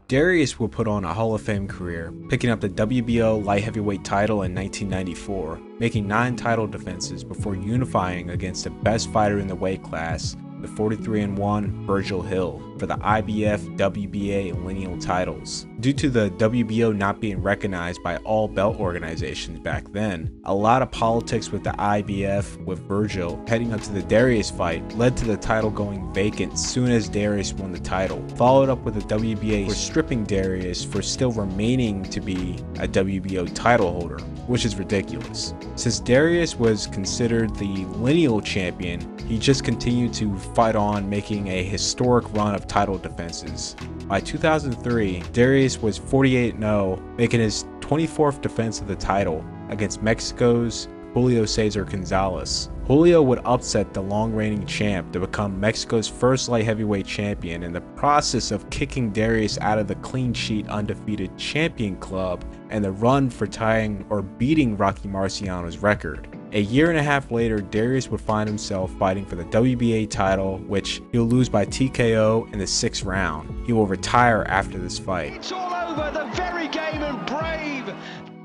Dariusz would put on a Hall of Fame career, picking up the WBO light heavyweight title in 1994, making 9 title defenses before unifying against the best fighter in the weight class, the 43-1 Virgil Hill, for the IBF, WBA, and lineal titles. Due to the WBO not being recognized by all belt organizations back then, a lot of politics with the IBF with Virgil heading up to the Dariusz fight led to the title going vacant soon as Dariusz won the title, followed up with the WBA for stripping Dariusz for still remaining to be a WBO title holder, which is ridiculous. Since Dariusz was considered the lineal champion, he just continued to fight on, making a historic run of title defenses. By 2003, Dariusz was 48-0, making his 24th defense of the title against Mexico's Julio Cesar Gonzalez. Julio would upset the long-reigning champ to become Mexico's first light heavyweight champion in the process of kicking Dariusz out of the clean sheet undefeated champion club and the run for tying or beating Rocky Marciano's record. A year and a half later, Dariusz would find himself fighting for the WBA title, which he'll lose by TKO in the 6th round. He will retire after this fight. It's all over, the very game and brave.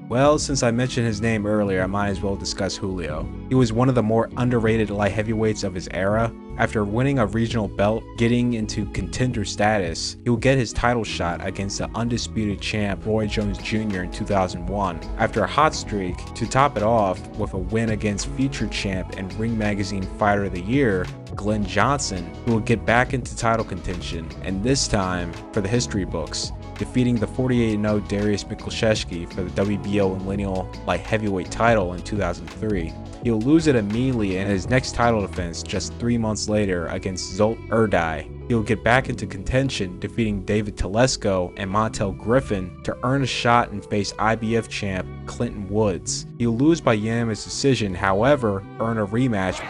Well, since I mentioned his name earlier, I might as well discuss Julio. He was one of the more underrated light heavyweights of his era. After winning a regional belt, getting into contender status, he will get his title shot against the undisputed champ Roy Jones Jr in 2001. After a hot streak, to top it off with a win against featured champ and Ring Magazine Fighter of the Year, Glenn Johnson, who will get back into title contention, and this time for the history books, defeating the 48-0 Dariusz Michalczewski for the WBO and lineal light heavyweight title in 2003. He'll lose it immediately in his next title defense just 3 months later against Zsolt Erdei. He'll get back into contention, defeating David Telesco and Montel Griffin to earn a shot and face IBF champ Clinton Woods. He'll lose by unanimous decision, however, earn a rematch.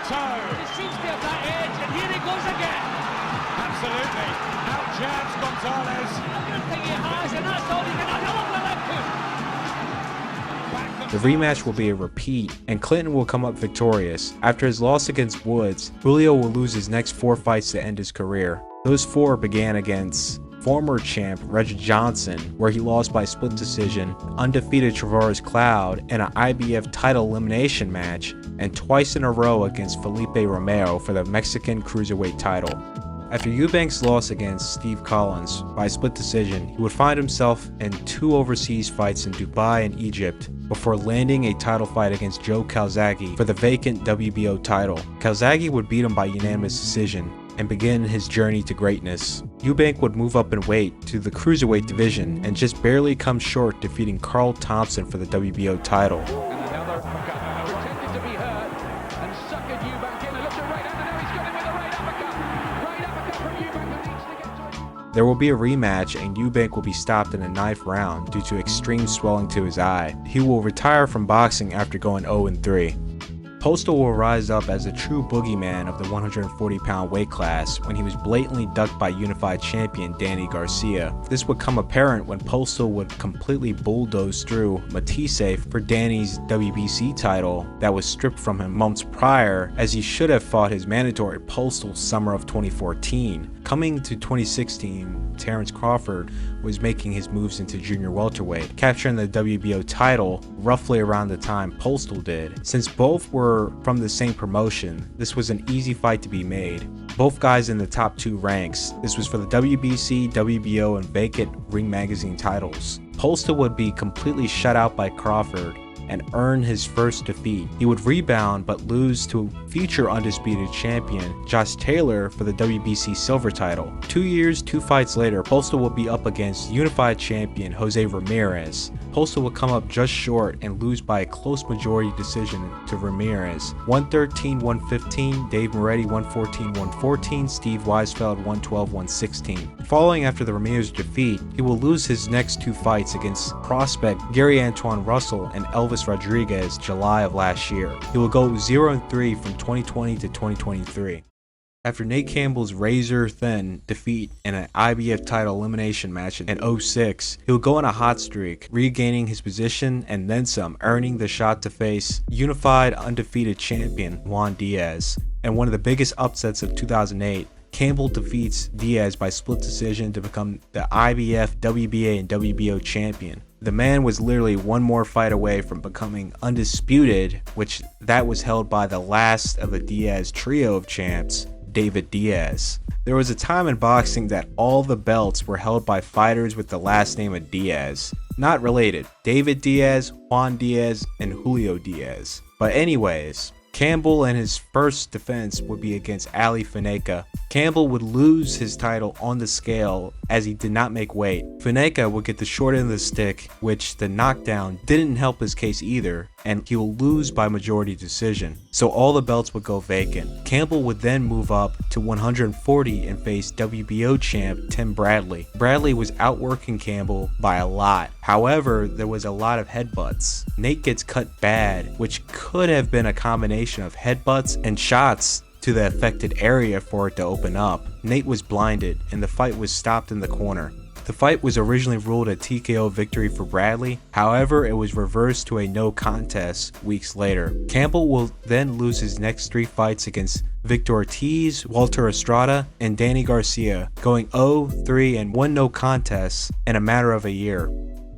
He seems to be at that edge, and here he goes again. Absolutely. Out jabs Gonzalez. Everything he has, and that's all he can do. The rematch will be a repeat, and Clinton will come up victorious. After his loss against Woods, Julio will lose his next 4 fights to end his career. Those 4 began against former champ Reggie Johnson, where he lost by split decision, undefeated Tavares Cloud in an IBF title elimination match, and twice in a row against Felipe Romero for the Mexican cruiserweight title. After Eubank's loss against Steve Collins by split decision, he would find himself in 2 overseas fights in Dubai and Egypt before landing a title fight against Joe Calzaghe for the vacant WBO title. Calzaghe would beat him by unanimous decision and begin his journey to greatness. Eubank would move up in weight to the cruiserweight division and just barely come short, defeating Carl Thompson for the WBO title. There will be a rematch, and Eubank will be stopped in the 9th round due to extreme swelling to his eye. He will retire from boxing after going 0-3. Postol will rise up as a true boogeyman of the 140-pound weight class when he was blatantly ducked by unified champion Danny Garcia. This would come apparent when Postol would completely bulldoze through Matisse for Danny's WBC title that was stripped from him months prior, as he should have fought his mandatory Postol summer of 2014. Coming to 2016, Terrence Crawford was making his moves into junior welterweight, capturing the WBO title roughly around the time Postol did. Since both were from the same promotion, this was an easy fight to be made. Both guys in the top 2 ranks. This was for the WBC, WBO, and vacant Ring Magazine titles. Postol would be completely shut out by Crawford and earn his first defeat. He would rebound but lose to future undisputed champion Josh Taylor for the WBC silver title. 2 years, 2 fights later, Postol will be up against unified champion Jose Ramirez. Postol will come up just short and lose by a close majority decision to Ramirez. 113-115, Dave Moretti 114-114, Steve Weisfeld 112-116. Following after the Ramirez defeat, he will lose his next 2 fights against prospect Gary Antoine Russell and Elvis Rodriguez July of last year. He will go 0-3 from 2020 to 2023. After Nate Campbell's razor-thin defeat in an IBF title elimination match in 2006, he'll go on a hot streak, regaining his position and then some, earning the shot to face unified undefeated champion Juan Diaz. And one of the biggest upsets of 2008, Campbell defeats Diaz by split decision to become the IBF, WBA, and WBO champion. The man was literally one more fight away from becoming undisputed, which that was held by the last of the Diaz trio of champs, David Diaz. There was a time in boxing that all the belts were held by fighters with the last name of Diaz. Not related. David Diaz, Juan Diaz, and Julio Diaz. But anyways, Campbell and his first defense would be against Ali Fineka. Campbell would lose his title on the scale as he did not make weight. Fineka would get the short end of the stick, which the knockdown didn't help his case either, and he will lose by majority decision. So all the belts would go vacant. Campbell would then move up to 140 and face WBO champ Tim Bradley. Bradley was outworking Campbell by a lot. However, there was a lot of headbutts. Nate gets cut bad, which could have been a combination of headbutts and shots to the affected area for it to open up. Nate was blinded and the fight was stopped in the corner. The fight was originally ruled a TKO victory for Bradley, however it was reversed to a no contest weeks later. Campbell will then lose his next 3 fights against Victor Ortiz, Walter Estrada, and Danny Garcia, going 0-3 and 1 no contests in a matter of a year.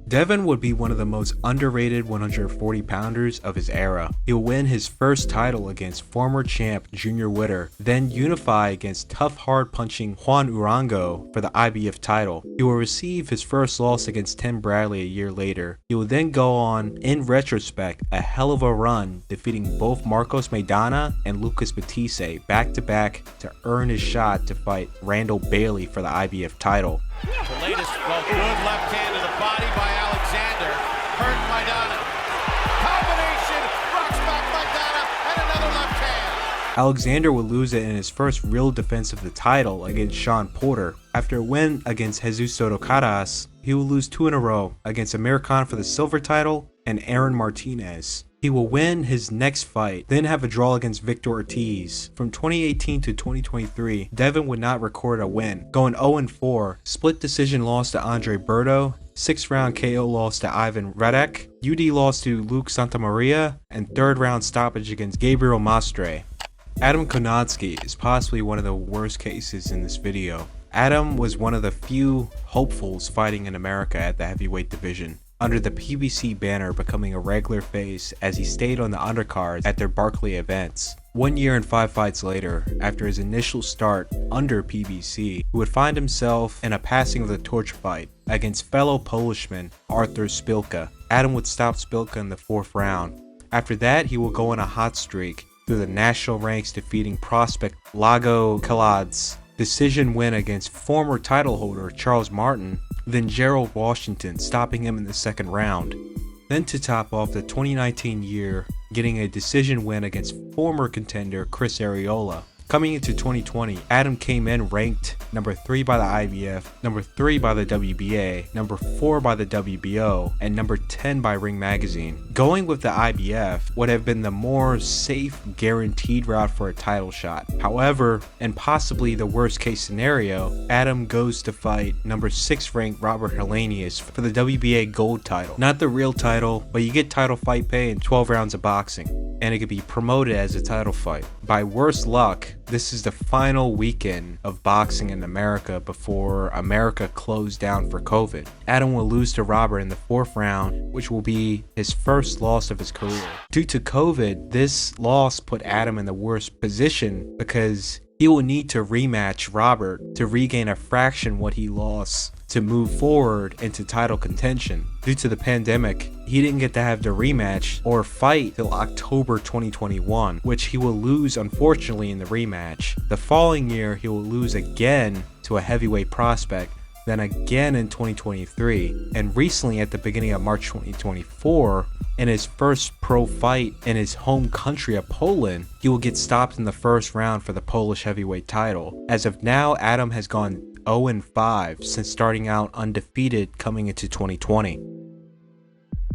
Devon would be one of the most underrated 140 pounders of his era. He'll win his first title against former champ Junior Witter, then unify against tough hard punching Juan Urango for the IBF title. He will receive his first loss against Tim Bradley a year later. He will then go on, in retrospect, a hell of a run, defeating both Marcos Maidana and Lucas Batiste back to back to earn his shot to fight Randall Bailey for the IBF title. The latest, good left hand to the body by Alexander. Hurt Maidana. Combination, rocks back Maidana, and another left hand. Alexander would lose it in his first real defense of the title against Sean Porter. After a win against Jesus Soto Caras, he will lose 2 in a row against Amir Khan for the silver title and Aaron Martinez. He will win his next fight, then have a draw against Victor Ortiz. From 2018 to 2023, Devon would not record a win, going 0-4, split decision loss to Andre Berto, 6th round KO loss to Ivan Radek, UD loss to Luke Santamaria, and 3rd round stoppage against Gabriel Mastre. Adam Konotsky is possibly one of the worst cases in this video. Adam was one of the few hopefuls fighting in America at the heavyweight division, under the PBC banner, becoming a regular face as he stayed on the undercards at their Barclay events. 1 year and 5 fights later, after his initial start under PBC, he would find himself in a passing of the torch fight against fellow Polishman Arthur Spilka. Adam would stop Spilka in the 4th round. After that, he will go on a hot streak through the national ranks, defeating prospect Lago Kalad's decision win against former title holder Charles Martin, then Gerald Washington, stopping him in the 2nd round. Then to top off the 2019 year, getting a decision win against former contender Chris Arreola. Coming into 2020, Adam came in ranked number 3 by the IBF, number 3 by the WBA, number 4 by the WBO, and number 10 by Ring Magazine. Going with the IBF would have been the more safe, guaranteed route for a title shot. However, and possibly the worst case scenario, Adam goes to fight number 6 ranked Robert Helenius for the WBA gold title. Not the real title, but you get title fight pay in 12 rounds of boxing, and it could be promoted as a title fight. By worse luck, this is the final weekend of boxing in America before America closed down for COVID. Adam will lose to Robert in the 4th round, which will be his first loss of his career. Due to COVID, this loss put Adam in the worst position because he will need to rematch Robert to regain a fraction what he lost to move forward into title contention. Due to the pandemic, he didn't get to have the rematch or fight till October 2021, which he will lose unfortunately in the rematch. The following year, he will lose again to a heavyweight prospect, then again in 2023, and recently at the beginning of March 2024, in his first pro fight in his home country of Poland, he will get stopped in the 1st round for the Polish heavyweight title. As of now, Adam has gone 0-5 since starting out undefeated coming into 2020.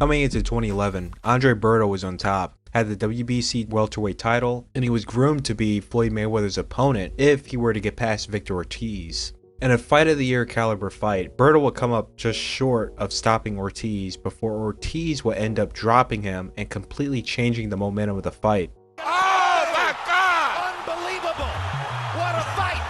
Coming into 2011, Andre Berto was on top. had the WBC welterweight title, and he was groomed to be Floyd Mayweather's opponent if he were to get past Victor Ortiz. In a fight of the year caliber fight, Berto would come up just short of stopping Ortiz before Ortiz would end up dropping him and completely changing the momentum of the fight. Oh my God! Unbelievable! What a fight!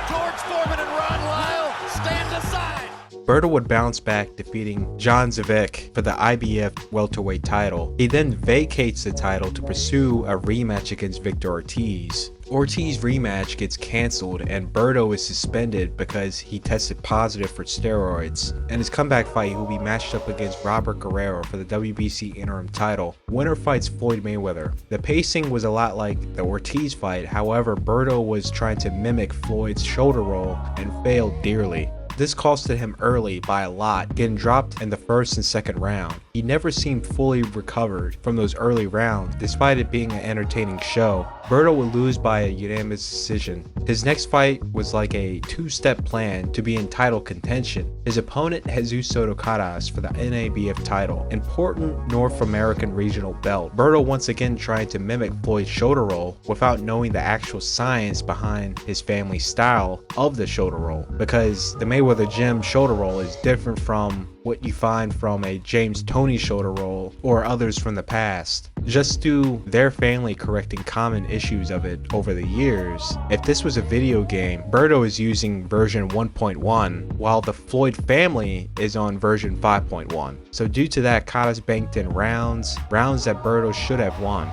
George Foreman and Ron Lyle stand aside. Berto would bounce back, defeating Jan Zivik for the IBF welterweight title. He then vacates the title to pursue a rematch against Victor Ortiz. Ortiz's rematch gets cancelled and Berto is suspended because he tested positive for steroids. In his comeback fight, he will be matched up against Robert Guerrero for the WBC interim title. Winner fights Floyd Mayweather. The pacing was a lot like the Ortiz fight, however Berto was trying to mimic Floyd's shoulder roll and failed dearly. This costed him early by a lot, getting dropped in the first and second round. He never seemed fully recovered from those early rounds, despite it being an entertaining show. Berto would lose by a unanimous decision. His next fight was like a two-step plan to be in title contention. His opponent, Josesito Lopez, for the NABF title, important North American regional belt. Berto once again tried to mimic Floyd's shoulder roll without knowing the actual science behind his family style of the shoulder roll, because the Mayweather Gym shoulder roll is different from what you find from a James Toney shoulder roll or others from the past, just due their family correcting common issues of it over the years. If this was a video game, Berto is using version 1.1 while the Floyd family is on version 5.1. So due to that, Kata's banked in rounds that Berto should have won.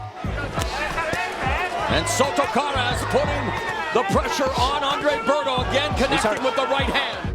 And Soto Kara's putting the pressure on Andre Berto again, connecting with the right hand.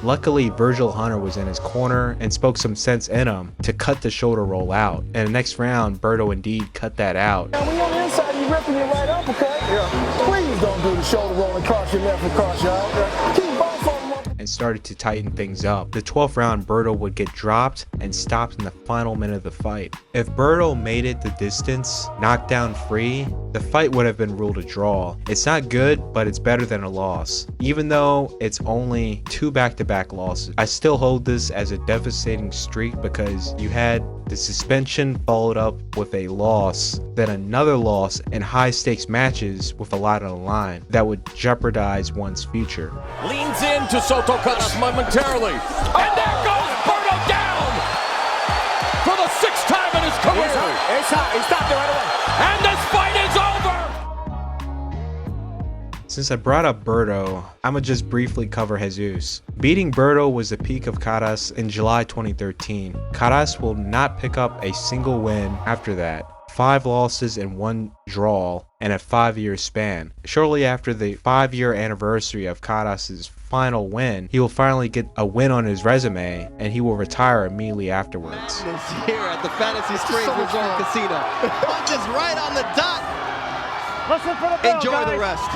Luckily, Virgil Hunter was in his corner and spoke some sense in him to cut the shoulder roll out. In the next round, Berto indeed cut that out. Now, when you're on the inside, you're ripping your right uppercut. Yeah. Please don't do the shoulder roll and cross your left and cross your right. Keep both of them up. And started to tighten things up. The 12th round, Berto would get dropped and stopped in the final minute of the fight. If Berto made it the distance, knockdown free, the fight would have been ruled a draw. It's not good, but it's better than a loss. Even though it's only 2 back-to-back losses, I still hold this as a devastating streak because you had the suspension followed up with a loss, then another loss in high-stakes matches with a lot on the line that would jeopardize one's future. Leans into Soto Kara's momentarily. And there goes Berto down for the 6th time in his career. It's hot. He stopped it right away. And this fight is over. Since I brought up Berto, I'ma just briefly cover Jesus. Beating Berto was the peak of Caras in July 2013. Caras will not pick up a single win after that. 5 losses and 1 draw in a 5-year span. Shortly after the 5-year anniversary of Caras' final win, he will finally get a win on his resume and he will retire immediately afterwards. Here at the Fantasy Springs Resort Casino. Punches right on the dot. Listen for the bell, Enjoy guys. the rest.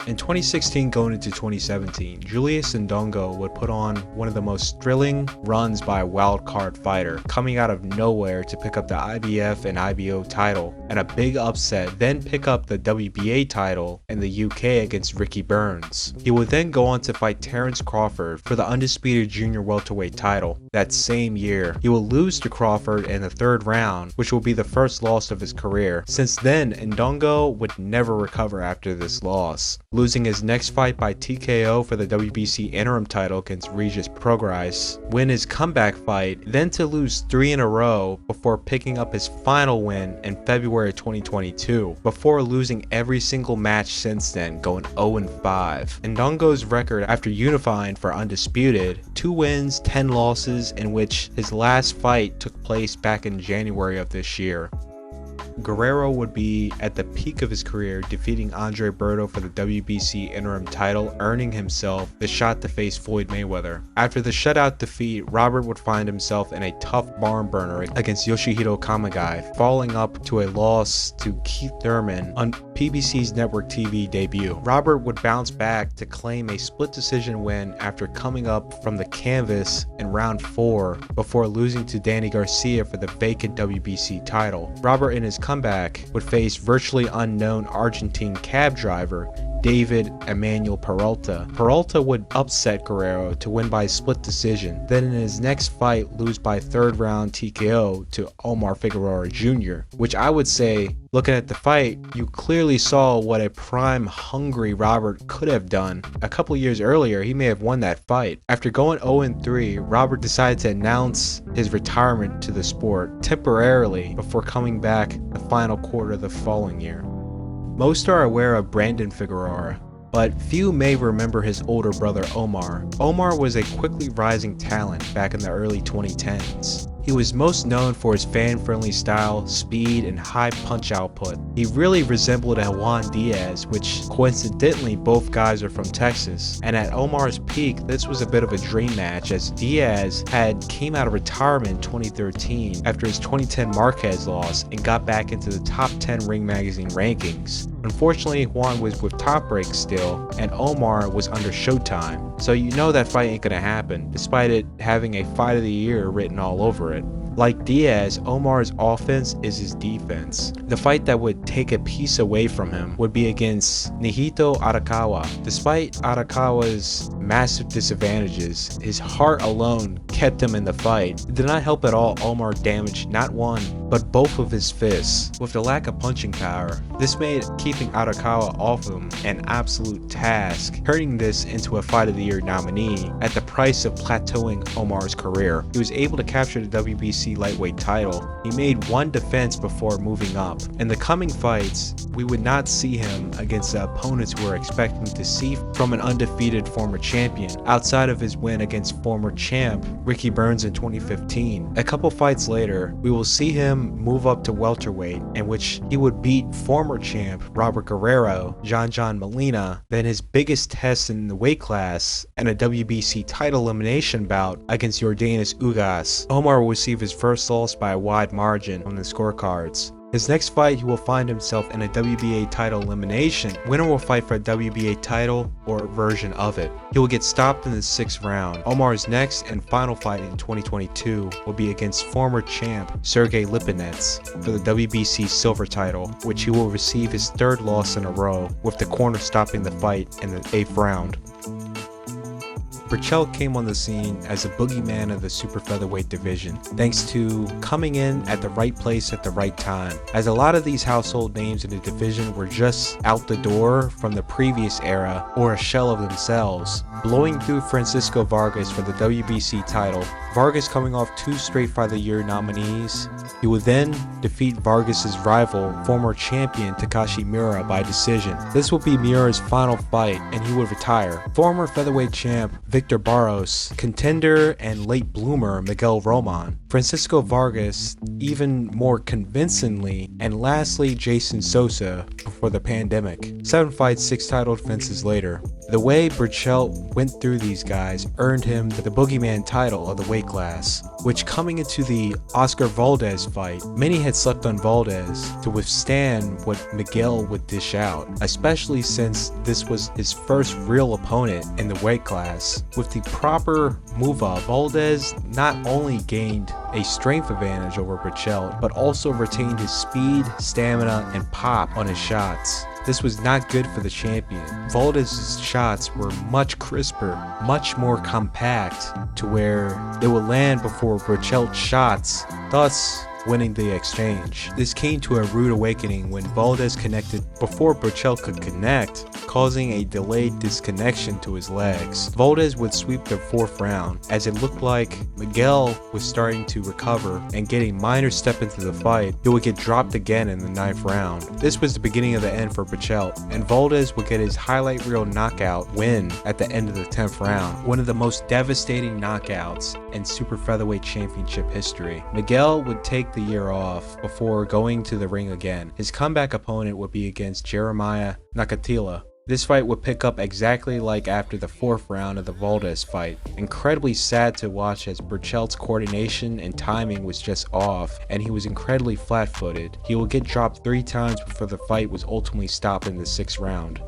In 2016 going into 2017, Julius Indongo would put on one of the most thrilling runs by a wildcard fighter, coming out of nowhere to pick up the IBF and IBO title and a big upset, then pick up the WBA title in the UK against Ricky Burns. He would then go on to fight Terence Crawford for the undisputed junior welterweight title. That same year, he will lose to Crawford in the 3rd round, which will be the first loss of his career. Since then, Indongo would never recover after this loss, losing his next fight by TKO for the WBC interim title against Regis Prograis, win his comeback fight, then to lose 3 in a row before picking up his final win in February 2022, before losing every single match since then, going 0-5. Indongo's record after unifying for undisputed, 2 wins, 10 losses, in which his last fight took place back in January of this year. Guerrero would be at the peak of his career, defeating Andre Berto for the WBC interim title, earning himself the shot to face Floyd Mayweather. After the shutout defeat, Robert would find himself in a tough barn burner against Yoshihiro Kamagai, following up to a loss to Keith Thurman on PBC's network TV debut. Robert would bounce back to claim a split decision win after coming up from the canvas in round 4 before losing to Danny Garcia for the vacant WBC title. Robert in his comeback would face virtually unknown Argentine cab driver David Emmanuel Peralta. Peralta would upset Guerrero to win by split decision, then in his next fight lose by 3rd round TKO to Omar Figueroa Jr, which I would say, looking at the fight, you clearly saw what a prime hungry Robert could have done. A couple years earlier, he may have won that fight. After going 0-3, Robert decided to announce his retirement to the sport temporarily before coming back the final quarter of the following year. Most are aware of Brandon Figueroa, but few may remember his older brother Omar. Omar was a quickly rising talent back in the early 2010s. He was most known for his fan-friendly style, speed, and high punch output. He really resembled a Juan Diaz, which coincidentally both guys are from Texas. And at Omar's peak, this was a bit of a dream match, as Diaz came out of retirement in 2013 after his 2010 Marquez loss and got back into the top 10 Ring Magazine rankings. Unfortunately, Juan was with Top Rank still, and Omar was under Showtime, so you know that fight ain't gonna happen, despite it having a Fight of the Year written all over it. Like Diaz, Omar's offense is his defense. The fight that would take a piece away from him would be against Nihito Arakawa. Despite Arakawa's massive disadvantages, his heart alone kept him in the fight. It did not help at all Omar damaged not one, but both of his fists. With the lack of punching power, this made keeping Arakawa off him an absolute task, turning this into a Fight of the Year nominee at the price of plateauing Omar's career. He was able to capture the WBC lightweight title. He made one defense before moving up. In the coming fights, we would not see him against the opponents we were expecting to see from an undefeated former champion, outside of his win against former champ Ricky Burns in 2015. A couple fights later, we will see him move up to welterweight, in which he would beat former champ Robert Guerrero, John Molina, then his biggest test in the weight class, and a WBC title elimination bout against Yordenis Ugas. Omar will receive his first loss by a wide margin on the scorecards. His next fight, he will find himself in a WBA title elimination. Winner will fight for a WBA title or a version of it. He will get stopped in the 6th round. Omar's next and final fight in 2022 will be against former champ Sergey Lipinets for the WBC silver title, which he will receive his 3rd loss in a row, with the corner stopping the fight in the 8th round. Berchelt came on the scene as a boogeyman of the super featherweight division, thanks to coming in at the right place at the right time, as a lot of these household names in the division were just out the door from the previous era or a shell of themselves. Blowing through Francisco Vargas for the WBC title, Vargas coming off 2 straight Fight of the Year nominees, he would then defeat Vargas' rival, former champion Takashi Miura, by decision. This will be Miura's final fight and he would retire. Former featherweight champ Victor Barros, contender and late bloomer Miguel Roman, Francisco Vargas even more convincingly, and lastly Jason Sosa before the pandemic. 7 fights, 6 title defenses later. The way Berchelt went through these guys earned him the Boogeyman title of the weight class, which coming into the Oscar Valdez fight, many had slept on Valdez to withstand what Miguel would dish out, especially since this was his first real opponent in the weight class. With the proper move up, Valdez not only gained a strength advantage over Berchelt, but also retained his speed, stamina, and pop on his shots. This was not good for the champion. Valdez's shots were much crisper, much more compact, to where they would land before Berchelt's shots, thus winning the exchange. This came to a rude awakening when Valdez connected before Berchelt could connect, causing a delayed disconnection to his legs. Valdez would sweep the 4th round, as it looked like Miguel was starting to recover and get a minor step into the fight. He would get dropped again in the 9th round. This was the beginning of the end for Berchelt, and Valdez would get his highlight reel knockout win at the end of the 10th round, one of the most devastating knockouts in Super Featherweight Championship history. Miguel would take take the year off before going to the ring again. His comeback opponent would be against Jeremiah Nakatila. This fight would pick up exactly like after the 4th round of the Valdez fight. Incredibly sad to watch as Berchelt's coordination and timing was just off, and he was incredibly flat-footed. He will get dropped 3 times before the fight was ultimately stopped in the 6th round.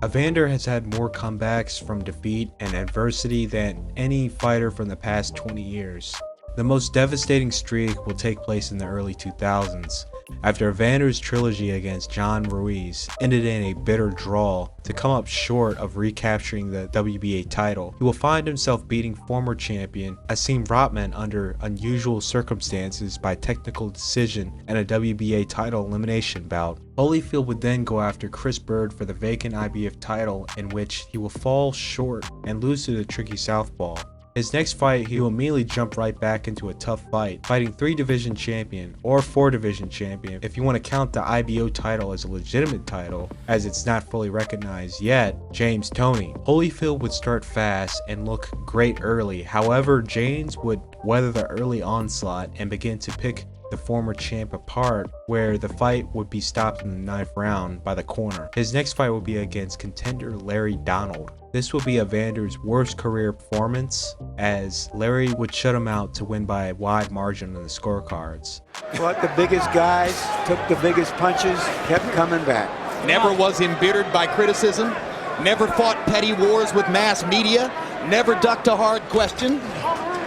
Evander has had more comebacks from defeat and adversity than any fighter from the past 20 years. The most devastating streak will take place in the early 2000s, after Evander's trilogy against John Ruiz ended in a bitter draw. To come up short of recapturing the WBA title, he will find himself beating former champion Asim Rotman under unusual circumstances by technical decision and a WBA title elimination bout. Holyfield would then go after Chris Bird for the vacant IBF title, in which he will fall short and lose to the tricky southpaw. His next fight, he will immediately jump right back into a tough fight, fighting 3-division champion or 4-division champion if you want to count the IBO title as a legitimate title, as it's not fully recognized yet, James Toney. Holyfield would start fast and look great early, however James would weather the early onslaught and begin to pick the former champ apart, where the fight would be stopped in the 9th round by the corner. His next fight will be against contender Larry Donald. This will be Evander's worst career performance, as Larry would shut him out to win by a wide margin on the scorecards. Fought the biggest guys, took the biggest punches, kept coming back. Never was embittered by criticism, never fought petty wars with mass media, never ducked a hard question.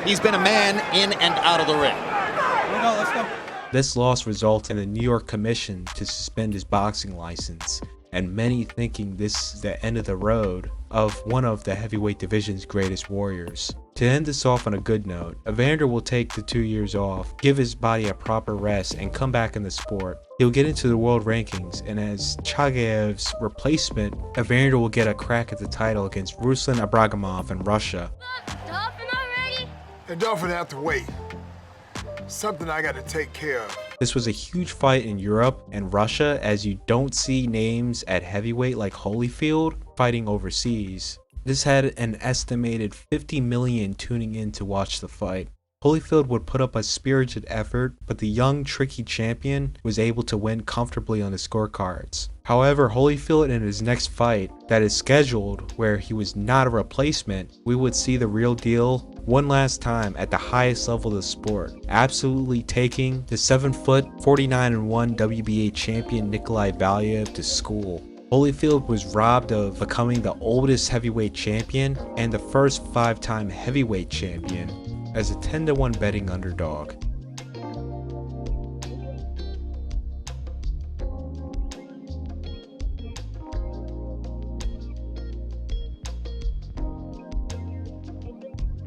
He's been a man in and out of the ring. Let's go. This loss resulted in the New York Commission to suspend his boxing license, and many thinking this is the end of the road of one of the heavyweight division's greatest warriors. To end this off on a good note, Evander will take the 2 years off, give his body a proper rest, and come back in the sport. He'll get into the world rankings, and as Chagaev's replacement, Evander will get a crack at the title against Ruslan Abragamov in Russia. Dolphin already? The Dolphin have to wait. Something I got to take care of. This was a huge fight in Europe and Russia, as you don't see names at heavyweight like Holyfield fighting overseas. This had an estimated 50 million tuning in to watch the fight. Holyfield would put up a spirited effort, but the young, tricky champion was able to win comfortably on the scorecards. However, Holyfield in his next fight that is scheduled, where he was not a replacement, we would see the real deal one last time at the highest level of the sport, absolutely taking the 7-foot, 49-1 WBA champion Nikolai Valiev to school. Holyfield was robbed of becoming the oldest heavyweight champion and the first 5-time heavyweight champion as a 10-1 betting underdog.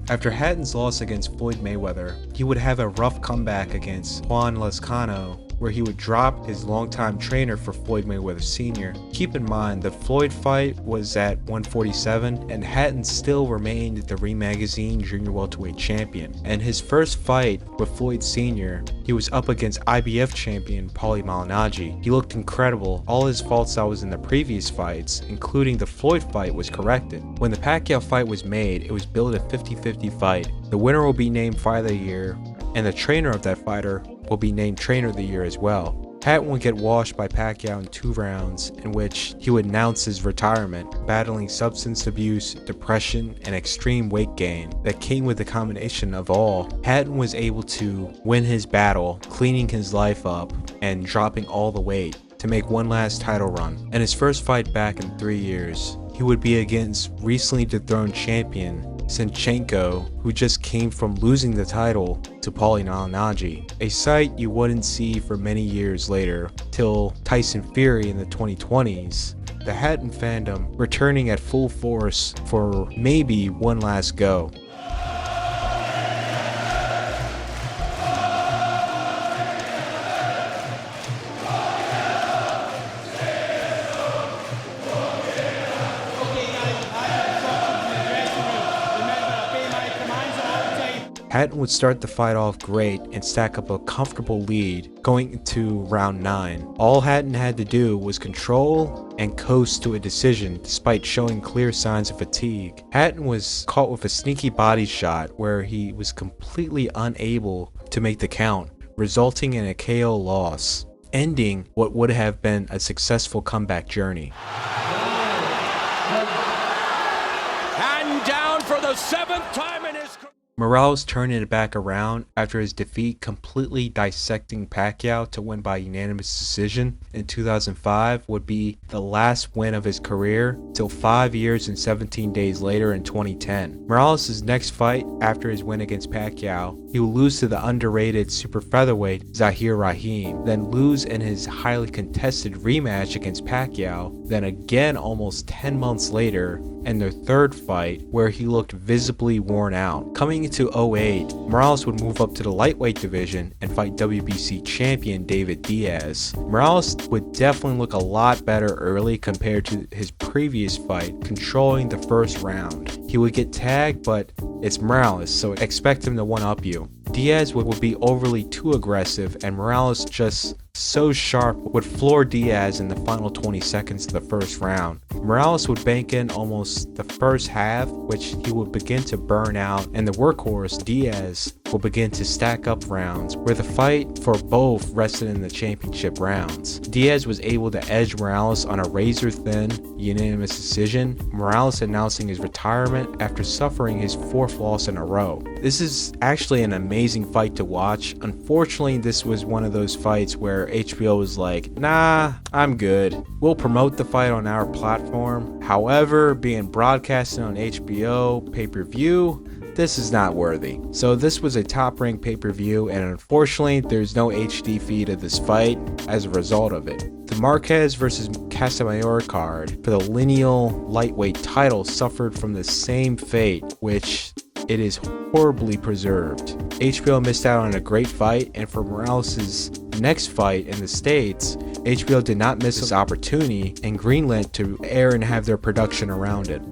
After Hatton's loss against Floyd Mayweather, he would have a rough comeback against Juan Lezcano, where he would drop his longtime trainer for Floyd Mayweather Sr. Keep in mind, the Floyd fight was at 147, and Hatton still remained the Ring Magazine Junior Welterweight Champion. And his first fight with Floyd Sr., he was up against IBF champion Paulie Malignaggi. He looked incredible. All his faults that was in the previous fights, including the Floyd fight, was corrected. When the Pacquiao fight was made, it was billed a 50-50 fight. The winner will be named Fight of the Year, and the trainer of that fighter will be named Trainer of the Year as well. Hatton would get washed by Pacquiao in 2 rounds, in which he would announce his retirement, battling substance abuse, depression, and extreme weight gain that came with the combination of all. Hatton was able to win his battle, cleaning his life up and dropping all the weight to make one last title run. And his first fight back in 3 years, he would be against recently dethroned champion Senchenko, who just came from losing the title to Paulie Malignaggi, a sight you wouldn't see for many years later, till Tyson Fury in the 2020s. The Hatton fandom returning at full force for maybe one last go. Hatton would start the fight off great and stack up a comfortable lead going into round 9. All Hatton had to do was control and coast to a decision despite showing clear signs of fatigue. Hatton was caught with a sneaky body shot where he was completely unable to make the count, resulting in a KO loss, ending what would have been a successful comeback journey. And down for the 7th time in his career. Morales turning it back around after his defeat, completely dissecting Pacquiao to win by unanimous decision in 2005, would be the last win of his career till 5 years and 17 days later in 2010. Morales' next fight after his win against Pacquiao, he will lose to the underrated super featherweight Zahir Rahim, then lose in his highly contested rematch against Pacquiao, then again almost 10 months later in their third fight where he looked visibly worn out. Coming into 08, Morales would move up to the lightweight division and fight WBC champion David Diaz. Morales would definitely look a lot better early compared to his previous fight, controlling the first round. He would get tagged, but it's Morales, so expect him to one-up you. Diaz would be overly too aggressive, and Morales, just so sharp, would floor Diaz in the final 20 seconds of the first round. Morales would bank in almost the first half, which he would begin to burn out, and the workhorse Diaz will begin to stack up rounds, where the fight for both rested in the championship rounds. Diaz was able to edge Morales on a razor-thin, unanimous decision, Morales announcing his retirement after suffering his 4th loss in a row. This is actually an amazing fight to watch. Unfortunately, this was one of those fights where HBO was like, nah, I'm good. We'll promote the fight on our platform. However, being broadcasted on HBO pay-per-view, this is not worthy. So this was a top-ranked pay-per-view, and unfortunately, there's no HD feed of this fight as a result of it. The Marquez vs. Casamayor card for the lineal lightweight title suffered from the same fate, which it is horribly preserved. HBO missed out on a great fight, and for Morales' next fight in the States, HBO did not miss this opportunity and greenlit to air and have their production around it.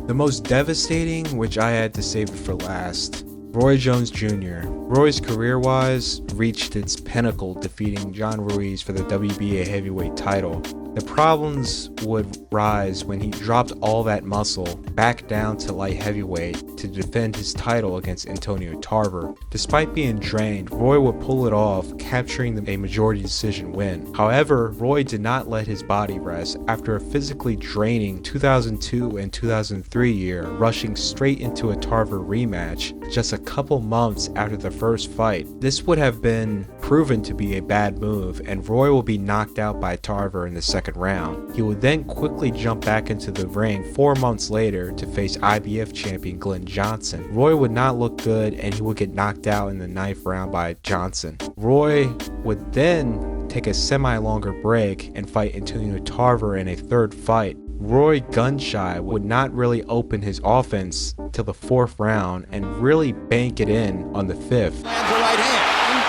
The most devastating, which I had to save it for last, Roy Jones Jr. Roy's career-wise reached its pinnacle defeating John Ruiz for the WBA heavyweight title. The problems would rise when he dropped all that muscle back down to light heavyweight to defend his title against Antonio Tarver. Despite being drained, Roy would pull it off, capturing a majority decision win. However, Roy did not let his body rest after a physically draining 2002 and 2003 year, rushing straight into a Tarver rematch just a couple months after the first fight. This would have been proven to be a bad move, and Roy will be knocked out by Tarver in the second round. He would then quickly jump back into the ring 4 months later to face IBF champion Glenn Johnson. Roy would not look good, and he would get knocked out in the 9th round by Johnson. Roy would then take a semi-longer break and fight Antonio Tarver in a third fight. Roy gun-shy would not really open his offense till the 4th round and really bank it in on the 5th. Lands a right hand,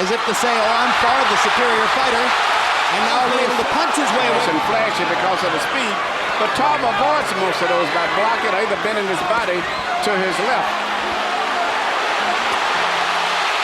as if to say, oh, I'm far the superior fighter, and now we're able to punch his way away. And flashy because of the speed, but Tarver avoids most of those by blocking or either bending his body to his left.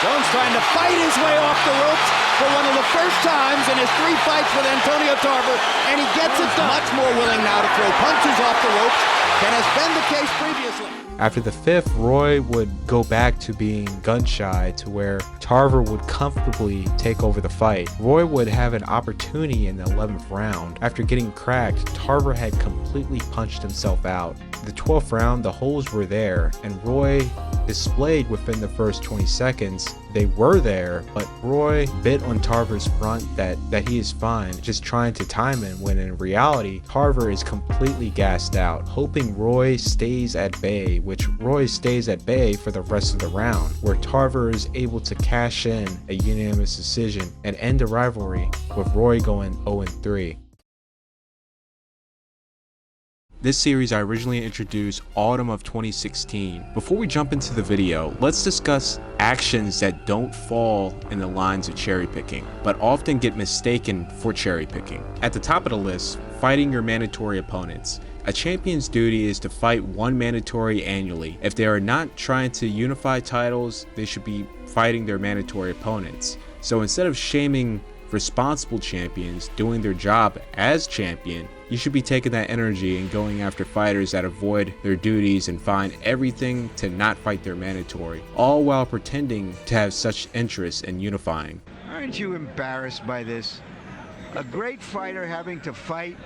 Jones trying to fight his way off the ropes for one of the first times in his 3 fights with Antonio Tarver, and he gets it done. Much more willing now to throw punches off the ropes than has been the case previously. After the 5th, Roy would go back to being gun-shy to where Tarver would comfortably take over the fight. Roy would have an opportunity in the 11th round. After getting cracked, Tarver had completely punched himself out. The 12th round, the holes were there, and Roy displayed within the first 20 seconds they were there, but Roy bit on Tarver's front that he is fine, just trying to time him, when in reality, Tarver is completely gassed out, hoping Roy stays at bay, which Roy stays at bay for the rest of the round, where Tarver is able to cash in a unanimous decision and end the rivalry with Roy going 0-3. This series I originally introduced autumn of 2016. Before we jump into the video, let's discuss actions that don't fall in the lines of cherry picking, but often get mistaken for cherry picking. At the top of the list, fighting your mandatory opponents. A champion's duty is to fight one mandatory annually. If they are not trying to unify titles, they should be fighting their mandatory opponents. So instead of shaming responsible champions doing their job as champion, you should be taking that energy and going after fighters that avoid their duties and find everything to not fight their mandatory, all while pretending to have such interest in unifying. Aren't you embarrassed by this? A great fighter having to fight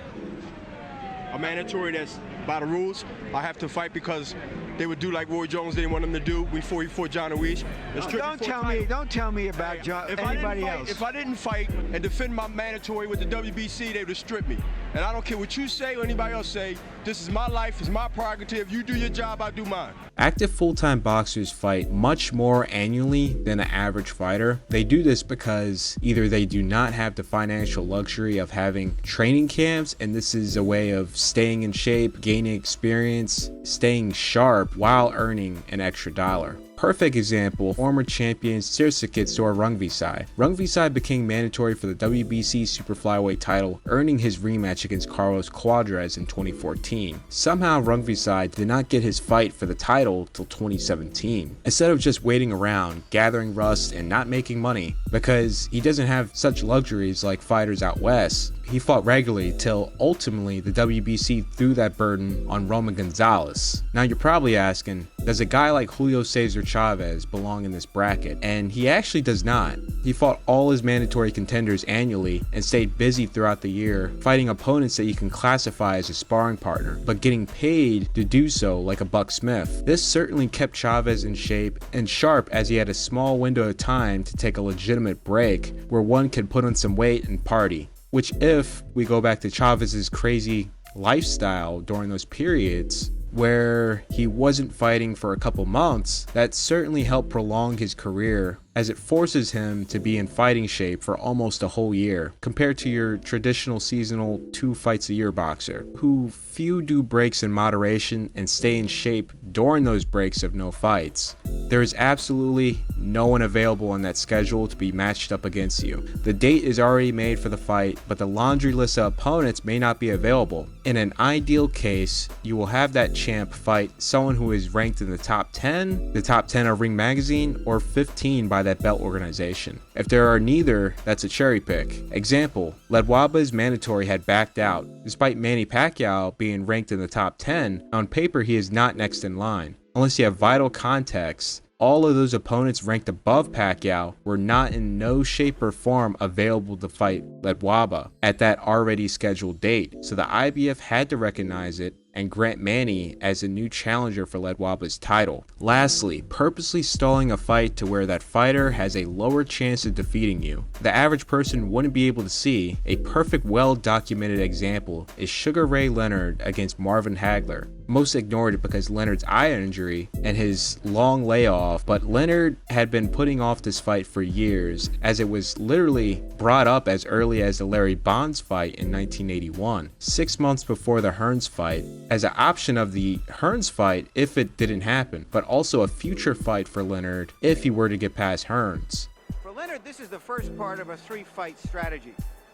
a mandatory that's by the rules. I have to fight because they would do like Roy Jones didn't want them to do before he fought John Ruiz. Don't tell me about anybody else. If I didn't fight and defend my mandatory with the WBC, they would have stripped me. And I don't care what you say or anybody else say. This is my life, it's my prerogative. You do your job, I do mine. Active full-time boxers fight much more annually than the average fighter. They do this because either they do not have the financial luxury of having training camps, and this is a way of staying in shape, gaining experience, staying sharp while earning an extra dollar. Perfect example, former champion Shinsuke Rungvisai. Rungvisai became mandatory for the WBC super flyweight title, earning his rematch against Carlos Cuadras in 2014. Somehow Rungvisai did not get his fight for the title till 2017. Instead of just waiting around, gathering rust and not making money, because he doesn't have such luxuries like fighters out west, he fought regularly till ultimately the WBC threw that burden on Roman Gonzalez. Now you're probably asking, does a guy like Julio Cesar Chavez belong in this bracket? And he actually does not. He fought all his mandatory contenders annually and stayed busy throughout the year, fighting opponents that you can classify as a sparring partner, but getting paid to do so like a Buck Smith. This certainly kept Chavez in shape and sharp, as he had a small window of time to take a legitimate break where one could put on some weight and party. Which, if we go back to Chavez's crazy lifestyle during those periods where he wasn't fighting for a couple months, that certainly helped prolong his career, as it forces him to be in fighting shape for almost a whole year, compared to your traditional seasonal 2 fights a year boxer, who few do breaks in moderation and stay in shape during those breaks of no fights. There is absolutely no one available on that schedule to be matched up against you. The date is already made for the fight, but the laundry list of opponents may not be available. In an ideal case, you will have that champ fight someone who is ranked in the top 10 of Ring Magazine, or 15 by that belt organization. If there are neither, that's a cherry pick. Example, Ledwaba's mandatory had backed out. Despite Manny Pacquiao being ranked in the top 10, on paper he is not next in line. Unless you have vital context, all of those opponents ranked above Pacquiao were not in no shape or form available to fight Ledwaba at that already scheduled date, so the IBF had to recognize it and grant Manny as a new challenger for Ledwaba's title. Lastly, purposely stalling a fight to where that fighter has a lower chance of defeating you. The average person wouldn't be able to see. A perfect, well-documented example is Sugar Ray Leonard against Marvin Hagler. Most ignored it because Leonard's eye injury and his long layoff, but Leonard had been putting off this fight for years, as it was literally brought up as early as the Larry Bonds fight in 1981, 6 months before the Hearns fight, as an option of the Hearns fight if it didn't happen, but also a future fight for Leonard if he were to get past Hearns. For Leonard, this is the first part of a 3-fight strategy.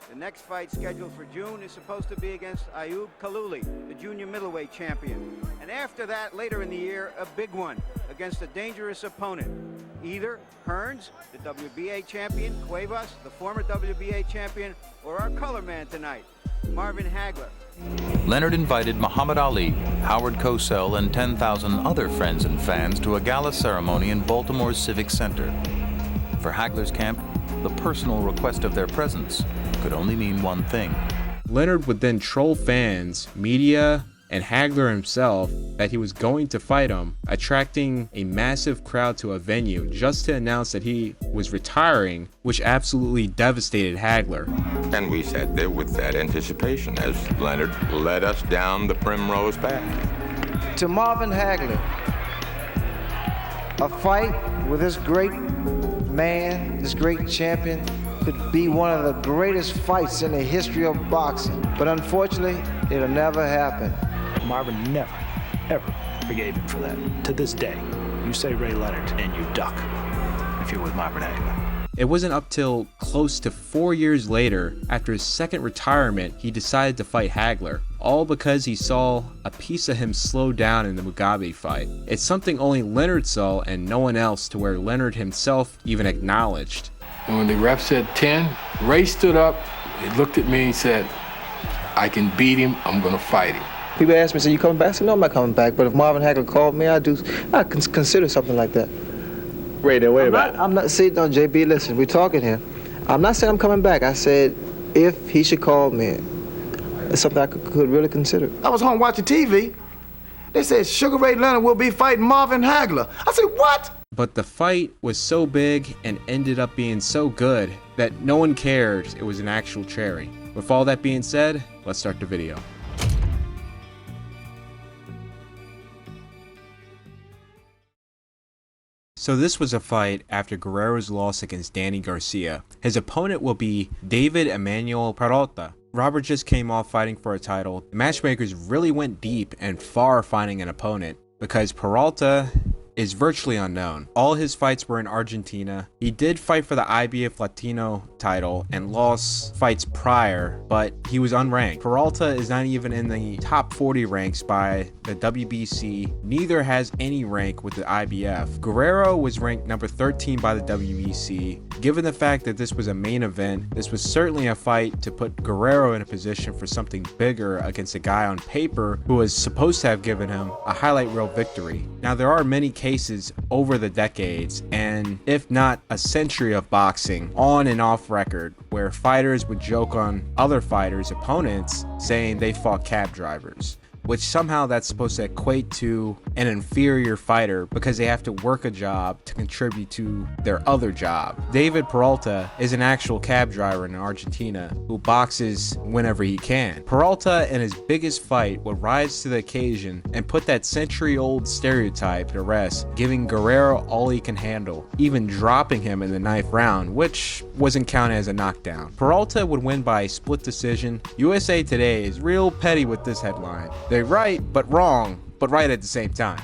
The next fight scheduled for June is supposed to be against Ayub Kalouli, the junior middleweight champion. And after that, later in the year, a big one against a dangerous opponent. Either Hearns, the WBA champion, Cuevas, the former WBA champion, or our color man tonight, Marvin Hagler. Leonard invited Muhammad Ali, Howard Cosell, and 10,000 other friends and fans to a gala ceremony in Baltimore's Civic Center. For Hagler's camp, the personal request of their presence could only mean one thing. Leonard would then troll fans, media, and Hagler himself that he was going to fight him, attracting a massive crowd to a venue just to announce that he was retiring, which absolutely devastated Hagler. And we sat there with that anticipation as Leonard led us down the primrose path. To Marvin Hagler, a fight with this great man, this great champion, could be one of the greatest fights in the history of boxing. But unfortunately, it'll never happen. Marvin never, ever forgave him for that. To this day, you say Ray Leonard and you duck if you're with Marvin Hagler. It wasn't up till close to 4 years later, after his second retirement, he decided to fight Hagler. all because he saw a piece of him slow down in the Mugabe fight. It's something only Leonard saw and no one else, to where Leonard himself even acknowledged. And when the ref said 10, Ray stood up, he looked at me and said, I can beat him, I'm gonna fight him. People ask me, so you coming back? I said, no, I'm not coming back. But if Marvin Hagler called me, I consider something like that. Ray, then wait about it. I'm not saying, no, JB, listen, we're talking here. I'm not saying I'm coming back. I said, if he should call me, it's something I could really consider. I was home watching TV. They said Sugar Ray Leonard will be fighting Marvin Hagler. I said, what? But the fight was so big and ended up being so good that no one cared it was an actual cherry. With all that being said, let's start the video. So this was a fight after Guerrero's loss against Danny Garcia. His opponent will be David Emmanuel Peralta. Robert just came off fighting for a title. The matchmakers really went deep and far finding an opponent, because Peralta is virtually unknown. All his fights were in Argentina. He did fight for the IBF Latino title and lost fights prior, but he was unranked. Peralta is not even in the top 40 ranks by the WBC. Neither has any rank with the IBF. Guerrero was ranked number 13 by the WBC. Given the fact that this was a main event, this was certainly a fight to put Guerrero in a position for something bigger against a guy on paper who was supposed to have given him a highlight reel victory. Now, there are many cases over the decades, and if not a century of boxing, on and off record, where fighters would joke on other fighters' opponents saying they fought cab drivers, which somehow that's supposed to equate to an inferior fighter because they have to work a job to contribute to their other job. David Peralta is an actual cab driver in Argentina who boxes whenever he can. Peralta in his biggest fight would rise to the occasion and put that century-old stereotype to rest, giving Guerrero all he can handle, even dropping him in the 9th round, which wasn't counted as a knockdown. Peralta would win by a split decision. USA Today is real petty with this headline. They're right, but wrong, but right at the same time.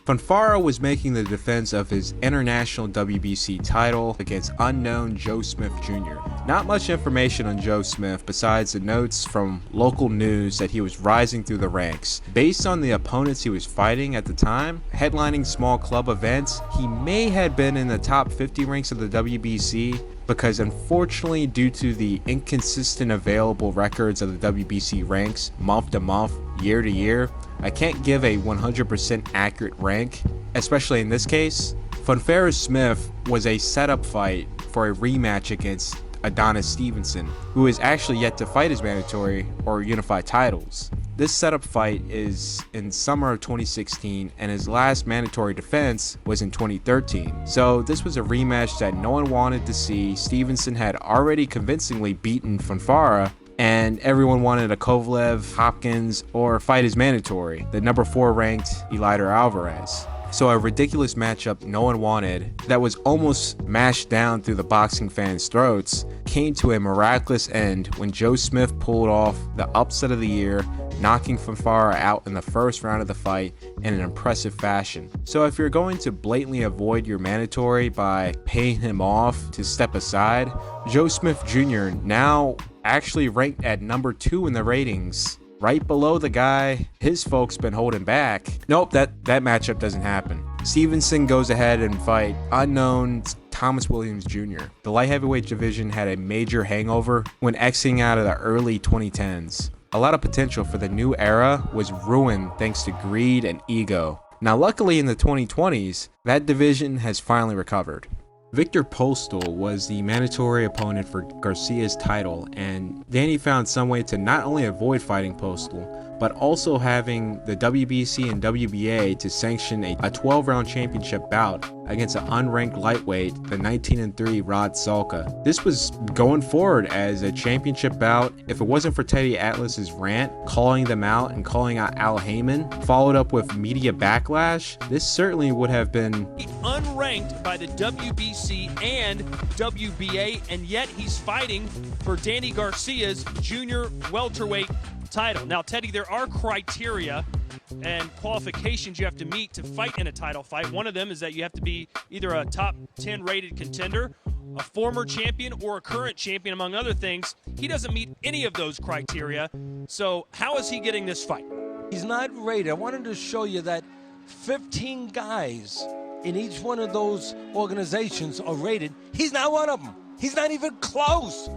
Fonfara was making the defense of his international WBC title against unknown Joe Smith Jr. Not much information on Joe Smith besides the notes from local news that he was rising through the ranks. Based on the opponents he was fighting at the time, headlining small club events, he may have been in the top 50 ranks of the WBC, because unfortunately, due to the inconsistent available records of the WBC ranks month to month, year to year, I can't give a 100% accurate rank, especially in this case. Fonfara Smith was a setup fight for a rematch against Adonis Stevenson, who is actually yet to fight his mandatory or unified titles. This setup fight is in summer of 2016, and his last mandatory defense was in 2013. So this was a rematch that no one wanted to see. Stevenson had already convincingly beaten Fonfara, and everyone wanted a Kovalev, Hopkins, or fight his mandatory, the number 4 ranked Eleider Alvarez. So a ridiculous matchup no one wanted, that was almost mashed down through the boxing fans' throats, came to a miraculous end when Joe Smith pulled off the upset of the year, knocking Fonfara out in the first round of the fight in an impressive fashion. So if you're going to blatantly avoid your mandatory by paying him off to step aside, Joe Smith Jr. now actually ranked at number 2 in the ratings, right below the guy his folks been holding back. Nope, that matchup doesn't happen. Stevenson goes ahead and fight unknown Thomas Williams Jr. The light heavyweight division had a major hangover when exiting out of the early 2010s. A lot of potential for the new era was ruined thanks to greed and ego. Now luckily in the 2020s, that division has finally recovered. Viktor Postol was the mandatory opponent for Garcia's title, and Danny found some way to not only avoid fighting Postol, but also having the WBC and WBA to sanction a 12-round championship bout against an unranked lightweight, the 19-3 Rod Salka. This was going forward as a championship bout. If it wasn't for Teddy Atlas's rant, calling them out and calling out Al Heyman, followed up with media backlash, this certainly would have been unranked by the WBC and WBA, and yet he's fighting for Danny Garcia's junior welterweight title. Now, Teddy, there are criteria and qualifications you have to meet to fight in a title fight. One of them is that you have to be either a top 10 rated contender a former champion or a current champion, among other things. He doesn't meet any of those criteria. So how is he getting this fight? He's not rated. I wanted to show you that 15 guys in each one of those organizations are rated. He's not one of them. He's not even close.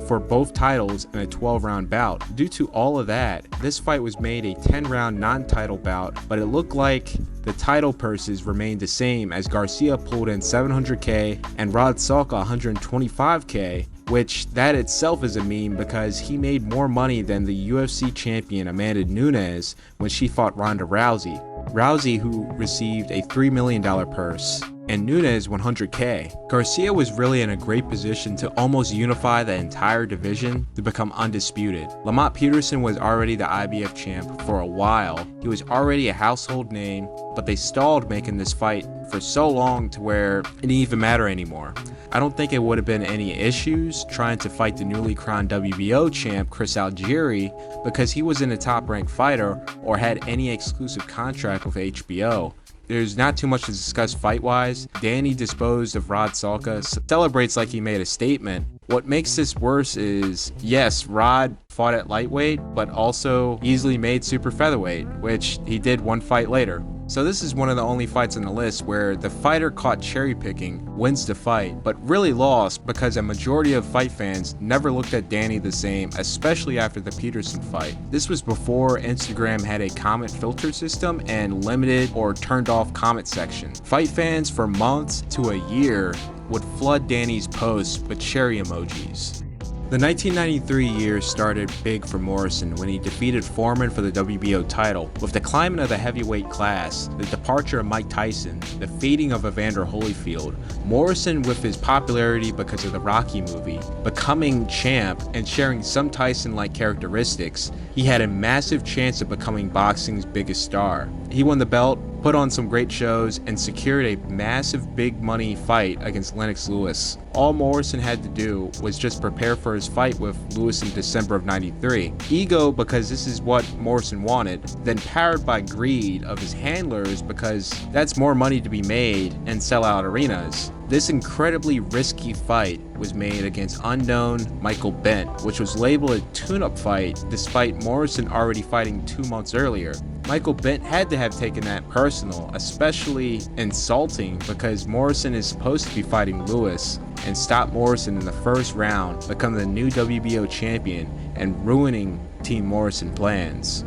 For both titles in a 12-round bout. Due to all of that, this fight was made a 10-round non-title bout, but it looked like the title purses remained the same as Garcia pulled in $700K and Rod Salka $125K, which that itself is a meme because he made more money than the UFC champion Amanda Nunes when she fought Ronda Rousey. Rousey, who received a $3 million purse, and Nunes 100K. Garcia was really in a great position to almost unify the entire division to become undisputed. Lamont Peterson was already the IBF champ for a while. He was already a household name, but they stalled making this fight for so long to where it didn't even matter anymore. I don't think it would have been any issues trying to fight the newly crowned WBO champ Chris Algieri because he wasn't a top-ranked fighter or had any exclusive contract with HBO. There's not too much to discuss fight-wise. Danny disposed of Rod Salka, celebrates like he made a statement. What makes this worse is, yes, Rod fought at lightweight, but also easily made super featherweight, which he did one fight later. So this is one of the only fights on the list where the fighter caught cherry picking wins the fight, but really lost because a majority of fight fans never looked at Danny the same, especially after the Peterson fight. This was before Instagram had a comment filter system and limited or turned off comment section. Fight fans for months to a year would flood Danny's posts with cherry emojis. The 1993 year started big for Morrison when he defeated Foreman for the WBO title. With the climbing of the heavyweight class, the departure of Mike Tyson, the fading of Evander Holyfield, Morrison, with his popularity because of the Rocky movie, becoming champ and sharing some Tyson-like characteristics, he had a massive chance of becoming boxing's biggest star. He won the belt, put on some great shows, and secured a massive big money fight against Lennox Lewis. All Morrison had to do was just prepare for his fight with Lewis in December of '93. Ego, because this is what Morrison wanted, then powered by greed of his handlers because that's more money to be made and sell out arenas. This incredibly risky fight was made against unknown Michael Bent, which was labeled a tune-up fight despite Morrison already fighting 2 months earlier. Michael Bent had to have taken that personal, especially insulting, because Morrison is supposed to be fighting Lewis and stop Morrison in the first round, become the new WBO champion, and ruining Team Morrison plans.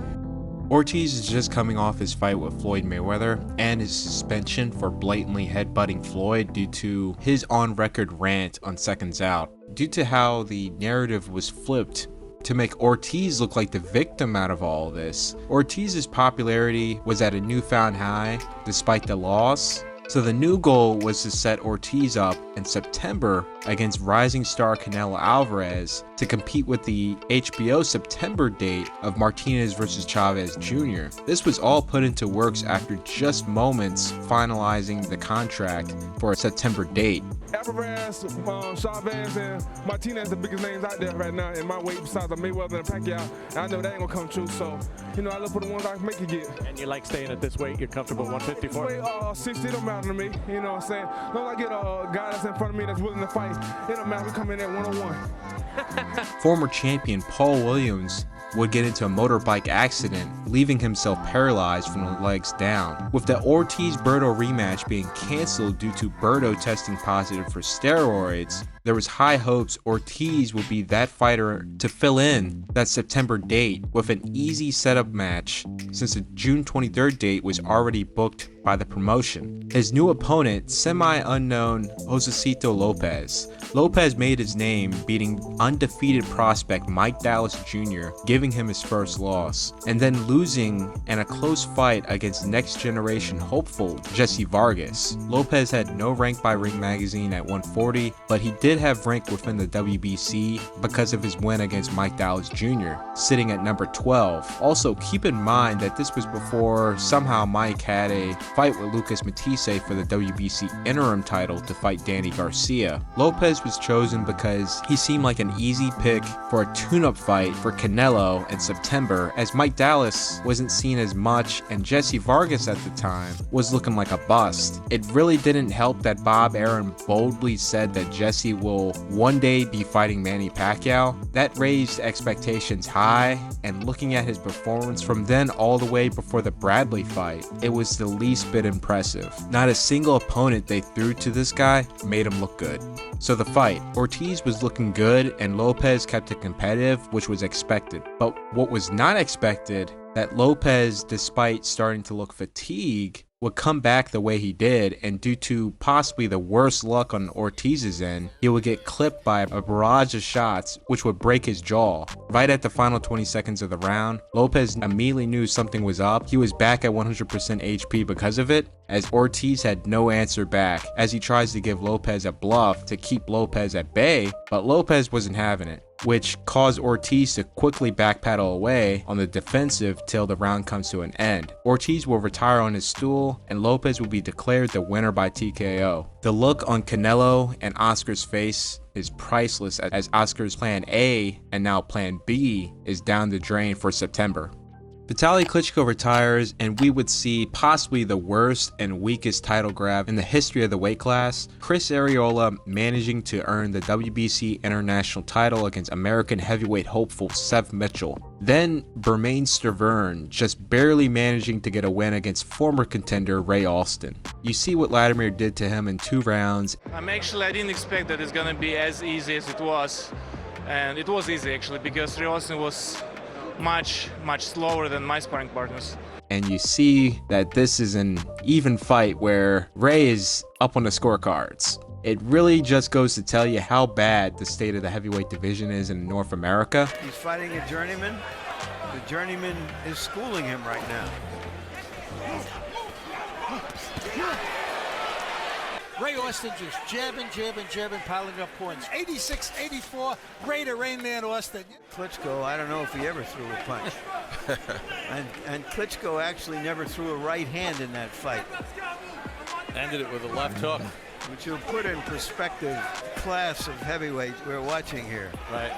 Ortiz is just coming off his fight with Floyd Mayweather and his suspension for blatantly headbutting Floyd due to his on-record rant on Seconds Out. Due to how the narrative was flipped to make Ortiz look like the victim out of all of this, Ortiz's popularity was at a newfound high despite the loss. So the new goal was to set Ortiz up in September against rising star Canelo Alvarez to compete with the HBO September date of Martinez vs. Chavez Jr. This was all put into works after just moments finalizing the contract for a September date. Alvarez, Chavez, and Martinez, the biggest names out there right now in my weight besides Mayweather and Pacquiao. And I know that ain't gonna come true, so I look for the ones I can make it get. And you like staying at this weight? You're comfortable 154? Weight 60 don't matter to me. You know what I'm saying? As long as I get a guy that's in front of me that's willing to fight, it don't matter. We come in at 101. Former champion Paul Williams would get into a motorbike accident, leaving himself paralyzed from the legs down. With the Ortiz-Berto rematch being cancelled due to Berto testing positive for steroids, there was high hopes Ortiz would be that fighter to fill in that September date with an easy setup match since the June 23rd date was already booked by the promotion. His new opponent, semi-unknown Josesito Lopez. Lopez made his name beating undefeated prospect Mike Dallas Jr., giving him his first loss, and then losing in a close fight against next generation hopeful Jesse Vargas. Lopez had no rank by Ring Magazine at 140, but he did have rank within the WBC because of his win against Mike Dallas Jr., sitting at number 12. Also, keep in mind that this was before somehow Mike had a fight with Lucas Matisse for the WBC interim title to fight Danny Garcia. Lopez was chosen because he seemed like an easy pick for a tune-up fight for Canelo in September, as Mike Dallas wasn't seen as much and Jesse Vargas at the time was looking like a bust. It really didn't help that Bob Arum boldly said that Jesse will one day be fighting Manny Pacquiao. That raised expectations high, and looking at his performance from then all the way before the Bradley fight, it was the least bit impressive. Not a single opponent they threw to this guy made him look good. So the fight, Ortiz was looking good and Lopez kept it competitive, which was expected. But what was not expected, that Lopez, despite starting to look fatigued, would come back the way he did, and due to possibly the worst luck on Ortiz's end, he would get clipped by a barrage of shots which would break his jaw. Right at the final 20 seconds of the round, Lopez immediately knew something was up. He was back at 100% HP because of it, as Ortiz had no answer back, as he tries to give Lopez a bluff to keep Lopez at bay, but Lopez wasn't having it, which caused Ortiz to quickly backpedal away on the defensive till the round comes to an end. Ortiz will retire on his stool, and Lopez will be declared the winner by TKO. The look on Canelo and Oscar's face is priceless, as Oscar's plan A and now plan B is down the drain for September. Vitaly Klitschko retires, and we would see possibly the worst and weakest title grab in the history of the weight class. Chris Arreola managing to earn the WBC international title against American heavyweight hopeful Seth Mitchell. Then Bermane Stiverne just barely managing to get a win against former contender Ray Alston. You see what Latimer did to him in 2 rounds. I didn't expect that it's gonna be as easy as it was, and it was easy actually, because Ray Alston was much slower than my sparring partners. And you see that this is an even fight where Ray is up on the scorecards. It really just goes to tell you how bad the state of the heavyweight division is in North America. He's fighting a journeyman. The journeyman is schooling him right now. Ray Austin just jabbing, piling up points. 86-84, greater Rain Man Austin. Klitschko, I don't know if he ever threw a punch. and Klitschko actually never threw a right hand in that fight. Ended it with a left hook. Which will put in perspective the class of heavyweights we're watching here. Right.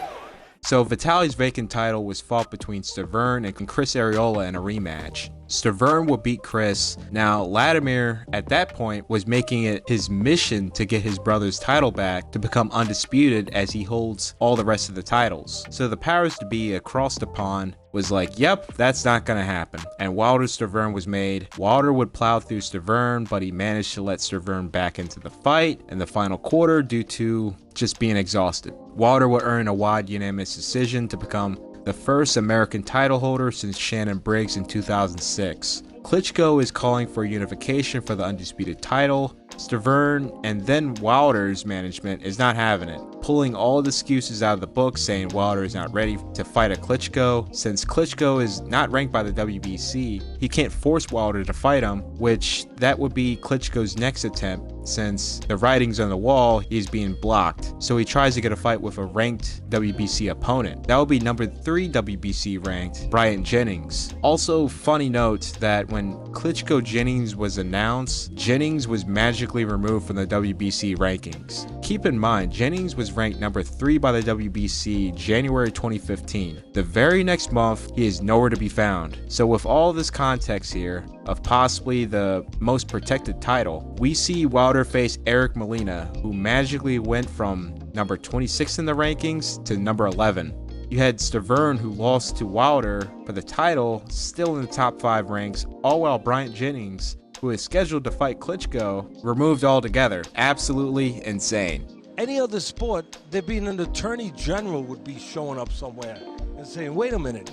So Vitaly's vacant title was fought between Stiverne and Chris Arreola in a rematch. Stiverne will beat Chris. Now, Latimer at that point was making it his mission to get his brother's title back to become undisputed, as he holds all the rest of the titles. So the powers to be across the pond was like, yep, that's not gonna happen. And Wilder Stiverne was made. Wilder would plow through Stiverne, but he managed to let Stiverne back into the fight in the final quarter due to just being exhausted. Wilder would earn a wide unanimous decision to become the first American title holder since Shannon Briggs in 2006. Klitschko is calling for unification for the undisputed title. Stiverne and then Wilder's management is not having it, pulling all the excuses out of the book, saying Wilder is not ready to fight a Klitschko. Since Klitschko is not ranked by the WBC, he can't force Wilder to fight him, which that would be Klitschko's next attempt, since the writing's on the wall, he's being blocked. So he tries to get a fight with a ranked WBC opponent. That would be number 3 WBC ranked Bryant Jennings. Also, funny note that when Klitschko Jennings was announced, Jennings was magically removed from the WBC rankings. Keep in mind, Jennings was ranked number 3 by the WBC January 2015. The very next month, he is nowhere to be found. So with all this context here of possibly the most protected title, we see Wilder face Eric Molina, who magically went from number 26 in the rankings to number 11. You had Stiverne, who lost to Wilder for the title, still in the top 5 ranks, all while Bryant Jennings, who is scheduled to fight Klitschko, removed altogether. Absolutely insane. Any other sport, there'd be an attorney general would be showing up somewhere and saying, wait a minute,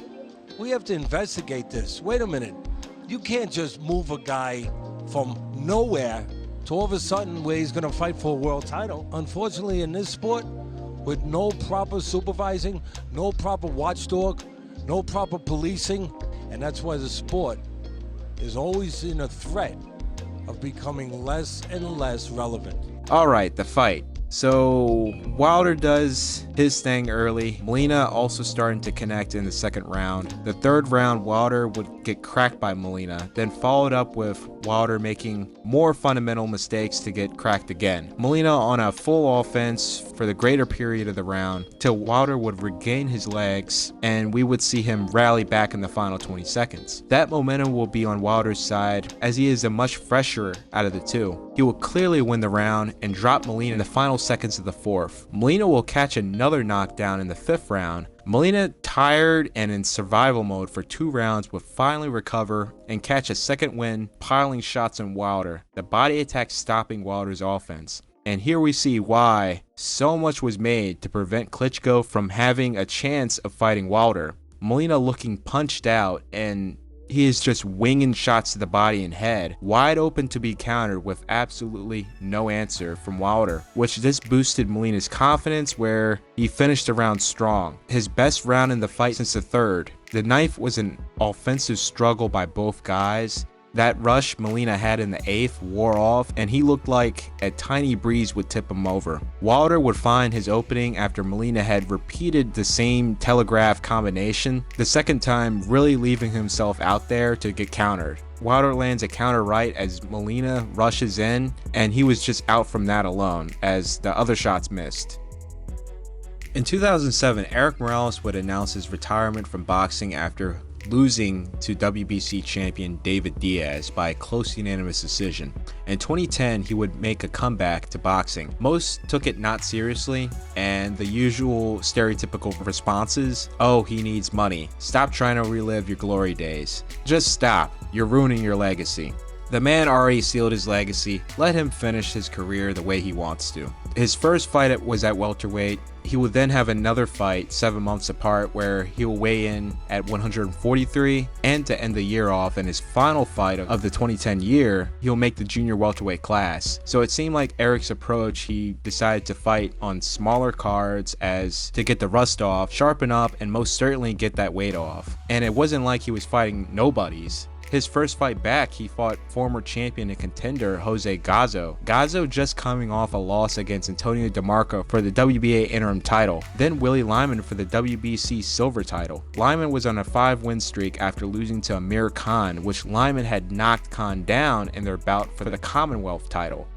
we have to investigate this. Wait a minute. You can't just move a guy from nowhere to all of a sudden where he's going to fight for a world title. Unfortunately, in this sport, with no proper supervising, no proper watchdog, no proper policing, and that's why the sport is always in a threat of becoming less and less relevant. All right, the fight. So Wilder does his thing early. Molina also starting to connect in the second round. The third round, Wilder would get cracked by Molina, then followed up with Wilder making more fundamental mistakes to get cracked again. Molina on a full offense for the greater period of the round till Wilder would regain his legs and we would see him rally back in the final 20 seconds. That momentum will be on Wilder's side as he is a much fresher out of the two. He will clearly win the round and drop Molina in the final seconds of the fourth. Molina will catch another knockdown in the fifth round. Molina, tired and in survival mode for 2 rounds, would finally recover and catch a second win, piling shots on Wilder, the body attack stopping Wilder's offense. And here we see why so much was made to prevent Klitschko from having a chance of fighting Wilder. Molina looking punched out, and he is just winging shots to the body and head, wide open to be countered with absolutely no answer from Wilder, which this boosted Molina's confidence where he finished the round strong. His best round in the fight since the third. The ninth was an offensive struggle by both guys. That rush Molina had in the 8th wore off, and he looked like a tiny breeze would tip him over. Wilder would find his opening after Molina had repeated the same telegraph combination, the second time really leaving himself out there to get countered. Wilder lands a counter right as Molina rushes in, and he was just out from that alone as the other shots missed. In 2007, Erik Morales would announce his retirement from boxing after losing to WBC champion David Diaz by a close unanimous decision. In 2010, he would make a comeback to boxing. Most took it not seriously, and the usual stereotypical responses, "Oh, he needs money. Stop trying to relive your glory days. Just stop. You're ruining your legacy." The man already sealed his legacy. Let him finish his career the way he wants to. His first fight was at welterweight. He will then have another fight 7 months apart where he will weigh in at 143, and to end the year off in his final fight of the 2010 year, he'll make the junior welterweight class. So it seemed like Erik's approach, he decided to fight on smaller cards as to get the rust off, sharpen up, and most certainly get that weight off. And it wasn't like he was fighting nobodies. His first fight back, he fought former champion and contender Jose Gazzo. Gazzo just coming off a loss against Antonio DeMarco for the WBA interim title, then Willie Lyman for the WBC silver title. Lyman was on a 5-win streak after losing to Amir Khan, which Lyman had knocked Khan down in their bout for the Commonwealth title.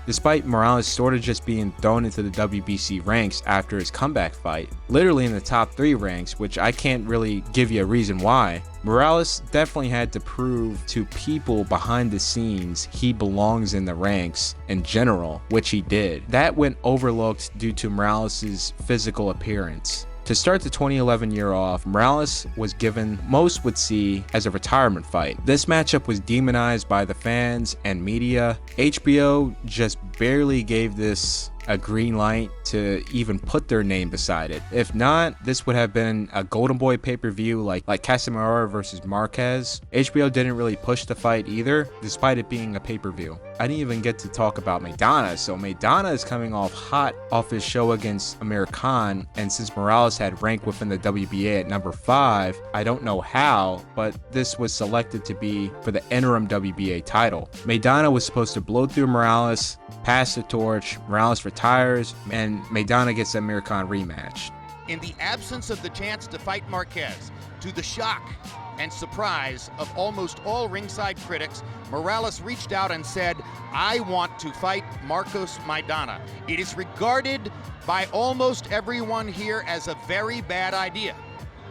Despite Morales sort of just being thrown into the WBC ranks after his comeback fight, literally in the top 3 ranks, which I can't really give you a reason why, Morales definitely had to prove to people behind the scenes he belongs in the ranks in general, which he did. That went overlooked due to Morales' physical appearance. To start the 2011 year off, Morales was given most would see as a retirement fight. This matchup was demonized by the fans and media. HBO just barely gave this a green light to even put their name beside it. If not, this would have been a Golden Boy pay-per-view like Casimero versus Marquez. HBO didn't really push the fight either, despite it being a pay-per-view. I didn't even get to talk about Maidana. So Maidana is coming off hot off his show against Amir Khan, and since Morales had ranked within the WBA at number 5, I don't know how, but this was selected to be for the interim WBA title. Maidana was supposed to blow through Morales, pass the torch, Morales retires, and Maidana gets the Amir Khan rematch. In the absence of the chance to fight Marquez, to the shock and surprise of almost all ringside critics, Morales reached out and said, "I want to fight Marcos Maidana." It is regarded by almost everyone here as a very bad idea,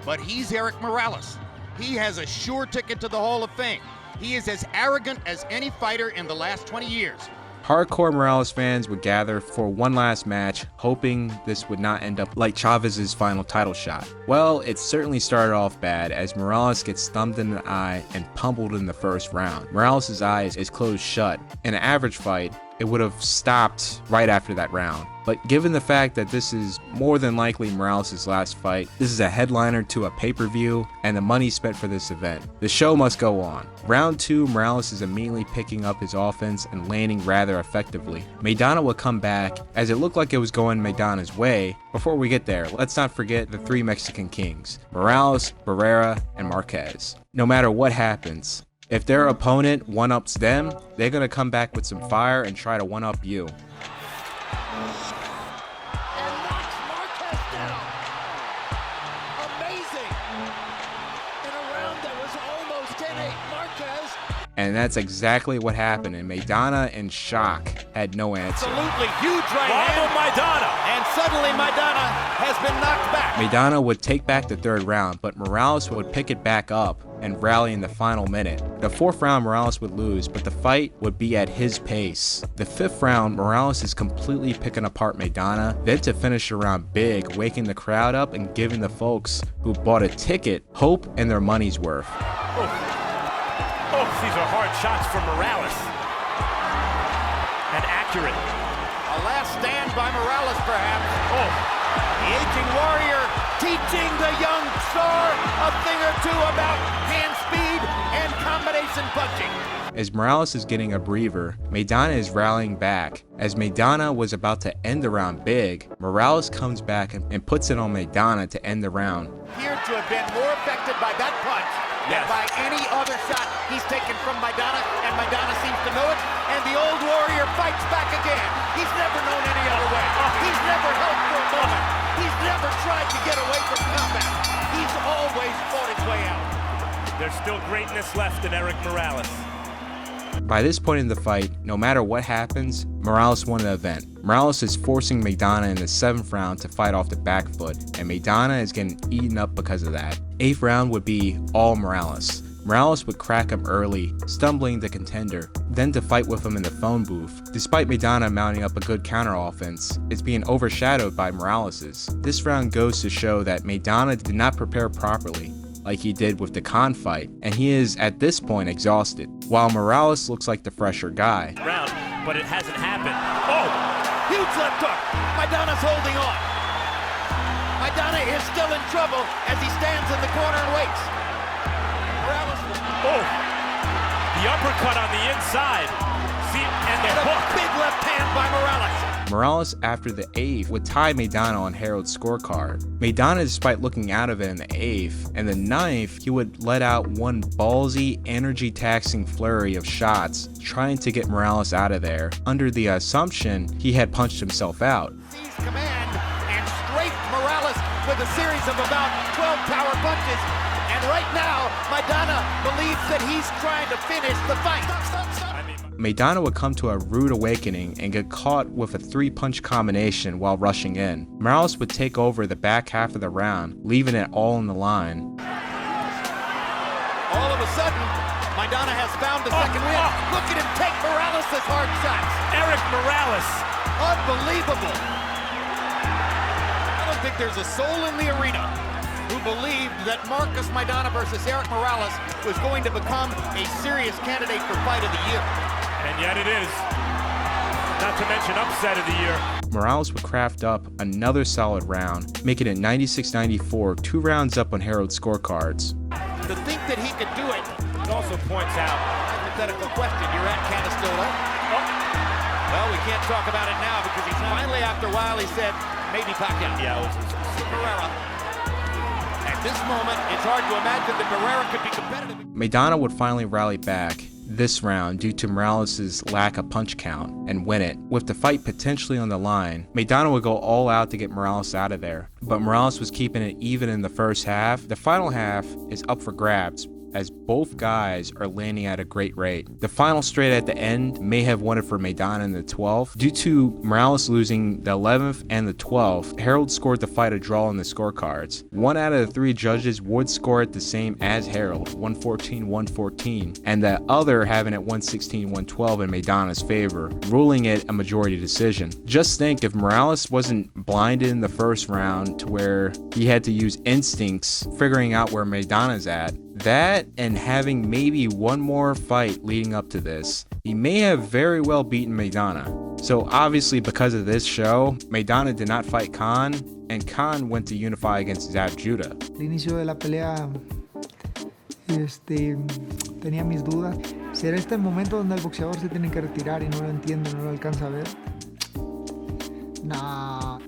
but he's Erik Morales. He has a sure ticket to the Hall of Fame. He is as arrogant as any fighter in the last 20 years. Hardcore Morales fans would gather for one last match, hoping this would not end up like Chavez's final title shot. Well, it certainly started off bad as Morales gets thumbed in the eye and pummeled in the first round. Morales' eye is closed shut. In an average fight, it would have stopped right after that round. But given the fact that this is more than likely Morales' last fight, this is a headliner to a pay-per-view, and the money spent for this event, the show must go on. Round 2, Morales is immediately picking up his offense and landing rather effectively. Maidana would come back, as it looked like it was going Maidana's way. Before we get there, let's not forget the 3 Mexican kings, Morales, Barrera, and Marquez. No matter what happens, if their opponent one-ups them, they're going to come back with some fire and try to one-up you. And that's exactly what happened, and Maidana, in shock, had no answer. Absolutely huge right hand. Maidana. And suddenly Maidana has been knocked back. Maidana would take back the 3rd round, but Morales would pick it back up and rally in the final minute. The 4th round, Morales would lose, but the fight would be at his pace. The 5th round, Morales is completely picking apart Maidana, then to finish the round big, waking the crowd up and giving the folks who bought a ticket hope and their money's worth. Oh, these are hard shots from Morales. And accurate. A last stand by Morales, perhaps. Oh, the aging warrior teaching the young star a thing or two about hand speed and combination punching. As Morales is getting a breather, Maidana is rallying back. As Maidana was about to end the round big, Morales comes back and puts it on Maidana to end the round. Appeared to have been more affected by that punch than by any other shot he's taken from Maidana, and Maidana seems to know it, and the old warrior fights back again. He's never known any other way. He's never held for a moment. He's never tried to get away from combat. He's always fought his way out. There's still greatness left in Erik Morales. By this point in the fight, no matter what happens, Morales won the event. Morales is forcing Maidana in the 7th round to fight off the back foot, and Maidana is getting eaten up because of that. 8th round would be all Morales. Morales would crack him early, stumbling the contender, then to fight with him in the phone booth. Despite Maidana mounting up a good counter offense, it's being overshadowed by Morales's. This round goes to show that Maidana did not prepare properly, like he did with the Khan fight, and he is at this point exhausted, while Morales looks like the fresher guy. Round, but it hasn't happened. Oh, huge left hook. Maidana's holding on. Maidana is still in trouble as he stands in the corner and waits. Morales. Oh, the uppercut on the inside. See, and the hook. Big left hand by Morales. Morales, after the 8th, would tie Maidana on Harold's scorecard. Maidana, despite looking out of it in the 8th, and the 9th, he would let out one ballsy, energy-taxing flurry of shots, trying to get Morales out of there, under the assumption he had punched himself out. Seized command and strafed Morales with a series of about 12 power punches. And right now, Maidana believes that he's trying to finish the fight. Maidana would come to a rude awakening and get caught with a 3-punch combination while rushing in. Morales would take over the back half of the round, leaving it all on the line. All of a sudden, Maidana has found the second win. Look at him take Morales' hard shots. Erik Morales. Unbelievable. I don't think there's a soul in the arena who believed that Marcus Maidana versus Erik Morales was going to become a serious candidate for Fight of the Year. And yet it is. Not to mention upset of the year. Morales would craft up another solid round, making it 96-94, 2 rounds up on Harold's scorecards. To think that he could do it. It also points out a hypothetical question. You're at Canastota. Oh. Well, we can't talk about it now because he's finally, after a while, he said, maybe Pacquiao. Yeah, it was Pereira. At this moment, it's hard to imagine that Pereira could be competitive. Maidana would finally rally back this round due to Morales' lack of punch count and win it. With the fight potentially on the line, Maidana would go all out to get Morales out of there, but Morales was keeping it even in the first half. The final half is up for grabs, as both guys are landing at a great rate. The final straight at the end may have won it for Maidana in the 12th. Due to Morales losing the 11th and the 12th, Harold scored the fight a draw on the scorecards. 1 out of the 3 judges would score it the same as Harold, 114-114, and the other having it 116-112 in Maidana's favor, ruling it a majority decision. Just think, if Morales wasn't blinded in the first round to where he had to use instincts figuring out where Maidana's at, That and having maybe one more fight leading up to this, he may have very well beaten Maidana. So obviously because of this show, Maidana did not fight Khan, and Khan went to unify against Zab Judah. Al inicio de la pelea tenía mis dudas. ¿Será este el momento donde el boxeador se tiene que retirar y no lo entiende, no lo alcanza a ver? Nah.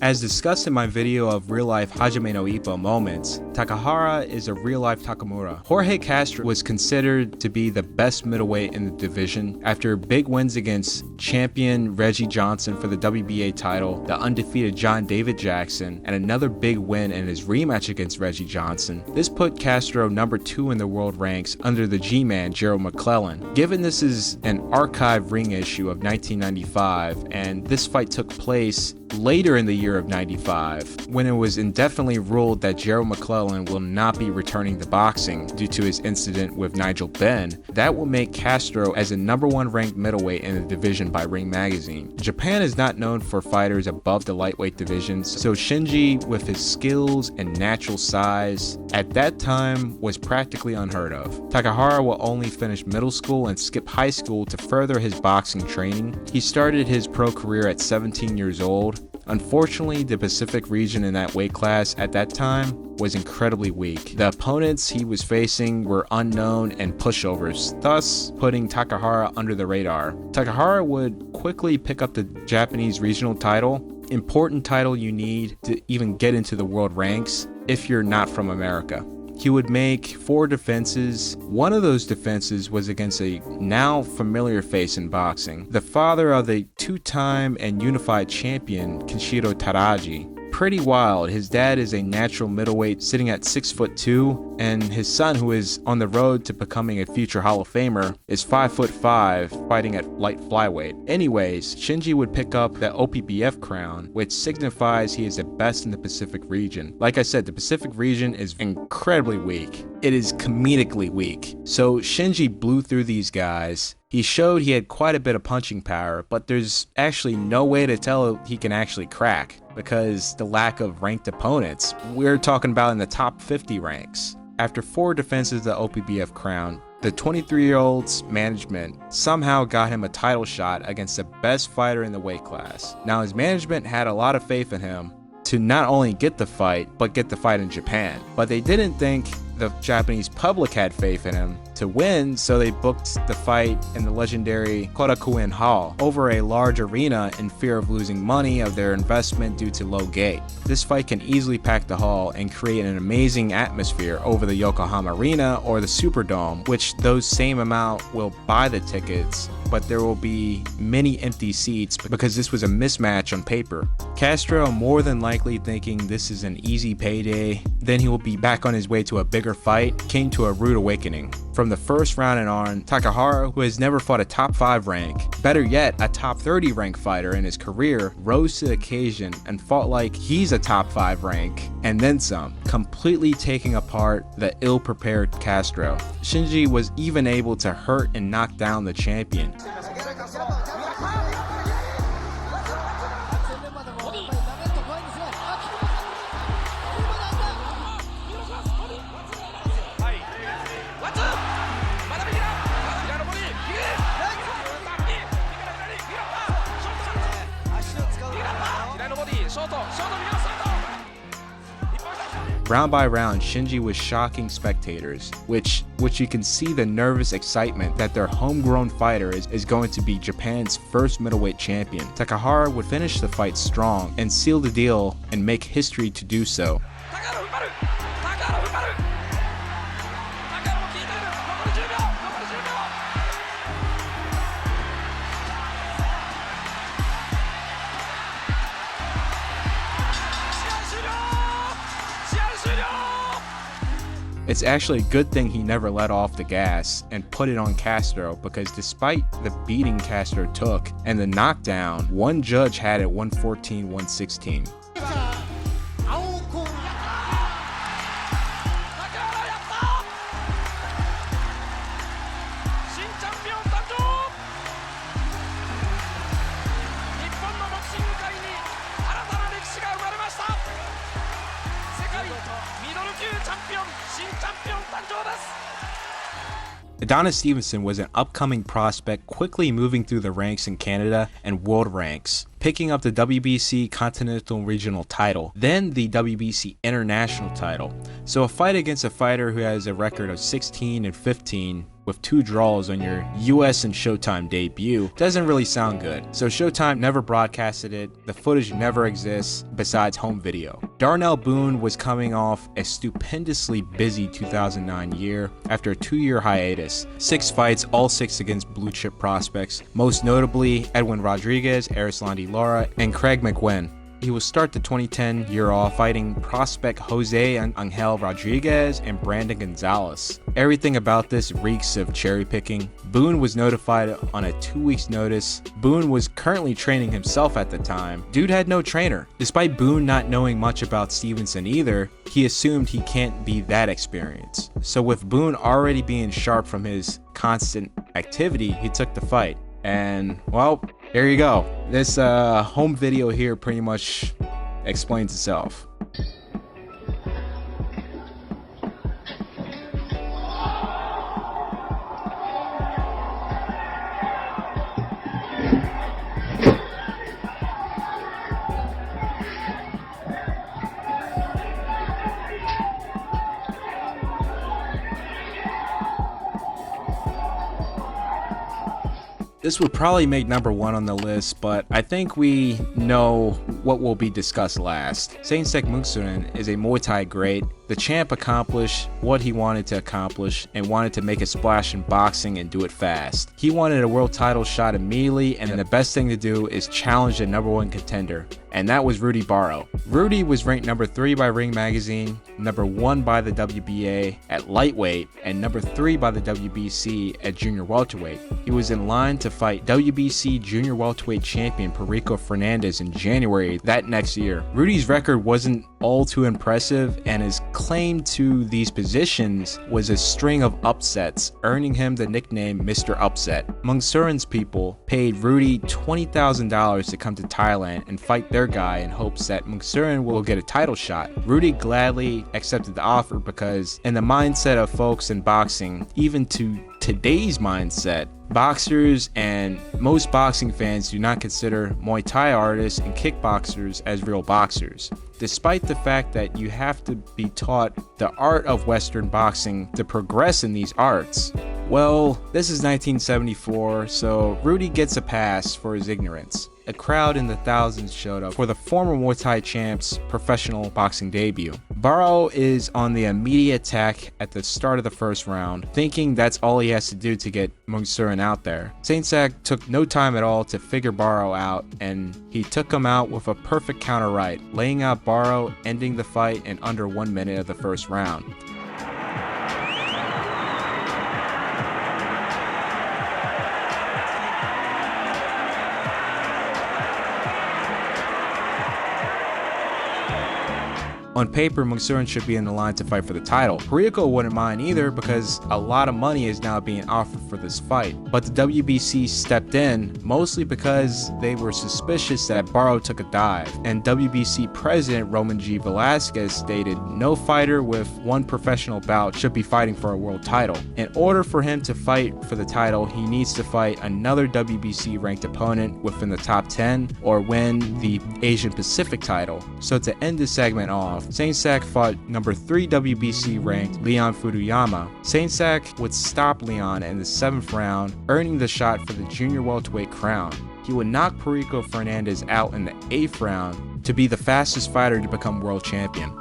As discussed in my video of real-life Hajime no Ippo moments, Takahara is a real-life Takamura. Jorge Castro was considered to be the best middleweight in the division after big wins against champion Reggie Johnson for the WBA title, the undefeated John David Jackson, and another big win in his rematch against Reggie Johnson. This put Castro number 2 in the world ranks under the G-Man Gerald McClellan. Given this is an archive ring issue of 1995, and this fight took place later in the year of 95, when it was indefinitely ruled that Gerald McClellan will not be returning to boxing due to his incident with Nigel Benn, that will make Castro as a number 1 ranked middleweight in the division by Ring Magazine. Japan is not known for fighters above the lightweight divisions, so Shinji, with his skills and natural size, at that time was practically unheard of. Takahara will only finish middle school and skip high school to further his boxing training. He started his pro career at 17 years old. Unfortunately, the Pacific region in that weight class at that time was incredibly weak. The opponents he was facing were unknown and pushovers, thus putting Takahara under the radar. Takahara would quickly pick up the Japanese regional title, important title you need to even get into the world ranks if you're not from America. He would make 4 defenses. One of those defenses was against a now familiar face in boxing, the father of the 2-time and unified champion Kenshiro Taraji. Pretty wild. His dad is a natural middleweight sitting at 6'2", and his son, who is on the road to becoming a future Hall of Famer, is 5'5", fighting at light flyweight. Anyways, Shinji would pick up the OPBF crown, which signifies he is the best in the Pacific region. Like I said, the Pacific region is incredibly weak. It is comedically weak. So Shinji blew through these guys. He showed he had quite a bit of punching power, but there's actually no way to tell he can actually crack because the lack of ranked opponents. We're talking about in the top 50 ranks. After 4 defenses of the OPBF crown, the 23-year-old's management somehow got him a title shot against the best fighter in the weight class. Now his management had a lot of faith in him to not only get the fight, but get the fight in Japan. But they didn't think the Japanese public had faith in him to win, so they booked the fight in the legendary Korakuen Hall over a large arena in fear of losing money of their investment due to low gate. This fight can easily pack the hall and create an amazing atmosphere over the Yokohama Arena or the Superdome, which those same amount will buy the tickets, but there will be many empty seats because this was a mismatch on paper. Castro, more than likely thinking this is an easy payday, then he will be back on his way to a bigger fight, came to a rude awakening. From the first round and on, Takahara, who has never fought a top 5 rank, better yet, a top 30 rank fighter in his career, rose to the occasion and fought like he's a top 5 rank, and then some, completely taking apart the ill-prepared Castro. Shinji was even able to hurt and knock down the champion. Round by round, Shinji was shocking spectators, which you can see the nervous excitement that their homegrown fighter is going to be Japan's first middleweight champion. Takahara would finish the fight strong and seal the deal and make history to do so. It's actually a good thing he never let off the gas and put it on Castro, because despite the beating Castro took and the knockdown, one judge had it 114-116. Adonis Stevenson was an upcoming prospect quickly moving through the ranks in Canada and world ranks, picking up the WBC Continental Regional title, then the WBC International title. So a fight against a fighter who has a record of 16-15 with 2 draws on your US and Showtime debut doesn't really sound good. So Showtime never broadcasted it, the footage never exists besides home video. Darnell Boone was coming off a stupendously busy 2009 year after a 2-year hiatus. 6 fights, all 6 against blue chip prospects, most notably Edwin Rodriguez, Arislandi Lara, and Craig McGuinn. He will start the 2010 year off fighting prospect Jose Angel Rodriguez and Brandon Gonzalez. Everything about this reeks of cherry picking. Boone was notified on a 2 weeks notice. Boone was currently training himself at the time. Dude had no trainer. Despite Boone not knowing much about Stevenson either, he assumed he can't be that experienced. So with Boone already being sharp from his constant activity, he took the fight. And well, there you go. This home video here pretty much explains itself. This would probably make number 1 on the list, but I think we know what will be discussed last. Saan-Sack Munksuren is a Muay Thai great. The champ accomplished what he wanted to accomplish and wanted to make a splash in boxing and do it fast. He wanted a world title shot immediately, and the best thing to do is challenge the number 1 contender, and that was Rudy Barrow. Rudy was ranked number 3 by Ring Magazine, number 1 by the WBA at lightweight, and number 3 by the WBC at junior welterweight. He was in line to fight WBC junior welterweight champion Perico Fernandez in January that next year. Rudy's record wasn't all too impressive, and his claim to these positions was a string of upsets, earning him the nickname Mr. Upset. Munksuren's people paid Rudy $20,000 to come to Thailand and fight their guy in hopes that Munksuren will get a title shot. Rudy gladly accepted the offer because, in the mindset of folks in boxing, even to today's mindset, boxers and most boxing fans do not consider Muay Thai artists and kickboxers as real boxers, despite the fact that you have to be taught the art of Western boxing to progress in these arts. Well, this is 1974, so Rudy gets a pass for his ignorance. A crowd in the thousands showed up for the former Muay Thai champ's professional boxing debut. Barrow is on the immediate attack at the start of the first round, thinking that's all he has to do to get Munksuren out there. Saan-Sack took no time at all to figure Barrow out, and he took him out with a perfect counter right, laying out Barrow, ending the fight in under 1 minute of the first round. On paper, Munksuren should be in the line to fight for the title. Perico wouldn't mind either because a lot of money is now being offered for this fight. But the WBC stepped in, mostly because they were suspicious that Barrow took a dive. And WBC President Roman G. Velasquez stated, no fighter with 1 professional bout should be fighting for a world title. In order for him to fight for the title, he needs to fight another WBC ranked opponent within the top 10 or win the Asian Pacific title. So to end this segment off, Saan-Sack fought number 3 WBC ranked Leon Fuduyama. Saan-Sack would stop Leon in the 7th round, earning the shot for the junior welterweight crown. He would knock Perico Fernandez out in the 8th round to be the fastest fighter to become world champion.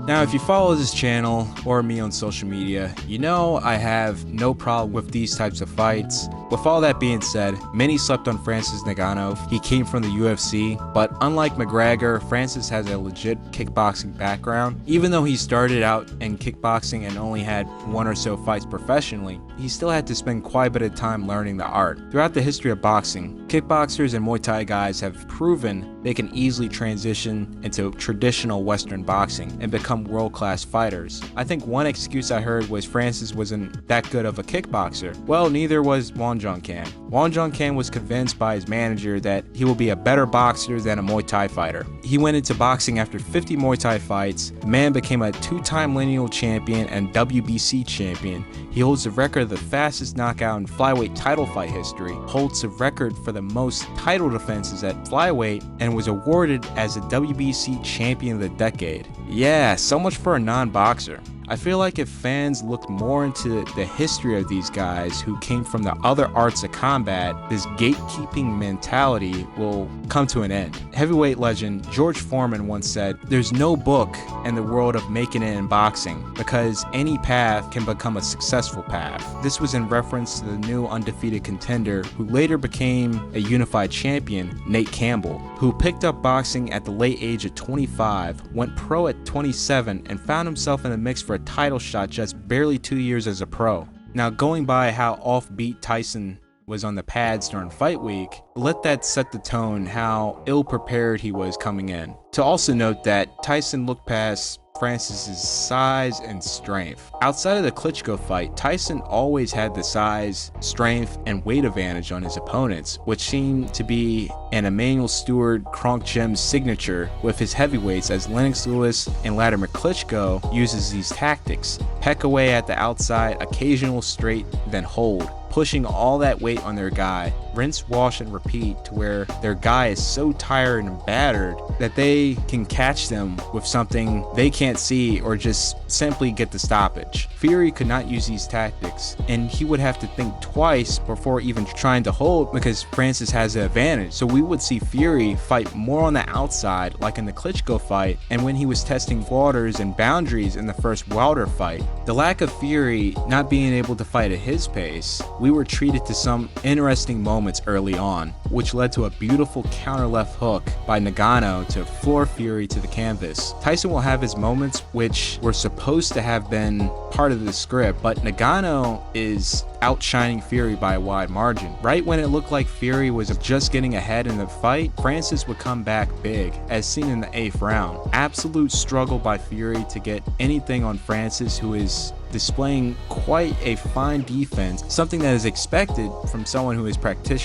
Now, if you follow this channel or me on social media, you know I have no problem with these types of fights. With all that being said, many slept on Francis Ngannou. He came from the UFC, but unlike McGregor, Francis has a legit kickboxing background. Even though he started out in kickboxing and only had 1 or so fights professionally, he still had to spend quite a bit of time learning the art. Throughout the history of boxing, kickboxers and Muay Thai guys have proven they can easily transition into traditional Western boxing and become world-class fighters. I think one excuse I heard was Francis wasn't that good of a kickboxer. Well, neither was Juan Won Jung Kan. Won Jung Kan was convinced by his manager that he will be a better boxer than a Muay Thai fighter. He went into boxing after 50 Muay Thai fights. The man became a 2-time lineal champion and WBC champion. He holds the record of the fastest knockout in flyweight title fight history, holds the record for the most title defenses at flyweight, and was awarded as the WBC champion of the decade. Yeah, so much for a non-boxer. I feel like if fans looked more into the history of these guys who came from the other arts of combat, this gatekeeping mentality will come to an end. Heavyweight legend George Foreman once said, "There's no book in the world of making it in boxing because any path can become a successful path." This was in reference to the new undefeated contender who later became a unified champion, Nate Campbell, who picked up boxing at the late age of 25, went pro at 27, and found himself in the mix for a title shot just barely 2 years as a pro. Now, going by how offbeat Tyson was on the pads during fight week, let that set the tone how ill-prepared he was coming in. To also note that Tyson looked past Francis's size and strength. Outside of the Klitschko fight, Tyson always had the size, strength, and weight advantage on his opponents, which seemed to be an Emmanuel Stewart Kronk Gem's signature with his heavyweights, as Lennox Lewis and Latimer Klitschko uses these tactics. Peck away at the outside, occasional straight, then hold, pushing all that weight on their guy, rinse, wash, and repeat to where their guy is so tired and battered that they can catch them with something they can't see or just simply get the stoppage. Fury could not use these tactics, and he would have to think twice before even trying to hold because Francis has the advantage. So we would see Fury fight more on the outside like in the Klitschko fight and when he was testing waters and boundaries in the first Wilder fight. The lack of Fury not being able to fight at his pace, we were treated to some interesting moments early on, which led to a beautiful counter left hook by Nagano to floor Fury to the canvas. Tyson will have his moments which were supposed to have been part of the script, but Nagano is outshining Fury by a wide margin. Right when it looked like Fury was just getting ahead in the fight, Francis would come back big, as seen in the 8th round. Absolute struggle by Fury to get anything on Francis, who is displaying quite a fine defense, something that is expected from someone who has practiced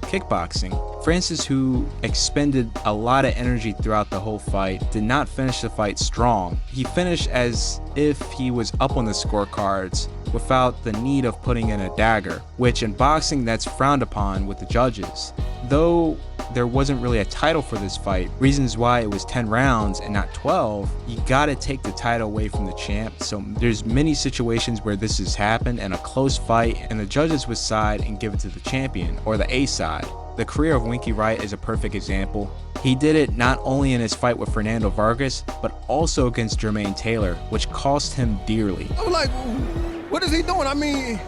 kickboxing. Francis, who expended a lot of energy throughout the whole fight, did not finish the fight strong. He finished as if he was up on the scorecards without the need of putting in a dagger, which in boxing that's frowned upon with the judges. Though there wasn't really a title for this fight, reasons why it was 10 rounds and not 12, you gotta take the title away from the champ. So there's many situations where this has happened in a close fight and the judges would side and give it to the champion or the A side. The career of Winky Wright is a perfect example. He did it not only in his fight with Fernando Vargas, but also against Jermaine Taylor, which cost him dearly. I was like, what is he doing? I mean,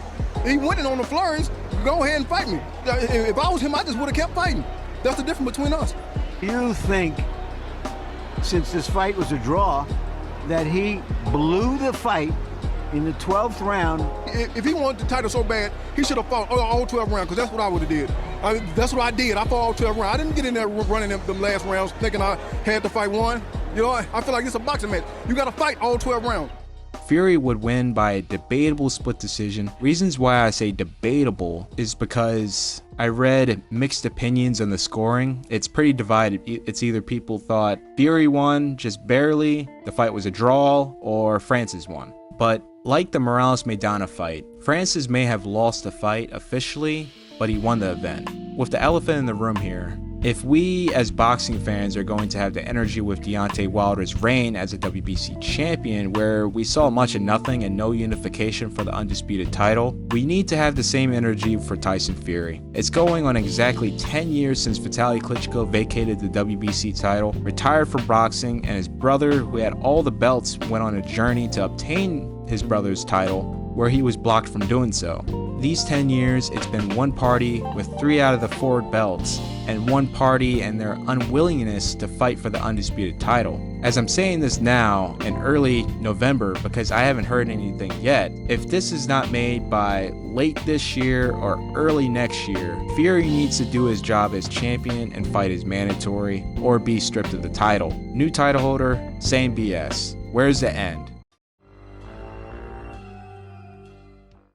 he winning on the flurries. Go ahead and fight me. If I was him, I just would have kept fighting. That's the difference between us. You think, since this fight was a draw, that he blew the fight in the 12th round? If he wanted the title so bad, he should have fought all 12 rounds, because that's what I would have did. That's what I did. I fought all 12 rounds. I didn't get in there running them last rounds thinking I had to fight one. You know, I feel like it's a boxing match. You got to fight all 12 rounds. Fury would win by a debatable split decision. Reasons why I say debatable is because I read mixed opinions on the scoring. It's pretty divided. It's either people thought Fury won just barely, the fight was a draw, or Francis won. But like the Morales-Maidana fight, Francis may have lost the fight officially, but he won the event. With the elephant in the room here, if we as boxing fans are going to have the energy with Deontay Wilder's reign as a WBC champion, where we saw much of nothing and no unification for the undisputed title, we need to have the same energy for Tyson Fury. It's going on exactly 10 years since Vitaly Klitschko vacated the WBC title, retired from boxing, and his brother, who had all the belts, went on a journey to obtain his brother's title, where he was blocked from doing so. These 10 years, it's been one party with 3 out of the 4 belts, and one party and their unwillingness to fight for the undisputed title. As I'm saying this now in early November, because I haven't heard anything yet, if this is not made by late this year or early next year, Fury needs to do his job as champion and fight as mandatory or be stripped of the title. New title holder, same BS. Where's the end?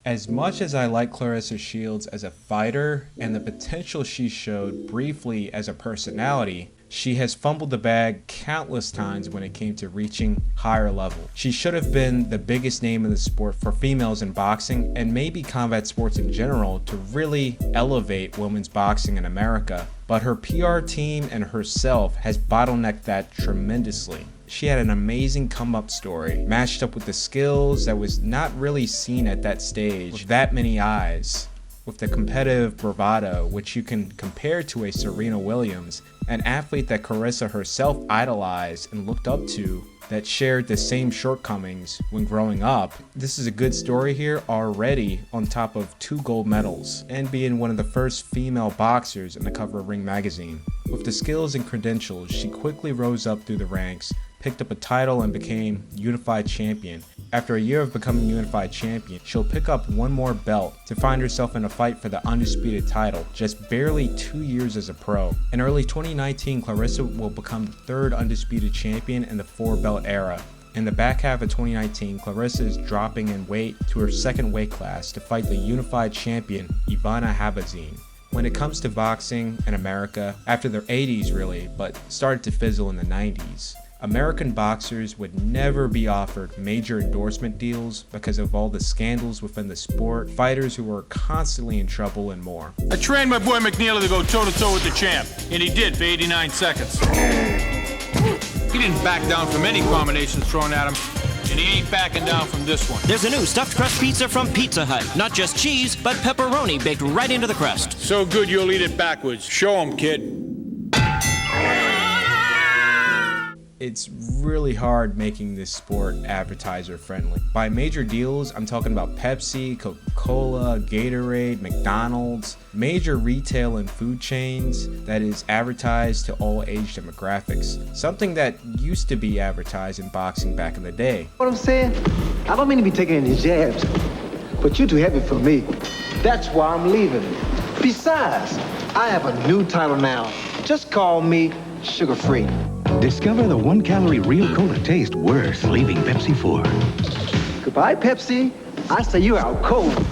As much as I like Clarissa Shields as a fighter and the potential she showed briefly as a personality, she has fumbled the bag countless times when it came to reaching higher level. She should have been the biggest name in the sport for females in boxing and maybe combat sports in general to really elevate women's boxing in America, but her PR team and herself has bottlenecked that tremendously. She had an amazing come-up story, matched up with the skills that was not really seen at that stage with that many eyes, with the competitive bravado which you can compare to a Serena Williams, an athlete that Clarissa herself idolized and looked up to, that shared the same shortcomings when growing up. This is a good story here already, on top of 2 gold medals and being one of the first female boxers on the cover of Ring magazine. With the skills and credentials, she quickly rose up through the ranks, picked up a title, and became unified champion. After a year of becoming unified champion, she'll pick up one more belt to find herself in a fight for the undisputed title, just barely 2 years as a pro. In early 2019, Clarissa will become the 3rd undisputed champion in the 4-belt era. In the back half of 2019, Clarissa is dropping in weight to her 2nd weight class to fight the unified champion Evander Holyfield. When it comes to boxing in America, after the 80s really, but started to fizzle in the 90s, American boxers would never be offered major endorsement deals because of all the scandals within the sport, fighters who were constantly in trouble, and more. I trained my boy McNeely to go toe-to-toe with the champ, and he did for 89 seconds. He didn't back down from any combinations thrown at him, and he ain't backing down from this one. There's a new stuffed crust pizza from Pizza Hut. Not just cheese, but pepperoni baked right into the crust. So good you'll eat it backwards. Show him, kid. It's really hard making this sport advertiser friendly. By major deals, I'm talking about Pepsi, Coca-Cola, Gatorade, McDonald's, major retail and food chains that is advertised to all age demographics. Something that used to be advertised in boxing back in the day. What I'm saying? I don't mean to be taking any jabs, but you're too heavy for me. That's why I'm leaving. Besides, I have a new title now. Just call me Sugar Free. Discover the 1-calorie Real Cola taste worth leaving Pepsi for. Goodbye, Pepsi. I say you're out cold.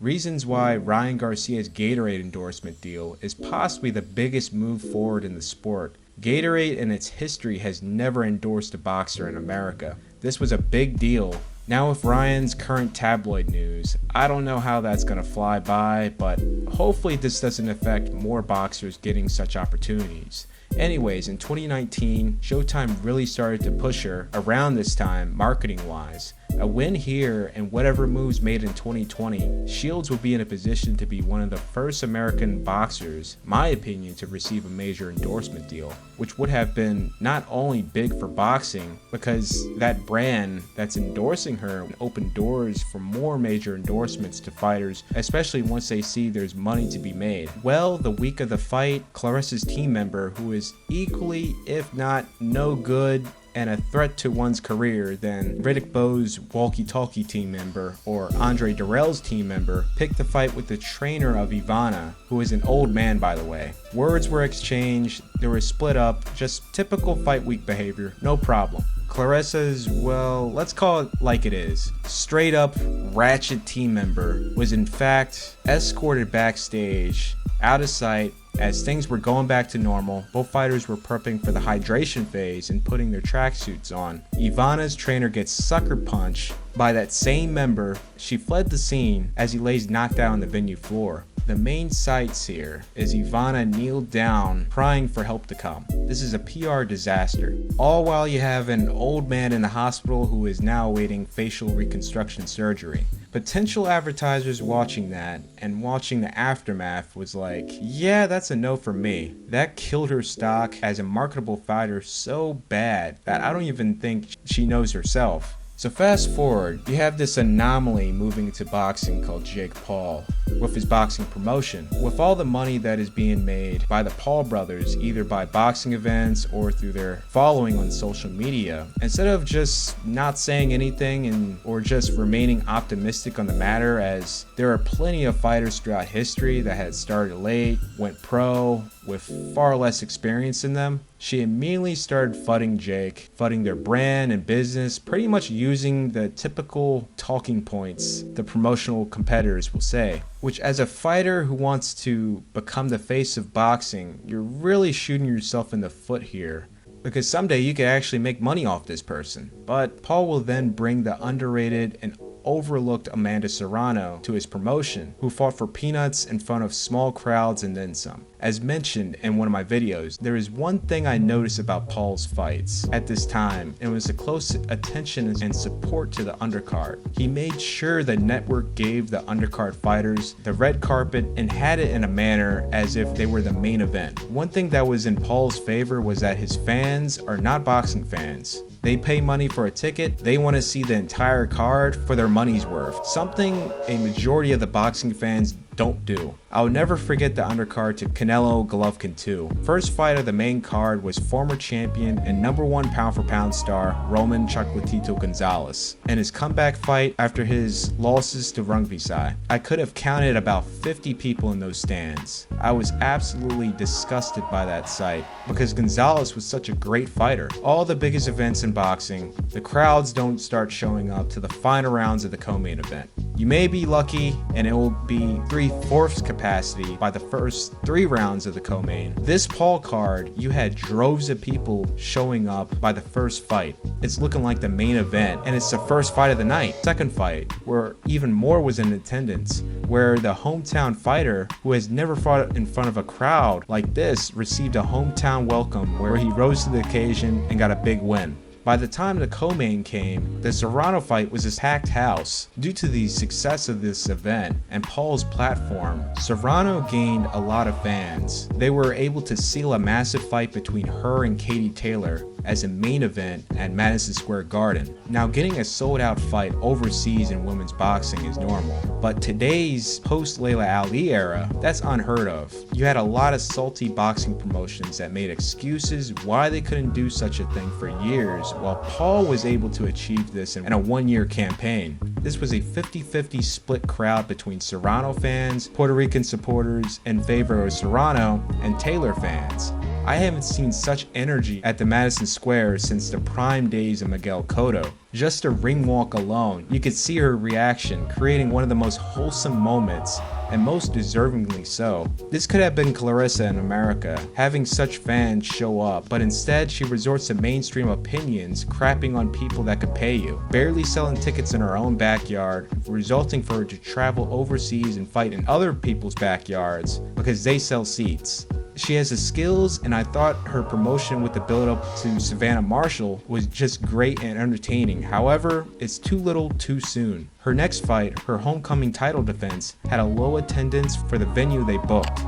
Reasons why Ryan Garcia's Gatorade endorsement deal is possibly the biggest move forward in the sport. Gatorade in its history has never endorsed a boxer in America. This was a big deal. Now with Ryan's current tabloid news, I don't know how that's going to fly by, but hopefully this doesn't affect more boxers getting such opportunities. Anyways, in 2019, Showtime really started to push her around this time, marketing-wise. A win here and whatever moves made in 2020, Shields will be in a position to be one of the first American boxers, my opinion, to receive a major endorsement deal, which would have been not only big for boxing, because that brand that's endorsing her opened doors for more major endorsements to fighters, especially once they see there's money to be made. Well, the week of the fight, Clarissa's team member, who is equally, if not no good, and a threat to one's career than Riddick Bowe's walkie-talkie team member or Andre Durrell's team member, picked the fight with the trainer of Ivana, who is an old man by the way. Words were exchanged, they were split up, just typical fight week behavior, no problem. Clarissa's, well, let's call it like it is, straight up ratchet team member was in fact escorted backstage, out of sight. As things were going back to normal, both fighters were prepping for the hydration phase and putting their tracksuits on. Ivana's trainer gets sucker punched by that same member. She fled the scene as he lays knocked out on the venue floor. The main sights here is Ivana kneeled down, crying for help to come. This is a PR disaster. All while you have an old man in the hospital who is now awaiting facial reconstruction surgery. Potential advertisers watching that and watching the aftermath was like, yeah, that's a no for me. That killed her stock as a marketable fighter so bad that I don't even think she knows herself. So fast forward, you have this anomaly moving into boxing called Jake Paul, with his boxing promotion. With all the money that is being made by the Paul brothers, either by boxing events or through their following on social media, instead of just not saying anything or just remaining optimistic on the matter, as there are plenty of fighters throughout history that had started late, went pro, with far less experience in them, she immediately started fudding Jake, fudding their brand and business, pretty much using the typical talking points the promotional competitors will say. Which, as a fighter who wants to become the face of boxing, you're really shooting yourself in the foot here, because someday you could actually make money off this person. But Paul will then bring the underrated and overlooked Amanda Serrano to his promotion, who fought for peanuts in front of small crowds and then some. As mentioned in one of my videos, there is one thing I noticed about Paul's fights at this time, and it was the close attention and support to the undercard. He made sure the network gave the undercard fighters the red carpet and had it in a manner as if they were the main event. One thing that was in Paul's favor was that his fans are not boxing fans. They pay money for a ticket, they want to see the entire card for their money's worth, something a majority of the boxing fans don't do. I'll never forget the undercard to Canelo Golovkin 2. First fight of the main card was former champion and #1 pound-for-pound star Roman Chocolatito Gonzalez, and his comeback fight after his losses to Rungvisai. I could have counted about 50 people in those stands. I was absolutely disgusted by that sight because Gonzalez was such a great fighter. All the biggest events in boxing, the crowds don't start showing up to the final rounds of the co-main event. You may be lucky and it will be 3/4 capacity by the first 3 rounds of the co-main. This Paul card, you had droves of people showing up by the first fight. It's looking like the main event, and it's the first fight of the night. Second fight, where even more was in attendance, where the hometown fighter who has never fought in front of a crowd like this received a hometown welcome where he rose to the occasion and got a big win. By the time the co-main came, the Serrano fight was a packed house. Due to the success of this event and Paul's platform, Serrano gained a lot of fans. They were able to seal a massive fight between her and Katie Taylor as a main event at Madison Square Garden. Now, getting a sold-out fight overseas in women's boxing is normal, but today's post-Layla Ali era, that's unheard of. You had a lot of salty boxing promotions that made excuses why they couldn't do such a thing for years, while Paul was able to achieve this in a 1-year campaign. This was a 50-50 split crowd between Serrano fans, Puerto Rican supporters in favor of Serrano, and Taylor fans. I haven't seen such energy at the Madison Square since the prime days of Miguel Cotto. Just a ring walk alone, you could see her reaction, creating one of the most wholesome moments, and most deservingly so. This could have been Clarissa in America, having such fans show up, but instead she resorts to mainstream opinions, crapping on people that could pay you, barely selling tickets in her own backyard, resulting for her to travel overseas and fight in other people's backyards because they sell seats. She has the skills, and I thought her promotion with the build-up to Savannah Marshall was just great and entertaining. However, it's too little too soon. Her next fight, her homecoming title defense, had a low attendance for the venue they booked.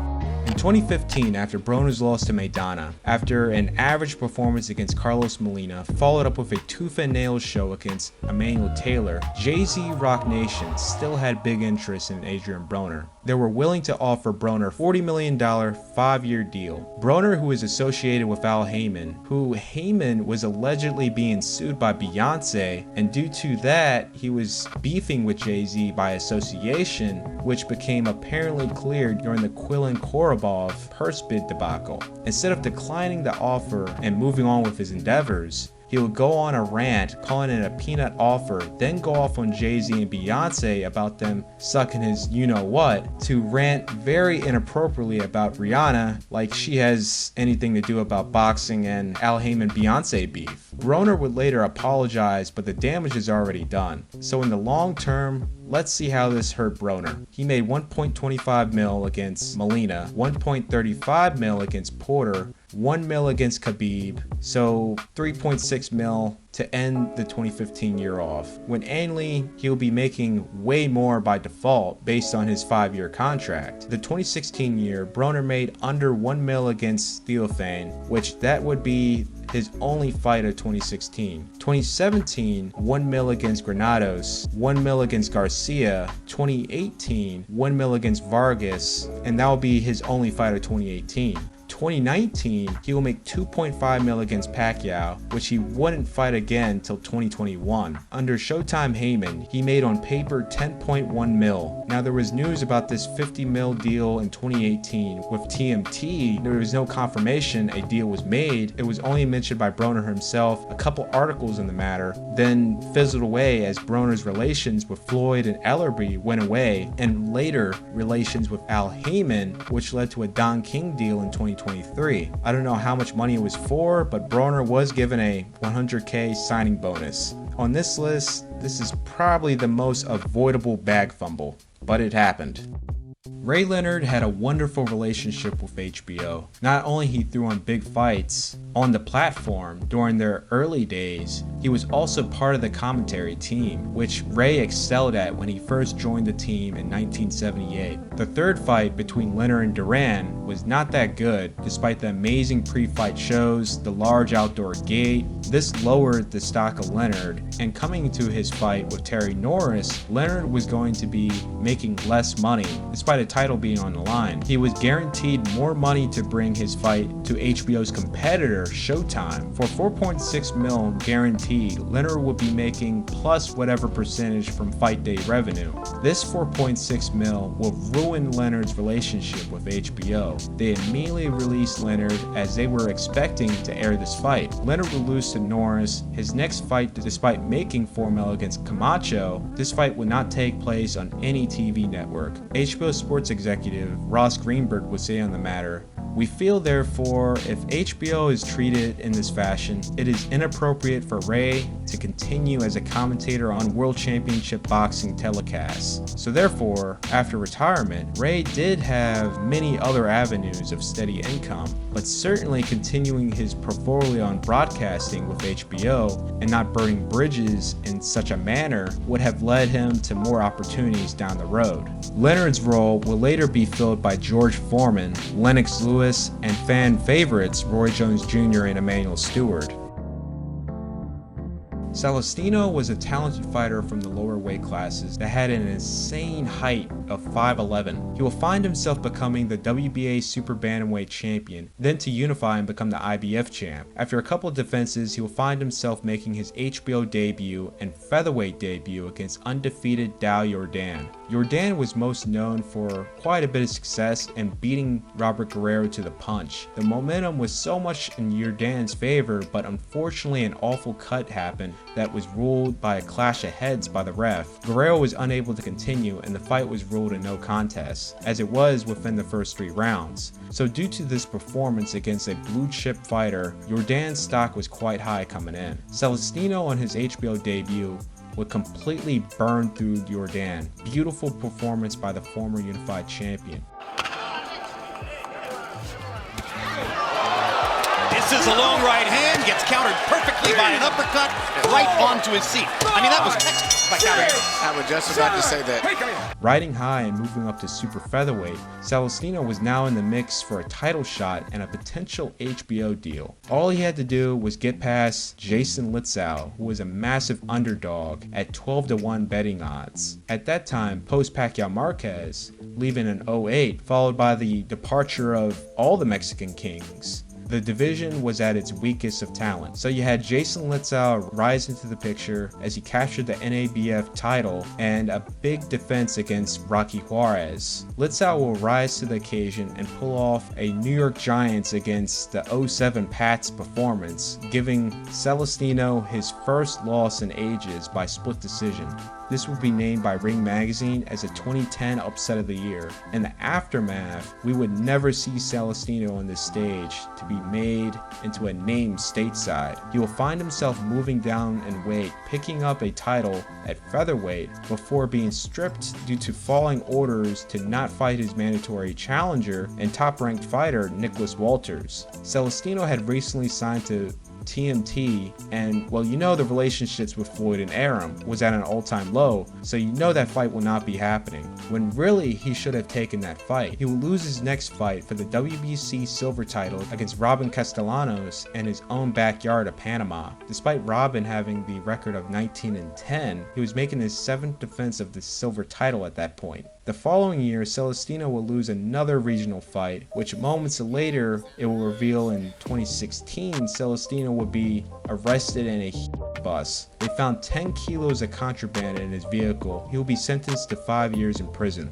In 2015, after Broner's loss to Maidana, after an average performance against Carlos Molina, followed up with a tooth-and-nail show against Emmanuel Taylor, Jay-Z Rock Nation still had big interest in Adrien Broner. They were willing to offer Broner $40 million 5-year deal. Broner, who is associated with Al Heyman, who Heyman was allegedly being sued by Beyonce, and due to that, he was beefing with Jay-Z by association, which became apparently clear during the Quillen Korobov purse bid debacle. Instead of declining the offer and moving on with his endeavors, he would go on a rant calling it a peanut offer, then go off on Jay-Z and Beyonce about them sucking his you-know-what, to rant very inappropriately about Rihanna like she has anything to do about boxing and Al Heyman-Beyonce beef. Broner would later apologize, but the damage is already done. So in the long term, let's see how this hurt Broner. He made $1.25 mil against Molina, $1.35 mil against Porter, $1 mil against Khabib, so $3.6 mil to end the 2015 year off. When annually, he'll be making way more by default based on his 5-year contract. The 2016 year, Broner made under $1 mil against Theophane, which that would be his only fight of 2016. 2017, $1 mil against Granados, $1 mil against Garcia. 2018, $1 mil against Vargas, and that will be his only fight of 2018. 2019, he will make $2.5 million against Pacquiao, which he wouldn't fight again till 2021. Under Showtime Heyman, he made on paper $10.1 million. Now there was news about this $50 million deal in 2018 with TMT. There was no confirmation a deal was made. It was only mentioned by Broner himself, a couple articles in the matter, then fizzled away as Broner's relations with Floyd and Ellerby went away, and later relations with Al Heyman, which led to a Don King deal in 2023. I don't know how much money it was for, but Broner was given a $100K signing bonus. On this list, this is probably the most avoidable bag fumble, but it happened. Ray Leonard had a wonderful relationship with HBO. Not only he threw on big fights on the platform during their early days, he was also part of the commentary team, which Ray excelled at when he first joined the team in 1978. The third fight between Leonard and Duran was not that good, despite the amazing pre-fight shows, the large outdoor gate. This lowered the stock of Leonard, and coming into his fight with Terry Norris, Leonard was going to be making less money, despite a title being on the line. He was guaranteed more money to bring his fight to HBO's competitor, Showtime. For $4.6 million guaranteed, Leonard would be making plus whatever percentage from fight day revenue. This $4.6 million will ruin Leonard's relationship with HBO. They immediately released Leonard as they were expecting to air this fight. Leonard would lose to Norris. His next fight, despite making $4 million against Camacho, this fight would not take place on any TV network. HBO Sports executive Ross Greenberg would say on the matter, "We feel therefore if HBO is treated in this fashion, it is inappropriate for Ray to continue as a commentator on World Championship boxing telecasts." So therefore, after retirement, Ray did have many other avenues of steady income, but certainly continuing his portfolio on broadcasting with HBO and not burning bridges in such a manner would have led him to more opportunities down the road. Leonard's role will later be filled by George Foreman, Lennox Lewis, and fan favorites Roy Jones Jr. and Emmanuel Stewart. Celestino was a talented fighter from the lower weight classes that had an insane height of 5'11". He will find himself becoming the WBA Super Bantamweight champion, then to unify and become the IBF champ. After a couple of defenses, he will find himself making his HBO debut and featherweight debut against undefeated Dao Yordan. Yordan was most known for quite a bit of success and beating Robert Guerrero to the punch. The momentum was so much in Yordan's favor, but unfortunately an awful cut happened that was ruled by a clash of heads by the ref. Guerrero was unable to continue and the fight was ruled a no contest, as it was within the first 3 rounds. So due to this performance against a blue chip fighter, Yordan's stock was quite high coming in. Celestino on his HBO debut would completely burn through Yordan. Beautiful performance by the former unified champion. This is a long right hand, gets countered perfectly by an uppercut right onto his seat. I mean, that was textbook by Caballero. I was just about to say that. Riding high and moving up to super featherweight, Celestino was now in the mix for a title shot and a potential HBO deal. All he had to do was get past Jason Litzau, who was a massive underdog at 12-1 betting odds. At that time, post-Pacquiao Marquez, leaving in 08, followed by the departure of all the Mexican kings. The division was at its weakest of talent. So you had Jason Litzau rise into the picture as he captured the NABF title and a big defense against Rocky Juarez. Litzau will rise to the occasion and pull off a New York Giants against the 07 Pats performance, giving Celestino his first loss in ages by split decision. This will be named by Ring Magazine as a 2010 Upset of the Year. In the aftermath, we would never see Celestino on this stage to be made into a name stateside. He will find himself moving down in weight, picking up a title at featherweight before being stripped due to falling orders to not fight his mandatory challenger and top-ranked fighter Nicholas Walters. Celestino had recently signed to TMT, and well, you know the relationships with Floyd and Arum was at an all-time low, so you know that fight will not be happening, when really he should have taken that fight. He will lose his next fight for the WBC silver title against Robin Castellanos in his own backyard of Panama. Despite Robin having the record of 19-10, he was making his 7th defense of the silver title at that point. The following year, Celestino will lose another regional fight, which moments later it will reveal in 2016 Celestino would be arrested in a bus. They found 10 kilos of contraband in his vehicle. He will be sentenced to 5 years in prison.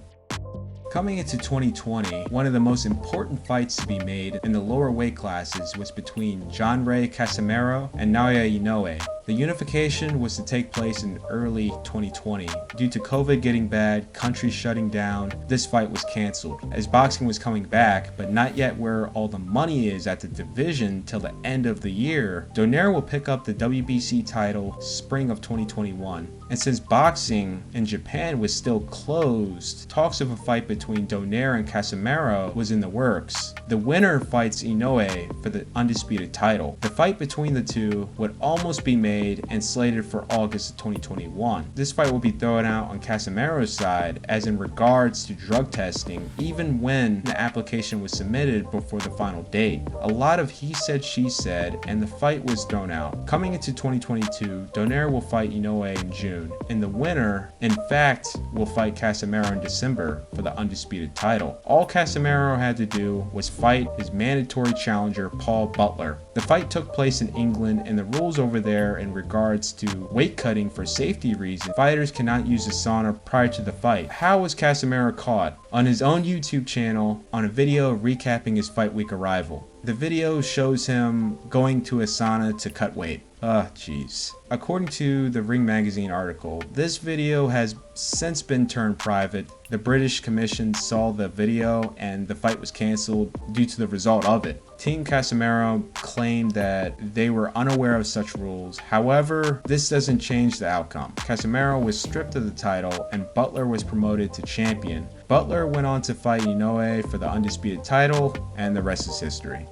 Coming into 2020, one of the most important fights to be made in the lower weight classes was between Riel Casimero and Naoya Inoue. The unification was to take place in early 2020. Due to COVID getting bad, countries shutting down, this fight was cancelled, as boxing was coming back, but not yet where all the money is at the division till the end of the year. Broner will pick up the WBC title spring of 2021. And since boxing in Japan was still closed, talks of a fight between Broner and Casimero was in the works. The winner fights Inoue for the undisputed title. The fight between the two would almost be made and slated for August of 2021. This fight will be thrown out on Casimero's side, as in regards to drug testing, even when the application was submitted before the final date. A lot of he said, she said, and the fight was thrown out. Coming into 2022, Broner will fight Inoue in June, and the winner, in fact, will fight Casimero in December for the undisputed title. All Casimero had to do was fight his mandatory challenger, Paul Butler. The fight took place in England, and the rules over there in regards to weight cutting for safety reasons, fighters cannot use a sauna prior to the fight. How was Casimero caught? On his own YouTube channel, on a video recapping his fight week arrival. The video shows him going to a sauna to cut weight. Jeez. According to the Ring Magazine article, this video has since been turned private. The British Commission saw the video and the fight was cancelled due to the result of it. Team Casimero claimed that they were unaware of such rules. However, this doesn't change the outcome. Casimero was stripped of the title and Butler was promoted to champion. Butler went on to fight Inoue for the undisputed title, and the rest is history.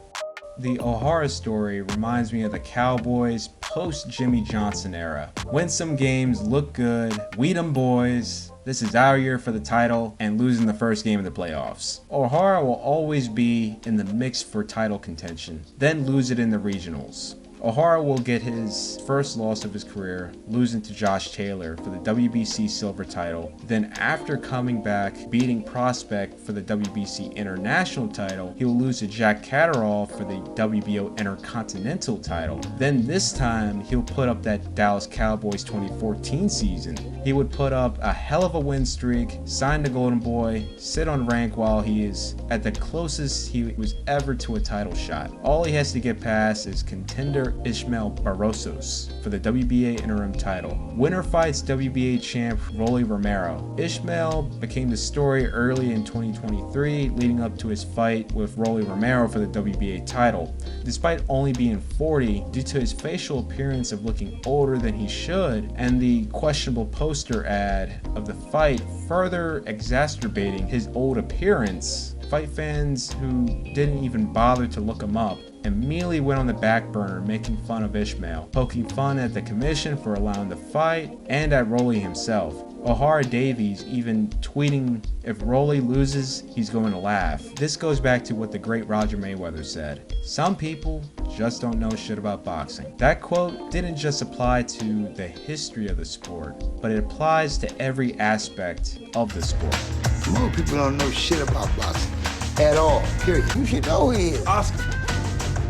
The Ohara story reminds me of the Cowboys post-Jimmy Johnson era. Win some games, look good, we them boys, this is our year for the title, and losing the first game of the playoffs. Ohara will always be in the mix for title contention, then lose it in the regionals. Ohara will get his first loss of his career, losing to Josh Taylor for the WBC silver title. Then after coming back, beating Prospect for the WBC international title, he will lose to Jack Catterall for the WBO intercontinental title. Then this time, he'll put up that Dallas Cowboys 2014 season. He would put up a hell of a win streak, sign the Golden Boy, sit on rank while he is at the closest he was ever to a title shot. All he has to get past is contender Ismael Barrosos for the WBA interim title. Winner fights WBA champ Rolly Romero. Ismael became the story early in 2023, leading up to his fight with Rolly Romero for the WBA title. Despite only being 40, due to his facial appearance of looking older than he should, and the questionable poster ad of the fight further exacerbating his old appearance, fight fans who didn't even bother to look him up immediately went on the back burner, making fun of Ismael, poking fun at the commission for allowing the fight, and at Rolly himself. Ohara Davies even tweeting, if Rolly loses, he's going to laugh. This goes back to what the great Roger Mayweather said. Some people just don't know shit about boxing. That quote didn't just apply to the history of the sport, but it applies to every aspect of the sport. Most people don't know shit about boxing at all, period. You should know who he is. Oscar.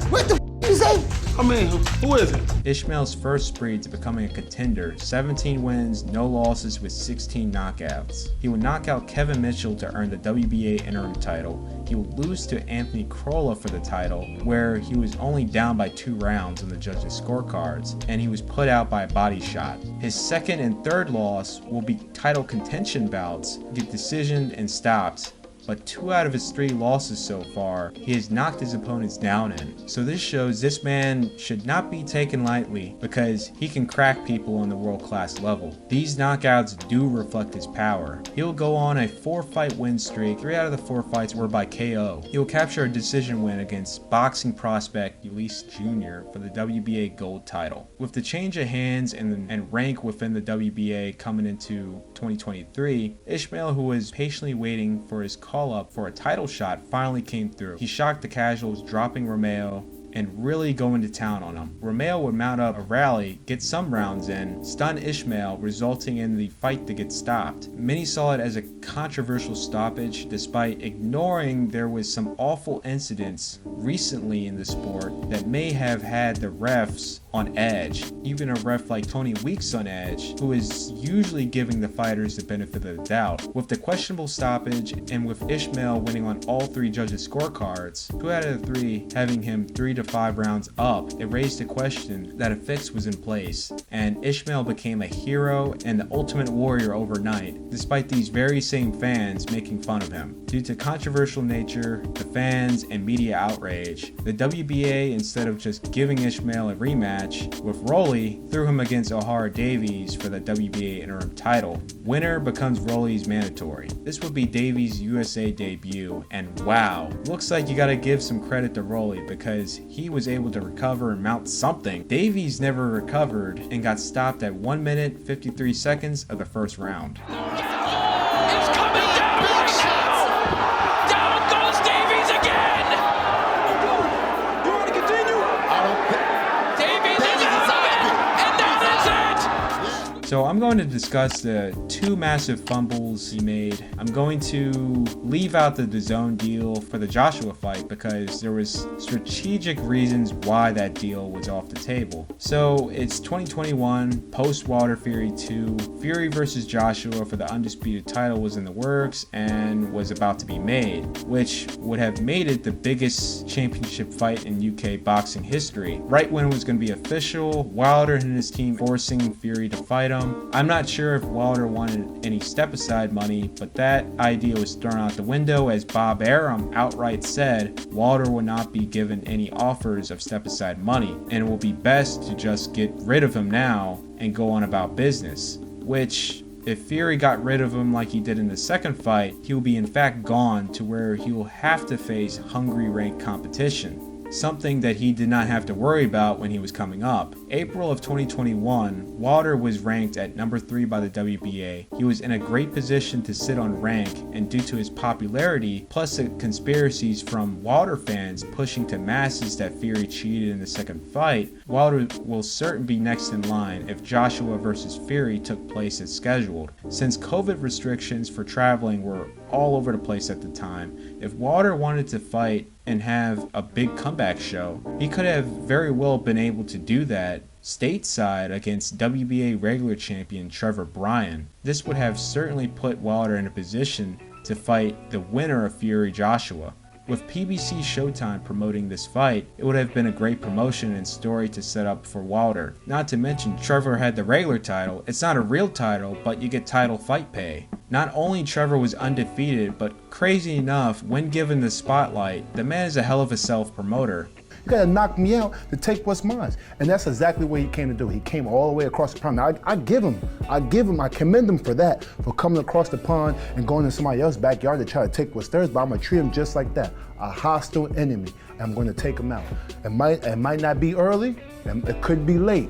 What the f you say? I mean, who is it? Ismael's first spree to becoming a contender, 17 wins, no losses with 16 knockouts. He would knock out Kevin Mitchell to earn the WBA interim title. He would lose to Anthony Crolla for the title, where he was only down by 2 rounds on the judges' scorecards, and he was put out by a body shot. His second and third loss will be title contention bouts, get decisioned and stopped, but 2 out of his 3 losses so far, he has knocked his opponents down in. So this shows this man should not be taken lightly because he can crack people on the world-class level. These knockouts do reflect his power. He will go on a 4-fight win streak. 3 out of the 4 fights were by KO. He will capture a decision win against boxing prospect Julius Jr for the WBA gold title. With the change of hands and rank within the WBA coming into 2023, Ismael, who was patiently waiting for his call up for a title shot, finally came through. He shocked the casuals, dropping Romeo and really go into town on him. Romeo would mount up a rally, get some rounds in, stun Ishmael, resulting in the fight to get stopped. Many saw it as a controversial stoppage, despite ignoring there was some awful incidents recently in the sport that may have had the refs on edge. Even a ref like Tony Weeks on edge, who is usually giving the fighters the benefit of the doubt. With the questionable stoppage, and with Ishmael winning on all 3 judges' scorecards, 2 out of the 3 having him 3 to 5 rounds up, it raised the question that a fix was in place, and Ishmael became a hero and the ultimate warrior overnight, despite these very same fans making fun of him. Due to controversial nature, the fans, and media outrage, the WBA, instead of just giving Ishmael a rematch with Rolly, threw him against Ohara Davies for the WBA interim title. Winner becomes Rolly's mandatory. This would be Davies' USA debut, and wow, looks like you gotta give some credit to Rolly because he was able to recover and mount something. Davies never recovered and got stopped at 1 minute 53 seconds of the first round. It's coming down! Down goes Davies again! You want to continue? Davies is out of it! And that is it! So I'm going to discuss the 2 massive fumbles he made. I'm going to leave out the DAZN deal for the Joshua fight because there was strategic reasons why that deal was off the table. So it's 2021, post Wilder Fury 2. Fury versus Joshua for the undisputed title was in the works and was about to be made, which would have made it the biggest championship fight in UK boxing history. Right when it was going to be official, Wilder and his team forcing Fury to fight him. I'm not sure if Wilder wanted any step-aside money, but that idea was thrown out the window as Bob Arum outright said Wilder will not be given any offers of step-aside money, and it will be best to just get rid of him now and go on about business. Which, if Fury got rid of him like he did in the second fight, he will be in fact gone to where he will have to face hungry ranked competition. Something that he did not have to worry about when he was coming up. April of 2021, Wilder was ranked at number 3 by the WBA. He was in a great position to sit on rank, and due to his popularity, plus the conspiracies from Wilder fans pushing to masses that Fury cheated in the second fight, Wilder will certainly be next in line if Joshua versus Fury took place as scheduled. Since COVID restrictions for traveling were all over the place at the time, if Wilder wanted to fight and have a big comeback show, he could have very well been able to do that stateside against WBA regular champion Trevor Bryan. This would have certainly put Wilder in a position to fight the winner of Fury Joshua. With PBC Showtime promoting this fight, it would have been a great promotion and story to set up for Wilder. Not to mention, Trevor had the regular title. It's not a real title, but you get title fight pay. Not only Trevor was undefeated, but crazy enough, when given the spotlight, the man is a hell of a self-promoter. You gotta knock me out to take what's mine. And that's exactly what he came to do. He came all the way across the pond. Now, I commend him for that, for coming across the pond and going to somebody else's backyard to try to take what's theirs, but I'm gonna treat him just like that, a hostile enemy. I'm gonna take him out. It might not be early, and it could be late,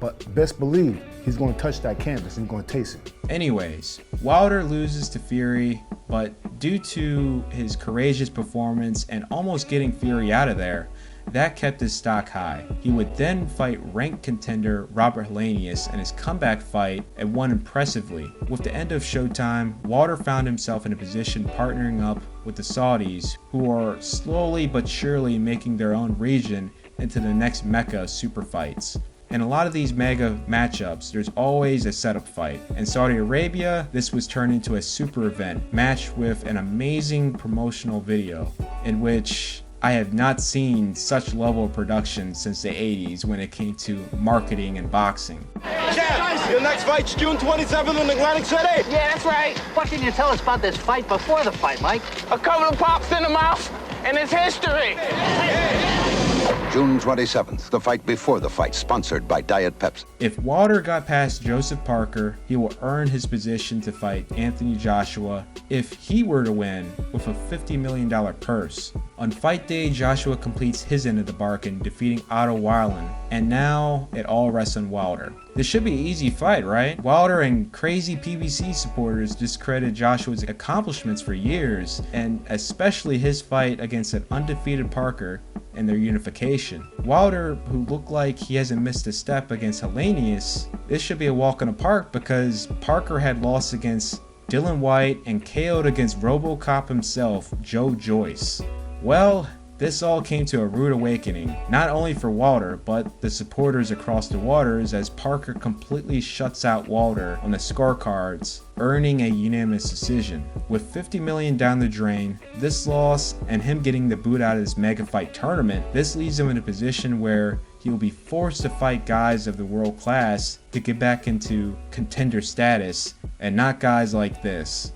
but best believe he's gonna touch that canvas and he's gonna taste it. Anyways, Wilder loses to Fury, but due to his courageous performance and almost getting Fury out of there, that kept his stock high. He would then fight ranked contender Robert Helenius in his comeback fight and won impressively. With the end of Showtime, Wilder found himself in a position partnering up with the Saudis, who are slowly but surely making their own region into the next mecca of super fights. In a lot of these mega matchups, there's always a setup fight. In Saudi Arabia, this was turned into a super event, matched with an amazing promotional video, in which I have not seen such level of production since the 80s when it came to marketing and boxing. Champ, your next fight's June 27th in Atlantic City. Yeah, that's right. What can you tell us about this fight before the fight, Mike? A couple of pops in the mouth, and it's history. June 27th, the fight before the fight, sponsored by Diet Pepsi. If Wilder got past Joseph Parker, he will earn his position to fight Anthony Joshua if he were to win with a $50 million purse. On fight day, Joshua completes his end of the bargain, defeating Otto Weiland, and now it all rests on Wilder. This should be an easy fight, right? Wilder and crazy PBC supporters discredited Joshua's accomplishments for years, and especially his fight against an undefeated Parker, in their unification. Wilder, who looked like he hasn't missed a step against Helenius, this should be a walk in the park because Parker had lost against Dylan White and KO'd against RoboCop himself, Joe Joyce. Well, this all came to a rude awakening, not only for Wilder, but the supporters across the waters, as Parker completely shuts out Wilder on the scorecards, earning a unanimous decision. With $50 million down the drain, this loss and him getting the boot out of this mega fight tournament, this leaves him in a position where he will be forced to fight guys of the world class to get back into contender status, and not guys like this.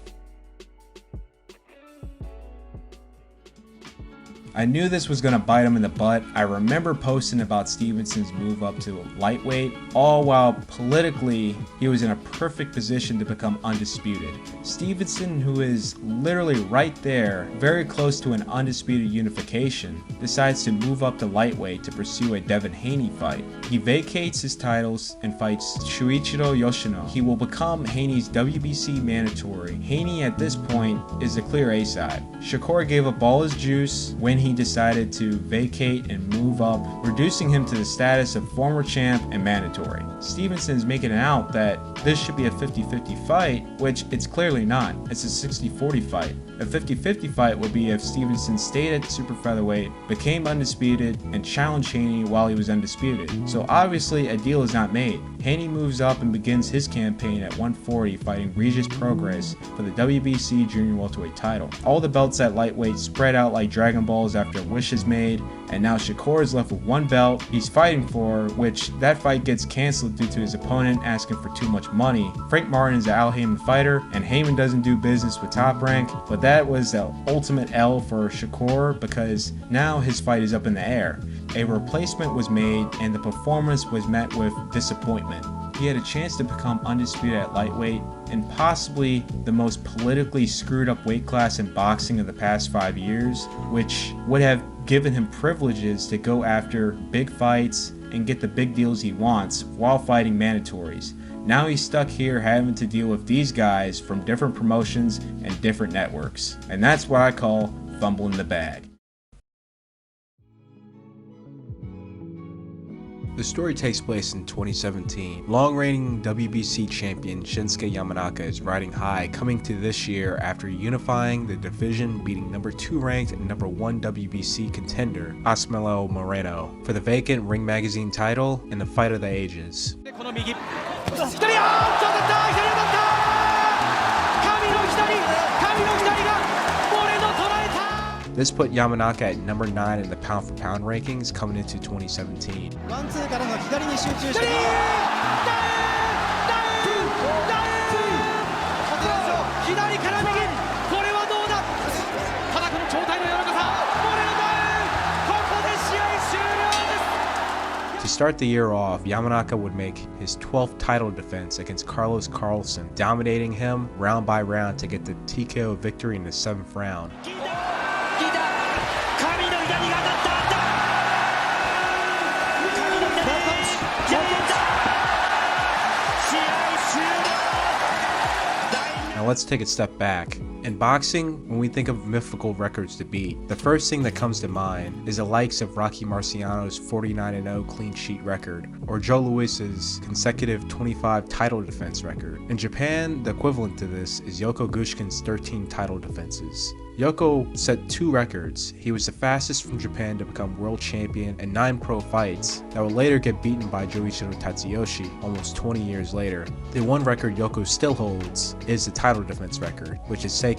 I knew this was going to bite him in the butt. I remember posting about Stevenson's move up to lightweight, all while politically he was in a perfect position to become undisputed. Stevenson, who is literally right there, very close to an undisputed unification, decides to move up to lightweight to pursue a Devin Haney fight. He vacates his titles and fights Shuichiro Yoshino. He will become Haney's WBC mandatory. Haney at this point is the clear A-side. Shakur gave up all his juice when he decided to vacate and move up, reducing him to the status of former champ and mandatory. Stevenson's making it out that this should be a 50-50 fight, which it's clearly not. It's a 60-40 fight. A 50-50 fight would be if Stevenson stayed at super featherweight, became undisputed, and challenged Haney while he was undisputed. So obviously a deal is not made. Haney moves up and begins his campaign at 140, fighting Regis Prograis for the WBC junior welterweight title. All the belts at lightweight spread out like Dragon Balls after a wish is made, and now Shakur is left with one belt he's fighting for, which that fight gets canceled due to his opponent asking for too much money. Frank Martin is the Al Heyman fighter, and Heyman doesn't do business with Top Rank, but that was the ultimate L for Shakur because now his fight is up in the air. A replacement was made, and the performance was met with disappointment. He had a chance to become undisputed at lightweight, and possibly the most politically screwed up weight class in boxing of the past 5 years, which would have given him privileges to go after big fights and get the big deals he wants while fighting mandatories. Now he's stuck here having to deal with these guys from different promotions and different networks, and that's what I call fumbling the bag. The story takes place in 2017. Long-reigning WBC champion Shinsuke Yamanaka is riding high coming to this year after unifying the division, beating number 2 ranked and number 1 WBC contender Asmelo Moreno for the vacant Ring Magazine title in the fight of the ages. This put Yamanaka at number 9 in the pound for pound rankings coming into 2017. To start the year off, Yamanaka would make his 12th title defense against Carlos Carlson, dominating him round by round to get the TKO victory in the 7th round. Now let's take a step back. In boxing, when we think of mythical records to beat, the first thing that comes to mind is the likes of Rocky Marciano's 49-0 clean sheet record, or Joe Louis's consecutive 25 title defense record. In Japan, the equivalent to this is Yoko Gushkin's 13 title defenses. Yoko set 2 records. He was the fastest from Japan to become world champion in 9 pro fights that would later get beaten by Joichiro Tatsuyoshi almost 20 years later. The one record Yoko still holds is the title defense record, which is sacred.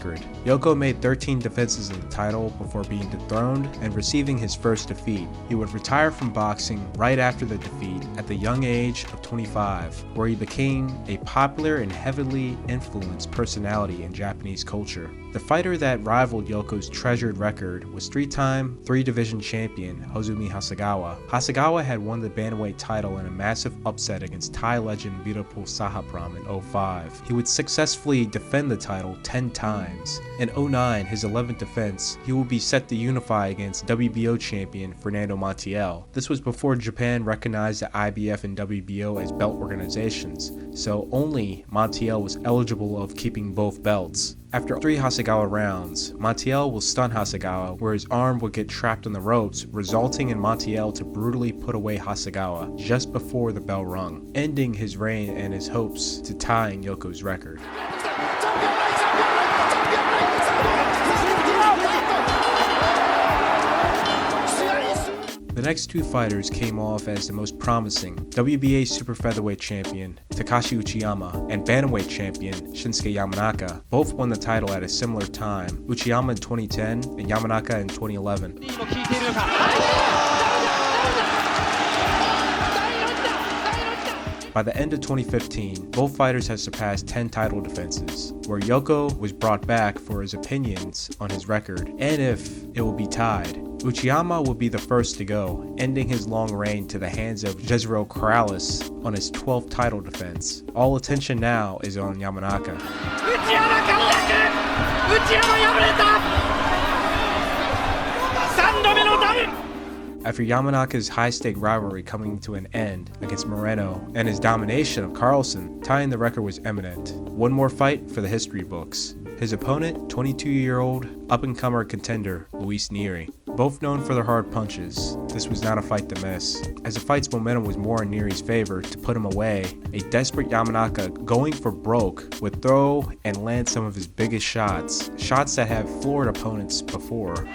Yoko made 13 defenses of the title before being dethroned and receiving his first defeat. He would retire from boxing right after the defeat at the young age of 25, where he became a popular and heavily influenced personality in Japanese culture. The fighter that rivaled Yoko's treasured record was 3-time 3-division champion Hozumi Hasegawa. Hasegawa had won the bantamweight title in a massive upset against Thai legend Virapul Sahapram in 2005. He would successfully defend the title 10 times. In 2009, his 11th defense, he would be set to unify against WBO champion Fernando Montiel. This was before Japan recognized the IBF and WBO as belt organizations, so only Montiel was eligible of keeping both belts. After 3 Hasegawa rounds, Montiel will stun Hasegawa, where his arm would get trapped on the ropes, resulting in Montiel to brutally put away Hasegawa just before the bell rung, ending his reign and his hopes to tying Yoko's record. The next 2 fighters came off as the most promising: WBA super featherweight champion Takashi Uchiyama and bantamweight champion Shinsuke Yamanaka. Both won the title at a similar time, Uchiyama in 2010 and Yamanaka in 2011. By the end of 2015, both fighters had surpassed 10 title defenses, where Yoko was brought back for his opinions on his record, and if it will be tied. Uchiyama will be the first to go, ending his long reign to the hands of Jezreel Corrales on his 12th title defense. All attention now is on Yamanaka. After Yamanaka's high-stake rivalry coming to an end against Moreno and his domination of Carlson, tying the record was imminent. One more fight for the history books. His opponent, 22-year-old up-and-comer contender Luis Nery. Both known for their hard punches, this was not a fight to miss. As the fight's momentum was more in Nery's favor to put him away, a desperate Yamanaka going for broke would throw and land some of his biggest shots, shots that have floored opponents before.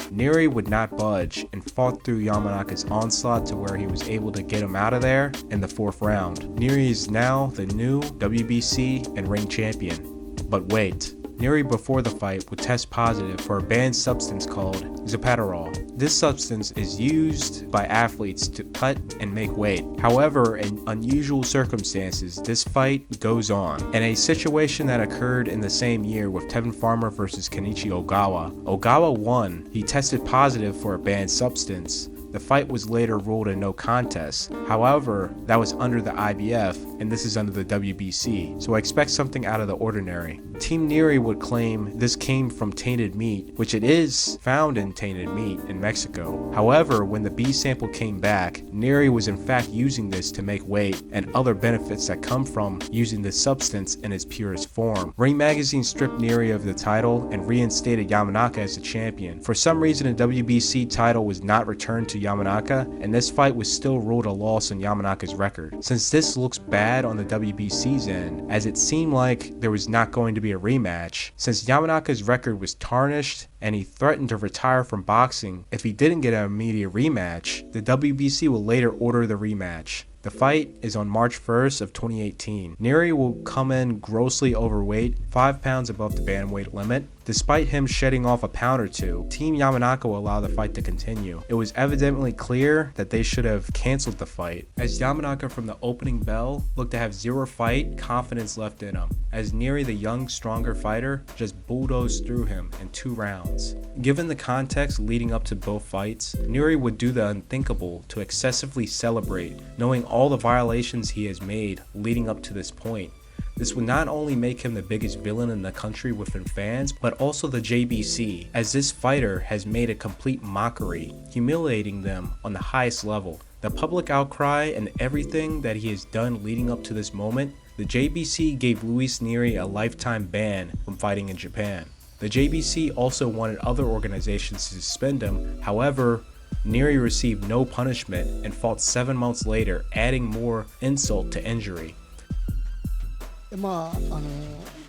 Nery would not budge and fought through Yamanaka's onslaught to where he was able to get him out of there in the 4th round. Nery is now the new WBC and ring champion. But wait, Nery before the fight would test positive for a banned substance called Zapaterol. This substance is used by athletes to cut and make weight. However, in unusual circumstances, this fight goes on. In a situation that occurred in the same year with Tevin Farmer versus Kenichi Ogawa, Ogawa won. He tested positive for a banned substance. The fight was later ruled a no contest. However, that was under the IBF, and this is under the WBC, so I expect something out of the ordinary. Team Nery would claim this came from tainted meat, which it is found in tainted meat in Mexico. However, when the B sample came back, Nery was in fact using this to make weight and other benefits that come from using this substance in its purest form. Ring Magazine stripped Nery of the title and reinstated Yamanaka as the champion. For some reason, the WBC title was not returned to Yamanaka, and this fight was still ruled a loss on Yamanaka's record. Since this looks bad on the WBC's end, as it seemed like there was not going to be a rematch, since Yamanaka's record was tarnished and he threatened to retire from boxing if he didn't get an immediate rematch, the WBC will later order the rematch. The fight is on March 1st of 2018. Nery will come in grossly overweight, 5 pounds above the bantamweight limit. Despite him shedding off a pound or two, Team Yamanaka will allow the fight to continue. It was evidently clear that they should have canceled the fight, as Yamanaka from the opening bell looked to have zero fight confidence left in him, as Nery, the young, stronger fighter, just bulldozed through him in 2 rounds. Given the context leading up to both fights, Nery would do the unthinkable to excessively celebrate, knowing all the violations he has made leading up to this point. This would not only make him the biggest villain in the country within fans, but also the JBC, as this fighter has made a complete mockery, humiliating them on the highest level. The public outcry and everything that he has done leading up to this moment, the JBC gave Luis Nery a lifetime ban from fighting in Japan. The JBC also wanted other organizations to suspend him, however, Nery received no punishment and fought 7 months later, adding more insult to injury.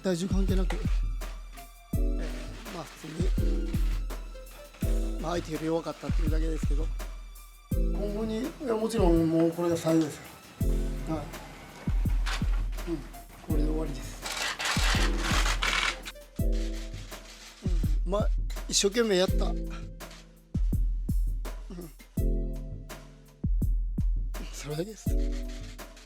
体重関係なく、普通に、相手より弱かったっていうだけですけど、今後に、もちろんもうこれが最後ですよ。はい。これで終わりです。一生懸命やった。それだけです。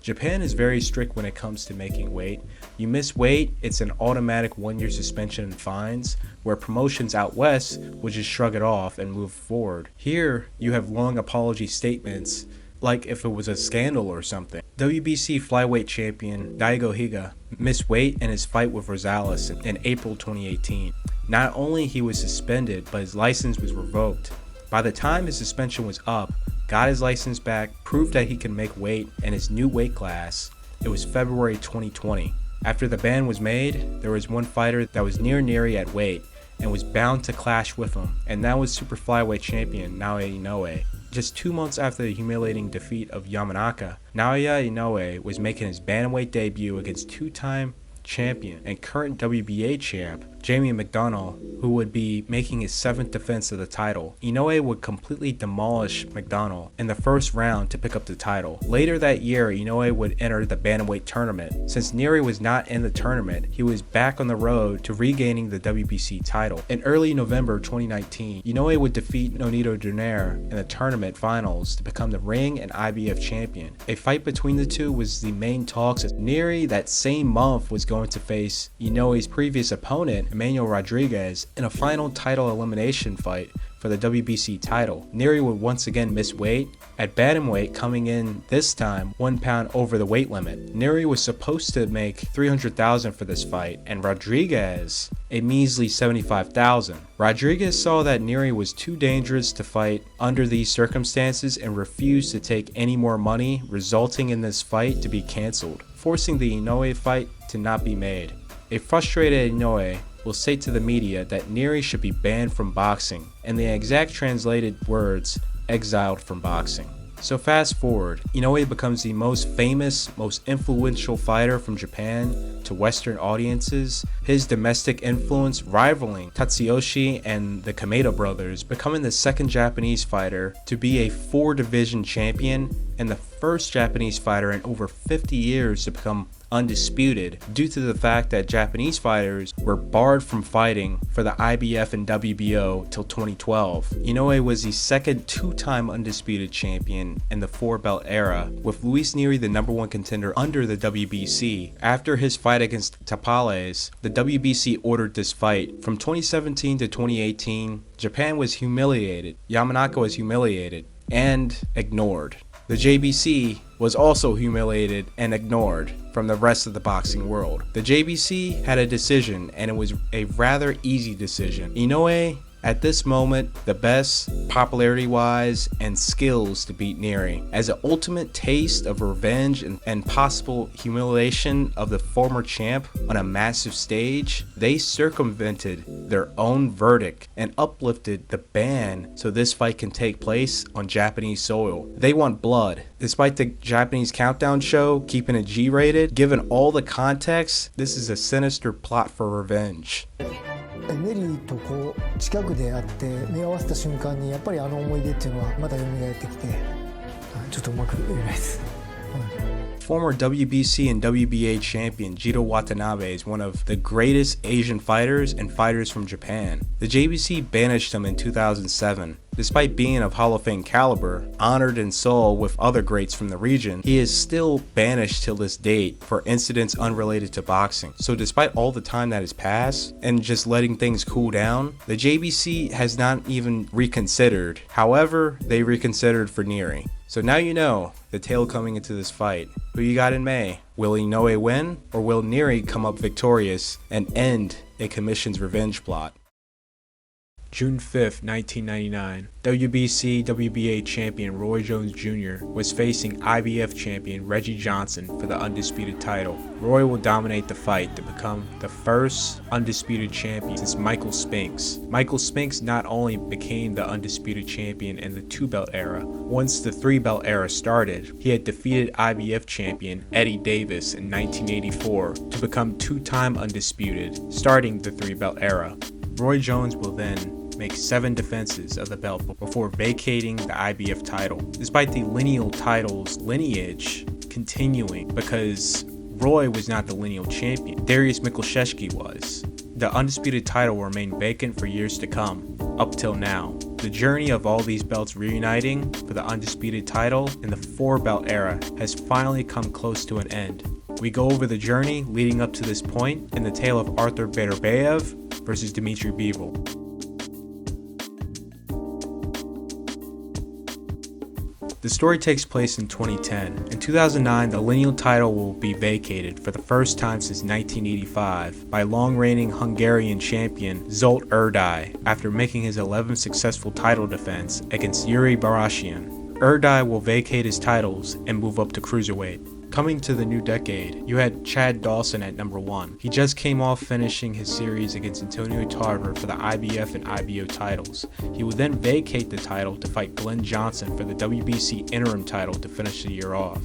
Japan is very strict when it comes to making weight. You miss weight, it's an automatic 1-year suspension and fines, where promotions out west would just shrug it off and move forward. Here, you have long apology statements, like if it was a scandal or something. WBC flyweight champion Daigo Higa missed weight in his fight with Rosales in April 2018. Not only he was suspended, but his license was revoked. By the time his suspension was up, got his license back, proved that he can make weight in his new weight class. It was February 2020. After the ban was made, there was one fighter that was near Neri at weight and was bound to clash with him, and that was super flyweight champion Naoya Inoue. Just 2 months after the humiliating defeat of Yamanaka, Naoya Inoue was making his bantamweight debut against two-time champion and current WBA champ Jamie McDonnell, who would be making his 7th defense of the title. Inoue would completely demolish McDonnell in the first round to pick up the title. Later that year, Inoue would enter the bantamweight tournament. Since Neri was not in the tournament, he was back on the road to regaining the WBC title. In early November 2019, Inoue would defeat Nonito Donaire in the tournament finals to become the ring and IBF champion. A fight between the two was the main talks, as Neri that same month was going to face Inoue's previous opponent, Emmanuel Rodriguez, in a final title elimination fight for the WBC title. Neri would once again miss weight at bantamweight, coming in this time 1 pound over the weight limit. Neri was supposed to make $300,000 for this fight, and Rodriguez a measly $75,000. Rodriguez saw that Neri was too dangerous to fight under these circumstances and refused to take any more money, resulting in this fight to be cancelled, forcing the Inoue fight to not be made. A frustrated Inoue will say to the media that Neri should be banned from boxing, and the exact translated words, exiled from boxing. So fast forward, Inoue becomes the most famous, most influential fighter from Japan to Western audiences, his domestic influence rivaling Tatsuyoshi and the Kameda brothers, becoming the second Japanese fighter to be a 4-division champion and the first Japanese fighter in over 50 years to become undisputed, due to the fact that Japanese fighters were barred from fighting for the IBF and WBO till 2012. Inoue was the second 2-time undisputed champion in the 4-belt era, with Luis Neri the #1 contender under the WBC. After his fight against Tapales, the WBC ordered this fight. From 2017 to 2018, Japan was humiliated, Yamanaka was humiliated and ignored. The JBC was also humiliated and ignored from the rest of the boxing world. The JBC had a decision, and it was a rather easy decision. Inoue, at this moment, the best popularity-wise and skills to beat Neri. As an ultimate taste of revenge and possible humiliation of the former champ on a massive stage, they circumvented their own verdict and uplifted the ban so this fight can take place on Japanese soil. They want blood. Despite the Japanese countdown show keeping it G-rated, given all the context, this is a sinister plot for revenge. ネリーとこう近くで会って目を合わせた瞬間にやっぱりあの思い出っていうのはまた蘇ってきて、ちょっとうまく言えないです。Former WBC and WBA champion Jiro Watanabe is one of the greatest Asian fighters and fighters from Japan. The JBC banished him in 2007. Despite being of Hall of Fame caliber, honored in Seoul with other greats from the region, he is still banished till this date for incidents unrelated to boxing. So despite all the time that has passed and just letting things cool down, the JBC has not even reconsidered. However, they reconsidered for Neri. So now you know the tale coming into this fight. Who you got in May? Will Inoue win, or will Neri come up victorious and end a commission's revenge plot? June 5th, 1999, WBC WBA champion Roy Jones Jr. was facing IBF champion Reggie Johnson for the undisputed title. Roy will dominate the fight to become the first undisputed champion since Michael Spinks. Michael Spinks not only became the undisputed champion in the 2-belt era, once the 3-belt era started, he had defeated IBF champion Eddie Davis in 1984 to become 2-time undisputed, starting the 3-belt era. Roy Jones will then make 7 defenses of the belt before vacating the IBF title, despite the lineal title's lineage continuing, because Roy was not the lineal champion, Dariusz Michalczewski was. The undisputed title will remain vacant for years to come, up till now. The journey of all these belts reuniting for the undisputed title in the 4-belt era has finally come close to an end. We go over the journey leading up to this point in the tale of Arthur Beterbiev versus Beterbiev-Bivol. The story takes place in 2010. In 2009, the lineal title will be vacated for the first time since 1985 by long-reigning Hungarian champion Zsolt Erdei after making his 11th successful title defense against Yuri Barashian. Erdai will vacate his titles and move up to cruiserweight. Coming to the new decade, you had Chad Dawson at number 1. He just came off finishing his series against Antonio Tarver for the IBF and IBO titles. He would then vacate the title to fight Glenn Johnson for the WBC interim title to finish the year off.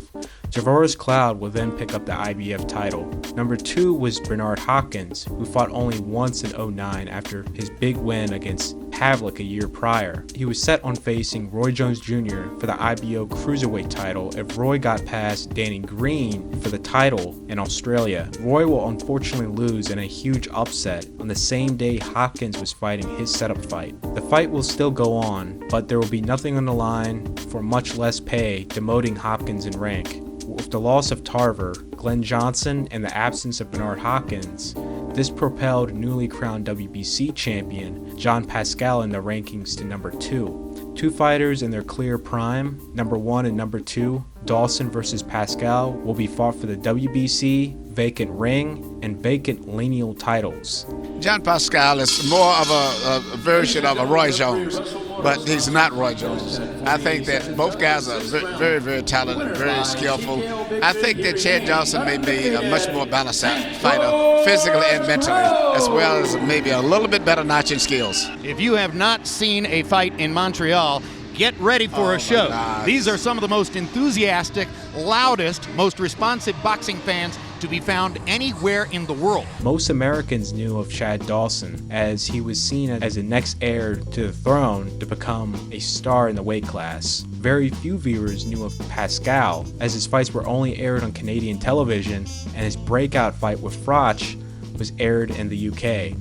Tavares Cloud will then pick up the IBF title. Number 2 was Bernard Hopkins, who fought only once in 2009 after his big win against Pavlik a year prior. He was set on facing Roy Jones Jr. for the IBO cruiserweight title if Roy got past Danny Green for the title in Australia. Roy will unfortunately lose in a huge upset on the same day Hopkins was fighting his setup fight. The fight will still go on, but there will be nothing on the line for much less pay, demoting Hopkins in rank. With the loss of Tarver, Glenn Johnson, and the absence of Bernard Hopkins, this propelled newly crowned WBC champion John Pascal in the rankings to number 2. Two fighters in their clear prime, number 1 and number 2, Dawson versus Pascal, will be fought for the WBC, vacant ring, and vacant lineal titles. John Pascal is more of a version of a Roy Jones, but he's not Roy Jones. I think that both guys are very, very talented, very skillful. I think that Chad Dawson may be a much more balanced fighter, physically and mentally, as well as maybe a little bit better notching skills. If you have not seen a fight in Montreal, get ready for a show. These are some of the most enthusiastic, loudest, most responsive boxing fans to be found anywhere in the world. Most Americans knew of Chad Dawson as he was seen as the next heir to the throne to become a star in the weight class. Very few viewers knew of Pascal as his fights were only aired on Canadian television and his breakout fight with Froch was aired in the UK.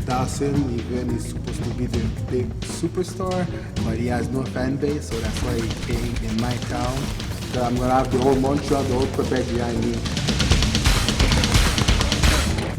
Dawson, even is supposed to be the big superstar, but he has no fan base, so that's why he's paying in my town. So I'm gonna have the whole Montreal, the whole Quebec behind me.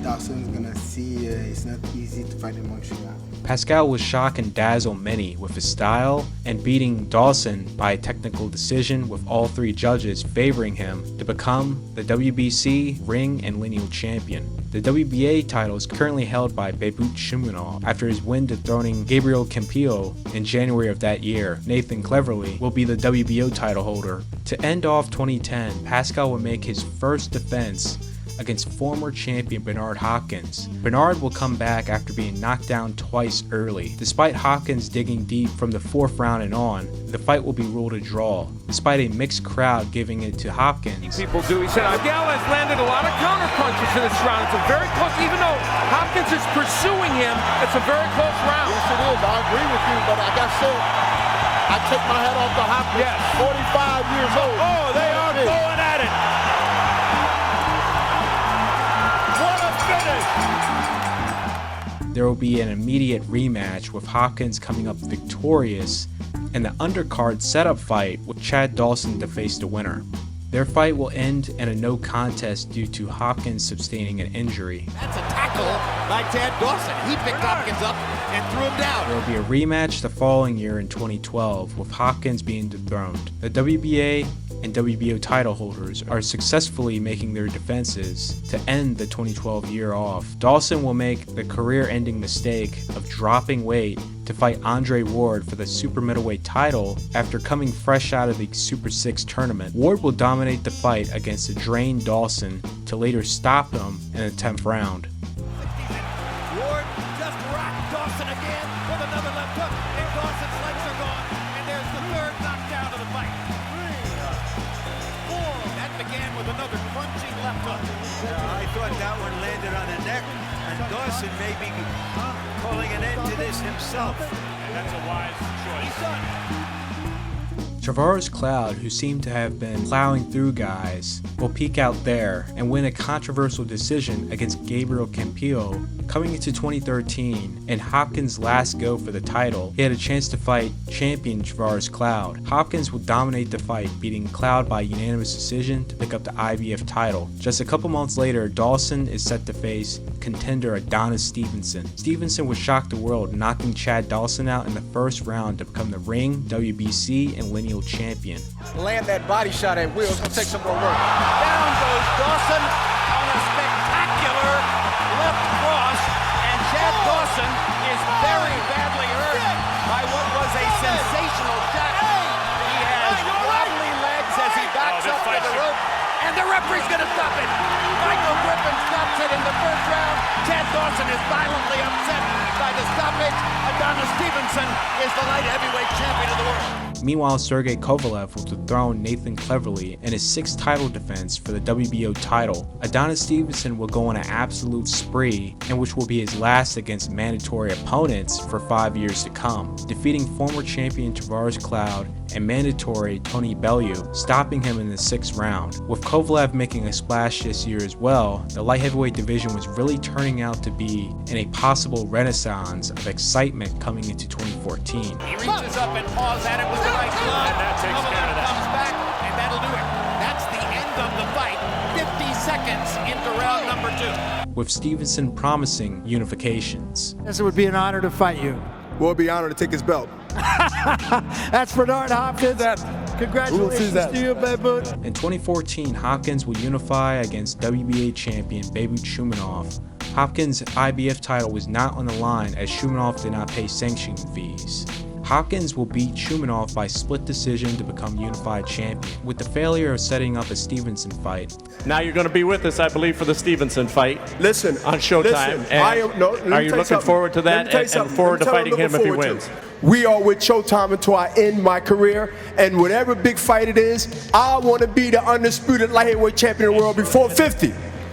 Dawson's gonna see it's not easy to fight in Montreal. Pascal will shock and dazzle many with his style and beating Dawson by a technical decision, with all 3 judges favoring him to become the WBC ring and lineal champion. The WBA title is currently held by Bebut Shumanov after his win dethroning Gabriel Campillo in January of that year. Nathan Cleverly will be the WBO title holder. To end off 2010, Pascal will make his first defense against former champion Bernard Hopkins. Bernard will come back after being knocked down twice early. Despite Hopkins digging deep from the 4th round and on, the fight will be ruled a draw, despite a mixed crowd giving it to Hopkins. People do. He said, Pascal has landed a lot of counter punches in this round. It's a very close, even though Hopkins is pursuing him, it's a very close round. Yes, it is. I agree with you, but like I said, I take my hat off to Hopkins. Yes. 45 years old. Oh, they are going at it. There will be an immediate rematch with Hopkins coming up victorious and the undercard setup fight with Chad Dawson to face the winner. Their fight will end in a no contest due to Hopkins sustaining an injury. That's a tackle by Chad Dawson. He picked Hopkins up and threw him down. There will be a rematch the following year in 2012 with Hopkins being dethroned. The WBA and WBO title holders are successfully making their defenses to end the 2012 year off. Dawson will make the career-ending mistake of dropping weight to fight Andre Ward for the super middleweight title after coming fresh out of the Super 6 tournament. Ward will dominate the fight against a drained Dawson to later stop him in the 10th round. Ward just rocked Dawson again with another left hook, and Dawson's legs are gone, and there's the 3rd knockdown of the fight. 4. That began with another crunching left hook. I thought that one landed on the neck, and Dawson may be calling an end to this himself. And that's a wise choice. He's done. Tavares Cloud, who seemed to have been plowing through guys, will peak out there and win a controversial decision against Gabriel Campillo. Coming into 2013, and Hopkins' last go for the title, he had a chance to fight champion Tavares Cloud. Hopkins will dominate the fight, beating Cloud by unanimous decision to pick up the IBF title. Just a couple months later, Dawson is set to face contender Adonis Stevenson. Stevenson would shock the world, knocking Chad Dawson out in the 1st round to become the ring, WBC, and lineal champion. Land that body shot at Will. It's going to take some more work. Down goes Dawson on a spectacular left cross, and Chad Dawson is very badly hurt. and the referee's going to stop it. Michael Griffin stops it in the first round. Chad Dawson is violently upset by the stoppage. Adonis Stevenson is the light heavyweight champion of the world. Meanwhile, Sergey Kovalev will dethrone Nathan Cleverly in his 6th title defense for the WBO title. Adonis Stevenson will go on an absolute spree, in which will be his last against mandatory opponents for 5 years to come, defeating former champion Tavares Cloud and mandatory Tony Bellew, stopping him in the 6th round. With Kovalev making a splash this year as well, the light heavyweight division was really turning out to be in a possible renaissance of excitement coming into 2014. He reaches up and paws at it with the right glove. And that takes care of that. Comes back, and that'll do it. That's the end of the fight. 50 seconds into round number 2. With Stevenson promising unifications. Yes, it would be an honor to fight you. We'll be honored to take his belt. That's Bernard Hopkins. Congratulations to you, baby. In 2014, Hopkins will unify against WBA champion Bebut Shumenov. Hopkins' IBF title was not on the line as Shumenov did not pay sanctioning fees. Hopkins will beat Shumenov by split decision to become unified champion, with the failure of setting up a Stevenson fight. Now you're going to be with us, I believe, for the Stevenson fight. Listen, on Showtime. Are you looking forward to that and forward to fighting him if he wins? We are with Showtime until I end my career, and whatever big fight it is, I want to be the undisputed light heavyweight champion of the world before 50.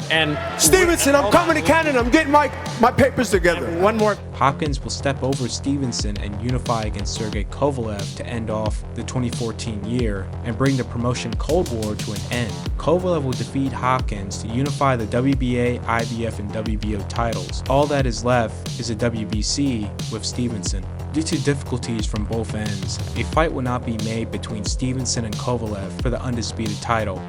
And Stevenson, I'm coming to Canada. I'm getting my papers together. One more. Hopkins will step over Stevenson and unify against Sergey Kovalev to end off the 2014 year and bring the promotion Cold War to an end. Kovalev will defeat Hopkins to unify the WBA, IBF, and WBO titles. All that is left is a WBC with Stevenson. Due to difficulties from both ends, a fight will not be made between Stevenson and Kovalev for the undisputed title.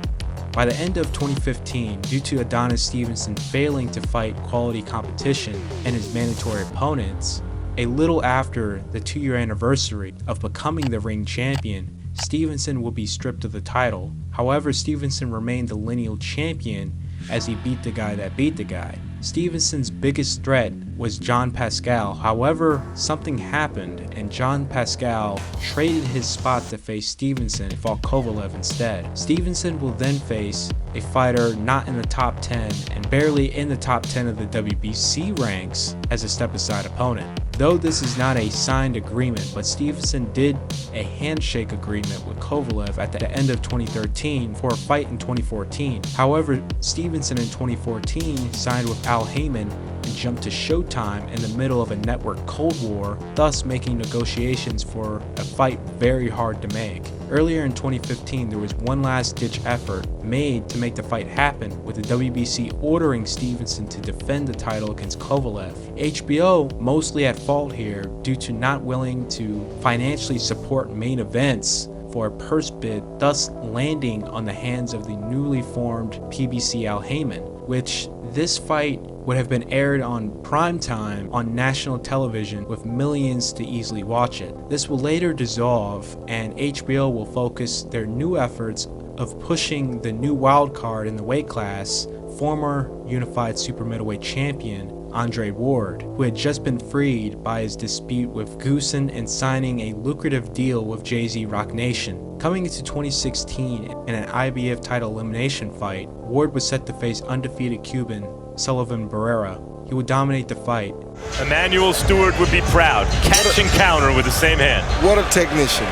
By the end of 2015, due to Adonis Stevenson failing to fight quality competition and his mandatory opponents, a little after the 2-year anniversary of becoming the ring champion, Stevenson will be stripped of the title. However, Stevenson remained the lineal champion as he beat the guy that beat the guy. Stevenson's biggest threat was John Pascal. However, something happened and John Pascal traded his spot to face Stevenson and fought Kovalev instead. Stevenson will then face a fighter not in the top 10 and barely in the top 10 of the WBC ranks as a step-aside opponent. Though this is not a signed agreement, but Stevenson did a handshake agreement with Kovalev at the end of 2013 for a fight in 2014. However, Stevenson in 2014 signed with Al Heyman and jumped to Showtime in the middle of a network Cold War, thus making negotiations for a fight very hard to make. Earlier in 2015, there was one last-ditch effort made to make the fight happen, with the WBC ordering Stevenson to defend the title against Kovalev. HBO mostly at fault here due to not willing to financially support main events for a purse bid, thus landing on the hands of the newly formed PBC Al Heyman, which this fight would have been aired on primetime on national television with millions to easily watch it. This will later dissolve and HBO will focus their new efforts of pushing the new wild card in the weight class, former unified super middleweight champion Andre Ward, who had just been freed by his dispute with Goosen and signing a lucrative deal with Jay-Z Rock Nation. Coming into 2016 in an IBF title elimination fight, Ward was set to face undefeated Cuban Sullivan Barrera. He would dominate the fight. Emmanuel Stewart would be proud. Catch and counter with the same hand. What a technician.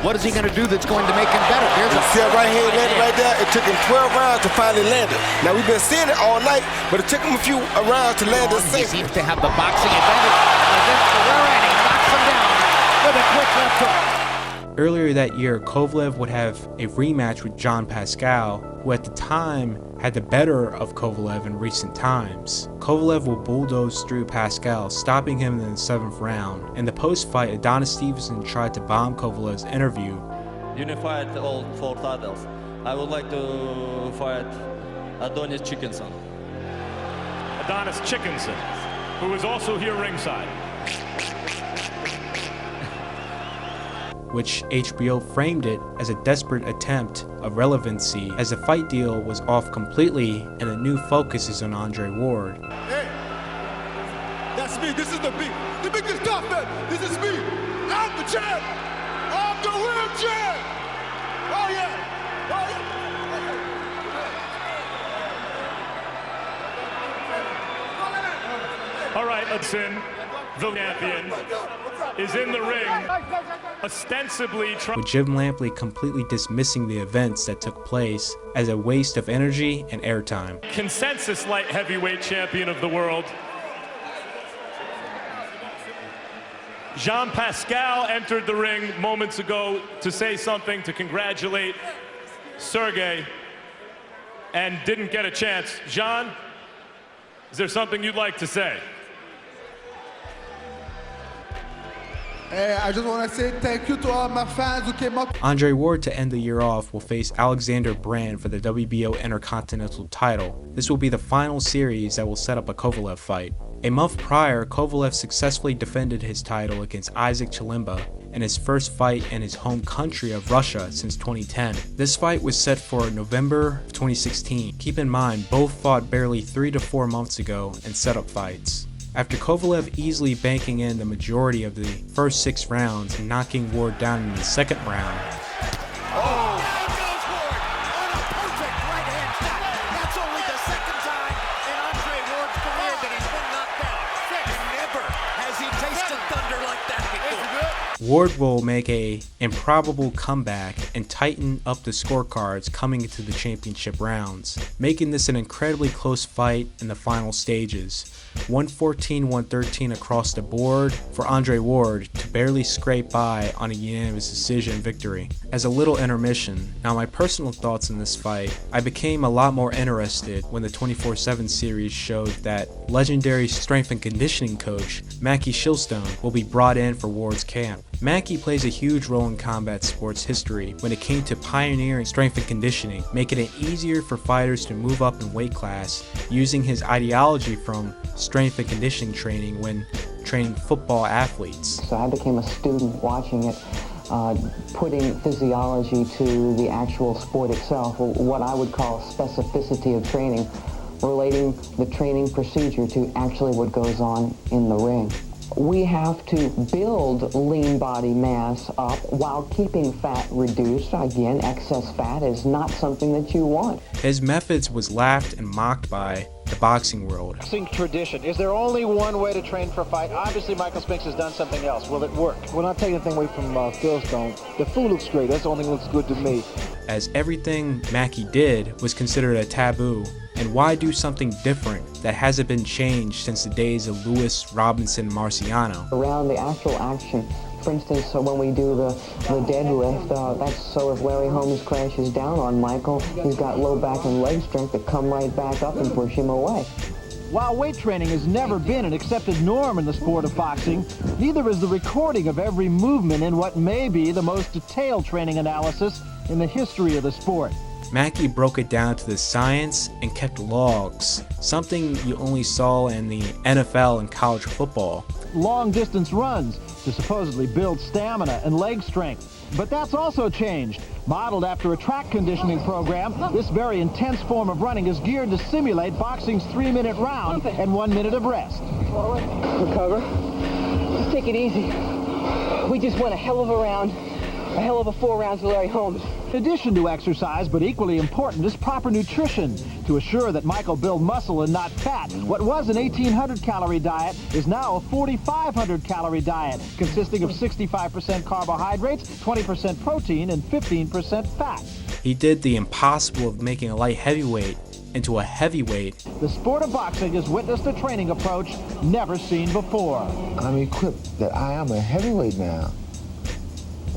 What is he going to do that's going to make him better? There's See that right hand landed right there? It took him 12 rounds to finally land it. Now, we've been seeing it all night, but it took him a few rounds to land it safely. He seems to have the boxing advantage against Barrera, and he knocks him down with a quick left hook. Earlier that year, Kovalev would have a rematch with John Pascal, who at the time had the better of Kovalev in recent times. Kovalev will bulldoze through Pascal, stopping him in the 7th round. In the post-fight, Adonis Stevenson tried to bomb Kovalev's interview. Unified all 4 titles. I would like to fight Adonis Chickenson. Adonis Chickenson, who is also here ringside. Which HBO framed it as a desperate attempt of relevancy as the fight deal was off completely and the new focus is on Andre Ward. Hey, that's me. This is the biggest tough man. This is me. I'm the champ. I'm the world champ. Oh yeah. Oh yeah. All right, listen. The champion is in the ring, ostensibly trying. With Jim Lampley completely dismissing the events that took place as a waste of energy and airtime. Consensus light heavyweight champion of the world. Jean Pascal entered the ring moments ago to say something, to congratulate Sergey, and didn't get a chance. Jean, is there something you'd like to say? I just want to say thank you to all my fans who came up. Andre Ward, to end the year off, will face Alexander Brand for the WBO Intercontinental title. This will be the final series that will set up a Kovalev fight. A month prior, Kovalev successfully defended his title against Isaac Chilemba in his first fight in his home country of Russia since 2010. This fight was set for November of 2016. Keep in mind, both fought barely 3 to 4 months ago in setup fights. After Kovalev easily banking in the majority of the first 6 rounds and knocking Ward down in the second round, Ward will make a improbable comeback and tighten up the scorecards coming into the championship rounds, making this an incredibly close fight in the final stages. 114-113 across the board for Andre Ward to barely scrape by on a unanimous decision victory. As a little intermission, now my personal thoughts in this fight, I became a lot more interested when the 24/7 series showed that legendary strength and conditioning coach Mackie Shilstone will be brought in for Ward's camp. Mackie plays a huge role in combat sports history when it came to pioneering strength and conditioning, making it easier for fighters to move up in weight class using his ideology from strength and conditioning training when training football athletes. So I became a student watching it, putting physiology to the actual sport itself, what I would call specificity of training, relating the training procedure to actually what goes on in the ring. We have to build lean body mass up while keeping fat reduced. Again, excess fat is not something that you want. His methods was laughed and mocked by the boxing world. Boxing tradition. Is there only one way to train for a fight? Obviously, Michael Spinks has done something else. Will it work? We're not taking anything away from Philstone. The food looks great. That's the only thing that looks good to me. As everything Mackie did was considered a taboo, and why do something different that hasn't been changed since the days of Lewis, Robinson, Marciano? Around the actual action, for instance, so when we do the deadlift, that's so if Larry Holmes crashes down on Michael, he's got low back and leg strength to come right back up and push him away. While weight training has never been an accepted norm in the sport of boxing, neither is the recording of every movement in what may be the most detailed training analysis in the history of the sport. Mackie broke it down to the science and kept logs, something you only saw in the NFL and college football. Long distance runs to supposedly build stamina and leg strength. But that's also changed. Modeled after a track conditioning program, this very intense form of running is geared to simulate boxing's 3-minute round and 1 minute of rest. Recover. Just take it easy. We just won a hell of a round. A hell of a 4 rounds with Larry Holmes. In addition to exercise, but equally important, is proper nutrition to assure that Michael build muscle and not fat. What was an 1,800-calorie diet is now a 4,500-calorie diet, consisting of 65% carbohydrates, 20% protein, and 15% fat. He did the impossible of making a light heavyweight into a heavyweight. The sport of boxing has witnessed a training approach never seen before. I'm equipped that I am a heavyweight now.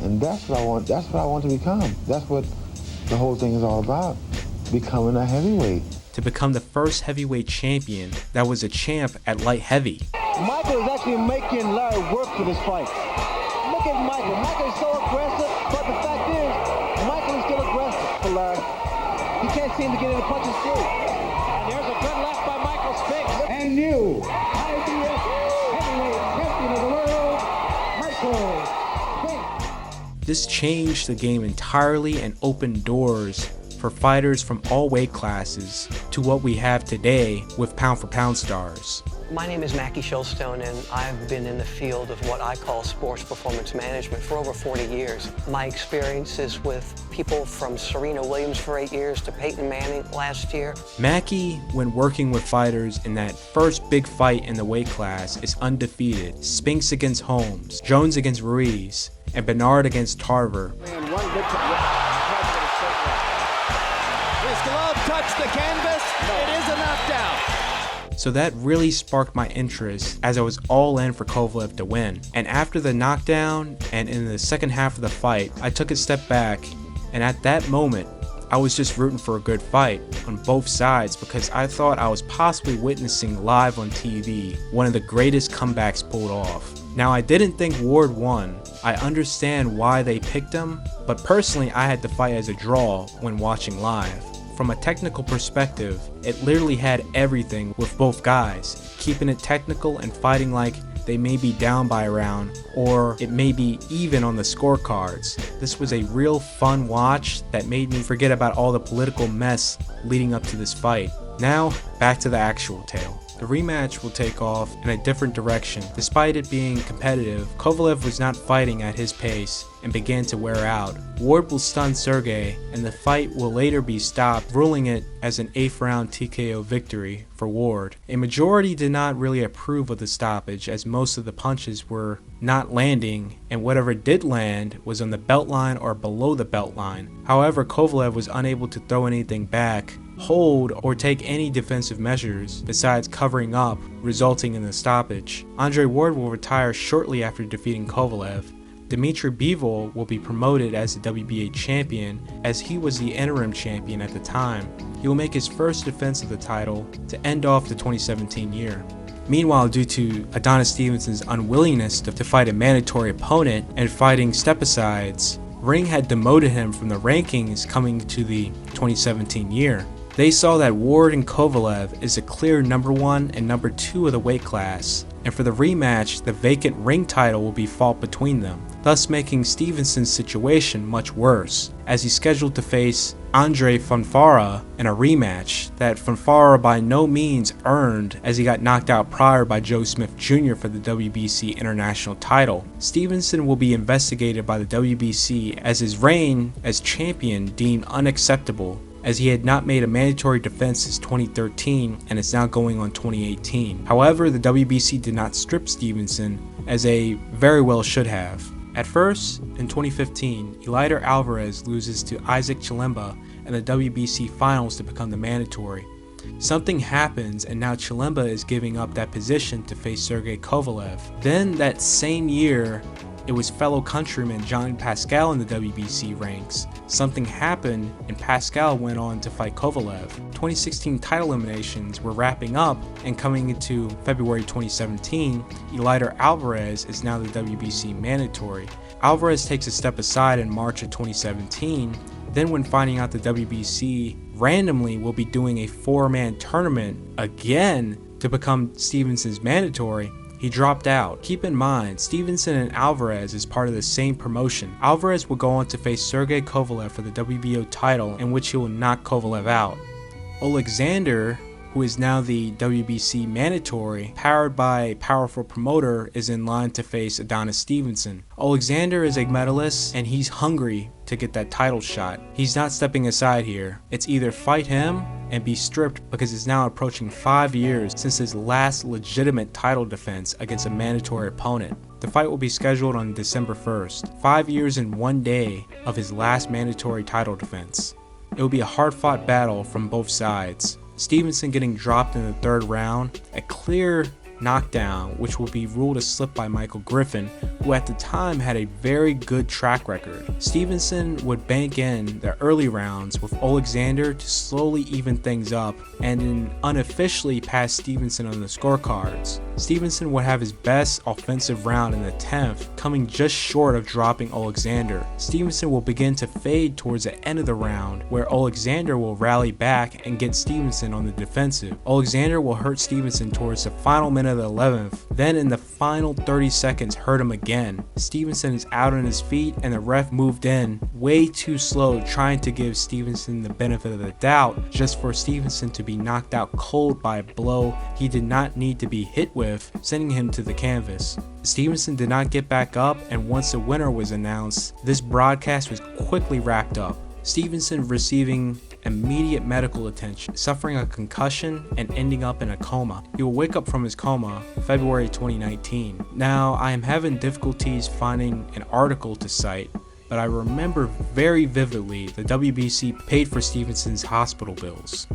And that's what I want. That's what I want to become. That's what the whole thing is all about, becoming a heavyweight. To become the first heavyweight champion that was a champ at light heavy. Michael is actually making Larry work for this fight. Look at Michael. Michael is so aggressive, but the fact is, Michael is still aggressive for Larry. He can't seem to get any punches through. And there's a good left by Michael Spinks. And new IBF heavyweight champion of the world, Michael. This changed the game entirely and opened doors for fighters from all weight classes to what we have today with pound-for-pound stars. My name is Mackie Shilstone, and I've been in the field of what I call sports performance management for over 40 years. My experience is with people from Serena Williams for 8 years to Peyton Manning last year. Mackie, when working with fighters in that first big fight in the weight class, is undefeated. Spinks against Holmes, Jones against Ruiz, and Bernard against Tarver. His glove touched the canvas. It is a knockdown. So that really sparked my interest as I was all in for Kovalev to win. And after the knockdown and in the second half of the fight, I took a step back, and at that moment, I was just rooting for a good fight on both sides because I thought I was possibly witnessing live on TV one of the greatest comebacks pulled off. Now, I didn't think Ward won. I understand why they picked him, but personally I had the fight as a draw when watching live. From a technical perspective, it literally had everything with both guys, keeping it technical and fighting like they may be down by a round or it may be even on the scorecards. This was a real fun watch that made me forget about all the political mess leading up to this fight. Now, back to the actual tale. The rematch will take off in a different direction. Despite it being competitive, Kovalev was not fighting at his pace and began to wear out. Ward will stun Sergey, and the fight will later be stopped, ruling it as an 8th round TKO victory for Ward. A majority did not really approve of the stoppage as most of the punches were not landing, and whatever did land was on the belt line or below the belt line. However, Kovalev was unable to throw anything back, hold, or take any defensive measures besides covering up, resulting in the stoppage. Andre Ward will retire shortly after defeating Kovalev. Beterbiev-Bivol will be promoted as the WBA champion as he was the interim champion at the time. He will make his first defense of the title to end off the 2017 year. Meanwhile, due to Adonis Stevenson's unwillingness to fight a mandatory opponent and fighting step-asides, Ring had demoted him from the rankings coming to the 2017 year. They saw that Ward and Kovalev is a clear number 1 and number 2 of the weight class, and for the rematch, the vacant ring title will be fought between them, thus making Stevenson's situation much worse, as he's scheduled to face Andre Fonfara in a rematch that Fonfara by no means earned as he got knocked out prior by Joe Smith Jr. for the WBC International title. Stevenson will be investigated by the WBC as his reign as champion deemed unacceptable, as he had not made a mandatory defense since 2013 and is now going on 2018. However, the WBC did not strip Stevenson, as they very well should have. At first, in 2015, Eleider Alvarez loses to Isaac Chilemba in the WBC finals to become the mandatory. Something happens and now Chilemba is giving up that position to face Sergey Kovalev. Then that same year, it was fellow countryman John Pascal in the WBC ranks. Something happened and Pascal went on to fight Kovalev. 2016 title eliminations were wrapping up, and coming into February 2017, Eleider Alvarez is now the WBC mandatory. Alvarez takes a step aside in March of 2017. Then when finding out the WBC randomly will be doing a 4-man tournament again to become Stevenson's mandatory, he dropped out. Keep in mind, Stevenson and Alvarez is part of the same promotion. Alvarez will go on to face Sergey Kovalev for the WBO title, in which he will knock Kovalev out. Alexander, who is now the WBC mandatory, powered by a powerful promoter, is in line to face Adonis Stevenson. Alexander is a medalist and he's hungry to get that title shot. He's not stepping aside here. It's either fight him and be stripped, because it's now approaching 5 years since his last legitimate title defense against a mandatory opponent. The fight will be scheduled on December 1st, 5 years and 1 day of his last mandatory title defense. It will be a hard-fought battle from both sides. Stevenson getting dropped in the 3rd round, a clear knockdown which will be ruled a slip by Michael Griffin, who at the time had a very good track record. Stevenson would bank in the early rounds with Alexander to slowly even things up and then unofficially pass Stevenson on the scorecards. Stevenson would have his best offensive round in the 10th, coming just short of dropping Alexander. Stevenson will begin to fade towards the end of the round, where Alexander will rally back and get Stevenson on the defensive. Alexander will hurt Stevenson towards the final minute of the 11th, then in the final 30 seconds hurt him again. Stevenson is out on his feet and the ref moved in way too slow, trying to give Stevenson the benefit of the doubt, just for Stevenson to be knocked out cold by a blow he did not need to be hit with, sending him to the canvas. Stevenson did not get back up, and once the winner was announced, this broadcast was quickly wrapped up. Stevenson receiving immediate medical attention, suffering a concussion and ending up in a coma. He will wake up from his coma February 2019. Now, I am having difficulties finding an article to cite, but I remember very vividly the WBC paid for Stevenson's hospital bills.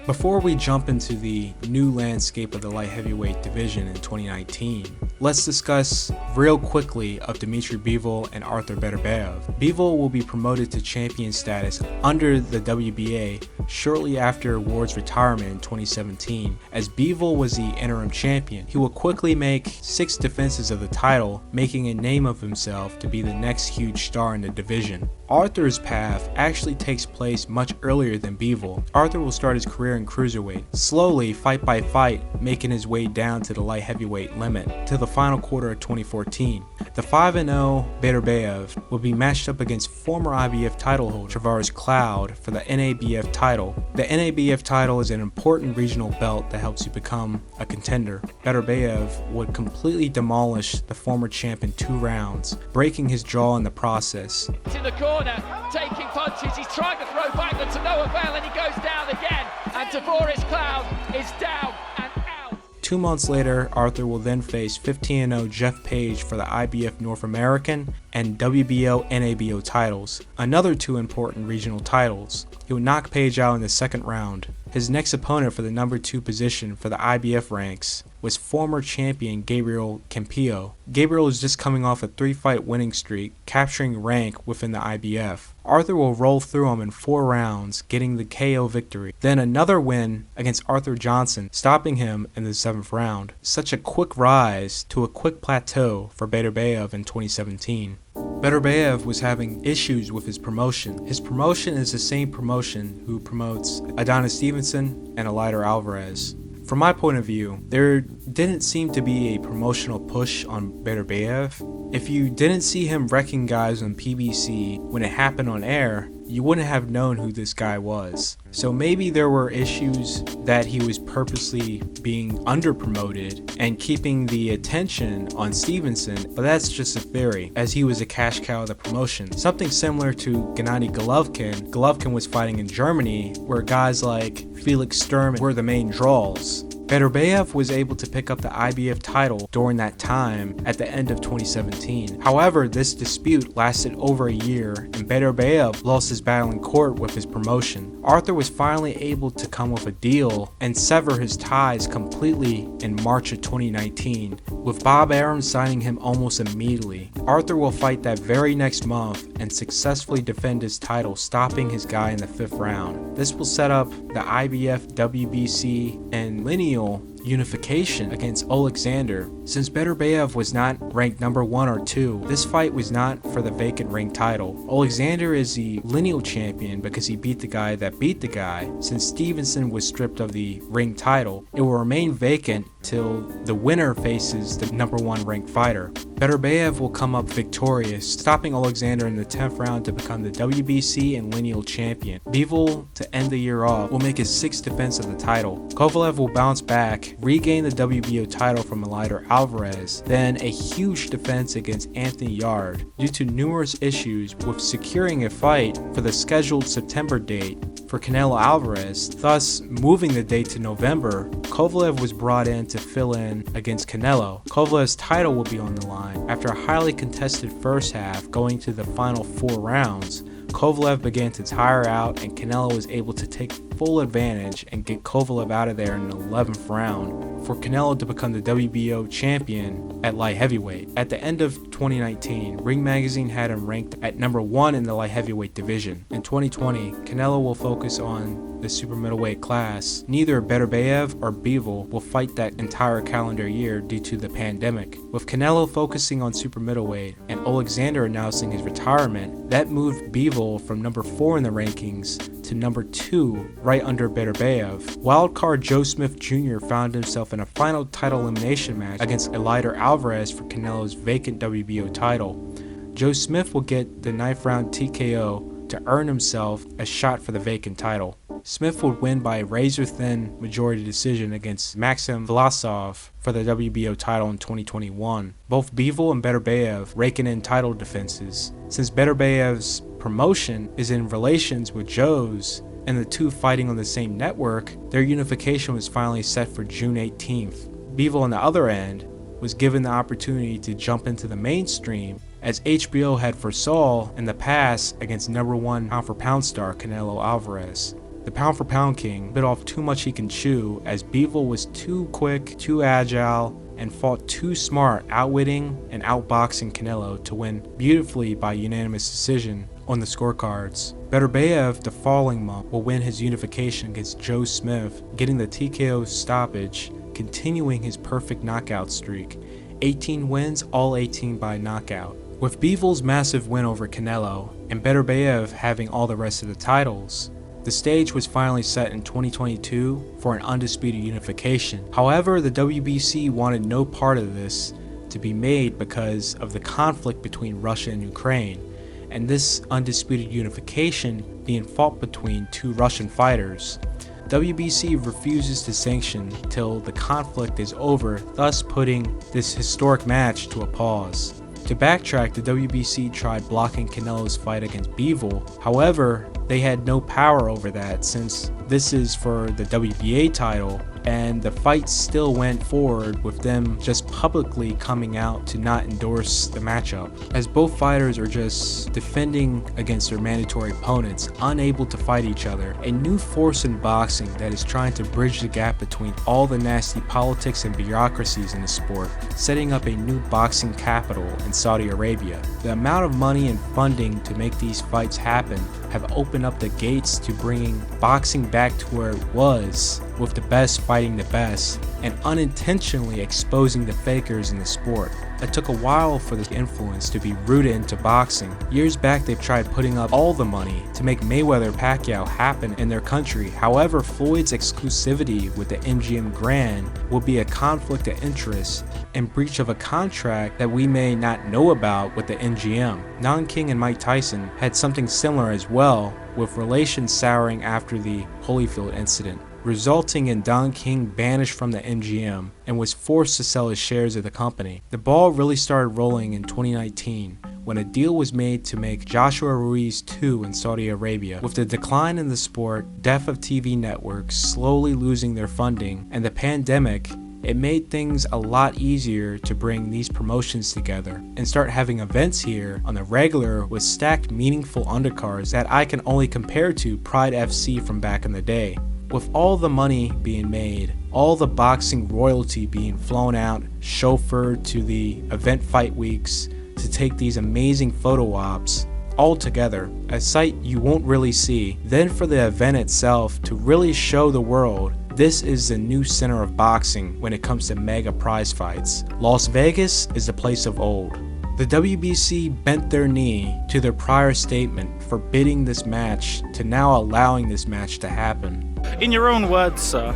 Before we jump into the new landscape of the light heavyweight division in 2019, let's discuss real quickly of Dmitry Bivol and Arthur Beterbiev. Bivol will be promoted to champion status under the WBA shortly after Ward's retirement in 2017. As Bivol was the interim champion, he will quickly make 6 defenses of the title, making a name of himself to be the next huge star in the division. Arthur's path actually takes place much earlier than Bivol. Arthur will start his career in cruiserweight, slowly, fight by fight, making his way down to the light heavyweight limit, till the final quarter of 2014. The 5-0 Beterbiev will be matched up against former IBF title holder Tavares Cloud for the NABF title. The NABF title is an important regional belt that helps you become a contender. Beterbiev would completely demolish the former champ in 2 rounds, breaking his jaw in the process. In the corner, taking punches, he's trying to throw back, but to no avail, and he goes down again, and Tavares Cloud is down and out. 2 months later, Arthur will then face 15-0 Jeff Page for the IBF North American and WBO NABO titles, another 2 important regional titles. He will knock Page out in the 2nd round. His next opponent for the number 2 position for the IBF ranks was former champion Gabriel Campillo. Gabriel is just coming off a 3-fight winning streak, capturing rank within the IBF. Arthur will roll through him in 4 rounds, getting the KO victory. Then another win against Arthur Johnson, stopping him in the 7th round. Such a quick rise to a quick plateau for Beterbiev in 2017. Beterbiev was having issues with his promotion. His promotion is the same promotion who promotes Adonis Stevenson and Eleider Alvarez. From my point of view, there didn't seem to be a promotional push on Beterbiev. If you didn't see him wrecking guys on PBC when it happened on air, you wouldn't have known who this guy was. So maybe there were issues that he was purposely being under-promoted and keeping the attention on Stevenson, but that's just a theory, as he was a cash cow of the promotion. Something similar to Gennady Golovkin. Golovkin was fighting in Germany, where guys like Felix Sturm were the main draws. Beterbiev was able to pick up the IBF title during that time at the end of 2017. However, this dispute lasted over a year, and Beterbiev lost his battle in court with his promotion. Arthur was finally able to come with a deal and sever his ties completely in March of 2019, with Bob Arum signing him almost immediately. Arthur will fight that very next month and successfully defend his title, stopping his guy in the 5th round. This will set up the IBF, WBC, and lineal unification against Alexander. Since Beterbiev was not ranked number 1 or 2, this fight was not for the vacant ring title. Alexander is the lineal champion because he beat the guy that beat the guy. Since Stevenson was stripped of the ring title, it will remain vacant till the winner faces the number 1 ranked fighter. Beterbiev will come up victorious, stopping Alexander in the 10th round to become the WBC and lineal champion. Bivol, to end the year off, will make his 6th defense of the title. Kovalev will bounce back, regain the WBO title from Eleider Alvarez, then a huge defense against Anthony Yarde. Due to numerous issues with securing a fight for the scheduled September date for Canelo Alvarez, thus moving the date to November, Kovalev was brought in to fill in against Canelo. Kovalev's title will be on the line. After a highly contested first half going to the final 4 rounds, Kovalev began to tire out, and Canelo was able to take full advantage and get Kovalev out of there in the 11th round for Canelo to become the WBO champion at light heavyweight. At the end of 2019, Ring Magazine had him ranked at number 1 in the light heavyweight division. In 2020, Canelo will focus on the super middleweight class, neither Beterbiev or Bivol will fight that entire calendar year due to the pandemic. With Canelo focusing on super middleweight and Alexander announcing his retirement, that moved Bivol from number 4 in the rankings to number 2, right under Beterbiev. Wildcard Joe Smith Jr. found himself in a final title elimination match against Evander Alvarez for Canelo's vacant WBO title. Joe Smith will get the 9th round TKO to earn himself a shot for the vacant title. Smith would win by a razor-thin majority decision against Maxim Vlasov for the WBO title in 2021. Both Bivol and Beterbiev raking in title defenses. Since Beterbiev's promotion is in relations with Joe's, and the two fighting on the same network, their unification was finally set for June 18th. Bivol on the other end was given the opportunity to jump into the mainstream, as HBO had foresaw in the past against number 1 pound-for-pound star Canelo Alvarez. The pound-for-pound king bit off too much he can chew, as Bivol was too quick, too agile, and fought too smart, outwitting and outboxing Canelo to win beautifully by unanimous decision on the scorecards. Beterbiev, the falling monk, will win his unification against Joe Smith, getting the TKO stoppage, continuing his perfect knockout streak. 18 wins, all 18 by knockout. With Bivol's massive win over Canelo, and Beterbiev having all the rest of the titles, the stage was finally set in 2022 for an undisputed unification. However, the WBC wanted no part of this to be made because of the conflict between Russia and Ukraine, and this undisputed unification being fought between 2 Russian fighters. WBC refuses to sanction till the conflict is over, thus putting this historic match to a pause. To backtrack, the WBC tried blocking Canelo's fight against Bivol. However, they had no power over that since this is for the WBA title, and the fight still went forward with them just publicly coming out to not endorse the matchup, as both fighters are just defending against their mandatory opponents, unable to fight each other. A new force in boxing that is trying to bridge the gap between all the nasty politics and bureaucracies in the sport, setting up a new boxing capital in Saudi Arabia. The amount of money and funding to make these fights happen have opened up the gates to bringing boxing back to where it was, with the best fighting the best, and unintentionally exposing the fakers in the sport. It took a while for this influence to be rooted into boxing. Years back they've tried putting up all the money to make Mayweather-Pacquiao happen in their country. However, Floyd's exclusivity with the MGM Grand will be a conflict of interest and breach of a contract that we may not know about with the MGM. Don King and Mike Tyson had something similar as well, with relations souring after the Holyfield incident, resulting in Don King banished from the MGM and was forced to sell his shares of the company. The ball really started rolling in 2019 when a deal was made to make Joshua Ruiz 2 in Saudi Arabia. With the decline in the sport, death of TV networks slowly losing their funding, and the pandemic, it made things a lot easier to bring these promotions together and start having events here on the regular with stacked meaningful undercards that I can only compare to Pride FC from back in the day. With all the money being made, all the boxing royalty being flown out, chauffeured to the event fight weeks to take these amazing photo ops, all together, a sight you won't really see. Then for the event itself to really show the world this is the new center of boxing when it comes to mega prize fights. Las Vegas is the place of old. The WBC bent their knee to their prior statement forbidding this match to now allowing this match to happen. In your own words, sir,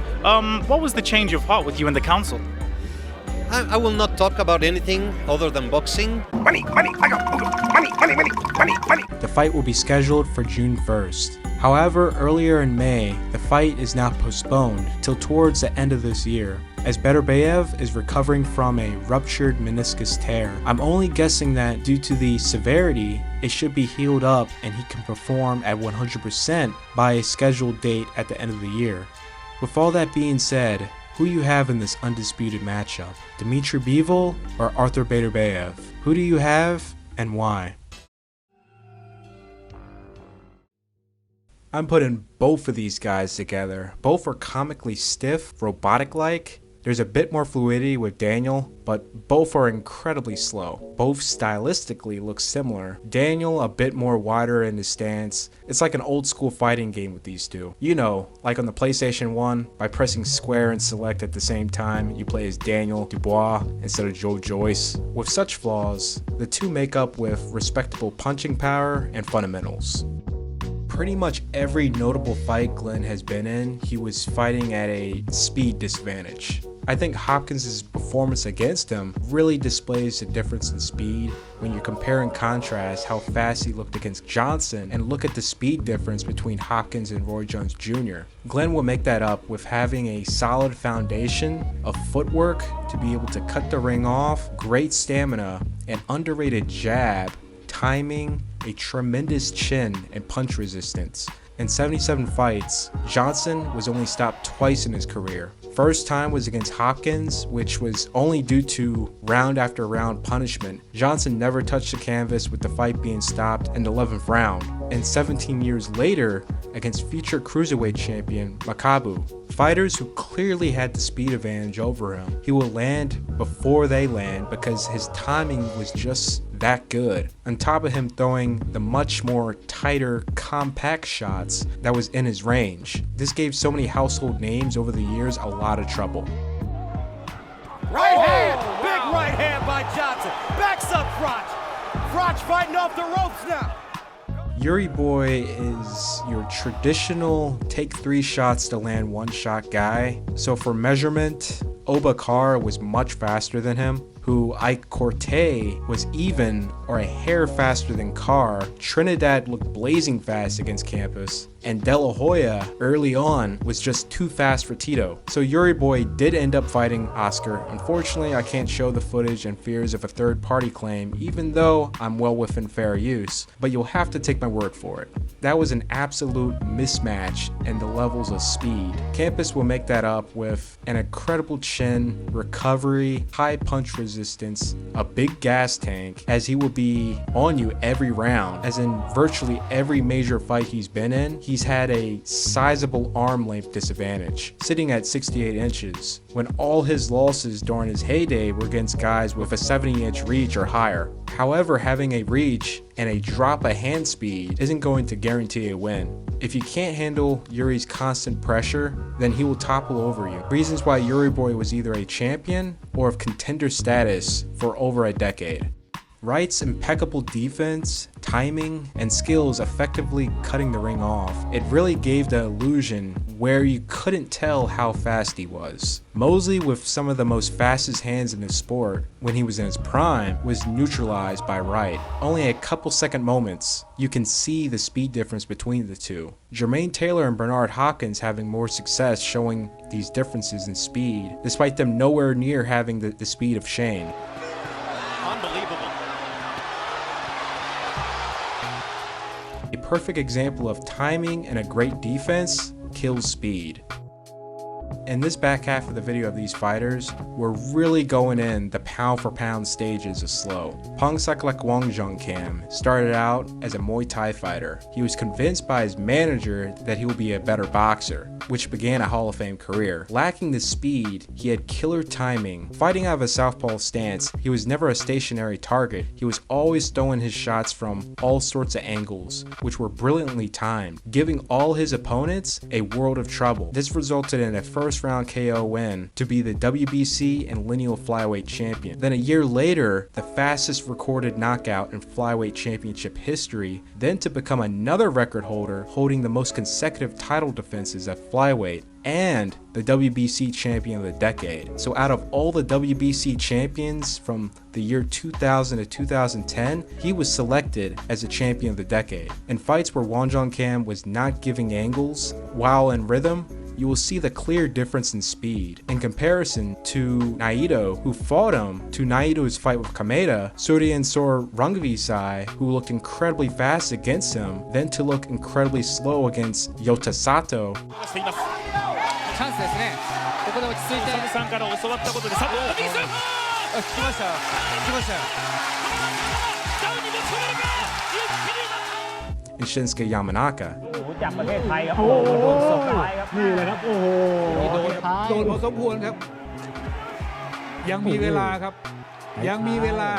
what was the change of heart with you and the council? I will not talk about anything other than boxing. Money, I got money. The fight will be scheduled for June 1st. However, earlier in May, the fight is now postponed till towards the end of this year, as Beterbiev is recovering from a ruptured meniscus tear. I'm only guessing that due to the severity, it should be healed up and he can perform at 100% by a scheduled date at the end of the year. With all that being said, who you have in this undisputed matchup? Dmitry Bivol or Arthur Beterbiev? Who do you have and why? I'm putting both of these guys together. Both are comically stiff, robotic-like, There's a bit more fluidity with Daniel, but both are incredibly slow. Both stylistically look similar. Daniel a bit more wider in his stance. It's like an old school fighting game with these two. You know, like on the PlayStation 1, by pressing square and select at the same time, you play as Daniel Dubois instead of Joe Joyce. With such flaws, the two make up with respectable punching power and fundamentals. Pretty much every notable fight Glenn has been in, he was fighting at a speed disadvantage. I think Hopkins' performance against him really displays the difference in speed when you compare and contrast how fast he looked against Johnson and look at the speed difference between Hopkins and Roy Jones Jr. Glenn will make that up with having a solid foundation of footwork to be able to cut the ring off, great stamina, an underrated jab, timing, a tremendous chin, and punch resistance. In 77 fights, Johnson was only stopped twice in his career. First time was against Hopkins, which was only due to round after round punishment. Johnson never touched the canvas with the fight being stopped in the 11th round. And 17 years later, against future cruiserweight champion Makabu. Fighters who clearly had the speed advantage over him. He will land before they land because his timing was just that good. On top of him throwing the much more tighter, compact shots that was in his range. This gave so many household names over the years a lot of trouble. Right hand! Big right hand by Johnson. Backs up Froch. Froch fighting off the ropes now. Yuri Boy is your traditional take 3 shots to land 1 shot guy. So for measurement, Oba Carr was much faster than him, who Ike Corte was even or a hair faster than Carr. Trinidad looked blazing fast against Campos, and De La Hoya early on was just too fast for Tito. So Yuri Boy did end up fighting Oscar. Unfortunately, I can't show the footage and fears of a third-party claim, even though I'm well within fair use, but you'll have to take my word for it. That was an absolute mismatch in the levels of speed. Campos will make that up with an incredible chin, recovery, high punch resistance, a big gas tank, as he will be on you every round. As in virtually every major fight he's been in, he's had a sizable arm length disadvantage, sitting at 68 inches, when all his losses during his heyday were against guys with a 70-inch reach or higher. However, having a reach and a drop of hand speed isn't going to guarantee a win. If you can't handle Yuri's constant pressure, then he will topple over you. Reasons why Yuri Boy was either a champion or of contender status for over a decade. Wright's impeccable defense, timing, and skills effectively cutting the ring off. It really gave the illusion where you couldn't tell how fast he was. Mosley, with some of the most fastest hands in the sport when he was in his prime, was neutralized by Wright. Only a couple second moments, you can see the speed difference between the two. Jermaine Taylor and Bernard Hopkins having more success showing these differences in speed, despite them nowhere near having the speed of Shane. Unbelievable. A perfect example of timing and a great defense kills speed. In this back half of the video of these fighters, we're really going in the pound for pound stages of slow. Pongsaklak Wongjongkam started out as a Muay Thai fighter. He was convinced by his manager that he would be a better boxer, which began a Hall of Fame career. Lacking the speed, he had killer timing. Fighting out of a southpaw stance, he was never a stationary target. He was always throwing his shots from all sorts of angles, which were brilliantly timed, giving all his opponents a world of trouble. This resulted in a first round KO win to be the WBC and lineal flyweight champion. Then a year later, the fastest recorded knockout in flyweight championship history, then to become another record holder holding the most consecutive title defenses at flyweight, and the WBC champion of the decade. So out of all the WBC champions from the year 2000 to 2010, he was selected as the champion of the decade. In fights where Wongjongkam was not giving angles while in rhythm, you will see the clear difference in speed. In comparison to Naito, who fought him, to Naito's fight with Kameda, Suryan Sor Rungvisai, who looked incredibly fast against him, then to look incredibly slow against Yota Sato. チャンスですね。ここで落ち着いて。さんから教わったことでサポート。聞きました。聞きました。ダウンに持ち込めるか。And Shinsuke Yamanaka. จากประเทศไทยครับโอ้โหโดนศพร้ายครับนี่เลยครับโอ้โหโดนพอสมควรครับ ยังมีเวลาครับยังมีเวลา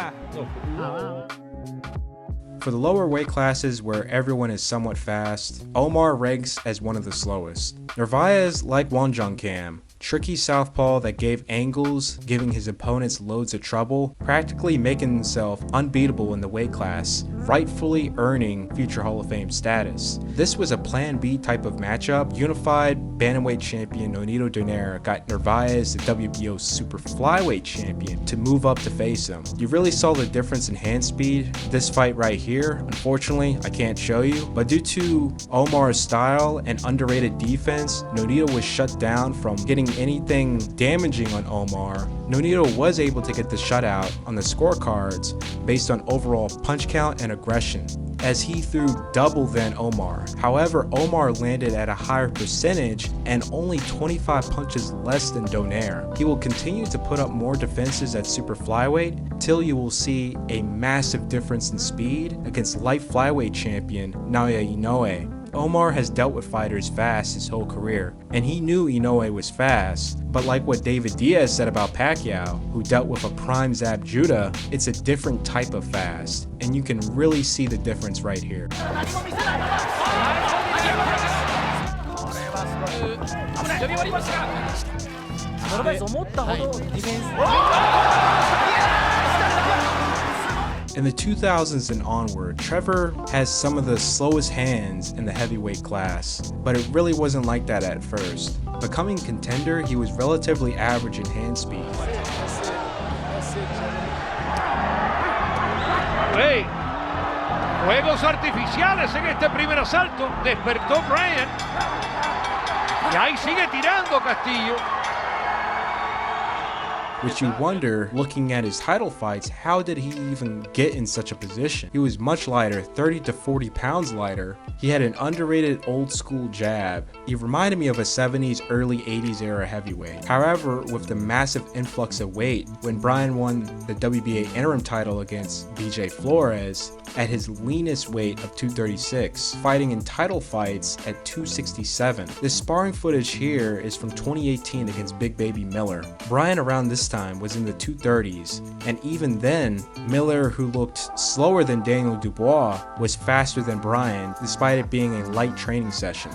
For the lower weight classes where everyone is somewhat fast, Omar ranks as one of the slowest. Narvaez, like Wonjongkam, tricky southpaw that gave angles, giving his opponents loads of trouble, practically making himself unbeatable in the weight class, rightfully earning future Hall of Fame status. This was a Plan B type of matchup. Unified bantamweight champion Nonito Donaire got Narvaez, the WBO super flyweight champion, to move up to face him. You really saw the difference in hand speed. This fight right here, unfortunately, I can't show you, but due to Omar's style and underrated defense, Nonito was shut down from getting anything damaging on Omar. Nonito was able to get the shutout on the scorecards based on overall punch count and aggression, as he threw double than Omar. However, Omar landed at a higher percentage and only 25 punches less than Donaire. He will continue to put up more defenses at super flyweight till you will see a massive difference in speed against light flyweight champion Naoya Inoue. Omar has dealt with fighters fast his whole career, and he knew Inoue was fast, but like what David Diaz said about Pacquiao, who dealt with a prime Zab Judah, it's a different type of fast, and you can really see the difference right here. In the 2000s and onward, Trevor has some of the slowest hands in the heavyweight class, but it really wasn't like that at first. Becoming contender, he was relatively average in hand speed. Hey, juegos artificiales en este primer asalto, despertó Brian, y ahí sigue tirando Castillo. Which you wonder, looking at his title fights, how did he even get in such a position? He was much lighter, 30 to 40 pounds lighter. He had an underrated old school jab. He reminded me of a 70s, early 80s era heavyweight. However, with the massive influx of weight, when Brian won the WBA interim title against BJ Flores at his leanest weight of 236, fighting in title fights at 267. This sparring footage here is from 2018 against Big Baby Miller. Brian around this time was in the 230s, and even then, Miller, who looked slower than Daniel Dubois, was faster than Brian, despite it being a light training session.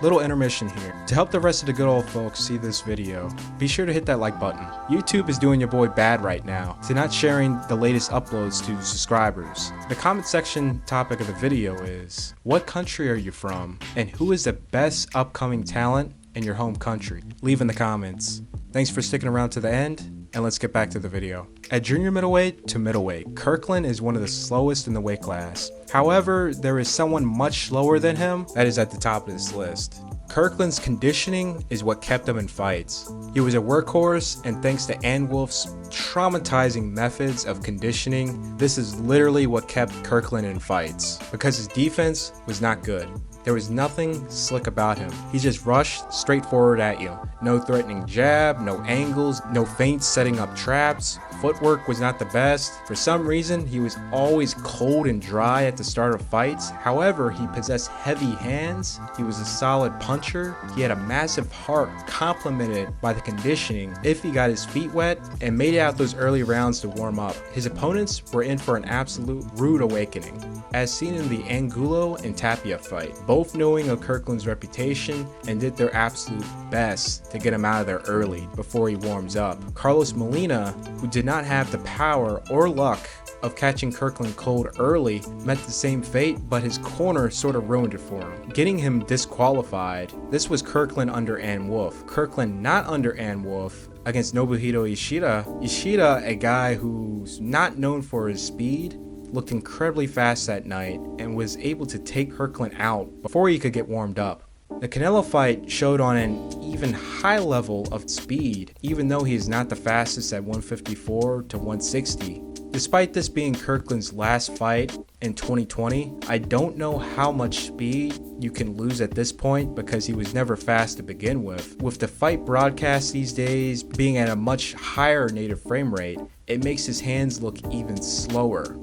Little intermission here. To help the rest of the good old folks see this video, be sure to hit that like button. YouTube is doing your boy bad right now to not sharing the latest uploads to subscribers. The comment section topic of the video is, what country are you from, and who is the best upcoming talent in your home country? Leave in the comments. Thanks for sticking around to the end, and let's get back to the video. At junior middleweight to middleweight, Kirkland is one of the slowest in the weight class. However, there is someone much slower than him that is at the top of this list. Kirkland's conditioning is what kept him in fights. He was a workhorse, and thanks to Anwolf's traumatizing methods of conditioning, this is literally what kept Kirkland in fights, because his defense was not good. There was nothing slick about him. He just rushed straight forward at you. No threatening jab, no angles, no feints setting up traps. Footwork was not the best. For some reason, he was always cold and dry at the start of fights. However, he possessed heavy hands. He was a solid puncher. He had a massive heart complemented by the conditioning if he got his feet wet and made it out those early rounds to warm up. His opponents were in for an absolute rude awakening, as seen in the Angulo and Tapia fight, both knowing of Kirkland's reputation and did their absolute best to get him out of there early before he warms up. Carlos Molina, who did not have the power or luck of catching Kirkland cold early, met the same fate, but his corner sort of ruined it for him, getting him disqualified. This was Kirkland under Ann Wolf. Kirkland not under Ann Wolf against Nobuhiro Ishida. Ishida, a guy who's not known for his speed, looked incredibly fast that night and was able to take Kirkland out before he could get warmed up. The Canelo fight showed on an even high level of speed, even though he is not the fastest at 154 to 160. Despite this being Kirkland's last fight in 2020, I don't know how much speed you can lose at this point because he was never fast to begin with. With the fight broadcast these days being at a much higher native frame rate, it makes his hands look even slower.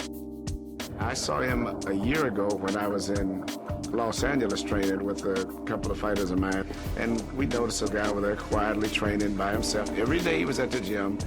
I saw him a year ago when I was in Los Angeles training with a couple of fighters of mine, and we noticed a guy over there quietly training by himself. Every day he was at the gym.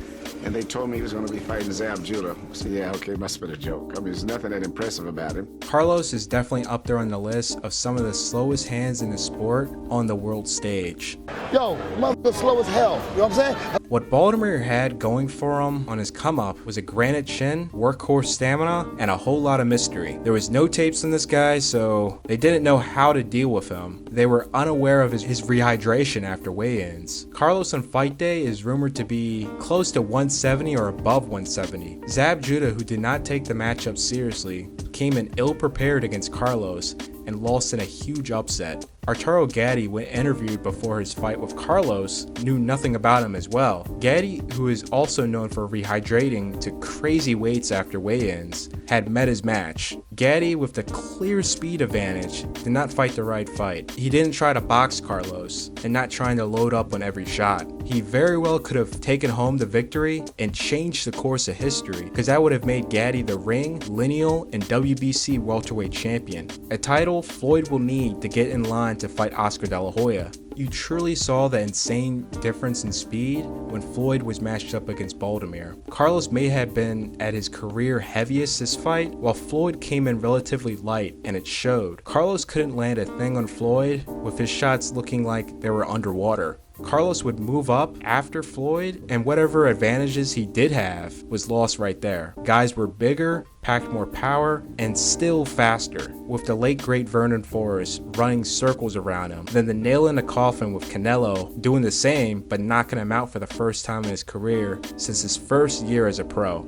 and they told me he was going to be fighting Zab Judah. I said, yeah, okay, must have been a joke. I mean, there's nothing that impressive about him. Carlos is definitely up there on the list of some of the slowest hands in the sport on the world stage. Yo, motherfucker slow as hell, you know what I'm saying? What Baltimore had going for him on his come-up was a granite chin, workhorse stamina, and a whole lot of mystery. There was no tapes on this guy, so they didn't know how to deal with him. They were unaware of his rehydration after weigh-ins. Carlos on fight day is rumored to be close to 170 or above 170. Zab Judah, who did not take the matchup seriously, came in ill-prepared against Carlos and lost in a huge upset. Arturo Gatti, when interviewed before his fight with Carlos, knew nothing about him as well. Gatti, who is also known for rehydrating to crazy weights after weigh-ins, had met his match. Gatti, with the clear speed advantage, did not fight the right fight. He didn't try to box Carlos, and not trying to load up on every shot. He very well could have taken home the victory and changed the course of history, because that would have made Gatti the ring, lineal, and WBC welterweight champion. A title Floyd will need to get in line to fight Oscar De La Hoya. You truly saw the insane difference in speed when Floyd was matched up against Baltimore. Carlos may have been at his career heaviest this fight, while Floyd came in relatively light, and it showed. Carlos couldn't land a thing on Floyd, with his shots looking like they were underwater. Carlos would move up after Floyd, and whatever advantages he did have was lost right there. Guys were bigger, packed more power, and still faster, with the late great Vernon Forrest running circles around him. Then the nail in the coffin with Canelo doing the same, but knocking him out for the first time in his career since his first year as a pro.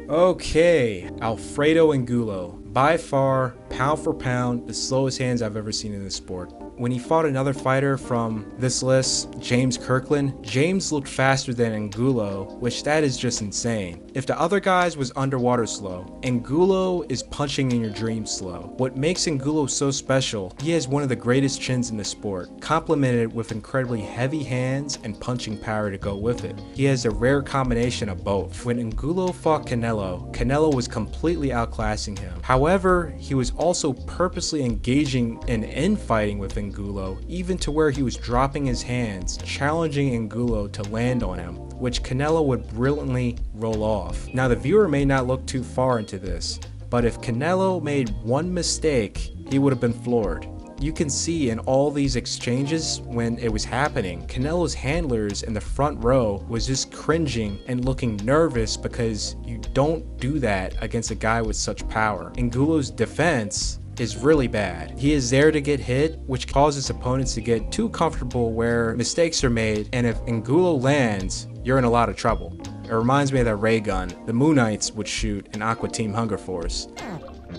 Okay, Alfredo Angulo. By far, pound for pound, the slowest hands I've ever seen in this sport. When he fought another fighter from this list, James Kirkland, James looked faster than Angulo, which that is just insane. If the other guys was underwater slow, Angulo is punching in your dreams slow. What makes Angulo so special, he has one of the greatest chins in the sport, complemented with incredibly heavy hands and punching power to go with it. He has a rare combination of both. When Angulo fought Canelo, Canelo was completely outclassing him. However, he was also purposely engaging in infighting with Angulo, even to where he was dropping his hands, challenging Angulo to land on him, which Canelo would brilliantly roll off. Now the viewer may not look too far into this, but if Canelo made one mistake, he would have been floored. You can see in all these exchanges when it was happening, Canelo's handlers in the front row was just cringing and looking nervous because you don't do that against a guy with such power. Angulo's defense is really bad. He is there to get hit, which causes opponents to get too comfortable where mistakes are made, and if Angulo lands, you're in a lot of trouble. It reminds me of that ray gun the Moon Knights would shoot in Aqua Team Hunger Force.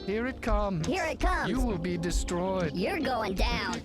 Here it comes. Here it comes. You will be destroyed. You're going down.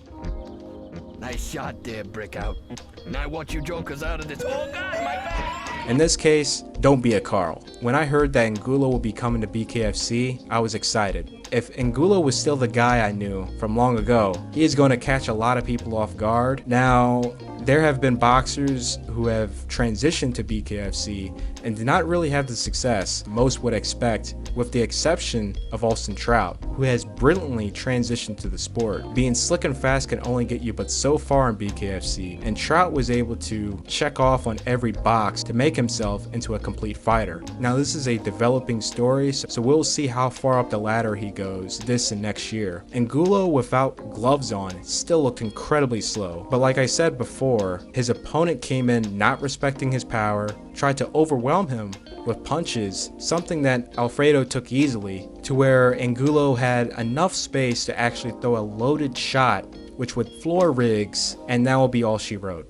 Nice shot there, Brickout. And I want you jokers out of this. Oh God, my back! In this case, don't be a Carl. When I heard that Angulo will be coming to BKFC, I was excited. If Angulo was still the guy I knew from long ago, he is going to catch a lot of people off guard. Now, there have been boxers who have transitioned to BKFC and did not really have the success most would expect, with the exception of Austin Trout, who has brilliantly transitioned to the sport. Being slick and fast can only get you but so far in BKFC, and Trout was able to check off on every box to make himself into a complete fighter. Now this is a developing story, so we'll see how far up the ladder he goes this and next year. Angulo without gloves on still looked incredibly slow, but like I said before, his opponent came in not respecting his power, tried to overwhelm him with punches, something that Alfredo took easily, to where Angulo had enough space to actually throw a loaded shot which would floor Riggs, and that will be all she wrote.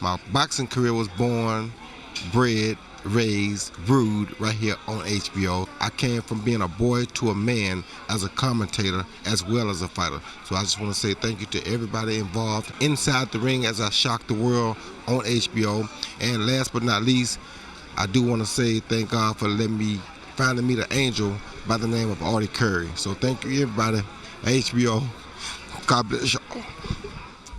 My boxing career was born, bred, raised, brewed right here on HBO. I came from being a boy to a man as a commentator as well as a fighter. So I just want to say thank you to everybody involved inside the ring as I shocked the world on HBO. And last but not least, I do want to say thank God for letting me finally meet an angel by the name of Artie Curry. So thank you everybody at HBO. God bless y'all.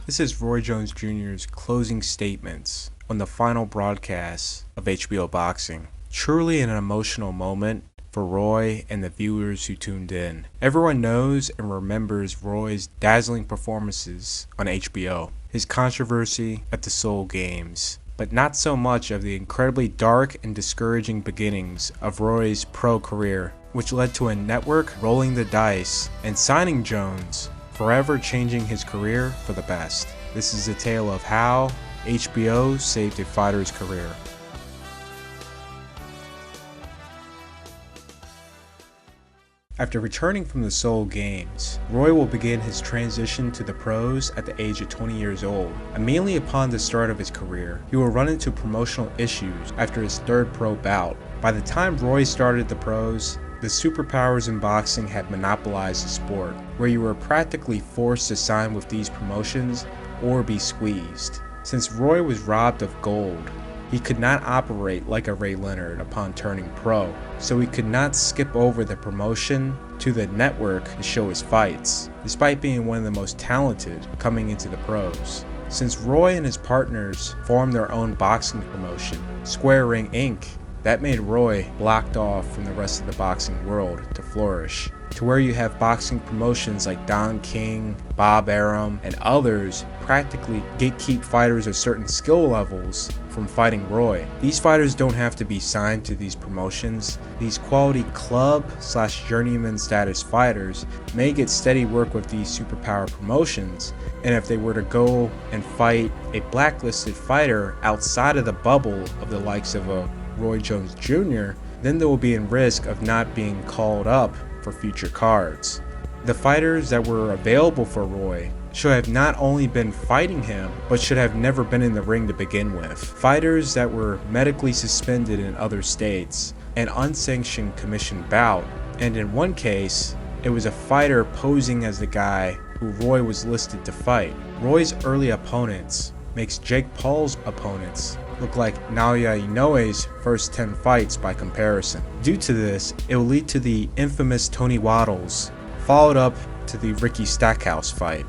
This is Roy Jones Jr.'s closing statements on the final broadcast of HBO Boxing. Truly an emotional moment for Roy and the viewers who tuned in. Everyone knows and remembers Roy's dazzling performances on HBO, his controversy at the Seoul Games, but not so much of the incredibly dark and discouraging beginnings of Roy's pro career, which led to a network rolling the dice and signing Jones, forever changing his career for the best. This is a tale of how HBO saved a fighter's career. After returning from the Seoul Games, Roy will begin his transition to the pros at the age of 20 years old. Immediately upon the start of his career, he will run into promotional issues after his third pro bout. By the time Roy started the pros, the superpowers in boxing had monopolized the sport, where you were practically forced to sign with these promotions or be squeezed. Since Roy was robbed of gold, he could not operate like a Ray Leonard upon turning pro, so he could not skip over the promotion to the network to show his fights, despite being one of the most talented coming into the pros. Since Roy and his partners formed their own boxing promotion, Square Ring Inc., that made Roy blocked off from the rest of the boxing world to flourish, to where you have boxing promotions like Don King, Bob Arum, and others practically gatekeep fighters of certain skill levels from fighting Roy. These fighters don't have to be signed to these promotions. These quality club/journeyman status fighters may get steady work with these superpower promotions, and if they were to go and fight a blacklisted fighter outside of the bubble of the likes of a Roy Jones Jr., then they will be in risk of not being called up for future cards. The fighters that were available for Roy should have not only been fighting him, but should have never been in the ring to begin with. Fighters that were medically suspended in other states, an unsanctioned commission bout, and in one case, it was a fighter posing as the guy who Roy was listed to fight. Roy's early opponents makes Jake Paul's opponents look like Naoya Inoue's first 10 fights by comparison. Due to this, it will lead to the infamous Tony Waddles, followed up to the Ricky Stackhouse fight.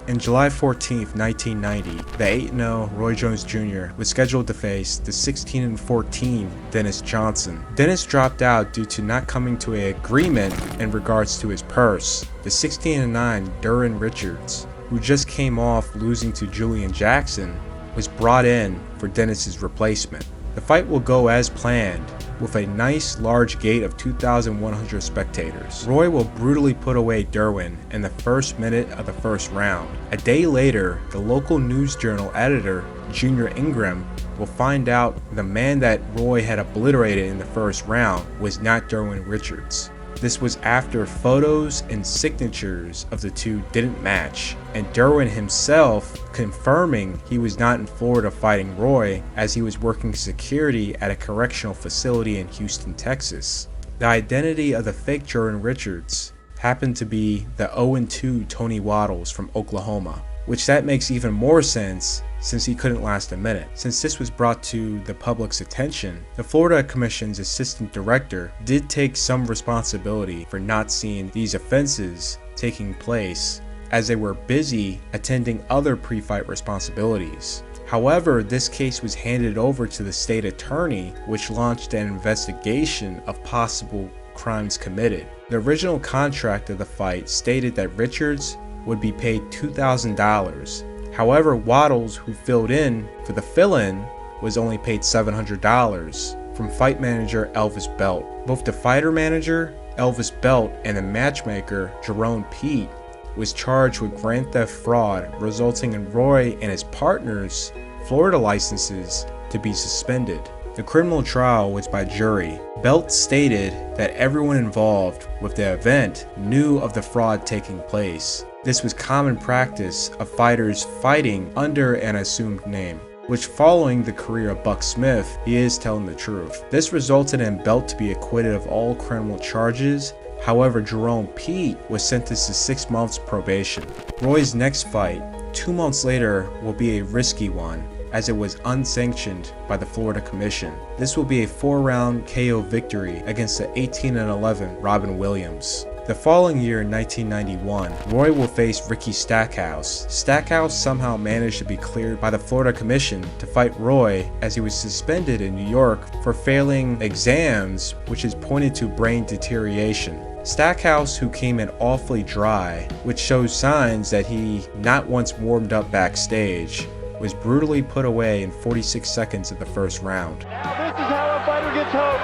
On July 14, 1990, the 8-0 Roy Jones Jr. was scheduled to face the 16-14 Dennis Johnson. Dennis dropped out due to not coming to an agreement in regards to his purse. The 16-9 Duran Richards, who just came off losing to Julian Jackson, was brought in for Dennis's replacement. The fight will go as planned, with a nice large gate of 2,100 spectators. Roy will brutally put away Derwin in the first minute of the first round. A day later, the local news journal editor, Junior Ingram, will find out the man that Roy had obliterated in the first round was not Derwin Richards. This was after photos and signatures of the two didn't match, and Derwin himself confirming he was not in Florida fighting Roy, as he was working security at a correctional facility in Houston, Texas. The identity of the fake Derwin Richards happened to be the 0-2 Tony Waddles from Oklahoma, which that makes even more sense since he couldn't last a minute. Since this was brought to the public's attention, the Florida Commission's assistant director did take some responsibility for not seeing these offenses taking place, as they were busy attending other pre-fight responsibilities. However, this case was handed over to the state attorney, which launched an investigation of possible crimes committed. The original contract of the fight stated that Richards would be paid $2,000. However, Waddles, who filled in for the fill-in, was only paid $700 from fight manager Elvis Belt. Both the fighter manager, Elvis Belt, and the matchmaker, Jerome Pete, was charged with grand theft fraud, resulting in Roy and his partners' Florida licenses to be suspended. The criminal trial was by jury. Belt stated that everyone involved with the event knew of the fraud taking place. This was common practice of fighters fighting under an assumed name, which following the career of Buck Smith, he is telling the truth. This resulted in Belt to be acquitted of all criminal charges. However, Jerome Pete was sentenced to 6 months probation. Roy's next fight, 2 months later, will be a risky one, as it was unsanctioned by the Florida Commission. This will be a 4-round KO victory against the 18-11 Robin Williams. The following year in 1991, Roy will face Ricky Stackhouse. Stackhouse somehow managed to be cleared by the Florida Commission to fight Roy, as he was suspended in New York for failing exams, which is pointed to brain deterioration. Stackhouse, who came in awfully dry, which shows signs that he not once warmed up backstage, was brutally put away in 46 seconds of the first round. Now this is how a fighter gets hurt.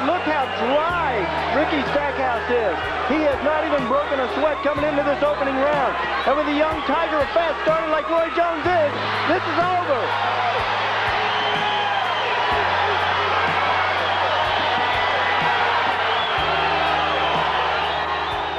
Look how dry Ricky Stackhouse is. He has not even broken a sweat coming into this opening round. And with a young tiger of fast starting like Roy Jones is, this is over.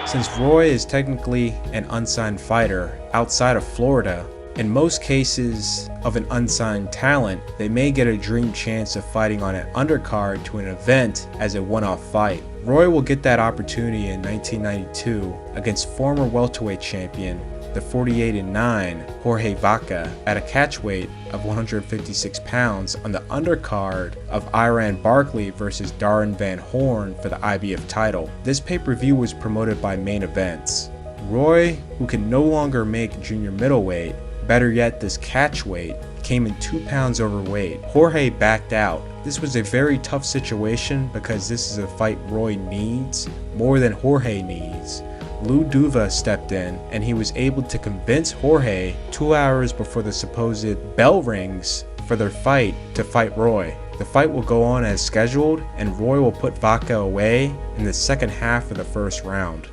Since Roy is technically an unsigned fighter outside of Florida, in most cases of an unsigned talent, they may get a dream chance of fighting on an undercard to an event as a one-off fight. Roy will get that opportunity in 1992 against former welterweight champion, the 48-9 Jorge Vaca, at a catchweight of 156 pounds on the undercard of Iran Barkley versus Darren Van Horn for the IBF title. This pay-per-view was promoted by Main Events. Roy, who can no longer make junior middleweight, better yet this catchweight, came in 2 pounds overweight. Jorge backed out. This was a very tough situation because this is a fight Roy needs more than Jorge needs. Lou Duva stepped in and he was able to convince Jorge 2 hours before the supposed bell rings for their fight to fight Roy. The fight will go on as scheduled and Roy will put Vaca away in the second half of the first round.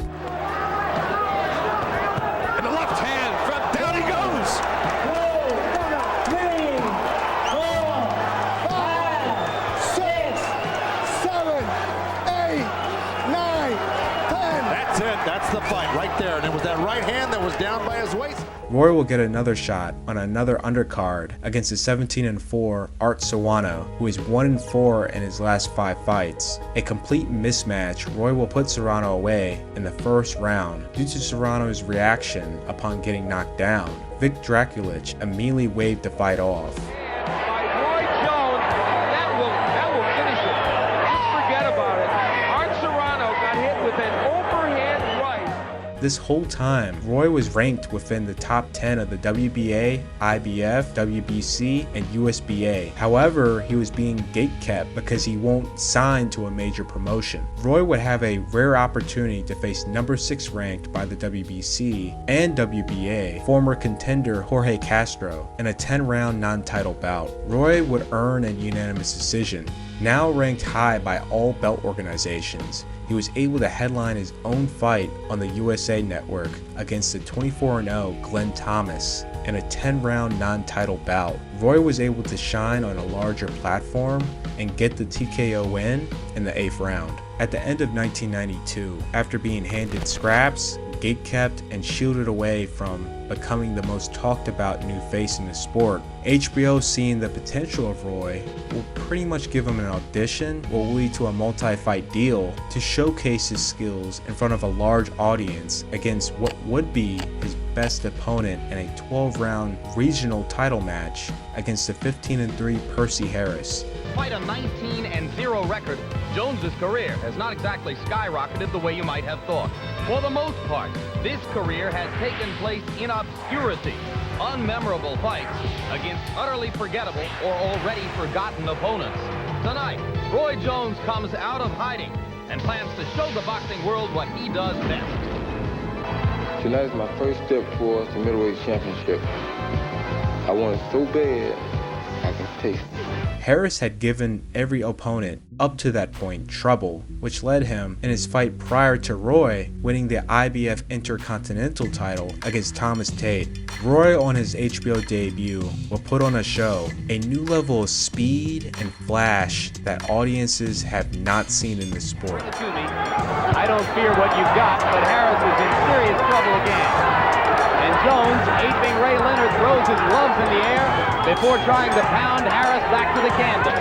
Roy will get another shot on another undercard against the 17-4 Art Serrano, who is 1-4 in his last 5 fights. A complete mismatch, Roy will put Serrano away in the first round due to Serrano's reaction upon getting knocked down. Vic Draculich immediately waved the fight off. This whole time, Roy was ranked within the top 10 of the WBA, IBF, WBC, and USBA. However, he was being gatekept because he won't sign to a major promotion. Roy would have a rare opportunity to face number 6 ranked by the WBC and WBA former contender Jorge Castro in a 10-round non-title bout. Roy would earn a unanimous decision. Now ranked high by all belt organizations, he was able to headline his own fight on the USA Network against the 24-0 Glenn Thomas in a 10-round non-title bout. Roy was able to shine on a larger platform and get the TKO win in the 8th round. At the end of 1992, after being handed scraps, gatekept, and shielded away from becoming the most talked about new face in the sport, HBO, seeing the potential of Roy, will pretty much give him an audition, will lead to a multi-fight deal to showcase his skills in front of a large audience against what would be his best opponent in a 12-round regional title match against the 15-3 Percy Harris. Despite a 19-0 record, Jones's career has not exactly skyrocketed the way you might have thought. For the most part, this career has taken place in obscurity, unmemorable fights against utterly forgettable or already forgotten opponents. Tonight, Roy Jones comes out of hiding and plans to show the boxing world what he does best. Tonight is my first step towards the middleweight championship. I want it so bad, I can taste it. Harris had given every opponent up to that point trouble, which led him, in his fight prior to Roy, winning the IBF Intercontinental title against Thomas Tate. Roy, on his HBO debut, will put on a show, a new level of speed and flash that audiences have not seen in the sport. I don't fear what you've got, but Harris is in serious trouble again. And Jones, aping Ray Leonard, throws his gloves in the air before trying to pound Harris back to the canvas.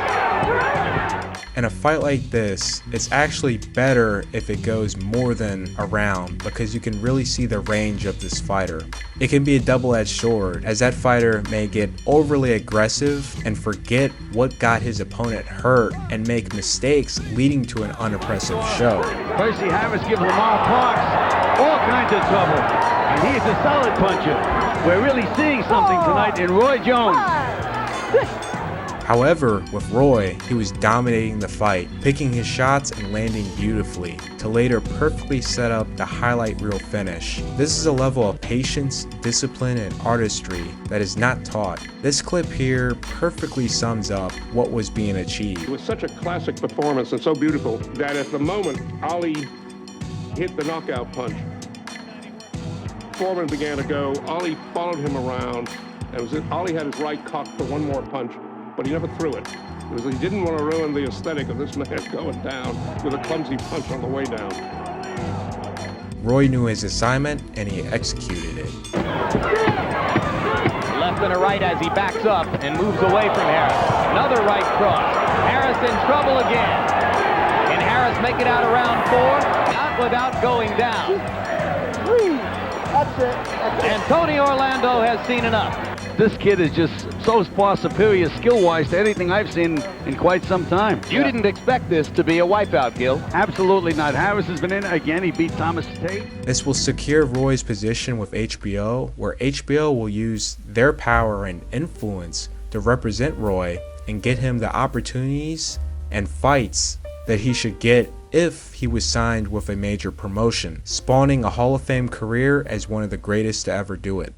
In a fight like this, it's actually better if it goes more than a round because you can really see the range of this fighter. It can be a double-edged sword, as that fighter may get overly aggressive and forget what got his opponent hurt and make mistakes leading to an unimpressive show. Percy Harris gives Lamar Parks all kinds of trouble. And he's a solid puncher. We're really seeing something tonight in Roy Jones. However, with Roy, he was dominating the fight, picking his shots and landing beautifully, to later perfectly set up the highlight reel finish. This is a level of patience, discipline, and artistry that is not taught. This clip here perfectly sums up what was being achieved. It was such a classic performance and so beautiful that at the moment Ali hit the knockout punch, Foreman began to go. Ali followed him around, and Ali had his right cocked for one more punch, but he never threw it. He didn't want to ruin the aesthetic of this man going down with a clumsy punch on the way down. Roy knew his assignment, and he executed it. Left and a right as he backs up and moves away from Harris. Another right cross. Harris in trouble again. Can Harris make it out of round 4? Not without going down. That's it. And Tony Orlando has seen enough. This kid is just so far superior skill-wise to anything I've seen in quite some time. You didn't expect this to be a wipeout, Gil. Absolutely not. Harris has been in again. He beat Thomas Tate. This will secure Roy's position with HBO, where HBO will use their power and influence to represent Roy and get him the opportunities and fights that he should get if he was signed with a major promotion, spawning a Hall of Fame career as one of the greatest to ever do it.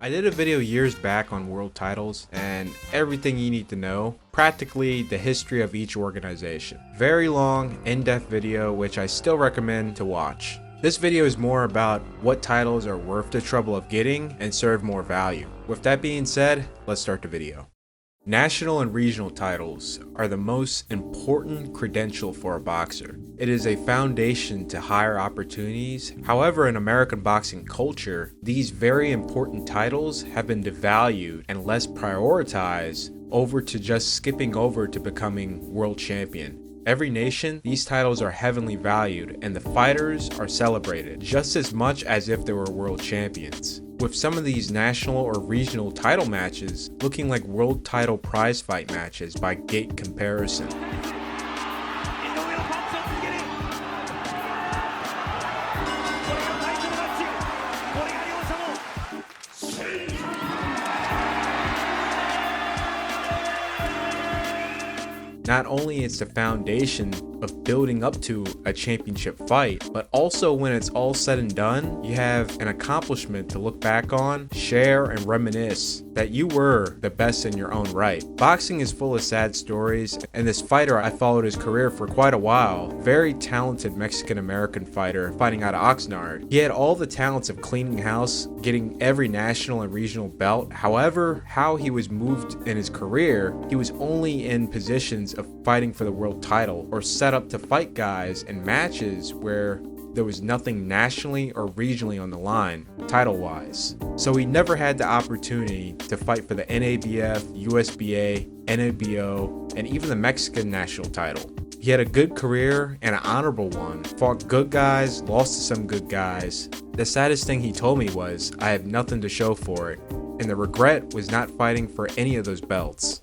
I did a video years back on world titles and everything you need to know, practically the history of each organization. Very long, in-depth video which I still recommend to watch. This video is more about what titles are worth the trouble of getting and serve more value. With that being said, let's start the video. National and regional titles are the most important credential for a boxer. It is a foundation to higher opportunities. However, in American boxing culture, these very important titles have been devalued and less prioritized over to just skipping over to becoming world champion. Every nation, these titles are heavily valued and the fighters are celebrated just as much as if they were world champions, with some of these national or regional title matches looking like world title prize fight matches by gate comparison. Not only is the foundation of building up to a championship fight, but also when it's all said and done, you have an accomplishment to look back on, share, and reminisce that you were the best in your own right. Boxing is full of sad stories, and this fighter, I followed his career for quite a while. Very talented Mexican-American fighter fighting out of Oxnard. He had all the talents of cleaning house, getting every national and regional belt. However, how he was moved in his career, he was only in positions of fighting for the world title or set up to fight guys in matches where there was nothing nationally or regionally on the line, title-wise. So he never had the opportunity to fight for the NABF, USBA, NABO, and even the Mexican national title. He had a good career and an honorable one, fought good guys, lost to some good guys. The saddest thing he told me was, I have nothing to show for it, and the regret was not fighting for any of those belts.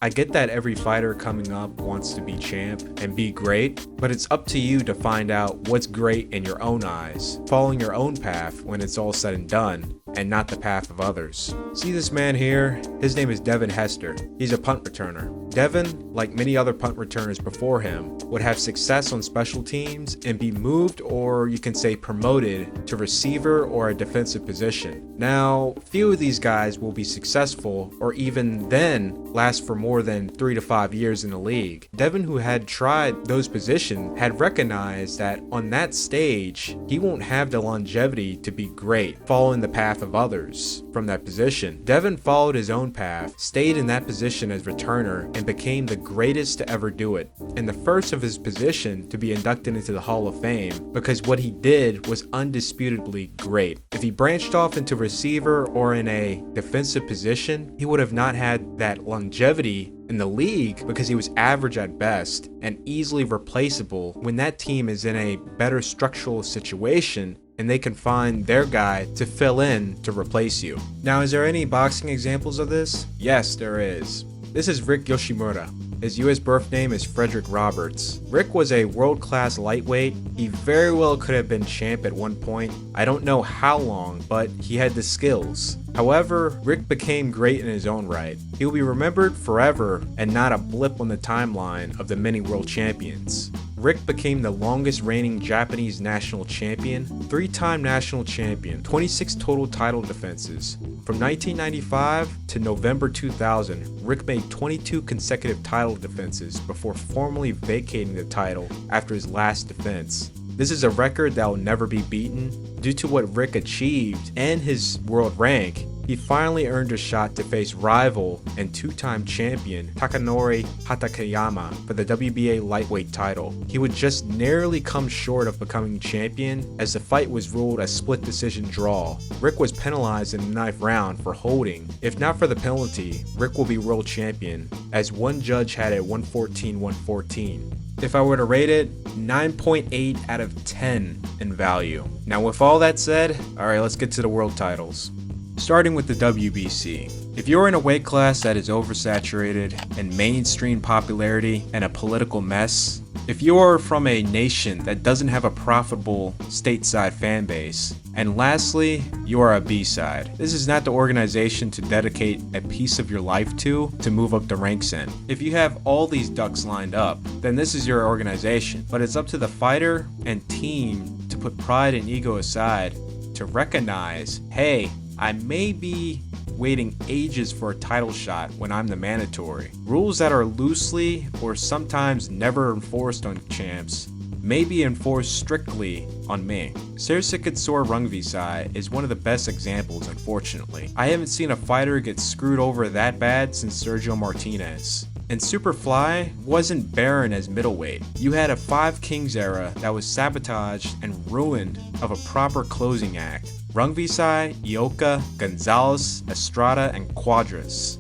I get that every fighter coming up wants to be champ and be great, but it's up to you to find out what's great in your own eyes, following your own path when it's all said and done, and not the path of others. See this man here? His name is Devin Hester. He's a punt returner. Devin, like many other punt returners before him, would have success on special teams and be moved, or you can say promoted, to receiver or a defensive position. Now, few of these guys will be successful or even then last for more than 3 to 5 years in the league. Devin, who had tried those positions, had recognized that on that stage, he won't have the longevity to be great, following the path of others from that position. Devin followed his own path, stayed in that position as returner, and became the greatest to ever do it, and the first of his position to be inducted into the Hall of Fame, because what he did was undisputably great. If he branched off into receiver or in a defensive position, he would have not had that longevity in the league because he was average at best and easily replaceable when that team is in a better structural situation and they can find their guy to fill in to replace you. Now, is there any boxing examples of this? Yes, there is. This is Rick Yoshimura. His US birth name is Frederick Roberts. Rick was a world-class lightweight. He very well could have been champ at one point. I don't know how long, but he had the skills. However, Rick became great in his own right. He will be remembered forever and not a blip on the timeline of the many world champions. Rick became the longest reigning Japanese national champion, 3-time national champion, 26 total title defenses. From 1995 to November 2000, Rick made 22 consecutive title defenses before formally vacating the title after his last defense. This is a record that will never be beaten. Due to what Rick achieved and his world rank, he finally earned a shot to face rival and 2-time champion Takanori Hatakeyama for the WBA lightweight title. He would just narrowly come short of becoming champion as the fight was ruled a split decision draw. Rick was penalized in the 9th round for holding. If not for the penalty, Rick will be world champion, as one judge had it 114-114. If I were to rate it, 9.8 out of 10 in value. Now with all that said, alright, let's get to the world titles. Starting with the WBC. If you're in a weight class that is oversaturated in mainstream popularity and a political mess, if you're from a nation that doesn't have a profitable stateside fan base, and lastly, you are a B-side, this is not the organization to dedicate a piece of your life to move up the ranks in. If you have all these ducks lined up, then this is your organization, but it's up to the fighter and team to put pride and ego aside to recognize, hey, I may be waiting ages for a title shot when I'm the mandatory. Rules that are loosely or sometimes never enforced on champs may be enforced strictly on me. Sersikitsor Rungvisai is one of the best examples, unfortunately. I haven't seen a fighter get screwed over that bad since Sergio Martinez. And Superfly wasn't barren as middleweight. You had a 5 Kings era that was sabotaged and ruined of a proper closing act. Rungvisai, Ioka, Gonzalez, Estrada, and Quadras.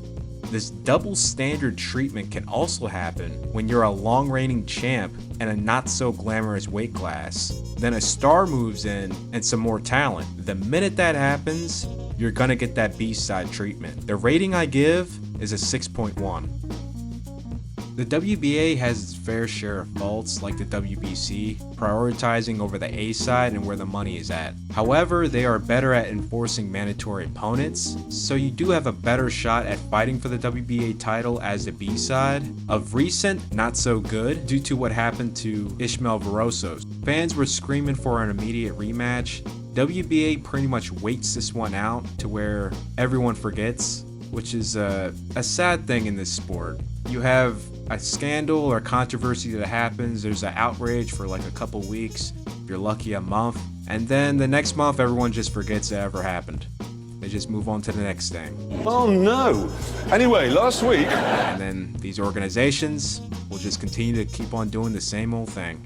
This double standard treatment can also happen when you're a long reigning champ in a not so glamorous weight class. Then a star moves in and some more talent. The minute that happens, you're gonna get that B-side treatment. The rating I give is a 6.1. The WBA has its fair share of faults like the WBC, prioritizing over the A side and where the money is at. However, they are better at enforcing mandatory opponents, so you do have a better shot at fighting for the WBA title as the B side. Of recent, not so good due to what happened to Ismael Vorosos. Fans were screaming for an immediate rematch. WBA pretty much waits this one out to where everyone forgets, which is a sad thing in this sport. You have a scandal or controversy that happens, there's an outrage for like a couple weeks, if you're lucky a month, and then the next month everyone just forgets it ever happened. They just move on to the next thing. Oh no! Anyway, last week... And then these organizations will just continue to keep on doing the same old thing.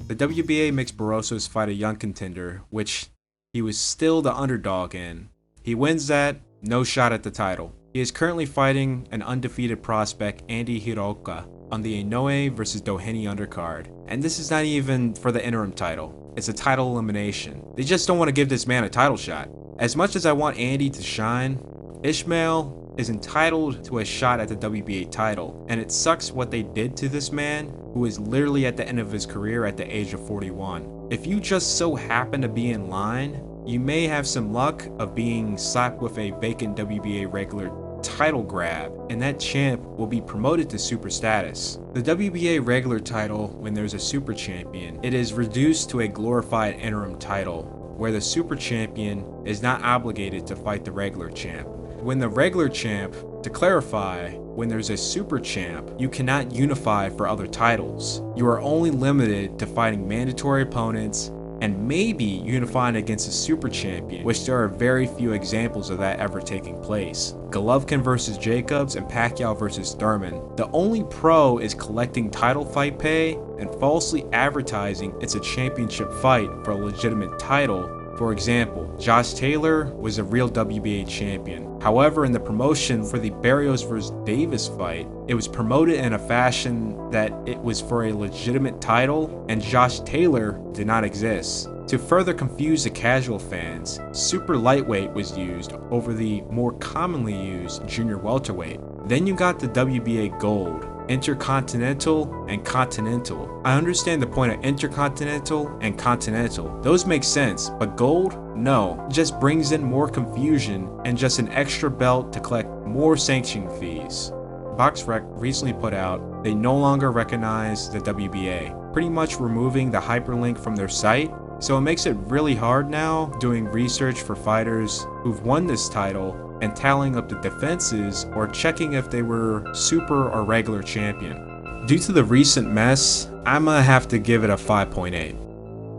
The WBA makes Barrosos fight a young contender, which he was still the underdog in. He wins that, no shot at the title. He is currently fighting an undefeated prospect, Andy Hiroka, on the Inoue vs Doheny undercard. And this is not even for the interim title. It's a title elimination. They just don't want to give this man a title shot. As much as I want Andy to shine, Ishmael is entitled to a shot at the WBA title. And it sucks what they did to this man, who is literally at the end of his career at the age of 41. If you just so happen to be in line, you may have some luck of being slapped with a vacant WBA regular title grab, and that champ will be promoted to super status. The WBA regular title, when there's a super champion, it is reduced to a glorified interim title, where the super champion is not obligated to fight the regular champ. When the regular champ, to clarify, when there's a super champ, you cannot unify for other titles. You are only limited to fighting mandatory opponents and maybe unifying against a super champion, which there are very few examples of that ever taking place. Golovkin versus Jacobs and Pacquiao versus Thurman. The only pro is collecting title fight pay and falsely advertising it's a championship fight for a legitimate title. For example, Josh Taylor was a real WBA champion. However, in the promotion for the Barrios vs Davis fight, it was promoted in a fashion that it was for a legitimate title, and Josh Taylor did not exist. To further confuse the casual fans, super lightweight was used over the more commonly used junior welterweight. Then you got the WBA Gold, Intercontinental, and Continental. I understand the point of Intercontinental and Continental. Those make sense, but Gold? No. It just brings in more confusion and just an extra belt to collect more sanction fees. BoxRec recently put out they no longer recognize the WBA, pretty much removing the hyperlink from their site. So it makes it really hard now doing research for fighters who've won this title and tallying up the defenses or checking if they were super or regular champion. Due to the recent mess, I'm gonna have to give it a 5.8.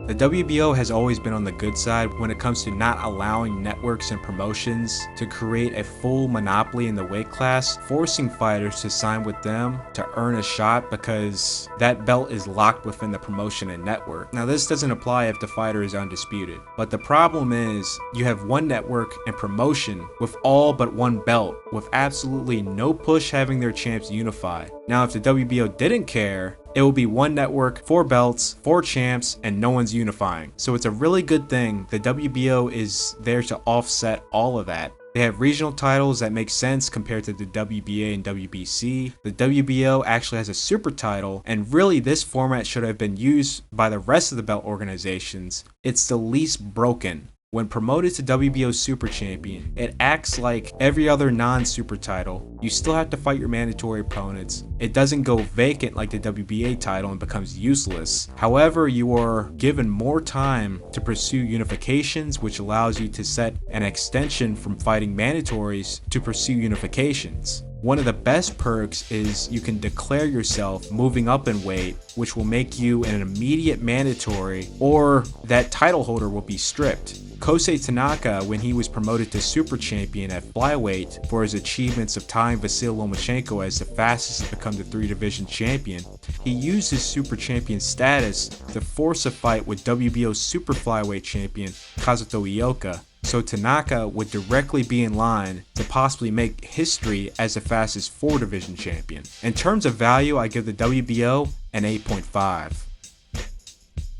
The WBO has always been on the good side when it comes to not allowing networks and promotions to create a full monopoly in the weight class, forcing fighters to sign with them to earn a shot because that belt is locked within the promotion and network. Now this doesn't apply if the fighter is undisputed, but the problem is you have one network and promotion with all but one belt, with absolutely no push having their champs unify. Now if the WBO didn't care, it will be one network, 4 belts, 4 champs, and no one's unifying. So it's a really good thing the WBO is there to offset all of that. They have regional titles that make sense compared to the WBA and WBC. The WBO actually has a super title, and really this format should have been used by the rest of the belt organizations. It's the least broken. When promoted to WBO Super Champion, it acts like every other non-super title. You still have to fight your mandatory opponents. It doesn't go vacant like the WBA title and becomes useless. However, you are given more time to pursue unifications, which allows you to set an extension from fighting mandatories to pursue unifications. One of the best perks is you can declare yourself moving up in weight, which will make you an immediate mandatory, or that title holder will be stripped. Kosei Tanaka, when he was promoted to super champion at flyweight for his achievements of tying Vasyl Lomachenko as the fastest to become the 3-division champion, he used his super champion status to force a fight with WBO super flyweight champion Kazuto Ioka, so Tanaka would directly be in line to possibly make history as the fastest 4-division champion. In terms of value, I give the WBO an 8.5.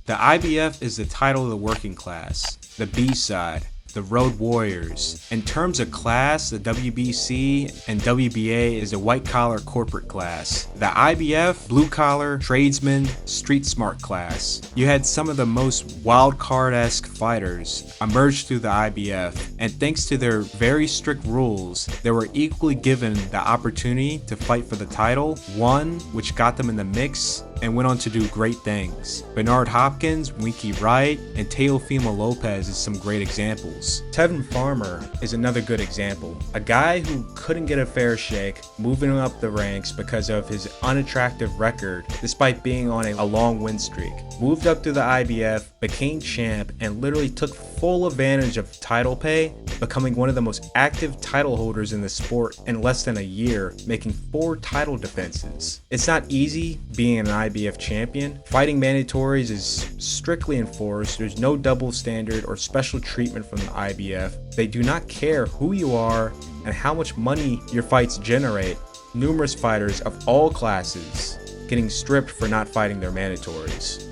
The IBF is the title of the working class, the B-side, the Road Warriors. In terms of class, the WBC and WBA is a white-collar corporate class. The IBF, blue-collar, tradesman, street-smart class. You had some of the most wild-card-esque fighters emerge through the IBF, and thanks to their very strict rules, they were equally given the opportunity to fight for the title, one which got them in the mix, and went on to do great things. Bernard Hopkins, Winky Wright, and Teofimo Lopez is some great examples. Tevin Farmer is another good example. A guy who couldn't get a fair shake, moving up the ranks because of his unattractive record despite being on a long win streak. Moved up to the IBF, became champ, and literally took full advantage of title pay, becoming one of the most active title holders in the sport in less than a year, making 4 title defenses. It's not easy being an IBF champion. Fighting mandatories is strictly enforced. There's no double standard or special treatment from the IBF. They do not care who you are and how much money your fights generate. Numerous fighters of all classes getting stripped for not fighting their mandatories.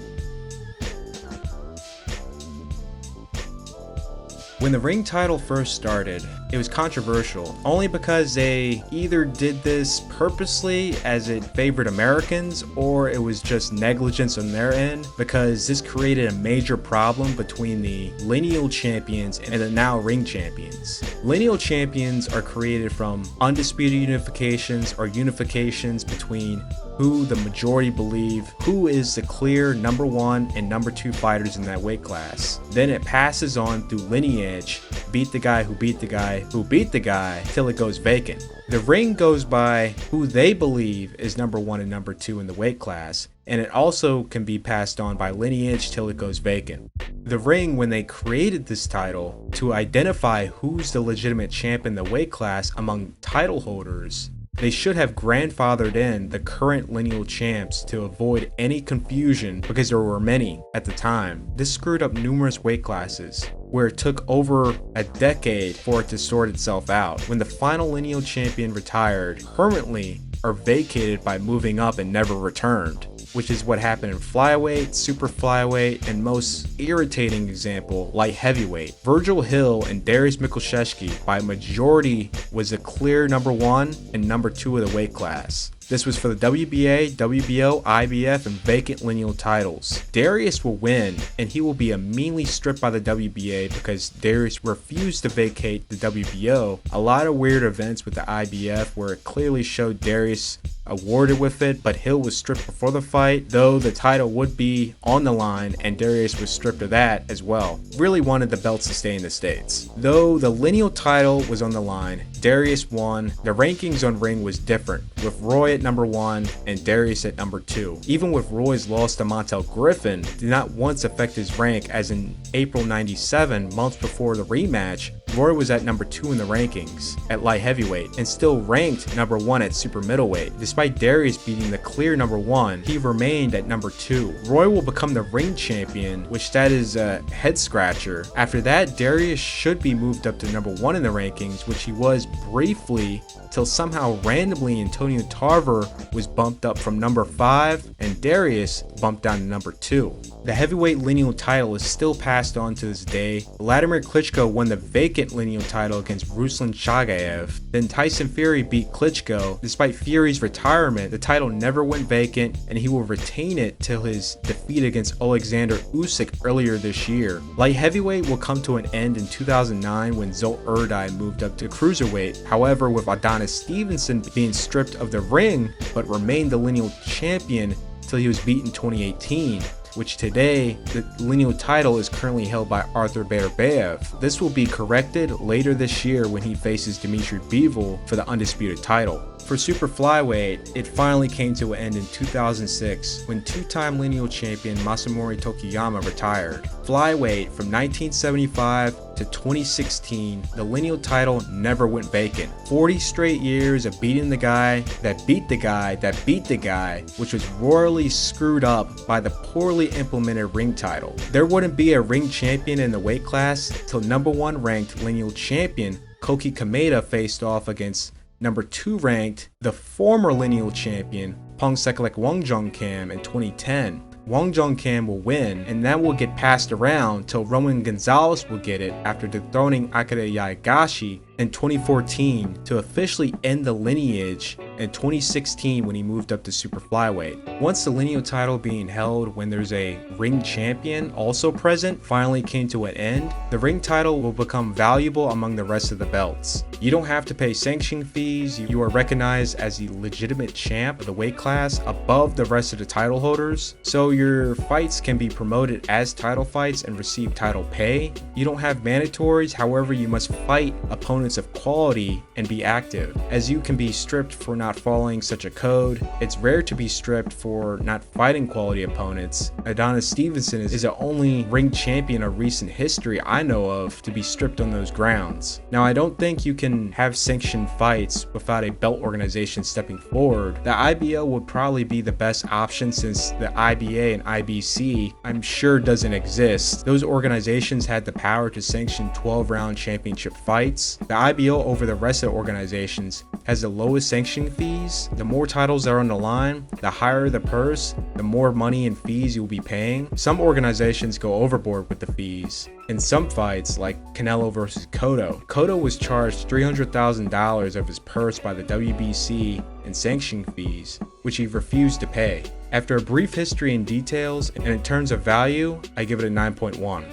When the ring title first started, it was controversial, only because they either did this purposely as it favored Americans, or it was just negligence on their end, because this created a major problem between the lineal champions and the now ring champions. Lineal champions are created from undisputed unifications or unifications between who the majority believe who is the clear number 1 and number 2 fighters in that weight class. Then it passes on through lineage, beat the guy who beat the guy who beat the guy till it goes vacant. The ring goes by who they believe is number 1 and number 2 in the weight class, and it also can be passed on by lineage till it goes vacant. The ring, when they created this title to identify who's the legitimate champ in the weight class among title holders, they should have grandfathered in the current lineal champs to avoid any confusion, because there were many at the time. This screwed up numerous weight classes, where it took over a decade for it to sort itself out. When the final lineal champion retired permanently or vacated by moving up and never returned. which is what happened in flyweight, super flyweight, and most irritating example, light heavyweight. Virgil Hill and Dariusz Michalczewski by majority was the clear number 1 and number 2 of the weight class. This was for the WBA, WBO, IBF, and vacant lineal titles. Dariusz will win, and he will be immediately stripped by the WBA because Dariusz refused to vacate the WBO. A lot of weird events with the IBF where it clearly showed Dariusz awarded with it, but Hill was stripped before the fight, though the title would be on the line, and Dariusz was stripped of that as well. Really wanted the belts to stay in the States. Though the lineal title was on the line, Dariusz won. The rankings on Ring was different, with Roy at number 1 and Dariusz at number 2. Even with Roy's loss to Montel Griffin, did not once affect his rank, as in April 97, months before the rematch, Roy was at number 2 in the rankings at light heavyweight and still ranked number 1 at super middleweight. Despite Dariusz beating the clear number 1, he remained at number 2. Roy will become the ring champion, which that is a head scratcher. After that, Dariusz should be moved up to number 1 in the rankings, which he was briefly, till somehow randomly Antonio Tarver was bumped up from number 5 and Dariusz bumped down to number 2. The heavyweight lineal title is still passed on to this day. Vladimir Klitschko won the vacant lineal title against Ruslan Chagayev. Then Tyson Fury beat Klitschko. Despite Fury's retirement, the title never went vacant, and he will retain it till his defeat against Alexander Usyk earlier this year. Light heavyweight will come to an end in 2009 when Zsolt Erdei moved up to cruiserweight. However, with Adonis Stevenson being stripped of the ring but remained the lineal champion till he was beaten in 2018. Which today, the lineal title is currently held by Arthur Beterbiev. This will be corrected later this year when he faces Beterbiev-Bivol for the undisputed title. For super flyweight, it finally came to an end in 2006 when two-time lineal champion Masamori Tokiyama retired. Flyweight from 1975 to 2016, the lineal title never went vacant. 40 straight years of beating the guy that beat the guy that beat the guy, which was royally screwed up by the poorly implemented ring title. There wouldn't be a ring champion in the weight class till number 1 ranked lineal champion Koki Kameda faced off against number 2 ranked, the former lineal champion, Pongsekalek Wongjongkam in 2010. Wongjongkam will win, and that will get passed around till Roman Gonzalez will get it after dethroning Akira Yagashi in 2014 to officially end the lineage in 2016 when he moved up to super flyweight. Once the lineal title being held when there's a ring champion also present finally came to an end, the ring title will become valuable among the rest of the belts. You don't have to pay sanction fees, you are recognized as the legitimate champ of the weight class above the rest of the title holders, so your fights can be promoted as title fights and receive title pay. You don't have mandatories, however you must fight opponents of quality and be active, as you can be stripped for not following such a code. It's rare to be stripped for not fighting quality opponents. Adonis Stevenson is the only ring champion of recent history I know of to be stripped on those grounds. Now, I don't think you can have sanctioned fights without a belt organization stepping forward. The IBO would probably be the best option since the IBA and IBC I'm sure doesn't exist. Those organizations had the power to sanction 12-round championship fights. The IBO over the rest of the organizations has the lowest sanction fees. The more titles are on the line, the higher the purse, the more money and fees you'll be paying. Some organizations go overboard with the fees. In some fights, like Canelo versus Cotto was charged $300,000 of his purse by the WBC in sanction fees, which he refused to pay. After a brief history and details, and in terms of value, I give it a 9.1.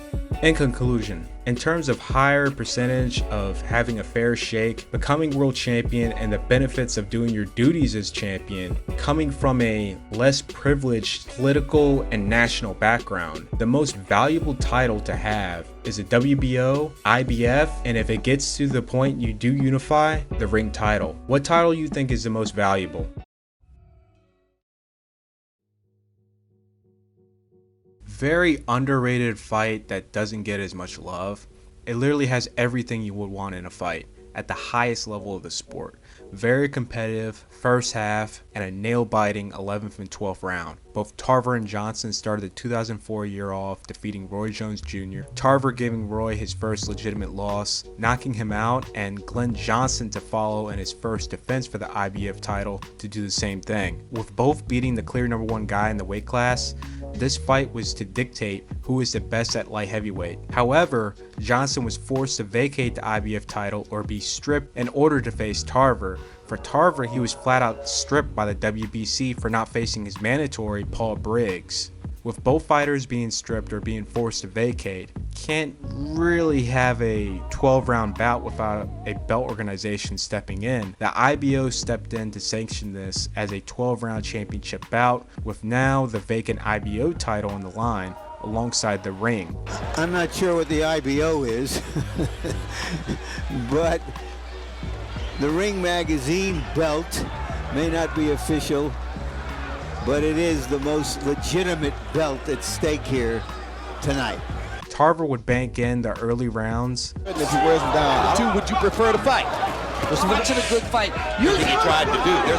In conclusion, in terms of higher percentage of having a fair shake, becoming world champion, and the benefits of doing your duties as champion, coming from a less privileged political and national background, the most valuable title to have is a WBO, IBF, and if it gets to the point you do unify, the ring title. What title you think is the most valuable? Very underrated fight that doesn't get as much love. It literally has everything you would want in a fight. at the highest level of the sport. Very competitive first half and a nail-biting 11th and 12th round. Both Tarver and Johnson started the 2004 year off defeating Roy Jones Jr., Tarver giving Roy his first legitimate loss, knocking him out, and Glenn Johnson to follow in his first defense for the IBF title to do the same thing. With both beating the clear #1 guy in the weight class, this fight was to dictate who is the best at light heavyweight. However, Johnson was forced to vacate the IBF title or be stripped in order to face Tarver. For Tarver, he was flat out stripped by the WBC for not facing his mandatory Paul Briggs. With both fighters being stripped or being forced to vacate, can't really have a 12-round bout without a belt organization stepping in. The IBO stepped in to sanction this as a 12-round championship bout, with now the vacant IBO title on the line alongside the ring. I'm not sure what the IBO is, but the Ring Magazine belt may not be official, but it is the most legitimate belt at stake here tonight. Tarver would bank in the early rounds. If he wears him down, who would you prefer to fight? What's a good fight? You think he tried to do?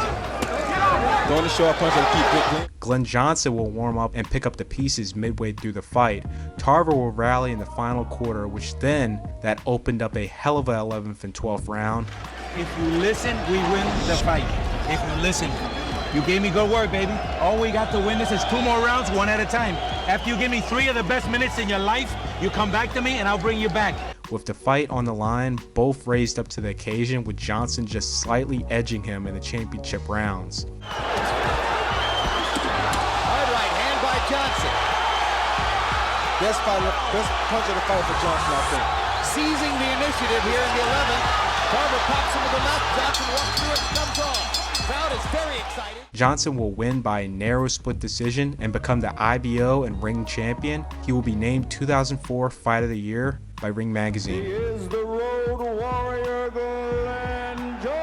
Going to show a punch and keep going. Glenn Johnson will warm up and pick up the pieces midway through the fight. Tarver will rally in the final quarter, which then that opened up a hell of a 11th and 12th round. If you listen, we win the fight. If you listen, you gave me good word, baby. All we got to win this is 2 more rounds, 1 at a time. After you give me 3 of the best minutes in your life, you come back to me and I'll bring you back. With the fight on the line, both raised up to the occasion, with Johnson just slightly edging him in the championship rounds. Hard right hand by Johnson. Best punch of the fight for Johnson, I think. Seizing the initiative here in the 11th. Tarver pops him to the left. Johnson walks through it and comes off. Crowd is very excited. Johnson will win by a narrow split decision and become the IBO and ring champion. He will be named 2004 Fight of the Year by Ring Magazine. He is the Road Warrior, Glenn Johnson.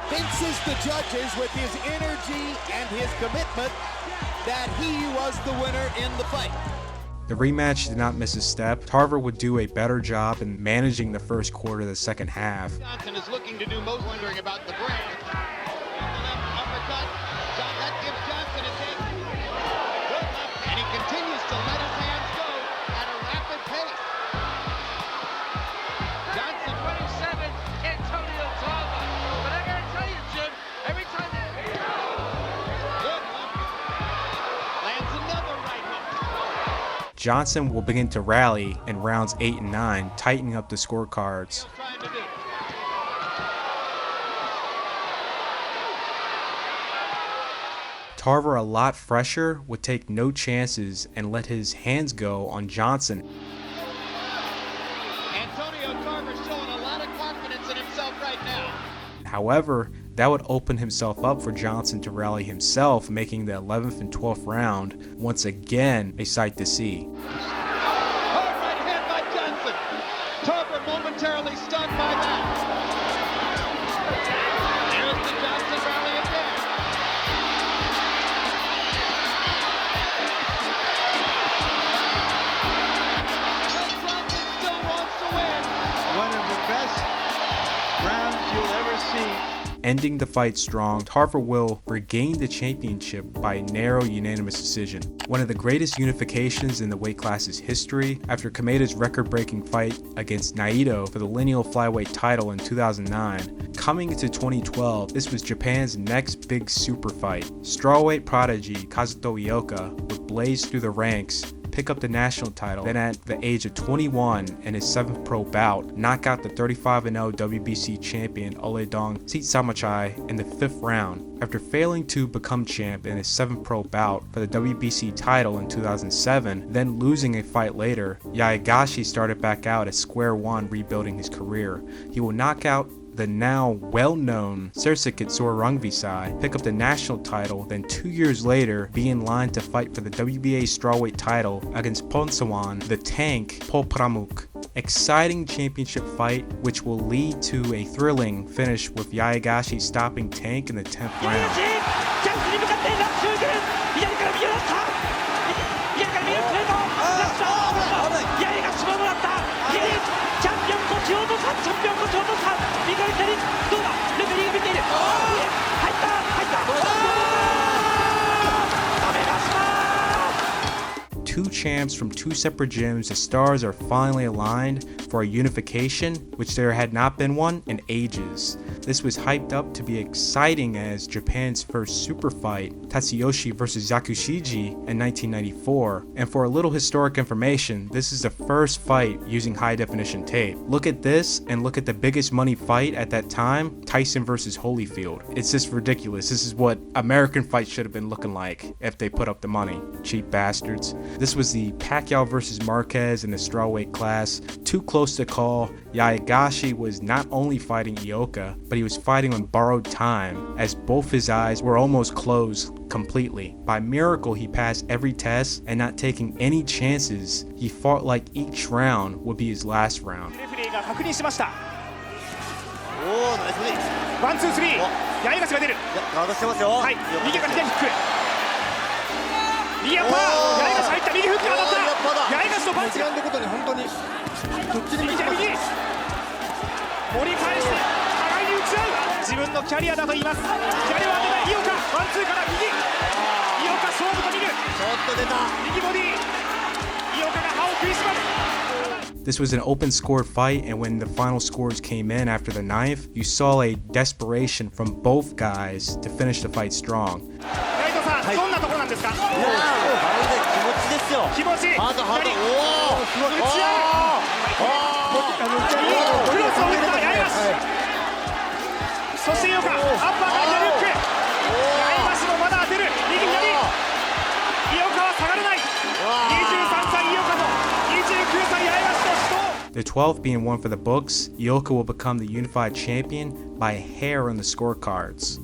Convinces the judges with his energy and his commitment that he was the winner in the fight. The rematch did not miss a step. Tarver would do a better job in managing the first quarter of the second half. Johnson is looking to do most, wondering about the brand. Uppercut. That gives Johnson a take. Good left, and he continues to let his hands go at a rapid pace. Johnson 27, Antonio Tarver. But I gotta tell you, Jim, every time good left. Lands another right hook. Johnson will begin to rally in rounds 8 and 9, tightening up the scorecards. Tarver, a lot fresher, would take no chances and let his hands go on Johnson. Antonio Tarver showing a lot of confidence in himself right now. However, that would open himself up for Johnson to rally himself, making the 11th and 12th round once again a sight to see. Hard right hand by Johnson. Tarver momentarily stunned by that. Here's the Johnson rally again. Johnson still wants to win. One of the best rounds you'll ever see. Ending the fight strong, Tarver will regain the championship by a narrow unanimous decision. One of the greatest unifications in the weight class's history, after Kameda's record-breaking fight against Naito for the lineal flyweight title in 2009. Coming into 2012, this was Japan's next big super fight. Strawweight prodigy Kazuto Ioka would blaze through the ranks, pick up the national title, then at the age of 21 in his 7th pro bout, knock out the 35-0 WBC champion Oledong Sitsamachai in the 5th round. After failing to become champ in his 7th pro bout for the WBC title in 2007, then losing a fight later, Yaegashi started back out at square one, rebuilding his career. He will knock out the now well-known Sersuke Rungvisai, pick up the national title, then 2 years later be in line to fight for the WBA strawweight title against Ponsawan, the Tank Popramuk. Exciting championship fight, which will lead to a thrilling finish with Yaegashi stopping Tank in the 10th round. champs from two separate gyms, the stars are finally aligned for a unification, which there had not been one in ages. This was hyped up to be exciting as Japan's first super fight, Tatsuyoshi vs Yakushiji in 1994. And for a little historic information, this is the first fight using high definition tape. Look at this and look at the biggest money fight at that time, Tyson vs Holyfield. It's just ridiculous. This is what American fights should have been looking like if they put up the money. Cheap bastards. This was the Pacquiao vs Marquez in the strawweight class. Too close to call. Yaegashi was not only fighting Ioka, but he was fighting on borrowed time, as both his eyes were almost closed completely. By miracle, he passed every test, and not taking any chances, he fought like each round would be his last round. ワンツースリー、八重樫が出る。ガードしてますよ。はい、右から左フック。右アッパー、八重樫入った、右フック当たった。八重樫のパンチが。ってことに本当にどっちにも行きます。右。盛り返して互いに打ち合う。自分のキャリアだと言います。左は当てない井岡、ワンツーから右。井岡勝負と見る。ちょっと出た。右ボディ。井岡が歯を食いしばる。This was an open scored fight, and when the final scores came in after the ninth, you saw a desperation from both guys to finish the fight strong. どんなところなんですか？いやー、気持ちですよ。気持ち。ハードハード。おお、すごい。打ち合う。クロスを打った八重樫。そして井岡、アッパーから左フック。八重樫もまだ当てる。右左。井岡は下がらない。23歳井岡と29歳八重樫と死闘。The 12th being one for the books, Ioka will become the unified champion by a hair on the scorecards.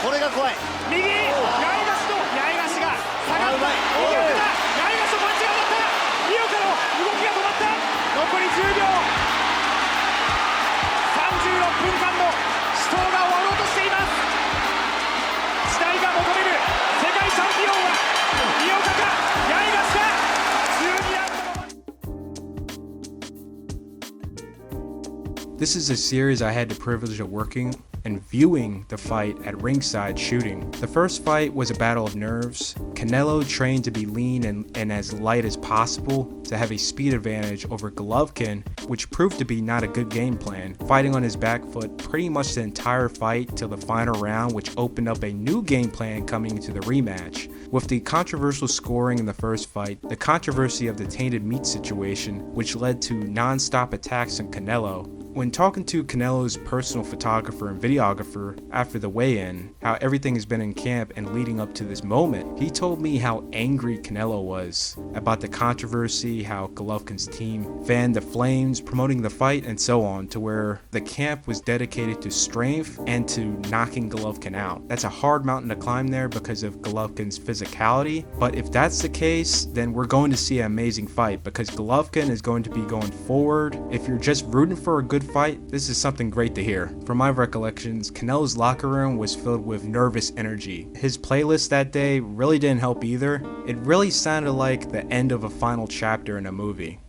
これが怖い。右、八重樫が下がった。井岡だ。八重樫とパンチが当たった。井岡の動きが止まった。残り10秒。36分間の死闘が終わろうとしています。時代が求める世界チャンピオンは井岡か八重樫か。This is a series I had the privilege of working and viewing the fight at ringside shooting. The first fight was a battle of nerves. Canelo trained to be lean and as light as possible to have a speed advantage over Golovkin, which proved to be not a good game plan, fighting on his back foot pretty much the entire fight till the final round, which opened up a new game plan coming into the rematch. With the controversial scoring in the first fight, the controversy of the tainted meat situation, which led to non-stop attacks on Canelo. When talking to Canelo's personal photographer and videographer after the weigh-in, how everything has been in camp and leading up to this moment, he told me how angry Canelo was about the controversy, how Golovkin's team fanned the flames promoting the fight, and so on, to where the camp was dedicated to strength and to knocking Golovkin out. That's a hard mountain to climb there because of Golovkin's physicality, but if that's the case, then we're going to see an amazing fight because Golovkin is going to be going forward. If you're just rooting for a good fight, this is something great to hear. From my recollections, Canelo's locker room was filled with nervous energy. His playlist that day really didn't help either. It really sounded like the end of a final chapter in a movie.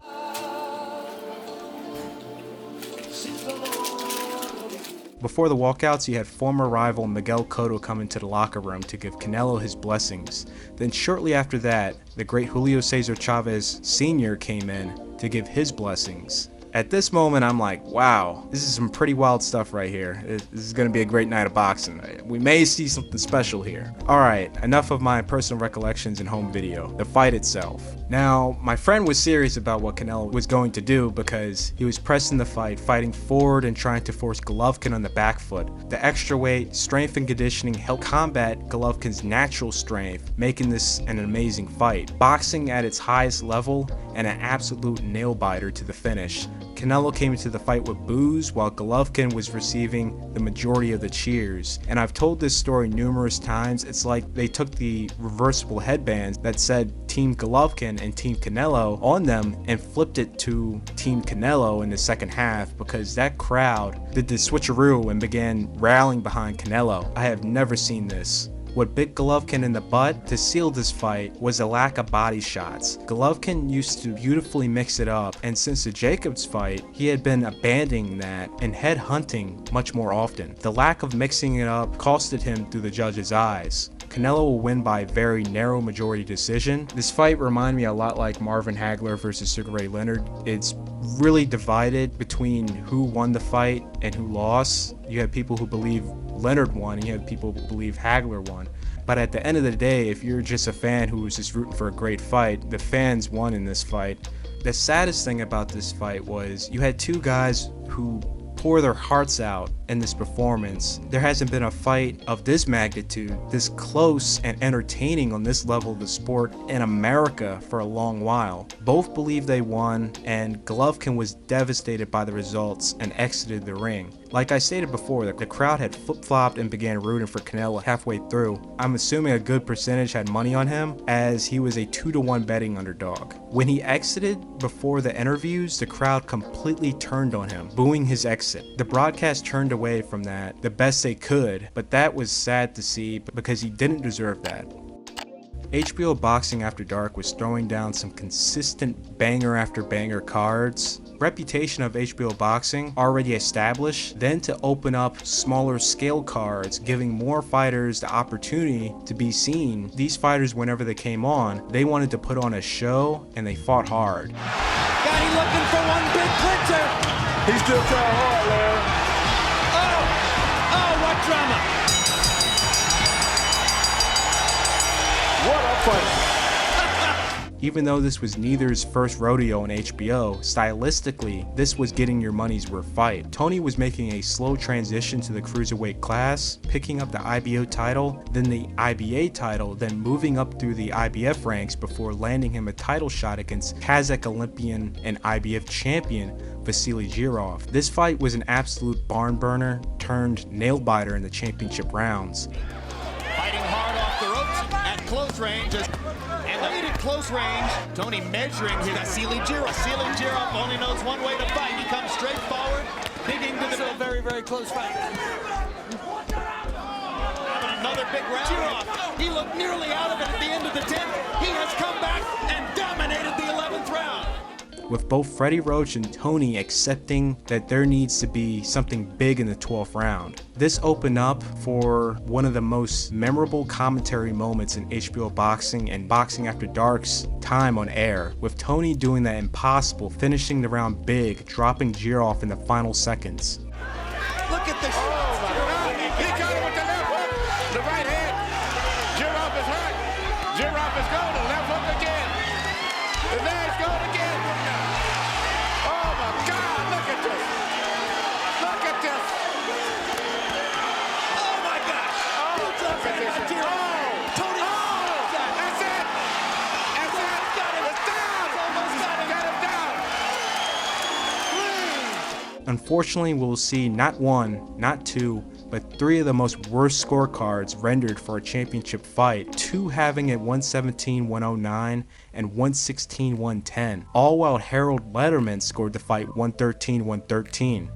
Before the walkouts, you had former rival Miguel Cotto come into the locker room to give Canelo his blessings. Then shortly after that, the great Julio Cesar Chavez Sr. came in to give his blessings. At this moment, I'm like, wow, this is some pretty wild stuff right here. This is going to be a great night of boxing. We may see something special here. Alright, enough of my personal recollections and home video. The fight itself. Now, my friend was serious about what Canelo was going to do because he was pressing the fight, fighting forward and trying to force Golovkin on the back foot. The extra weight, strength and conditioning helped combat Golovkin's natural strength, making this an amazing fight. Boxing at its highest level and an absolute nail-biter to the finish. Canelo came into the fight with boos while Golovkin was receiving the majority of the cheers. And I've told this story numerous times. It's like they took the reversible headbands that said Team Golovkin and Team Canelo on them and flipped it to Team Canelo in the second half because that crowd did the switcheroo and began rallying behind Canelo. I have never seen this. What bit Golovkin in the butt to seal this fight was a lack of body shots. Golovkin used to beautifully mix it up, and since the Jacobs fight, he had been abandoning that and head hunting much more often. The lack of mixing it up costed him through the judge's eyes. Canelo will win by a very narrow majority decision. This fight reminded me a lot like Marvin Hagler versus Sugar Ray Leonard. It's really divided between who won the fight and who lost. You have people who believe Leonard won, and you have people who believe Hagler won. But at the end of the day, if you're just a fan who was just rooting for a great fight, the fans won in this fight. The saddest thing about this fight was you had two guys who pour their hearts out in this performance. There hasn't been a fight of this magnitude, this close and entertaining on this level of the sport in America for a long while. Both believe they won, and Golovkin was devastated by the results and exited the ring. Like I stated before, the crowd had flip-flopped and began rooting for Canelo halfway through. I'm assuming a good percentage had money on him, as he was a 2-to-1 betting underdog. When he exited before the interviews, the crowd completely turned on him, booing his exit. The broadcast turned away from that the best they could, but that was sad to see because he didn't deserve that. HBO Boxing After Dark was throwing down some consistent banger after banger cards. Reputation of HBO Boxing already established, then to open up smaller scale cards, giving more fighters the opportunity to be seen. These fighters, whenever they came on, they wanted to put on a show, and they fought hard. Got him looking for one big clincher. He's still trying hard, Larry. Oh, what drama. What a fight. Even though this was neither's first rodeo on HBO, stylistically, this was getting your money's worth fight. Tony was making a slow transition to the cruiserweight class, picking up the IBO title, then the IBA title, then moving up through the IBF ranks before landing him a title shot against Kazakh Olympian and IBF champion Vasily Girov. This fight was an absolute barn burner turned nail biter in the championship rounds. Fighting hard off the ropes at close range. And the lead at close range, Tony measuring his Vasily Girov. Vasily Girov only knows one way to fight. He comes straight forward, digging to the... Still a very, very close fight. Having another big round. Girov, he looked nearly out of it at the end of the 10th. He has come back and dominated the 11th round. With both Freddie Roach and Tony accepting that there needs to be something big in the 12th round. This opened up for one of the most memorable commentary moments in HBO Boxing and Boxing After Dark's time on air, with Tony doing the impossible, finishing the round big, dropping Girov in the final seconds. Look at this. Oh my God. He got him with the left hook. The right hand. Girov is hurt. Girov is going. The left hook again. The leg's going again. Oh my God. Look at this. Look at this. Oh my gosh. Oh, look at this. Oh. Tony. Oh. That's it. That's it. Got him. It's down. Almost got him. Got him down. Unfortunately, we'll see not one, not two, but three of the most worst scorecards rendered for a championship fight, two having at 117-109 and 116-110, all while Harold Lederman scored the fight 113-113.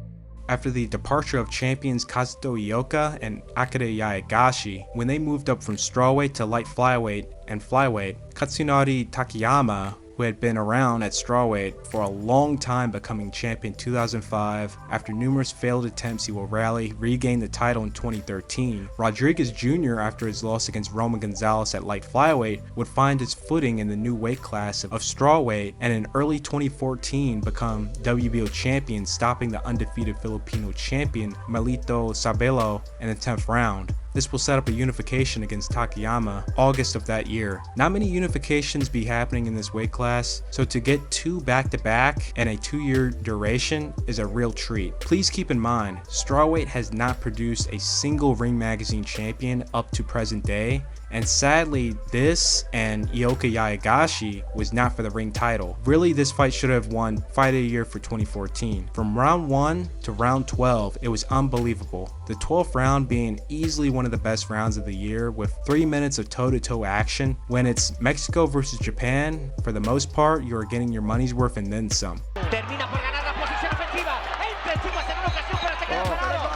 After the departure of champions Kazuto Ioka and Akira Yaegashi, when they moved up from strawweight to light flyweight and flyweight, Katsunori Takayama, who had been around at strawweight for a long time, becoming champion in 2005. After numerous failed attempts, he will rally, regain the title in 2013. Rodriguez Jr., after his loss against Roman Gonzalez at light flyweight, would find his footing in the new weight class of strawweight, and in early 2014 become WBO champion, stopping the undefeated Filipino champion Melito Sabelo in the 10th round. This will set up a unification against Takayama August of that year. Not many unifications be happening in this weight class, so to get two back-to-back and a 2-year duration is a real treat. Please keep in mind, strawweight has not produced a single Ring Magazine champion up to present day, and sadly this and Ioka Yaegashi was not for the ring title. Really, this fight should have won Fight of the Year for 2014. From round 1 to round 12, it was unbelievable. The 12th round being easily one of the best rounds of the year, with 3 minutes of toe-to-toe action. When it's Mexico versus Japan, for the most part, you are getting your money's worth and then some. Termina por ganar la posición ofensiva. Entra encima en una ocasión para sacar el parado.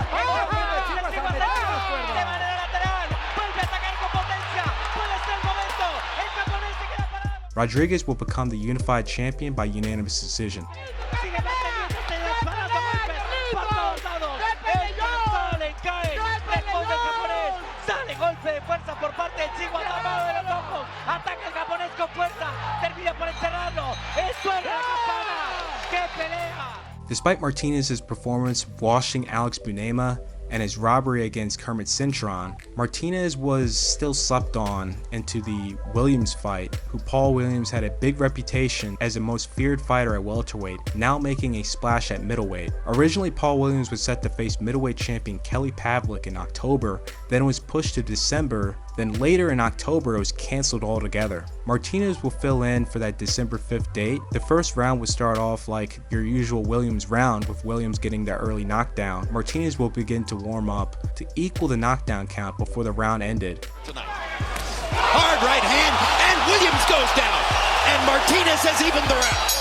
De manera lateral. Vuelve a atacar con potencia. Puede ser el momento. El japonés se queda parado. Rodriguez will become the unified champion by unanimous decision. Sigue manteniendo disparando golpes por todos lados. El cazón le cae. Responde el japonés. Sale golpe de fuerza por parte Ataca el japonés con fuerza. Termina por encerrarlo. Suena la campana. ¡Qué pelea! Despite Martinez's performance washing Alex Bunema and his robbery against Kermit Cintron, Martinez was still slept on into the Williams fight, who Paul Williams had a big reputation as the most feared fighter at welterweight, now making a splash at middleweight. Originally, Paul Williams was set to face middleweight champion Kelly Pavlik in October, then was pushed to December, then later in October it was cancelled altogether. Martinez will fill in for that December 5th date. The first round will start off like your usual Williams round, with Williams getting that early knockdown. Martinez will begin to warm up to equal the knockdown count before the round ended. Hard right hand, and Williams goes down, and Martinez has evened the round.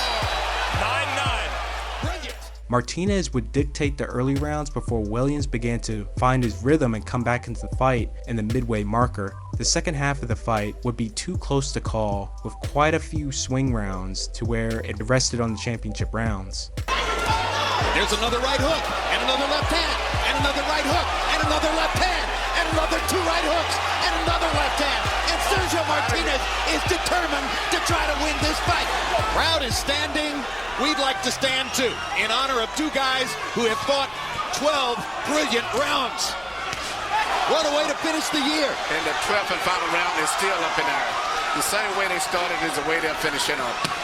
9-9. Brilliant. Martinez would dictate the early rounds before Williams began to find his rhythm and come back into the fight in the midway marker. The second half of the fight would be too close to call, with quite a few swing rounds to where it rested on the championship rounds. There's another right hook, and another left hand, and another right hook, and another left hand, and another two right hooks, and another left hand. And Sergio Martinez is determined to try to win this fight. Crowd is standing. We'd like to stand too, in honor of two guys who have fought 12 brilliant rounds. What a way to finish the year. And the 12th and final round is still up in there. The same way they started is the way they're finishing up.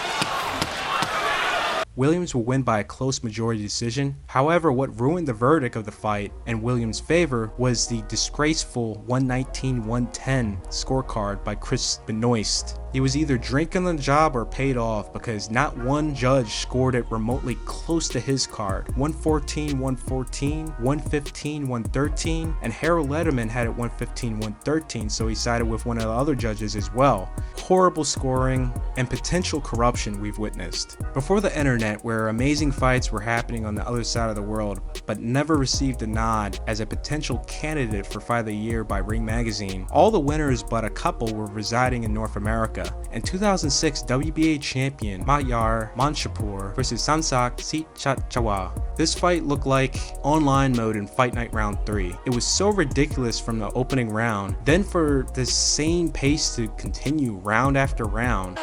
Williams will win by a close majority decision. However, what ruined the verdict of the fight in Williams' favor was the disgraceful 119-110 scorecard by Chris Benoist. He was either drinking on the job or paid off, because not one judge scored it remotely close to his card. 114-114, 115-113, and Harold Lederman had it 115-113, so he sided with one of the other judges as well. Horrible scoring and potential corruption we've witnessed. Before the internet, where amazing fights were happening on the other side of the world, but never received a nod as a potential candidate for Fight of the Year by Ring Magazine, all the winners but a couple were residing in North America. In 2006, WBA champion Mayar Manshapur versus Saan-Sack Sichachawa. This fight looked like online mode in Fight Night Round 3. It was so ridiculous from the opening round, then for the same pace to continue round after round.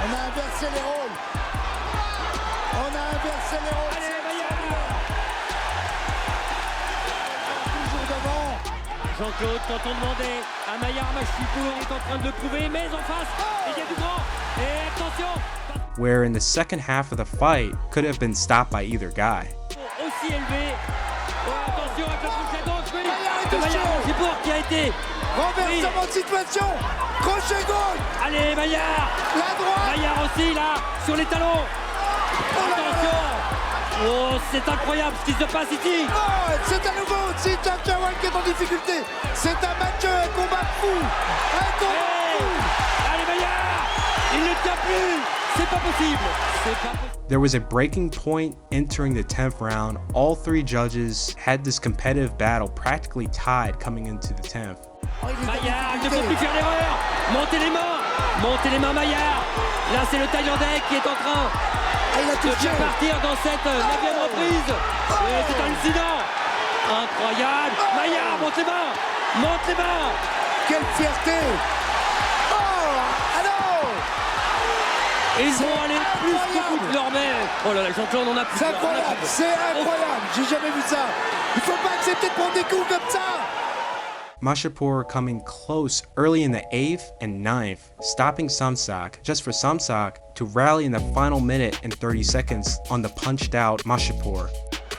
On a inversé les rôles. On a inversé les rôles. Toujours devant. Jean-Claude, quand on demandait à Mayar Manshapur, est en train de le prouver, mais en face, il y a du grand. Et attention. Where in the second half of the fight could have been stopped by either guy. Aussi élevé. Attention avec le crochet dangereux de Mayar Manshapur qui a été renversement de situation. Crochet gauche. Allez Mayar. La droite. Mayar aussi là, sur les talons. Attention. Oh, c'est incroyable ce qui se passe ici. Oh, c'est à nouveau Shinji Takehara qui est en difficulté. C'est un match, un combat fou. Un combat fou. Allez Mayar. Il ne tient plus. C'est pas possible. C'est pas possible. There was a breaking point entering the 10th round. All three judges had this competitive battle practically tied coming into the 10th. Mayar, il ne faut plus faire l'erreur. Montez les mains Mayar. Là c'est le Thaïlandais qui est en train de bien partir dans cette 9e reprise. C'est un incident. Incroyable. Mayar, monte les mains. Quelle fierté. Oh, alors. Ils vont aller plus qu'au bout de leur mère. Oh là là, Jean-Claude, on a plus. C'est incroyable, c'est incroyable. J'ai jamais vu ça. Il faut pas accepter de prendre des coups comme ça. Manshapur coming close early in the 8th and 9th, stopping Saan-Sack just for Saan-Sack to rally in the final minute and 30 seconds on the punched out Manshapur.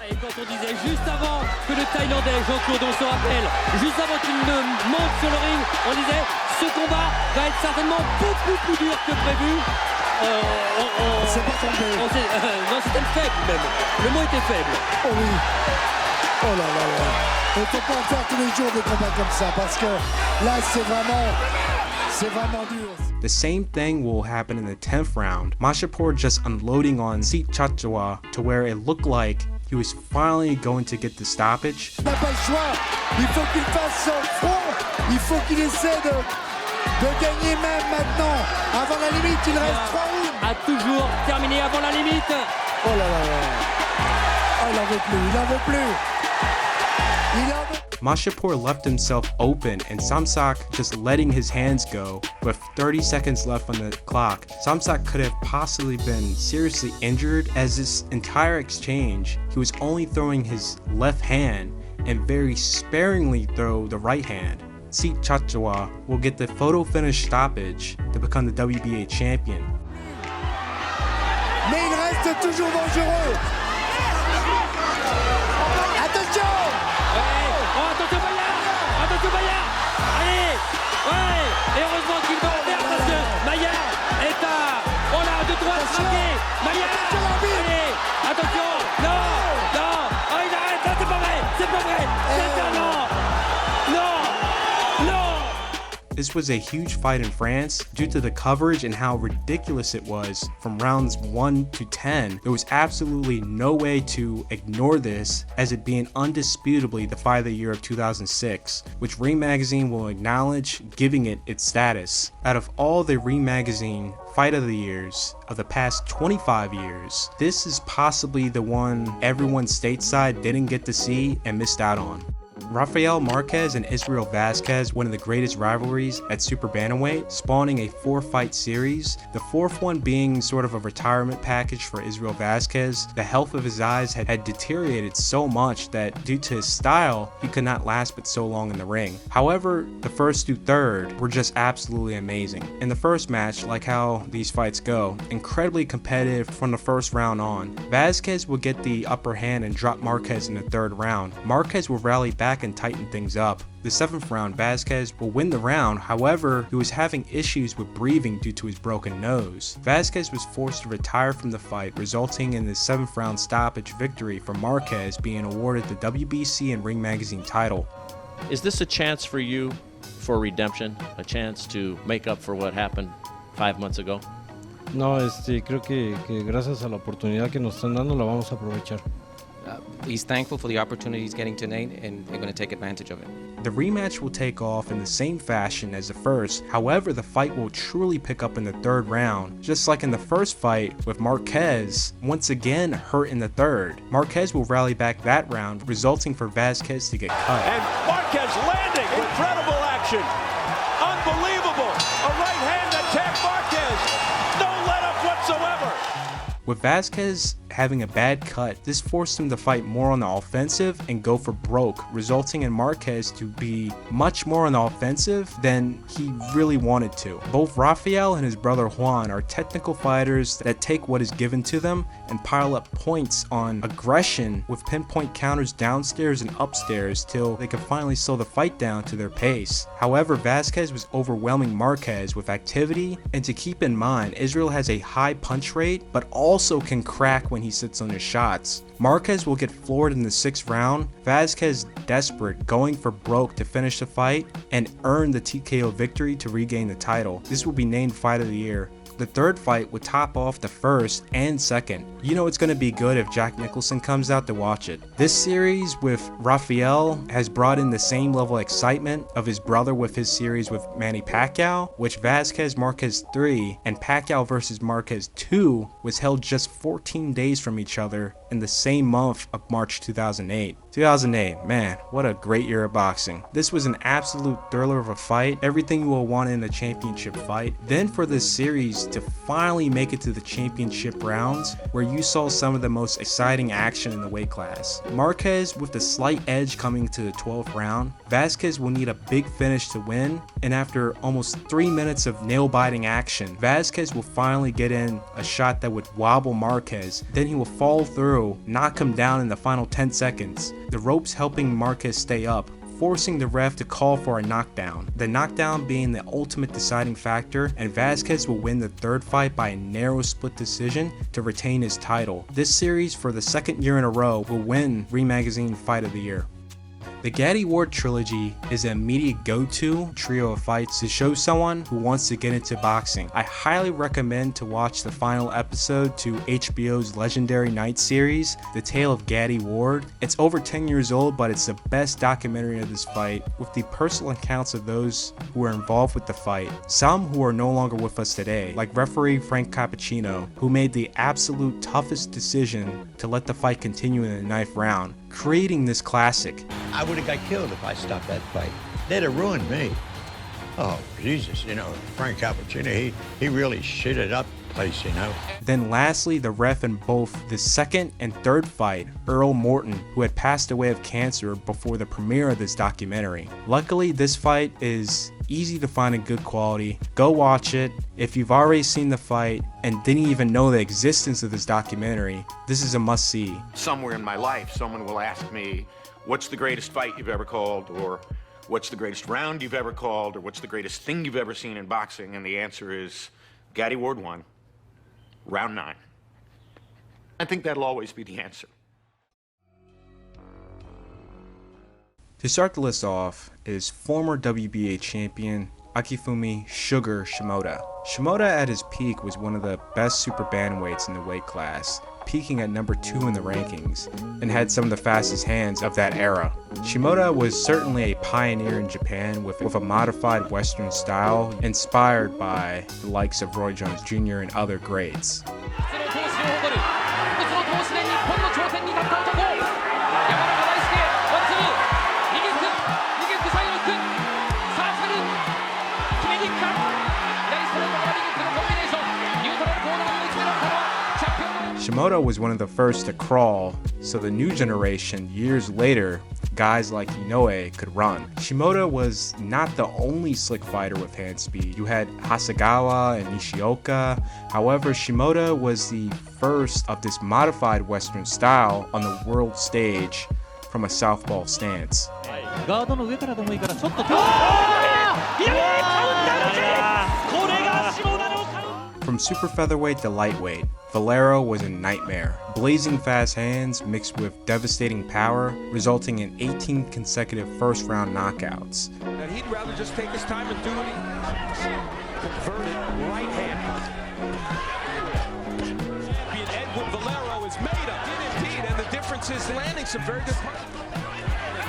Et quand on disait juste avant que le Thaïlandais, Jean-Claude, on se rappelle, juste avant qu'il ne monte sur le ring, on disait ce combat va être certainement beaucoup plus dur que prévu. C'est pas tombé. Non, c'était faible même. Le mot était faible. Oh oui. Oh là là là. Il ne faut pas en faire tous les jours des combats comme ça, parce que là c'est vraiment dur. The same thing will happen in the 10th round. Manshapur just unloading on Sichachawa to where it looked like he was finally going to get the stoppage. Il n'a pas le choix. Il faut qu'il fasse son front. Il faut qu'il essaie de gagner même maintenant. Avant la limite, il reste 3 rounds. A toujours terminé avant la limite. Oh là là là. Oh, il en veut plus, il en veut plus. Il en veut. Mashapur left himself open and Saan-Sack just letting his hands go with 30 seconds left on the clock. Saan-Sack could have possibly been seriously injured as this entire exchange, he was only throwing his left hand and very sparingly throw the right hand. Seat Chachawa will get the photo finish stoppage to become the WBA champion. Mais il reste toujours dangereux. Attention! Attention Maillard! Allez! Ouais! Et heureusement qu'il va le faire parce que Maillard est à... Oh là, de droite frappé! Maillard! Allez! Attention! Non! Oh, il arrête! Non, c'est pas vrai! C'est un non! This was a huge fight in France. Due to the coverage and how ridiculous it was from rounds 1 to 10, there was absolutely no way to ignore this as it being undisputably the fight of the year of 2006, which Ring Magazine will acknowledge, giving it its status. Out of all the Ring Magazine fight of the years of the past 25 years, this is possibly the one everyone stateside didn't get to see and missed out on. Rafael Marquez and Israel Vazquez, one of the greatest rivalries at Super Bantamweight, spawning a 4-fight series, the 4th one being sort of a retirement package for Israel Vazquez. The health of his eyes had deteriorated so much that due to his style, he could not last but so long in the ring. However, the first through third were just absolutely amazing. In the first match, like how these fights go, incredibly competitive from the first round on. Vazquez will get the upper hand and drop Marquez in the 3rd round. Marquez will rally back and tighten things up. The 7th round, Vazquez will win the round, however, he was having issues with breathing due to his broken nose. Vazquez was forced to retire from the fight, resulting in the 7th round stoppage victory for Marquez, being awarded the WBC and Ring Magazine title. Is this a chance for you for redemption? A chance to make up for what happened 5 months ago? No, creo que gracias a la oportunidad que nos están dando la vamos a aprovechar. He's thankful for the opportunity he's getting tonight, and they're going to take advantage of it. The rematch will take off in the same fashion as the first, however the fight will truly pick up in the 3rd round. Just like in the first fight with Marquez, once again hurt in the 3rd. Marquez will rally back that round, resulting for Vazquez to get cut. And Marquez landing, incredible action, unbelievable, a right hand attack Marquez, no let up whatsoever. With Vazquez having a bad cut, this forced him to fight more on the offensive and go for broke, resulting in Marquez to be much more on the offensive than he really wanted to. Both Rafael and his brother Juan are technical fighters that take what is given to them and pile up points on aggression with pinpoint counters downstairs and upstairs till they can finally slow the fight down to their pace. However, Vazquez was overwhelming Marquez with activity, and to keep in mind, Israel has a high punch rate but also can crack when he sits on his shots. Marquez will get floored in the 6th round. Vazquez desperate, going for broke to finish the fight and earn the TKO victory to regain the title. This will be named Fight of the Year. The 3rd fight would top off the 1st and 2nd. You know it's going to be good if Jack Nicholson comes out to watch it. This series with Rafael has brought in the same level of excitement of his brother with his series with Manny Pacquiao, which Vazquez Marquez 3 and Pacquiao versus Marquez 2 was held just 14 days from each other in the same month of March 2008. 2008, man, what a great year of boxing. This was an absolute thriller of a fight, everything you will want in a championship fight. Then for this series to finally make it to the championship rounds, where you saw some of the most exciting action in the weight class. Marquez with the slight edge coming to the 12th round. Vazquez will need a big finish to win, and after almost 3 minutes of nail-biting action, Vazquez will finally get in a shot that would wobble Marquez, then he will fall through, knock him down in the final 10 seconds. The ropes helping Marquez stay up, forcing the ref to call for a knockdown. The knockdown being the ultimate deciding factor, and Vazquez will win the 3rd fight by a narrow split decision to retain his title. This series, for the 2nd year in a row, will win Ring Magazine Fight of the Year. The Gatti Ward trilogy is an immediate go-to trio of fights to show someone who wants to get into boxing. I highly recommend to watch the final episode to HBO's legendary night series, The Tale of Gatti Ward. It's over 10 years old, but it's the best documentary of this fight, with the personal accounts of those who were involved with the fight, some who are no longer with us today, like referee Frank Cappuccino, who made the absolute toughest decision to let the fight continue in the 9th round, creating this classic. I would have got killed if I stopped that fight. They'd have ruined me. Oh, Jesus, you know, Frank Cappuccino, he really shitted up the place, you know. Then lastly, the ref in both the 2nd and 3rd fight, Earl Morton, who had passed away of cancer before the premiere of this documentary. Luckily, this fight is easy to find in good quality. Go watch it. If you've already seen the fight and didn't even know the existence of this documentary, this is a must-see. Somewhere in my life, someone will ask me, what's the greatest fight you've ever called, or what's the greatest round you've ever called, or what's the greatest thing you've ever seen in boxing? And the answer is Gatti Ward 1, round 9. I think that'll always be the answer. To start the list off is former WBA champion Akifumi Sugar Shimoda. Shimoda at his peak was one of the best super bantamweights in the weight class, peaking at number 2 in the rankings, and had some of the fastest hands of that era. Shimoda was certainly a pioneer in Japan with a modified Western style inspired by the likes of Roy Jones Jr. and other greats. Shimoda was one of the first to crawl, so the new generation, years later, guys like Inoue could run. Shimoda was not the only slick fighter with hand speed. You had Hasegawa and Nishioka. However, Shimoda was the first of this modified Western style on the world stage from a southpaw stance. From super featherweight to lightweight, Valero was a nightmare. Blazing fast hands mixed with devastating power, resulting in 18 consecutive first-round knockouts. And he'd rather just take his time and do what he converted right hand. Edward Valero is made up, indeed, and the difference is landing some very good punches.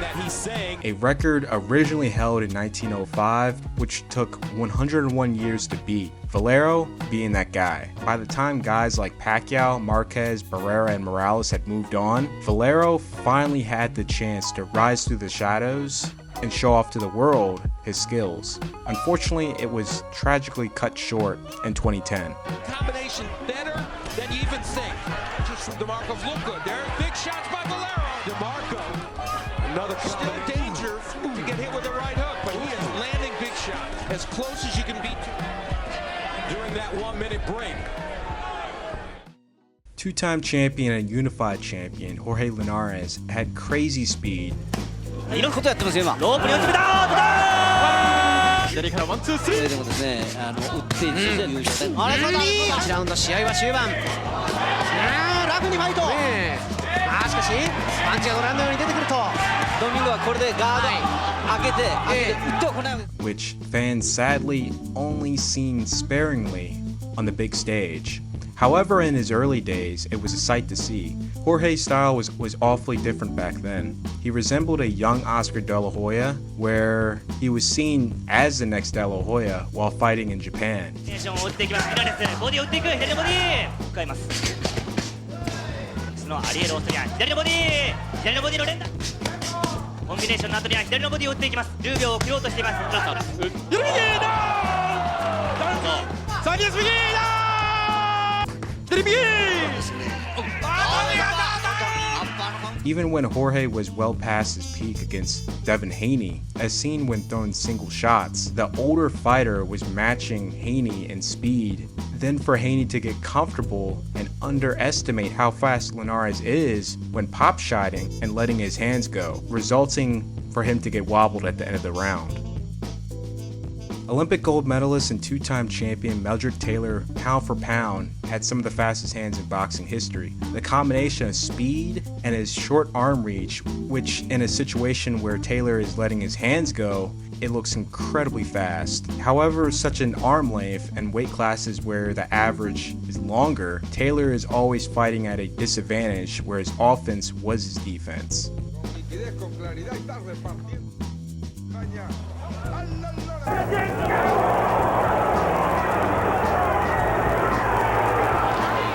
That he's saying. A record originally held in 1905, which took 101 years to beat. Valero being that guy. By the time guys like Pacquiao, Marquez, Barrera, and Morales had moved on, Valero finally had the chance to rise through the shadows and show off to the world his skills. Unfortunately, it was tragically cut short in 2010. Combination better than you even think. Just from DeMarco's look good. There are big shots by Valero. DeMarco. Another still danger to get hit with a right hook, but he is landing big shots as close as you can be during that 1-minute break. Two-time champion and unified champion Jorge Linares had crazy speed. いろんなことやってますよ今。ロープに落ちた。左からワンツースリー。それでもですね、打っていって優勝で。あれそうだ。1ラウンド試合は終盤。ラフにファイト。しかしパンチがご覧のように出てくると。ドミンゴはこれでガード開けて打って行う。Which fans sadly only seen sparingly on the big stage. However, in his early days, it was a sight to see. Jorge's style was awfully different back then. He resembled a young Oscar De La Hoya, where he was seen as the next De La Hoya while fighting in Japan. Even when Jorge was well past his peak against Devin Haney, as seen when throwing single shots, the older fighter was matching Haney in speed. Then for Haney to get comfortable and underestimate how fast Linares is when pop-shotting and letting his hands go, resulting for him to get wobbled at the end of the round. Olympic gold medalist and two-time champion Meldrick Taylor, pound for pound, had some of the fastest hands in boxing history. The combination of speed and his short arm reach, which in a situation where Taylor is letting his hands go, it looks incredibly fast. However, such an arm length and weight classes where the average is longer, Taylor is always fighting at a disadvantage where his offense was his defense.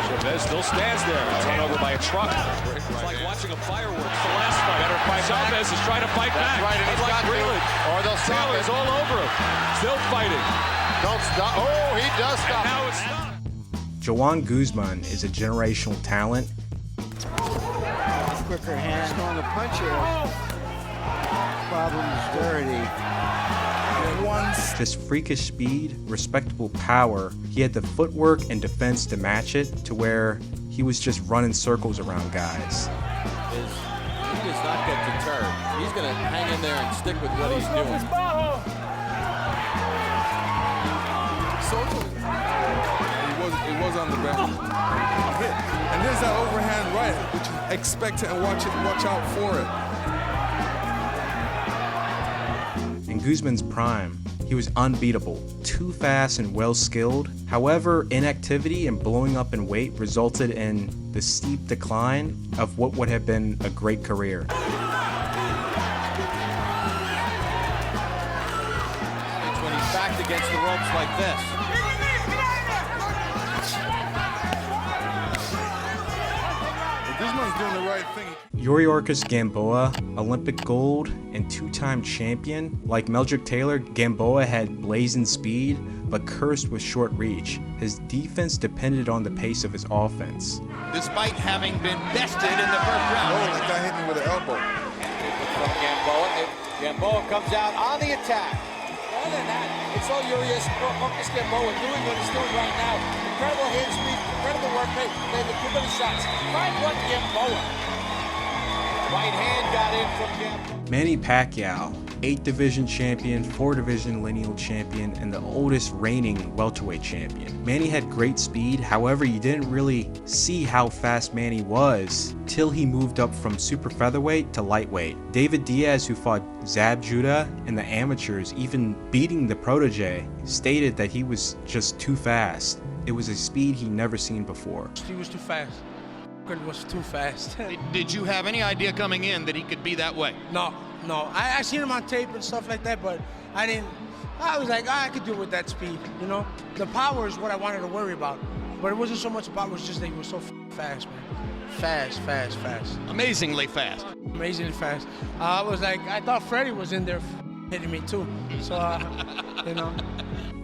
Chavez still stands there. Run over by a truck. It's like watching a fireworks. The last fight. Better fight. Chavez is trying to fight back. Right, and he's got Breland. Or they'll stop. Taylor's all over him. Still fighting. Don't stop. Oh, he does stop. And now it's stopped. Joan Guzman is a generational talent. Quicker hand, stronger puncher. Problems dirty. This freakish speed, respectable power, he had the footwork and defense to match it to where he was just running circles around guys. He does not get deterred. He's going to hang in there and stick with what he's doing. It was on the back. And there's that overhand right, which you expect it and watch out for it. In Guzman's prime, he was unbeatable, too fast and well-skilled. However, inactivity and blowing up in weight resulted in the steep decline of what would have been a great career. It's when he's backed against the ropes like this. Guzman's doing the right thing. Yuriorkis Gamboa, Olympic gold and two-time champion. Like Meldrick Taylor, Gamboa had blazing speed, but cursed with short reach. His defense depended on the pace of his offense. Despite having been bested in the first round. Oh, the guy hit me with an elbow. From Gamboa. Gamboa comes out on the attack. Other than that, it's all Yuriorkis Gamboa doing what he's doing right now. Incredible hand speed, incredible work rate. They had too many shots. 5-1 Gamboa. Right hand got in from Gamboa. Manny Pacquiao, 8th division champion, 4 division lineal champion, and the oldest reigning welterweight champion. Manny had great speed, however you didn't really see how fast Manny was till he moved up from super featherweight to lightweight. David Diaz, who fought Zab Judah in the amateurs, even beating the protege, stated that he was just too fast. It was a speed he'd never seen before. He was too fast. It was too fast. Did you have any idea coming in that he could be that way? No. I seen him on tape and stuff like that, but I was like, I could do it with that speed, you know? The power is what I wanted to worry about, but it wasn't so much about, it was just that he was so fast, man. Fast. Amazingly fast. Amazingly fast. I thought Freddie was in there hitting me too, so, you know.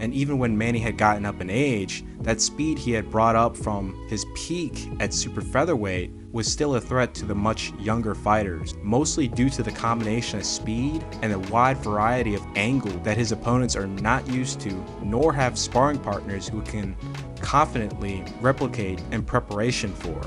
And even when Manny had gotten up in age, that speed he had brought up from his peak at super featherweight was still a threat to the much younger fighters, mostly due to the combination of speed and a wide variety of angle that his opponents are not used to, nor have sparring partners who can confidently replicate in preparation for.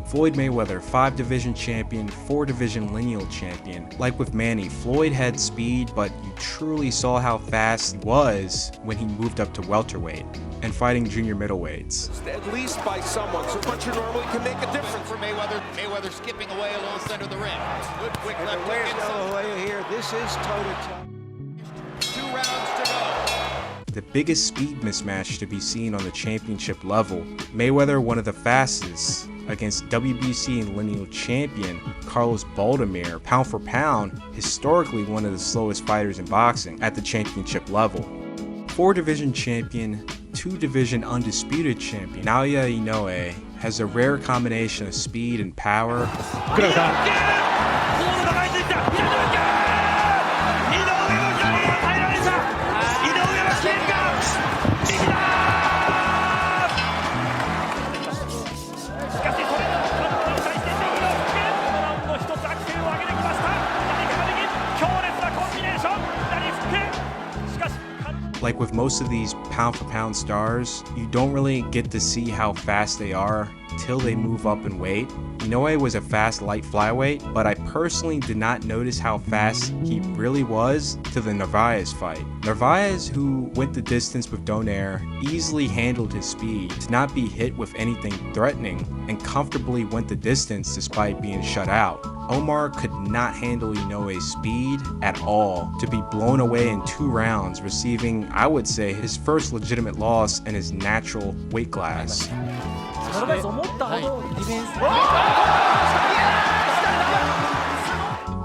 Floyd Mayweather, 5 division champion, 4 division lineal champion. Like with Manny, Floyd had speed, but you truly saw how fast he was when he moved up to welterweight and fighting junior middleweights. At least by someone, so puncher normally can make a difference. For Mayweather skipping away a little center of the ring. Good quick left hook inside. Here, this is toe-to-toe. 2 rounds to go. The biggest speed mismatch to be seen on the championship level. Mayweather, one of the fastest, against WBC and lineal champion Carlos Baldomir, pound for pound, historically one of the slowest fighters in boxing at the championship level. 4 division champion, 2 division undisputed champion Naoya Inoue has a rare combination of speed and power. Like with most of these pound-for-pound stars, you don't really get to see how fast they are till they move up in weight. Inoue was a fast light flyweight, but I personally did not notice how fast he really was till the Narvaez fight. Narvaez, who went the distance with Donaire, easily handled his speed to not be hit with anything threatening and comfortably went the distance despite being shut out. Omar could not handle Inoue's speed at all to be blown away in 2 rounds, receiving, I would say, his first legitimate loss in his natural weight class.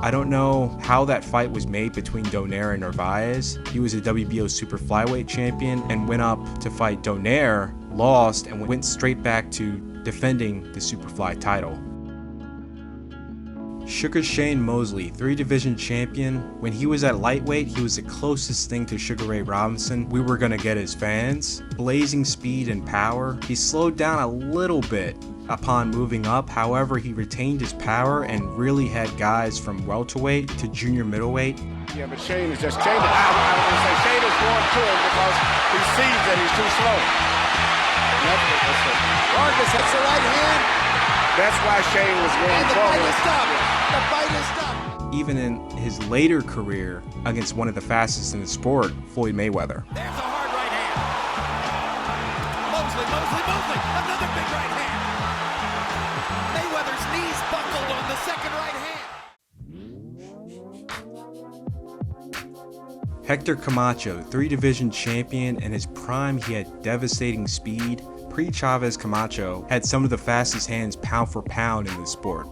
I don't know how that fight was made between Donaire and Narvaez. He was a WBO super flyweight champion and went up to fight Donaire, lost, and went straight back to defending the superfly title. Sugar Shane Mosley, 3-division champion. When he was at lightweight, he was the closest thing to Sugar Ray Robinson we were gonna get as fans. Blazing speed and power. He slowed down a little bit upon moving up, however he retained his power and really had guys from welterweight to junior middleweight. Yeah, but Shane is just changing. I was gonna say Shane is going to him because he sees that he's too slow. Vargas hits the right hand. That's why Shane was going forward. And the fight is stopped. The fight is stopped. Even in his later career against one of the fastest in the sport, Floyd Mayweather. There's a hard right hand. Mosley, another big right hand. Mayweather's knees buckled on the second right hand. Hector Camacho, 3-division champion. In his prime, he had devastating speed. Pre-Chavez, Camacho had some of the fastest hands pound for pound in the sport.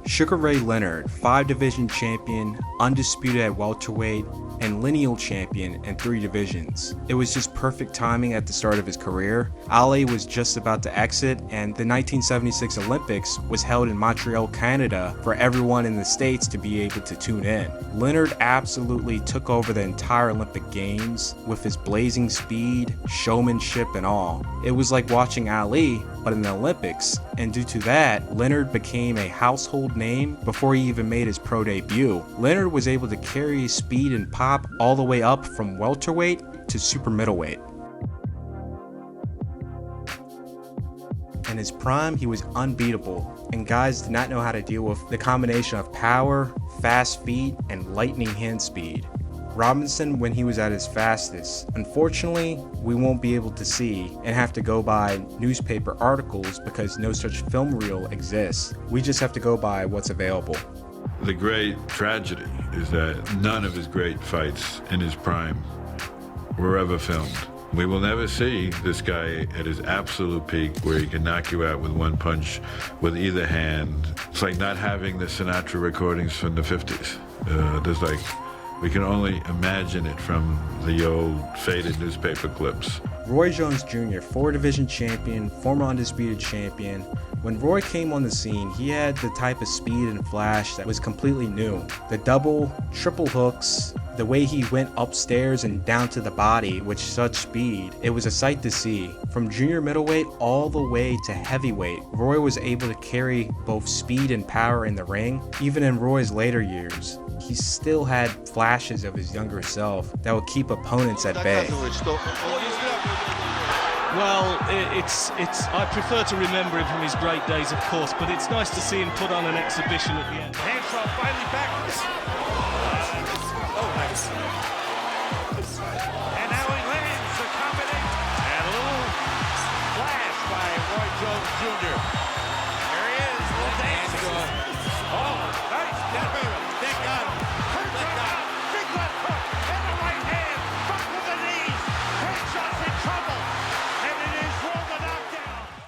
Sugar Ray Leonard, 5-division champion, undisputed at welterweight, and lineal champion in 3 divisions. It was just perfect timing at the start of his career. Ali was just about to exit, and the 1976 Olympics was held in Montreal, Canada for everyone in the States to be able to tune in. Leonard absolutely took over the entire Olympic Games with his blazing speed, showmanship, and all. It was like watching Ali, but in the Olympics, and due to that, Leonard became a household name before he even made his pro debut. Leonard was able to carry his speed and pop all the way up from welterweight to super middleweight. In his prime, he was unbeatable, and guys did not know how to deal with the combination of power, fast feet, and lightning hand speed. Robinson when he was at his fastest. Unfortunately, we won't be able to see and have to go by newspaper articles because no such film reel exists. We just have to go by what's available. The great tragedy is that none of his great fights in his prime were ever filmed. We will never see this guy at his absolute peak where he can knock you out with one punch with either hand. It's like not having the Sinatra recordings from the 50s. We can only imagine it from the old faded newspaper clips. Roy Jones Jr., 4-division champion, former undisputed champion. When Roy came on the scene, he had the type of speed and flash that was completely new. The double, triple hooks, the way he went upstairs and down to the body with such speed, it was a sight to see. From junior middleweight all the way to heavyweight, Roy was able to carry both speed and power in the ring. Even in Roy's later years, he still had flashes of his younger self that would keep opponents at bay. Well, I prefer to remember him from his great days, of course, but it's nice to see him put on an exhibition at the end. Hands finally back. Oh, nice. And now he lands the combination. And a little flash by Roy Jones Jr. There he is, a little dance. Oh, nice. Thank God. Big left hook and the right hand. Back with the knees. Headshot's in trouble. And it is rolled the knockdown.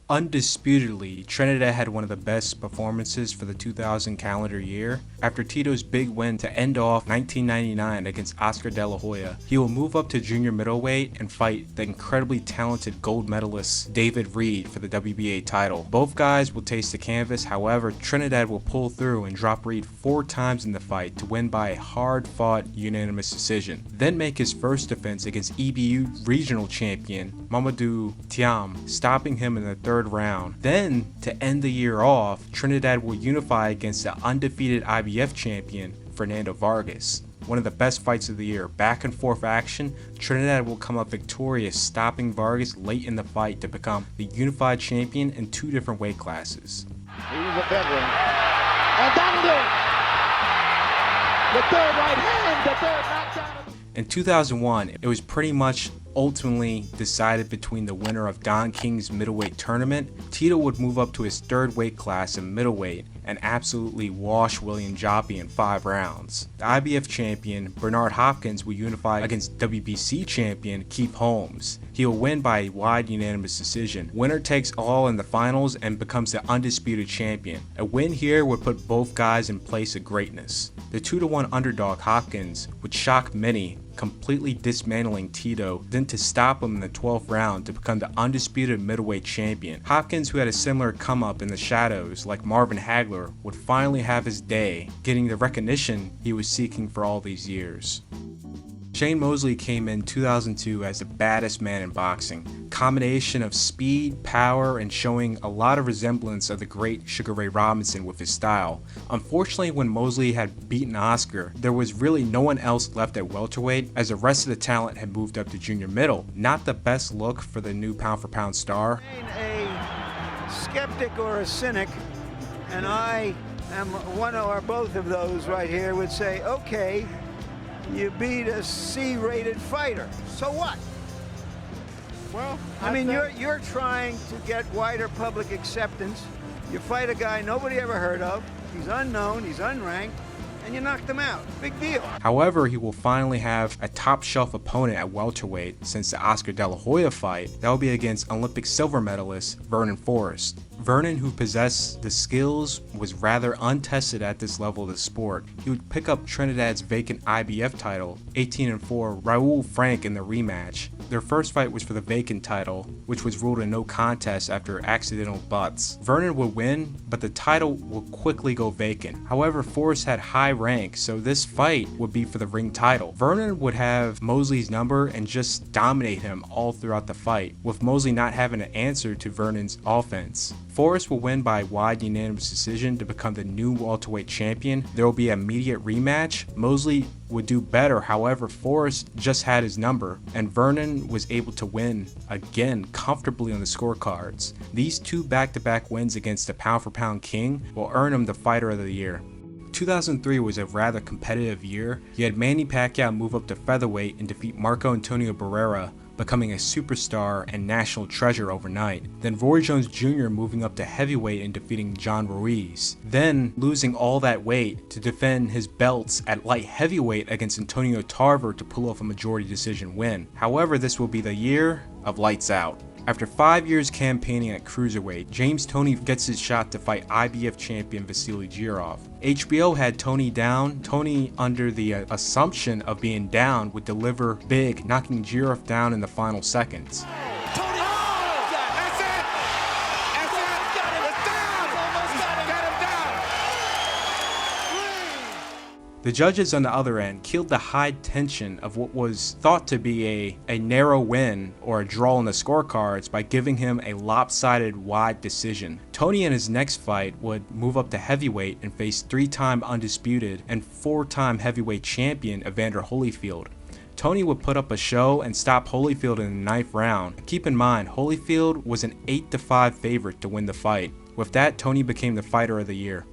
Undisputedly, Trinidad had one of the best performances for the 2000 calendar year. After Tito's big win to end off 1999 against Oscar De La Hoya, he will move up to junior middleweight and fight the incredibly talented gold medalist David Reed for the WBA title. Both guys will taste the canvas, however, Trinidad will pull through and drop Reed 4 times in the fight to win by a hard-fought unanimous decision. Then make his first defense against EBU regional champion Mamadou Thiam, stopping him in the 3rd 3rd round. Then, to end the year off, Trinidad will unify against the undefeated IBF champion, Fernando Vargas. One of the best fights of the year. Back and forth action, Trinidad will come up victorious, stopping Vargas late in the fight to become the unified champion in 2 different weight classes. He's a veteran. And that'll do it! The 3rd right hand, the 3rd knockdown. In 2001, it was pretty much ultimately decided between the winner of Don King's middleweight tournament. Tito would move up to his 3rd weight class in middleweight and absolutely wash William Joppy in 5 rounds. The IBF champion, Bernard Hopkins, will unify against WBC champion Keith Holmes. He will win by a wide unanimous decision. Winner takes all in the finals and becomes the undisputed champion. A win here would put both guys in place of greatness. The 2-1 underdog Hopkins would shock many, completely dismantling Tito, then to stop him in the 12th round to become the undisputed middleweight champion. Hopkins, who had a similar come up in the shadows like Marvin Hagler, would finally have his day, getting the recognition he was seeking for all these years. Shane Mosley came in 2002 as the baddest man in boxing. Combination of speed, power, and showing a lot of resemblance of the great Sugar Ray Robinson with his style. Unfortunately, when Mosley had beaten Oscar, there was really no one else left at welterweight, as the rest of the talent had moved up to junior middle. Not the best look for the new pound-for-pound star. A skeptic or a cynic, and I am one or both of those right here, would say, okay, you beat a C-rated fighter. So what? Well, I mean, you're trying to get wider public acceptance. You fight a guy nobody ever heard of. He's unknown, he's unranked, and you knocked him out. Big deal. However, he will finally have a top-shelf opponent at welterweight since the Oscar De La Hoya fight. That will be against Olympic silver medalist Vernon Forrest. Vernon, who possessed the skills, was rather untested at this level of the sport. He would pick up Trinidad's vacant IBF title, 18-4 Raul Frank, in the rematch. Their first fight was for the vacant title, which was ruled a no contest after accidental butts. Vernon would win, but the title would quickly go vacant. However, Forrest had high rank, so this fight would be for the ring title. Vernon would have Mosley's number and just dominate him all throughout the fight, with Mosley not having an answer to Vernon's offense. Forrest will win by wide unanimous decision to become the new welterweight champion. There will be an immediate rematch. Mosley would do better, however Forrest just had his number, and Vernon was able to win again comfortably on the scorecards. These 2 back-to-back wins against the pound-for-pound king will earn him the Fighter of the Year. 2003 was a rather competitive year. You had Manny Pacquiao move up to featherweight and defeat Marco Antonio Barrera, becoming a superstar and national treasure overnight. Then Roy Jones Jr. moving up to heavyweight and defeating John Ruiz. Then losing all that weight to defend his belts at light heavyweight against Antonio Tarver to pull off a majority decision win. However, this will be the year of lights out. After 5 years campaigning at cruiserweight, James Toney gets his shot to fight IBF champion Vasily Girov. HBO had Toney down. Toney, under the assumption of being down, would deliver big, knocking Girov down in the final seconds. The judges on the other end killed the high tension of what was thought to be a narrow win or a draw in the scorecards by giving him a lopsided wide decision. Toney in his next fight would move up to heavyweight and face 3-time undisputed and 4-time heavyweight champion Evander Holyfield. Toney would put up a show and stop Holyfield in the 9th round. Keep in mind, Holyfield was an 8-5 favorite to win the fight. With that, Toney became the Fighter of the Year.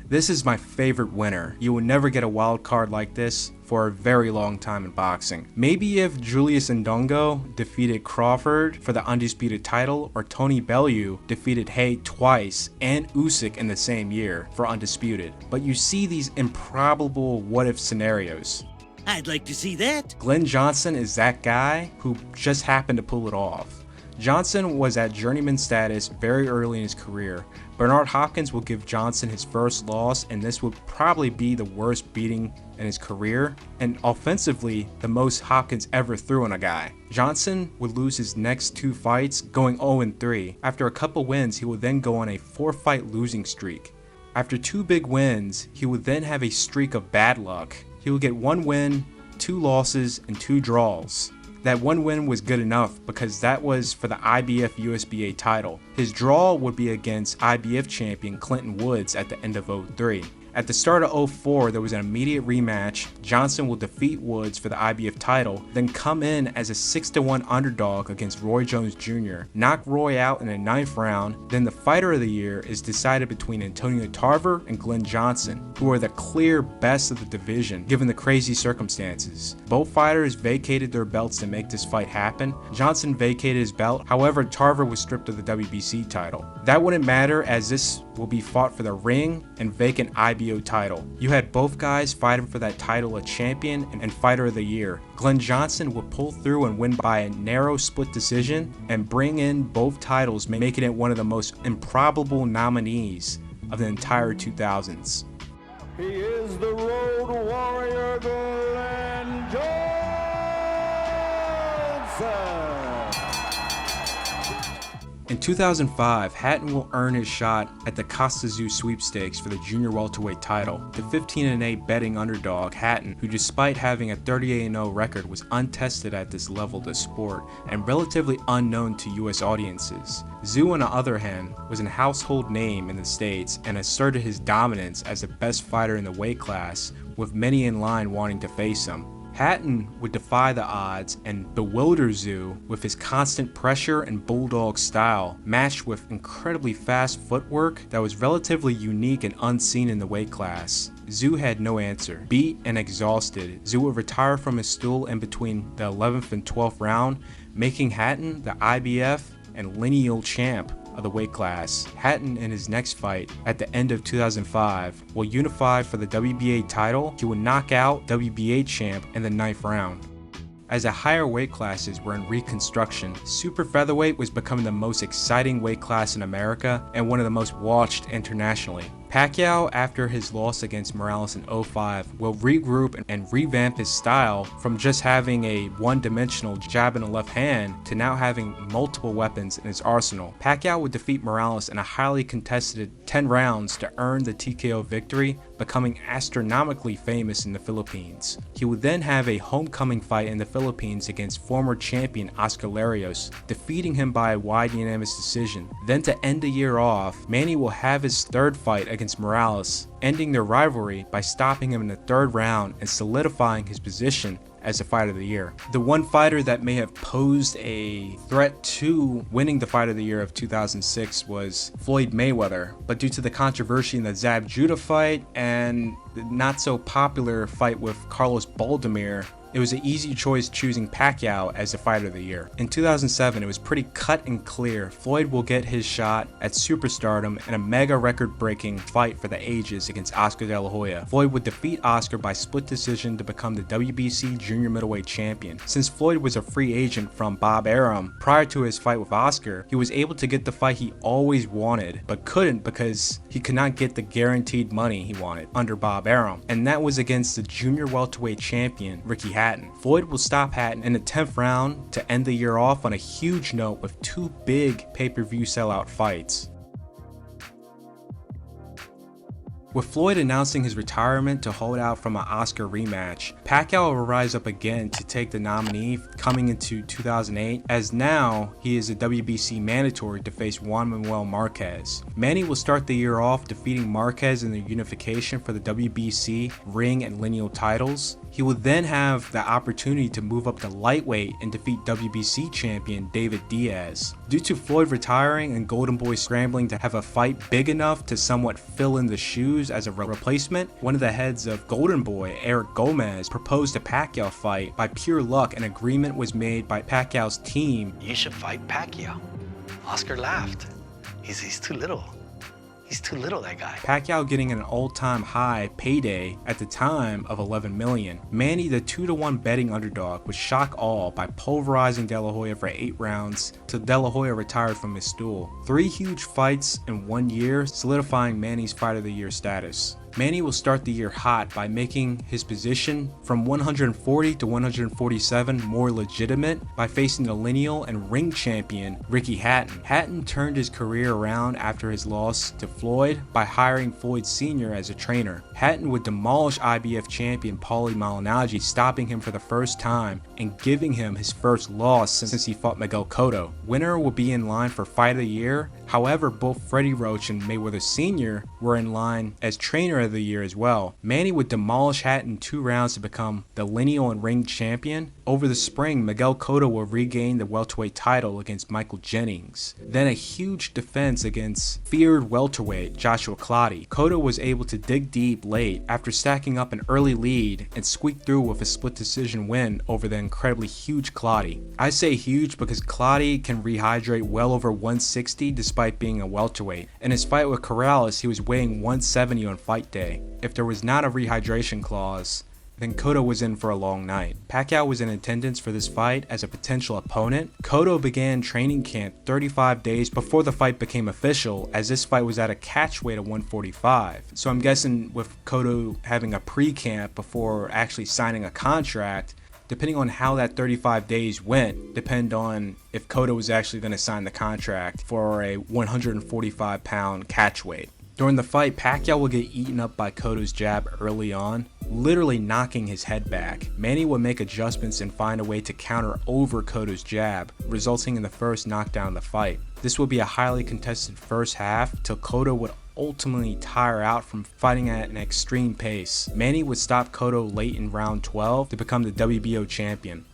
This is my favorite winner. You will never get a wild card like this for a very long time in boxing. Maybe if Julius Indongo defeated Crawford for the undisputed title, or Tony Bellew defeated Haye twice and Usyk in the same year for undisputed. But you see these improbable what-if scenarios. I'd like to see that. Glenn Johnson is that guy who just happened to pull it off. Johnson was at journeyman status very early in his career. Bernard Hopkins will give Johnson his first loss, and this would probably be the worst beating in his career, and offensively the most Hopkins ever threw on a guy. Johnson would lose his next 2 fights, going 0-3. After a couple wins, he would then go on a 4-fight losing streak. After 2 big wins, he would then have a streak of bad luck. He would get 1 win, 2 losses, and 2 draws. That one win was good enough because that was for the IBF USBA title. His draw would be against IBF champion Clinton Woods at the end of 03. At the start of 04, there was an immediate rematch. Johnson will defeat Woods for the IBF title, then come in as a 6-1 underdog against Roy Jones Jr., knock Roy out in the 9th round. Then the fighter of the year is decided between Antonio Tarver and Glenn Johnson, who are the clear best of the division given the crazy circumstances. Both fighters vacated their belts to make this fight happen. Johnson vacated his belt, however Tarver was stripped of the WBC title. That wouldn't matter as this will be fought for the ring and vacant IBO title. You had both guys fighting for that title of champion and fighter of the year. Glenn Johnson would pull through and win by a narrow split decision and bring in both titles, making it one of the most improbable nominees of the entire 2000s. He is the Road Warrior Glenn Johnson. In 2005, Hatton will earn his shot at the Costa Zoo sweepstakes for the junior welterweight title. The 15-8 betting underdog, Hatton, who despite having a 38-0 record was untested at this level of the sport and relatively unknown to US audiences. Zoo, on the other hand, was a household name in the States and asserted his dominance as the best fighter in the weight class, with many in line wanting to face him. Hatton would defy the odds and bewilder Zoo with his constant pressure and bulldog style, matched with incredibly fast footwork that was relatively unique and unseen in the weight class. Zoo had no answer. Beat and exhausted, Zoo would retire from his stool in between the 11th and 12th round, making Hatton the IBF and lineal champ of the weight class. Hatton in his next fight at the end of 2005 will unify for the WBA title. He would knock out WBA champ in the 9th round. As the higher weight classes were in reconstruction, super featherweight was becoming the most exciting weight class in America and one of the most watched internationally. Pacquiao, after his loss against Morales in 05, will regroup and revamp his style from just having a one-dimensional jab in the left hand to now having multiple weapons in his arsenal. Pacquiao would defeat Morales in a highly contested 10 rounds to earn the TKO victory, becoming astronomically famous in the Philippines. He would then have a homecoming fight in the Philippines against former champion Oscar Larios, defeating him by a wide unanimous decision. Then to end the year off, Manny will have his third fight against Morales, ending their rivalry by stopping him in the 3rd round and solidifying his position as the fighter of the year. The one fighter that may have posed a threat to winning the fight of the year of 2006 was Floyd Mayweather, but due to the controversy in the Zab Judah fight and the not so popular fight with Carlos Baldomir, it was an easy choice choosing Pacquiao as the fighter of the year. In 2007, it was pretty cut and clear. Floyd will get his shot at superstardom in a mega record-breaking fight for the ages against Oscar De La Hoya. Floyd would defeat Oscar by split decision to become the WBC junior middleweight champion. Since Floyd was a free agent from Bob Arum prior to his fight with Oscar, he was able to get the fight he always wanted, but couldn't because he could not get the guaranteed money he wanted under Bob Arum, and that was against the junior welterweight champion Ricky Hatton. Floyd will stop Hatton in the 10th round to end the year off on a huge note with 2 big pay-per-view sellout fights. With Floyd announcing his retirement to hold out from an Oscar rematch, Pacquiao will rise up again to take the nominee coming into 2008, as now he is a WBC mandatory to face Juan Manuel Marquez. Manny will start the year off defeating Marquez in the unification for the WBC ring and lineal titles. He will then have the opportunity to move up to lightweight and defeat WBC champion David Diaz. Due to Floyd retiring and Golden Boy scrambling to have a fight big enough to somewhat fill in the shoes as a replacement, one of the heads of Golden Boy, Eric Gomez, proposed a Pacquiao fight. By pure luck, an agreement was made by Pacquiao's team. You should fight Pacquiao. Oscar laughed. He's too little. He's too little, that guy. Pacquiao getting an all-time high payday at the time of $11 million. Manny, the 2-1 betting underdog, would shock all by pulverizing De La Hoya for 8 rounds till De La Hoya retired from his stool. 3 huge fights in 1 year, solidifying Manny's fight of the year status. Manny will start the year hot by making his position from 140 to 147 more legitimate by facing the lineal and ring champion Ricky Hatton. Hatton turned his career around after his loss to Floyd by hiring Floyd Sr. as a trainer. Hatton would demolish IBF champion Paulie Malignaggi, stopping him for the first time and giving him his first loss since he fought Miguel Cotto. Winner will be in line for Fight of the Year. However, both Freddie Roach and Mayweather Sr. were in line as Trainer of the Year as well. Manny would demolish Hatton in 2 rounds to become the lineal and ring champion. Over the spring, Miguel Cotto will regain the welterweight title against Michael Jennings. Then a huge defense against feared welterweight Joshua Clottey. Cotto was able to dig deep late after stacking up an early lead and squeaked through with a split decision win over the incredibly huge Clottey. I say huge because Clottey can rehydrate well over 160 despite being a welterweight. In his fight with Corrales, he was weighing 170 on fight day. If there was not a rehydration clause, then Cotto was in for a long night. Pacquiao was in attendance for this fight as a potential opponent. Cotto began training camp 35 days before the fight became official, as this fight was at a catch weight of 145. So I'm guessing with Cotto having a pre-camp before actually signing a contract, depending on how that 35 days went, depend on if Cotto was actually going to sign the contract for a 145-pound catch weight. During the fight, Pacquiao will get eaten up by Cotto's jab early on, literally knocking his head back. Manny would make adjustments and find a way to counter over Cotto's jab, resulting in the first knockdown of the fight. This would be a highly contested first half till Cotto would ultimately tire out from fighting at an extreme pace. Manny would stop Cotto late in round 12 to become the WBO champion.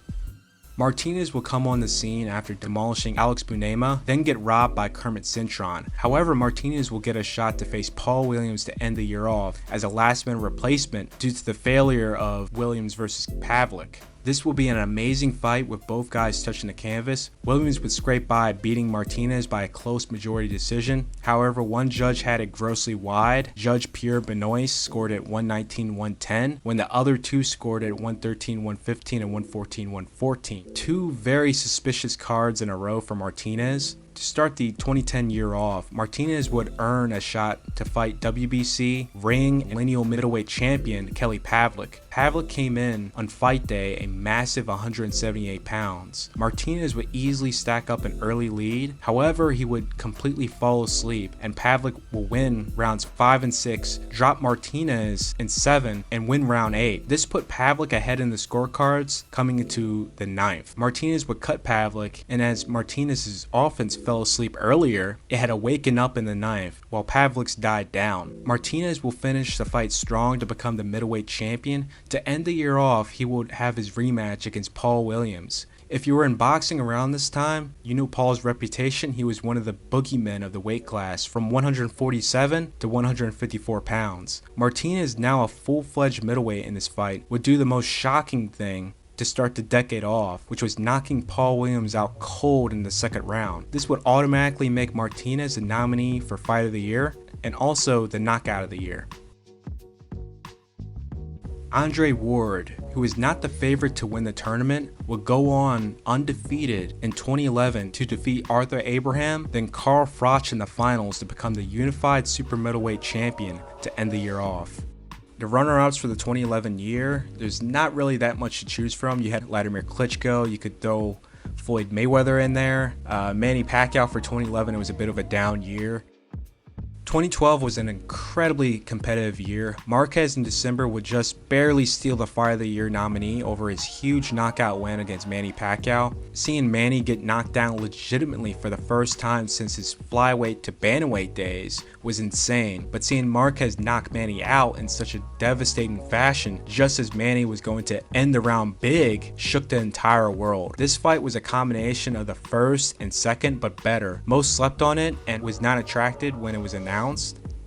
Martinez will come on the scene after demolishing Alex Bunema, then get robbed by Kermit Cintron. However, Martinez will get a shot to face Paul Williams to end the year off as a last-minute replacement due to the failure of Williams versus Pavlik. This will be an amazing fight with both guys touching the canvas. Williams would scrape by, beating Martinez by a close majority decision. However, one judge had it grossly wide. Judge Pierre Benoist scored it 119-110, when the other two scored it 113-115 and 114-114. 2 very suspicious cards in a row for Martinez. To start the 2010 year off, Martinez would earn a shot to fight WBC ring and lineal middleweight champion Kelly Pavlik. Pavlik came in on fight day a massive 178 pounds. Martinez would easily stack up an early lead, however he would completely fall asleep and Pavlik will win rounds 5 and 6, drop Martinez in 7 and win round 8. This put Pavlik ahead in the scorecards coming into the 9th. Martinez would cut Pavlik, and as Martinez's offense fell asleep earlier, it had awakened up in the 9th while Pavlik's died down. Martinez will finish the fight strong to become the middleweight champion. To end the year off, he would have his rematch against Paul Williams. If you were in boxing around this time, you knew Paul's reputation. He was one of the boogeymen of the weight class from 147 to 154 pounds. Martinez, now a full-fledged middleweight in this fight, would do the most shocking thing to start the decade off, which was knocking Paul Williams out cold in the 2nd round. This would automatically make Martinez a nominee for Fight of the Year and also the Knockout of the Year. Andre Ward, who is not the favorite to win the tournament, would go on undefeated in 2011 to defeat Arthur Abraham, then Carl Froch in the finals to become the unified super middleweight champion to end the year off. The runner-ups for the 2011 year, there's not really that much to choose from. You had Vladimir Klitschko, you could throw Floyd Mayweather in there. Manny Pacquiao for 2011, it was a bit of a down year. 2012 was an incredibly competitive year. Marquez in December would just barely steal the Fight of the Year nominee over his huge knockout win against Manny Pacquiao. Seeing Manny get knocked down legitimately for the first time since his flyweight to bantamweight days was insane, but seeing Marquez knock Manny out in such a devastating fashion just as Manny was going to end the round big shook the entire world. This fight was a combination of the first and second, but better. Most slept on it and was not attracted when it was announced.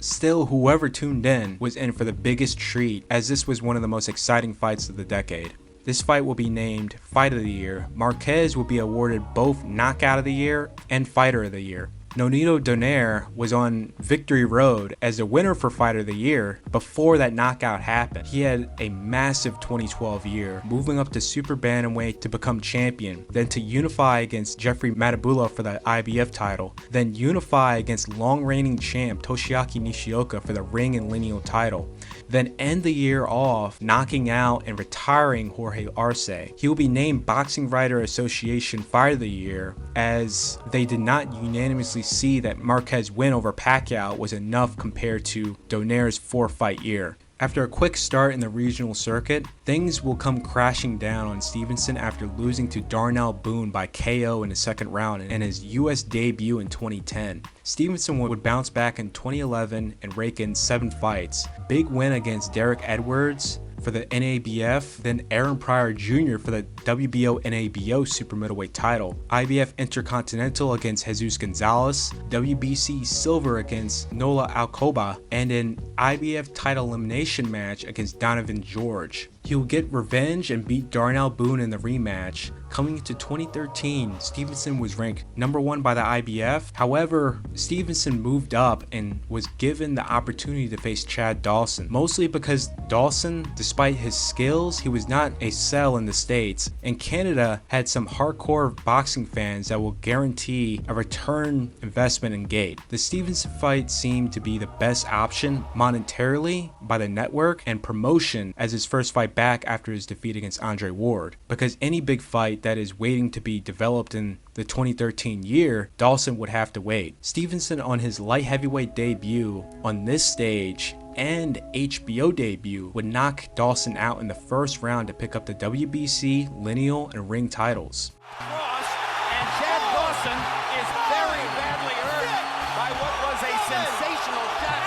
Still, whoever tuned in was in for the biggest treat, as this was one of the most exciting fights of the decade. This fight will be named Fight of the Year. Marquez will be awarded both Knockout of the Year and Fighter of the Year. Nonito Donaire was on victory road as the winner for Fight of the Year before that knockout happened. He had a massive 2012 year, moving up to super bantamweight to become champion, then to unify against Jeffrey Matabula for the IBF title, then unify against long-reigning champ Toshiaki Nishioka for the ring and lineal title. then end the year off knocking out and retiring Jorge Arce. He will be named Boxing Writer Association Fighter of the Year, as they did not unanimously see that Marquez's win over Pacquiao was enough compared to Donaire's 4-fight year. After a quick start in the regional circuit, things will come crashing down on Stevenson after losing to Darnell Boone by KO in the second round in his US debut in 2010. Stevenson would bounce back in 2011 and rake in 7 fights. Big win against Derek Edwards for the NABF, then Aaron Pryor Jr. for the WBO NABO super middleweight title, IBF Intercontinental against Jesus Gonzalez, WBC silver against Nola Alcoba, and an IBF title elimination match against Donovan George. He will get revenge and beat Darnell Boone in the rematch. Coming into 2013, Stevenson was ranked number 1 by the IBF. However, Stevenson moved up and was given the opportunity to face Chad Dawson, mostly because Dawson, despite his skills, he was not a sell in the States, and Canada had some hardcore boxing fans that will guarantee a return investment in gate. The Stevenson fight seemed to be the best option monetarily by the network and promotion as his first fight back after his defeat against Andre Ward, because any big fight that is waiting to be developed in the 2013 year, Dawson would have to wait. Stevenson on his light heavyweight debut on this stage and HBO debut would knock Dawson out in the first round to pick up the WBC, lineal, and ring titles. And Chad Dawson is very badly hurt by what was a sensational shot.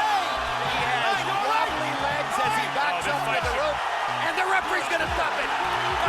He has wobbly legs as he backs up to the rope, and the referee's going to stop it.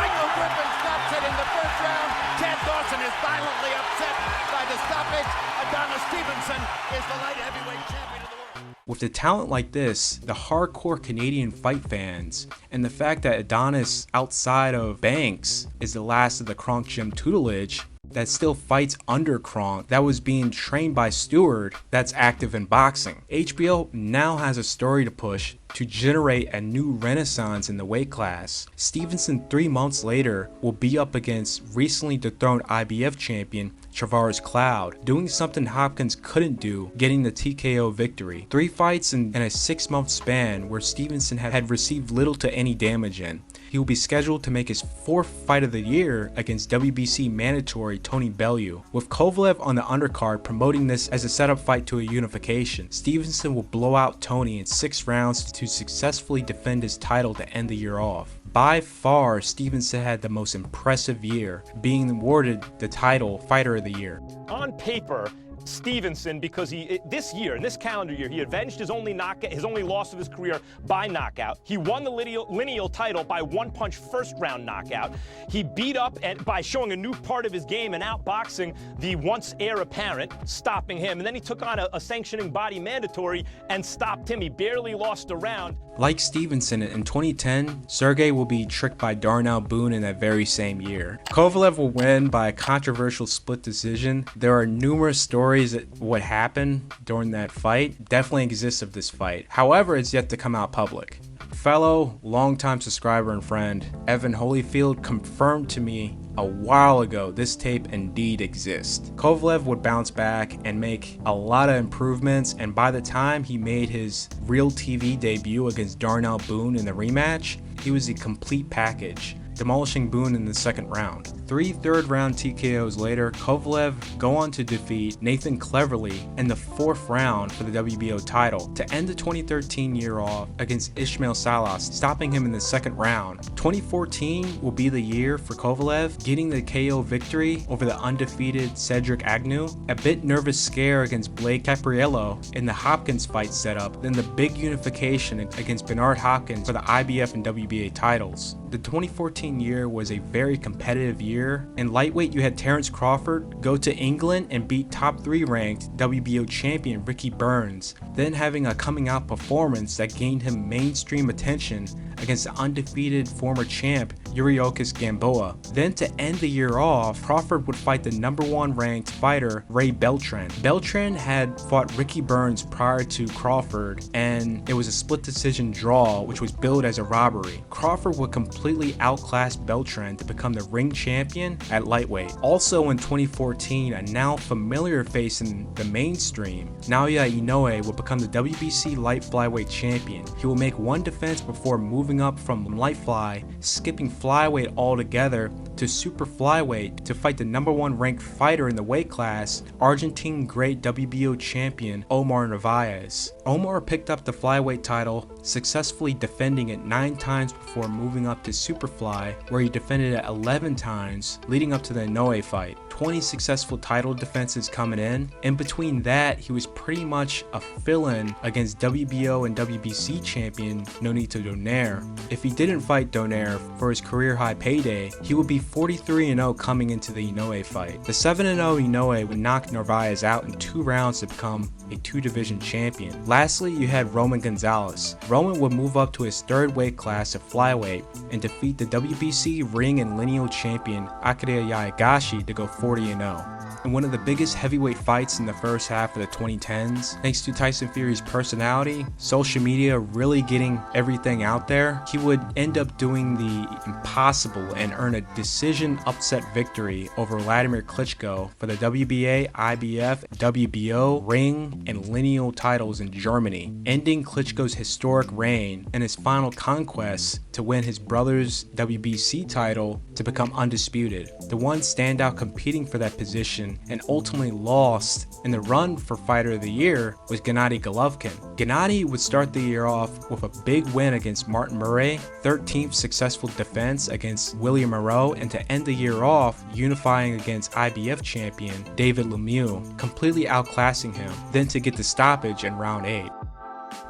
Michael Griffin stops it in the first round. Chad Dawson is violently upset by the stoppage. Adonis Stevenson is the light heavyweight champion of the world. With a talent like this, the hardcore Canadian fight fans, and the fact that Adonis, outside of Banks, is the last of the Kronk Gym tutelage that still fights under Kronk, that was being trained by Stewart, that's active in boxing. HBO now has a story to push to generate a new renaissance in the weight class. Stevenson 3 months later will be up against recently dethroned IBF champion Travares Cloud, doing something Hopkins couldn't do, getting the TKO victory. 3 fights in a 6-month span where Stevenson had received little to any damage in. He will be scheduled to make his 4th fight of the year against WBC mandatory Tony Bellew, with Kovalev on the undercard promoting this as a setup fight to a unification. Stevenson will blow out Tony in 6 rounds to successfully defend his title to end the year off. By far, Stevenson had the most impressive year, being awarded the title Fighter of the Year. On paper, Stevenson, because this year, in this calendar year, he avenged his only knockout, his only loss of his career by knockout. He won the lineal title by one-punch first-round knockout. He beat up by showing a new part of his game and outboxing the once heir apparent, stopping him. And then he took on a sanctioning body mandatory and stopped him. He barely lost a round. Like Stevenson, in 2010, Sergey will be tricked by Darnell Boone in that very same year. Kovalev will win by a controversial split decision. There are numerous stories that what happened during that fight definitely exists of this fight. However, it's yet to come out public. Fellow longtime subscriber and friend Evan Holyfield confirmed to me a while ago this tape indeed exists. Kovalev would bounce back and make a lot of improvements, and by the time he made his real TV debut against Darnell Boone in the rematch, he was a complete package, demolishing Boone in the second round. 3 third-round TKOs later, Kovalev go on to defeat Nathan Cleverly in the 4th round for the WBO title to end the 2013 year off against Ismail Salas, stopping him in the second round. 2014 will be the year for Kovalev, getting the KO victory over the undefeated Cedric Agnew, a bit nervous scare against Blake Capriello in the Hopkins fight setup, then the big unification against Bernard Hopkins for the IBF and WBA titles. The 2014 year was a very competitive year. In lightweight, you had Terence Crawford go to England and beat top 3 ranked WBO champion Ricky Burns, then having a coming out performance that gained him mainstream attention against the undefeated former champ Yuriorkis Gamboa. Then to end the year off, Crawford would fight the #1 ranked fighter Ray Beltran. Beltran had fought Ricky Burns prior to Crawford, and it was a split decision draw which was billed as a robbery. Crawford would completely outclass Beltran to become the ring champion at lightweight. Also in 2014, a now familiar face in the mainstream, Naoya Inoue will become the WBC light flyweight champion. He will make one defense before moving up from light fly, skipping flyweight altogether to super flyweight to fight the #1 ranked fighter in the weight class, Argentine great WBO champion Omar Narvaez. Omar picked up the flyweight title, successfully defending it 9 times before moving up to superfly, where he defended it 11 times, leading up to the Inoue fight. 20 successful title defenses coming in. In between that, he was pretty much a fill-in against WBO and WBC champion Nonito Donaire. If he didn't fight Donaire for his career high payday, he would be 43-0 coming into the Inoue fight. The 7-0 Inoue would knock Narvaez out in 2 rounds to become a 2-division champion. Lastly, you had Roman Gonzalez. Roman would move up to his 3rd weight class of flyweight and defeat the WBC ring and lineal champion Akira Yayagashi to go 40-0. In one of the biggest heavyweight fights in the first half of the 2010s, thanks to Tyson Fury's personality, social media really getting everything out there, he would end up doing the impossible and earn a decision upset victory over Vladimir Klitschko for the WBA, IBF, WBO, ring, and lineal titles in Germany, ending Klitschko's historic reign and his final conquest to win his brother's WBC title to become undisputed. The one standout competing for that position and ultimately lost in the run for Fighter of the Year was Gennady Golovkin. Gennady would start the year off with a big win against Martin Murray, 13th successful defense against William Moreau, and to end the year off unifying against IBF champion David Lemieux, completely outclassing him, then to get the stoppage in round 8.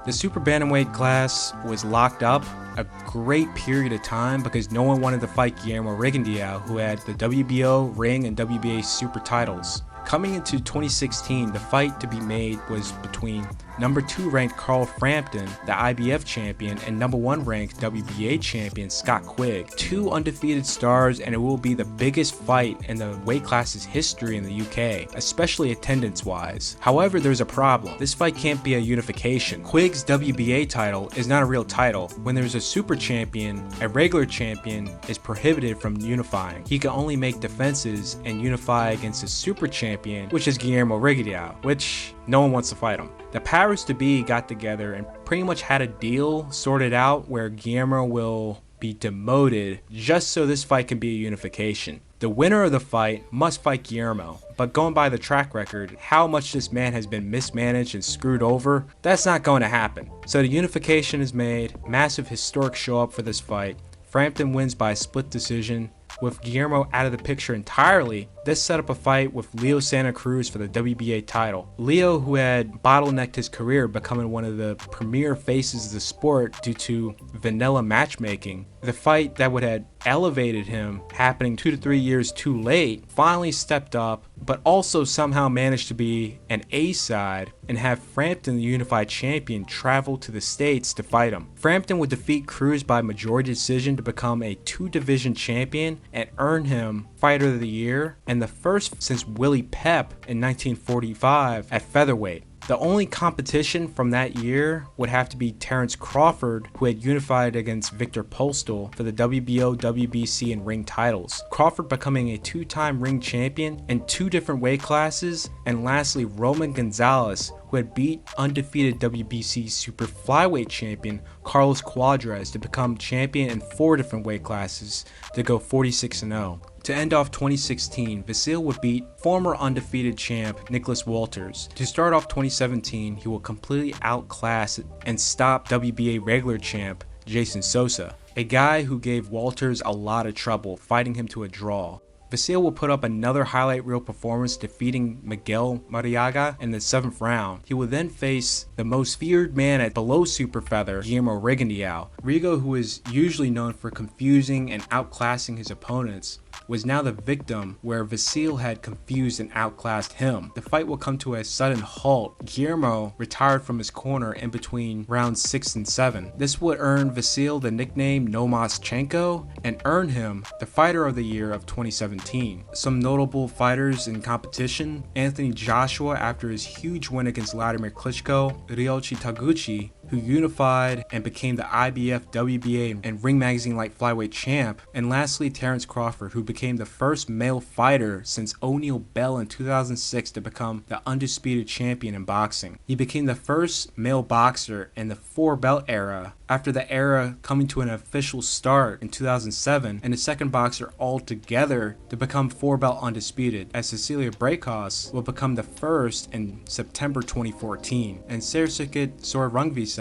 The super bantamweight class was locked up a great period of time because no one wanted to fight Guillermo Rigondeaux, who had the WBO, ring, and WBA super titles. Coming into 2016, the fight to be made was between #2 ranked Carl Frampton, the IBF champion, and #1 ranked WBA champion Scott Quigg. 2 undefeated stars, and it will be the biggest fight in the weight class's history in the UK, especially attendance-wise. However, there's a problem. This fight can't be a unification. Quigg's WBA title is not a real title. When there's a super champion, a regular champion is prohibited from unifying. He can only make defenses and unify against a super champion, which is Guillermo Rigondeaux, which no one wants to fight him. The powers to be got together and pretty much had a deal sorted out where Guillermo will be demoted just so this fight can be a unification. The winner of the fight must fight Guillermo, but going by the track record, how much this man has been mismanaged and screwed over, that's not going to happen. So the unification is made, massive historic show up for this fight. Frampton wins by a split decision. With Guillermo out of the picture entirely, this set up a fight with Leo Santa Cruz for the WBA title. Leo, who had bottlenecked his career becoming one of the premier faces of the sport due to vanilla matchmaking, the fight that would have elevated him, happening 2 to 3 years too late, finally stepped up, but also somehow managed to be an A-side and have Frampton, the unified champion, travel to the States to fight him. Frampton would defeat Cruz by majority decision to become a 2-division champion and earn him Fighter of the Year, and the first since Willie Pep in 1945 at featherweight. The only competition from that year would have to be Terence Crawford, who had unified against Viktor Postol for the WBO, WBC, and ring titles. Crawford becoming a 2-time ring champion in 2 different weight classes, and lastly Roman Gonzalez, who had beat undefeated WBC super flyweight champion Carlos Cuadras to become champion in 4 different weight classes to go 46-0. To end off 2016, Vasil would beat former undefeated champ Nicholas Walters. To start off 2017, he will completely outclass and stop WBA regular champ Jason Sosa, a guy who gave Walters a lot of trouble, fighting him to a draw. Vasil will put up another highlight reel performance, defeating Miguel Mariaga in the 7th round. He will then face the most feared man at below super feather, Guillermo Rigondeaux. Rigo, who is usually known for confusing and outclassing his opponents, was now the victim where Vasil had confused and outclassed him. The fight will come to a sudden halt. Guillermo retired from his corner in between rounds 6 and 7. This would earn Vasil the nickname Nomaschenko and earn him the Fighter of the Year of 2017. Some notable fighters in competition: Anthony Joshua after his huge win against Vladimir Klitschko, Ryoichi Taguchi, who unified and became the IBF, WBA, and Ring Magazine Light Flyweight champ, and lastly Terrence Crawford, who became the first male fighter since O'Neal Bell in 2006 to become the undisputed champion in boxing. He became the first male boxer in the 4-belt era, after the era coming to an official start in 2007, and the second boxer altogether to become 4-belt undisputed, as Cecilia Brækhus will become the first in September 2014, and Sersuke Sorarungvisai,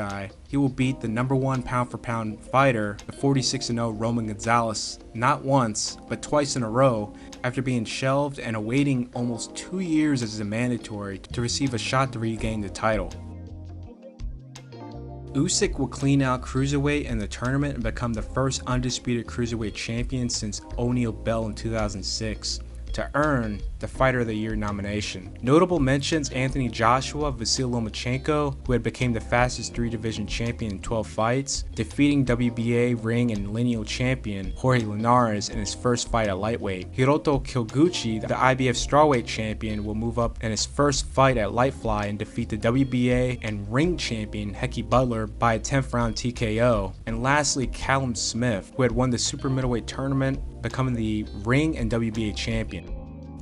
he will beat the #1 pound-for-pound fighter, the 46-0 Roman Gonzalez, not once, but twice in a row, after being shelved and awaiting almost 2 years as a mandatory to receive a shot to regain the title. Usyk will clean out cruiserweight in the tournament and become the first undisputed cruiserweight champion since O'Neal Bell in 2006 to earn the Fighter of the Year nomination. Notable mentions: Anthony Joshua, Vasil Lomachenko, who had become the fastest 3-division champion in 12 fights, defeating WBA ring and lineal champion Jorge Linares in his first fight at lightweight. Hiroto Kyoguchi, the IBF strawweight champion, will move up in his first fight at lightfly and defeat the WBA and ring champion Hecky Butler by a 10th round TKO. And lastly, Callum Smith, who had won the super middleweight tournament, becoming the ring and WBA champion.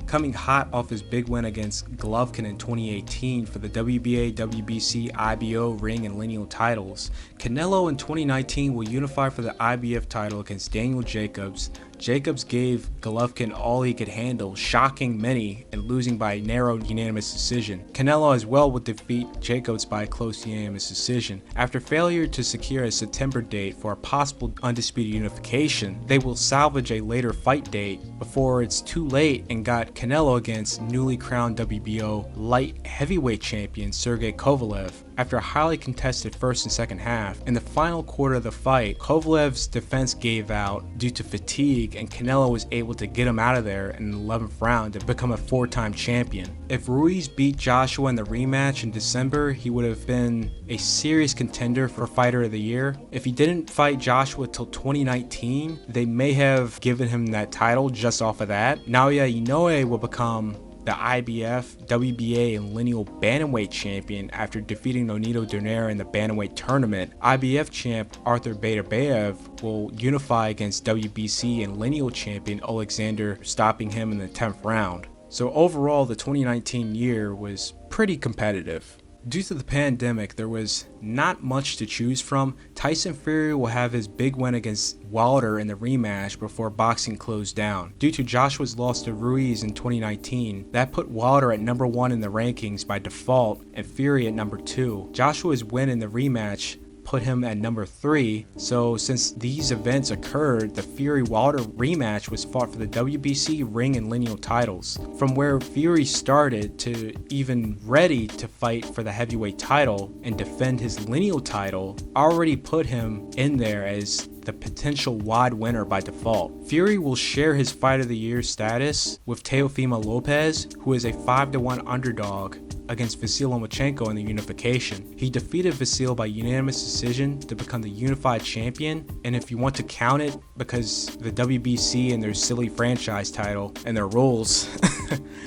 Coming hot off his big win against Golovkin in 2018 for the WBA, WBC, IBO, ring and lineal titles, Canelo in 2019 will unify for the IBF title against Daniel Jacobs. Jacobs gave Golovkin all he could handle, shocking many and losing by a narrow unanimous decision. Canelo as well would defeat Jacobs by a close unanimous decision. After failure to secure a September date for a possible undisputed unification, they will salvage a later fight date before it's too late and got Canelo against newly crowned WBO light heavyweight champion Sergey Kovalev. After a highly contested first and second half, in the final quarter of the fight, Kovalev's defense gave out due to fatigue and Canelo was able to get him out of there in the 11th round to become a 4-time champion. If Ruiz beat Joshua in the rematch in December, he would have been a serious contender for Fighter of the Year. If he didn't fight Joshua till 2019, they may have given him that title just off of that. Naoya Inoue will become the IBF, WBA, and lineal bantamweight champion after defeating Nonito Donaire in the bantamweight tournament. IBF champ Arthur Beterbiev will unify against WBC and lineal champion Alexander, stopping him in the 10th round. So overall, the 2019 year was pretty competitive. Due to the pandemic, there was not much to choose from. Tyson Fury will have his big win against Wilder in the rematch before boxing closed down. Due to Joshua's loss to Ruiz in 2019, that put Wilder at #1 in the rankings by default and Fury at #2. Joshua's win in the rematch put him at #3, so since these events occurred, the Fury-Wilder rematch was fought for the WBC ring and lineal titles. From where Fury started to even ready to fight for the heavyweight title and defend his lineal title already put him in there as the potential wide winner by default. Fury will share his Fight of the Year status with Teofimo Lopez, who is a 5-1 underdog against Vasil Lomachenko in the unification. He defeated Vasil by unanimous decision to become the unified champion, and if you want to count it, because the WBC and their silly franchise title and their rules,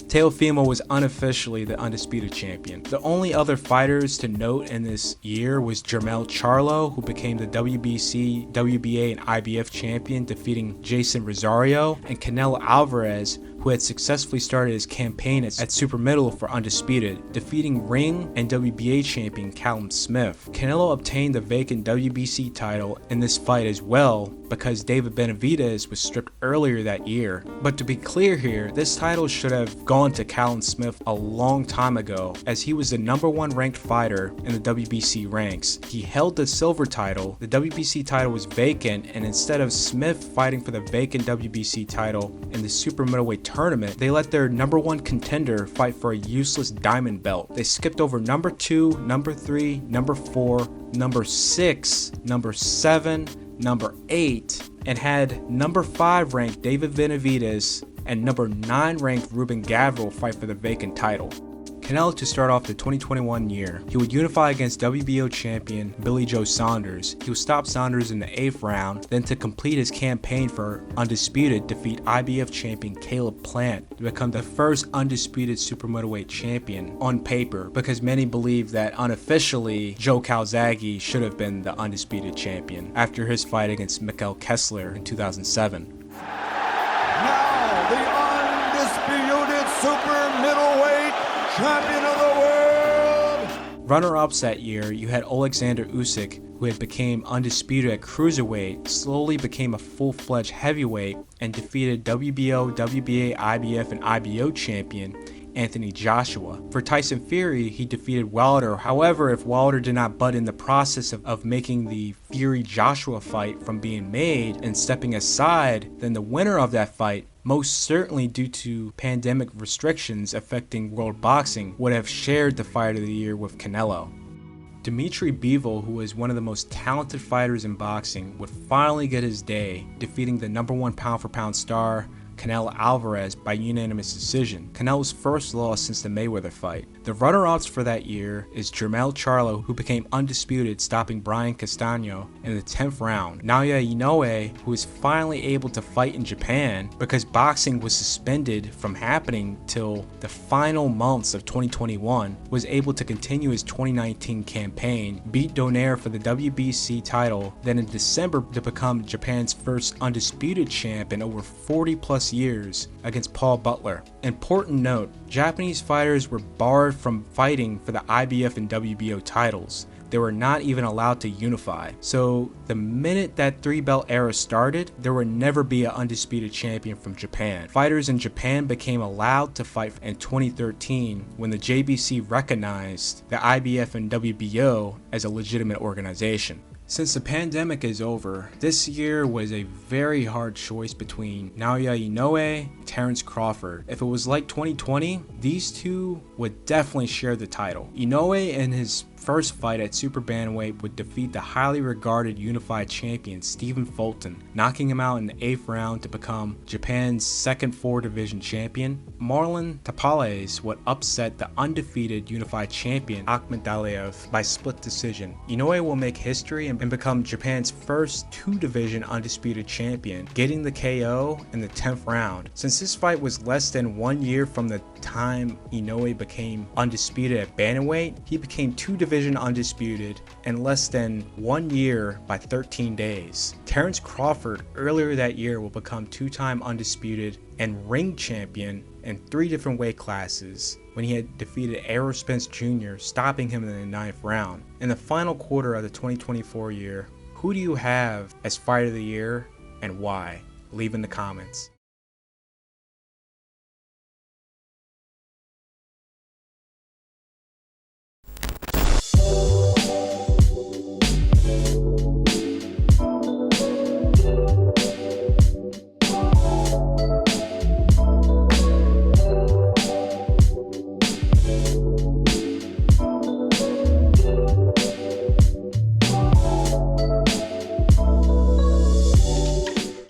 Teofimo was unofficially the undisputed champion. The only other fighters to note in this year was Jermell Charlo, who became the WBC, WBA, and IBF champion, defeating Jason Rosario, and Canelo Alvarez, who had successfully started his campaign at Super Middle for undisputed, defeating ring and WBA champion Callum Smith. Canelo obtained the vacant WBC title in this fight as well because David Benavidez was stripped earlier that year. But to be clear here, this title should have gone to Callum Smith a long time ago, as he was the #1 ranked fighter in the WBC ranks. He held the silver title, the WBC title was vacant, and instead of Smith fighting for the vacant WBC title in the super middleweight tournament, they let their #1 contender fight for a useless diamond belt. They skipped over #2, #3, #4, #6, #7, #8, and had number 5 ranked David Benavidez and number 9 ranked Ruben Gavril fight for the vacant title. Canelo to start off the 2021 year. He would unify against WBO champion Billy Joe Saunders. He would stop Saunders in the 8th round, then to complete his campaign for undisputed, defeat IBF champion Caleb Plant to become the first undisputed super middleweight champion on paper, because many believe that unofficially Joe Calzaghe should have been the undisputed champion after his fight against Mikkel Kessler in 2007. Now the undisputed super middleweight champion of the world! Runner-ups that year, you had Alexander Usyk, who had became undisputed at cruiserweight, slowly became a full-fledged heavyweight, and defeated WBO, WBA, IBF, and IBO champion Anthony Joshua. For Tyson Fury, he defeated Wilder. However, if Wilder did not butt in the process of making the Fury-Joshua fight from being made and stepping aside, then the winner of that fight, most certainly due to pandemic restrictions affecting world boxing, would have shared the fight of the year with Canelo. Beterbiev-Bivol, who is one of the most talented fighters in boxing, would finally get his day, defeating the #1 pound-for-pound star Canelo Alvarez by unanimous decision, Canelo's first loss since the Mayweather fight. The runner-ups for that year is Jermell Charlo, who became undisputed, stopping Brian Castano in the 10th round. Naoya Inoue, who was finally able to fight in Japan because boxing was suspended from happening till the final months of 2021, was able to continue his 2019 campaign, beat Broner for the WBC title, then in December to become Japan's first undisputed champ in over 40 plus years against Paul Butler. Important note, Japanese fighters were barred from fighting for the IBF and WBO titles. They were not even allowed to unify. So the minute that 3-belt era started, there would never be an undisputed champion from Japan. Fighters in Japan became allowed to fight in 2013 when the JBC recognized the IBF and WBO as a legitimate organization. Since the pandemic is over, this year was a very hard choice between Naoya Inoue and Terence Crawford. If it was like 2020, these two would definitely share the title. Inoue in his first fight at super bantamweight would defeat the highly regarded unified champion Stephen Fulton, knocking him out in the 8th round to become Japan's second 4-division champion. Marlon Tapales would upset the undefeated unified champion Akhmed Daliev by split decision. Inoue will make history and become Japan's first 2-division undisputed champion, getting the KO in the 10th round. Since this fight was less than 1 year from the time Inoue became undisputed at bantamweight, he became 2-division undisputed in less than 1 year by 13 days. Terence Crawford earlier that year will become 2-time undisputed and ring champion in 3 different weight classes when he had defeated Errol Spence Jr., stopping him in the 9th round. In the final quarter of the 2024 year, who do you have as fight of the year and why? Leave in the comments.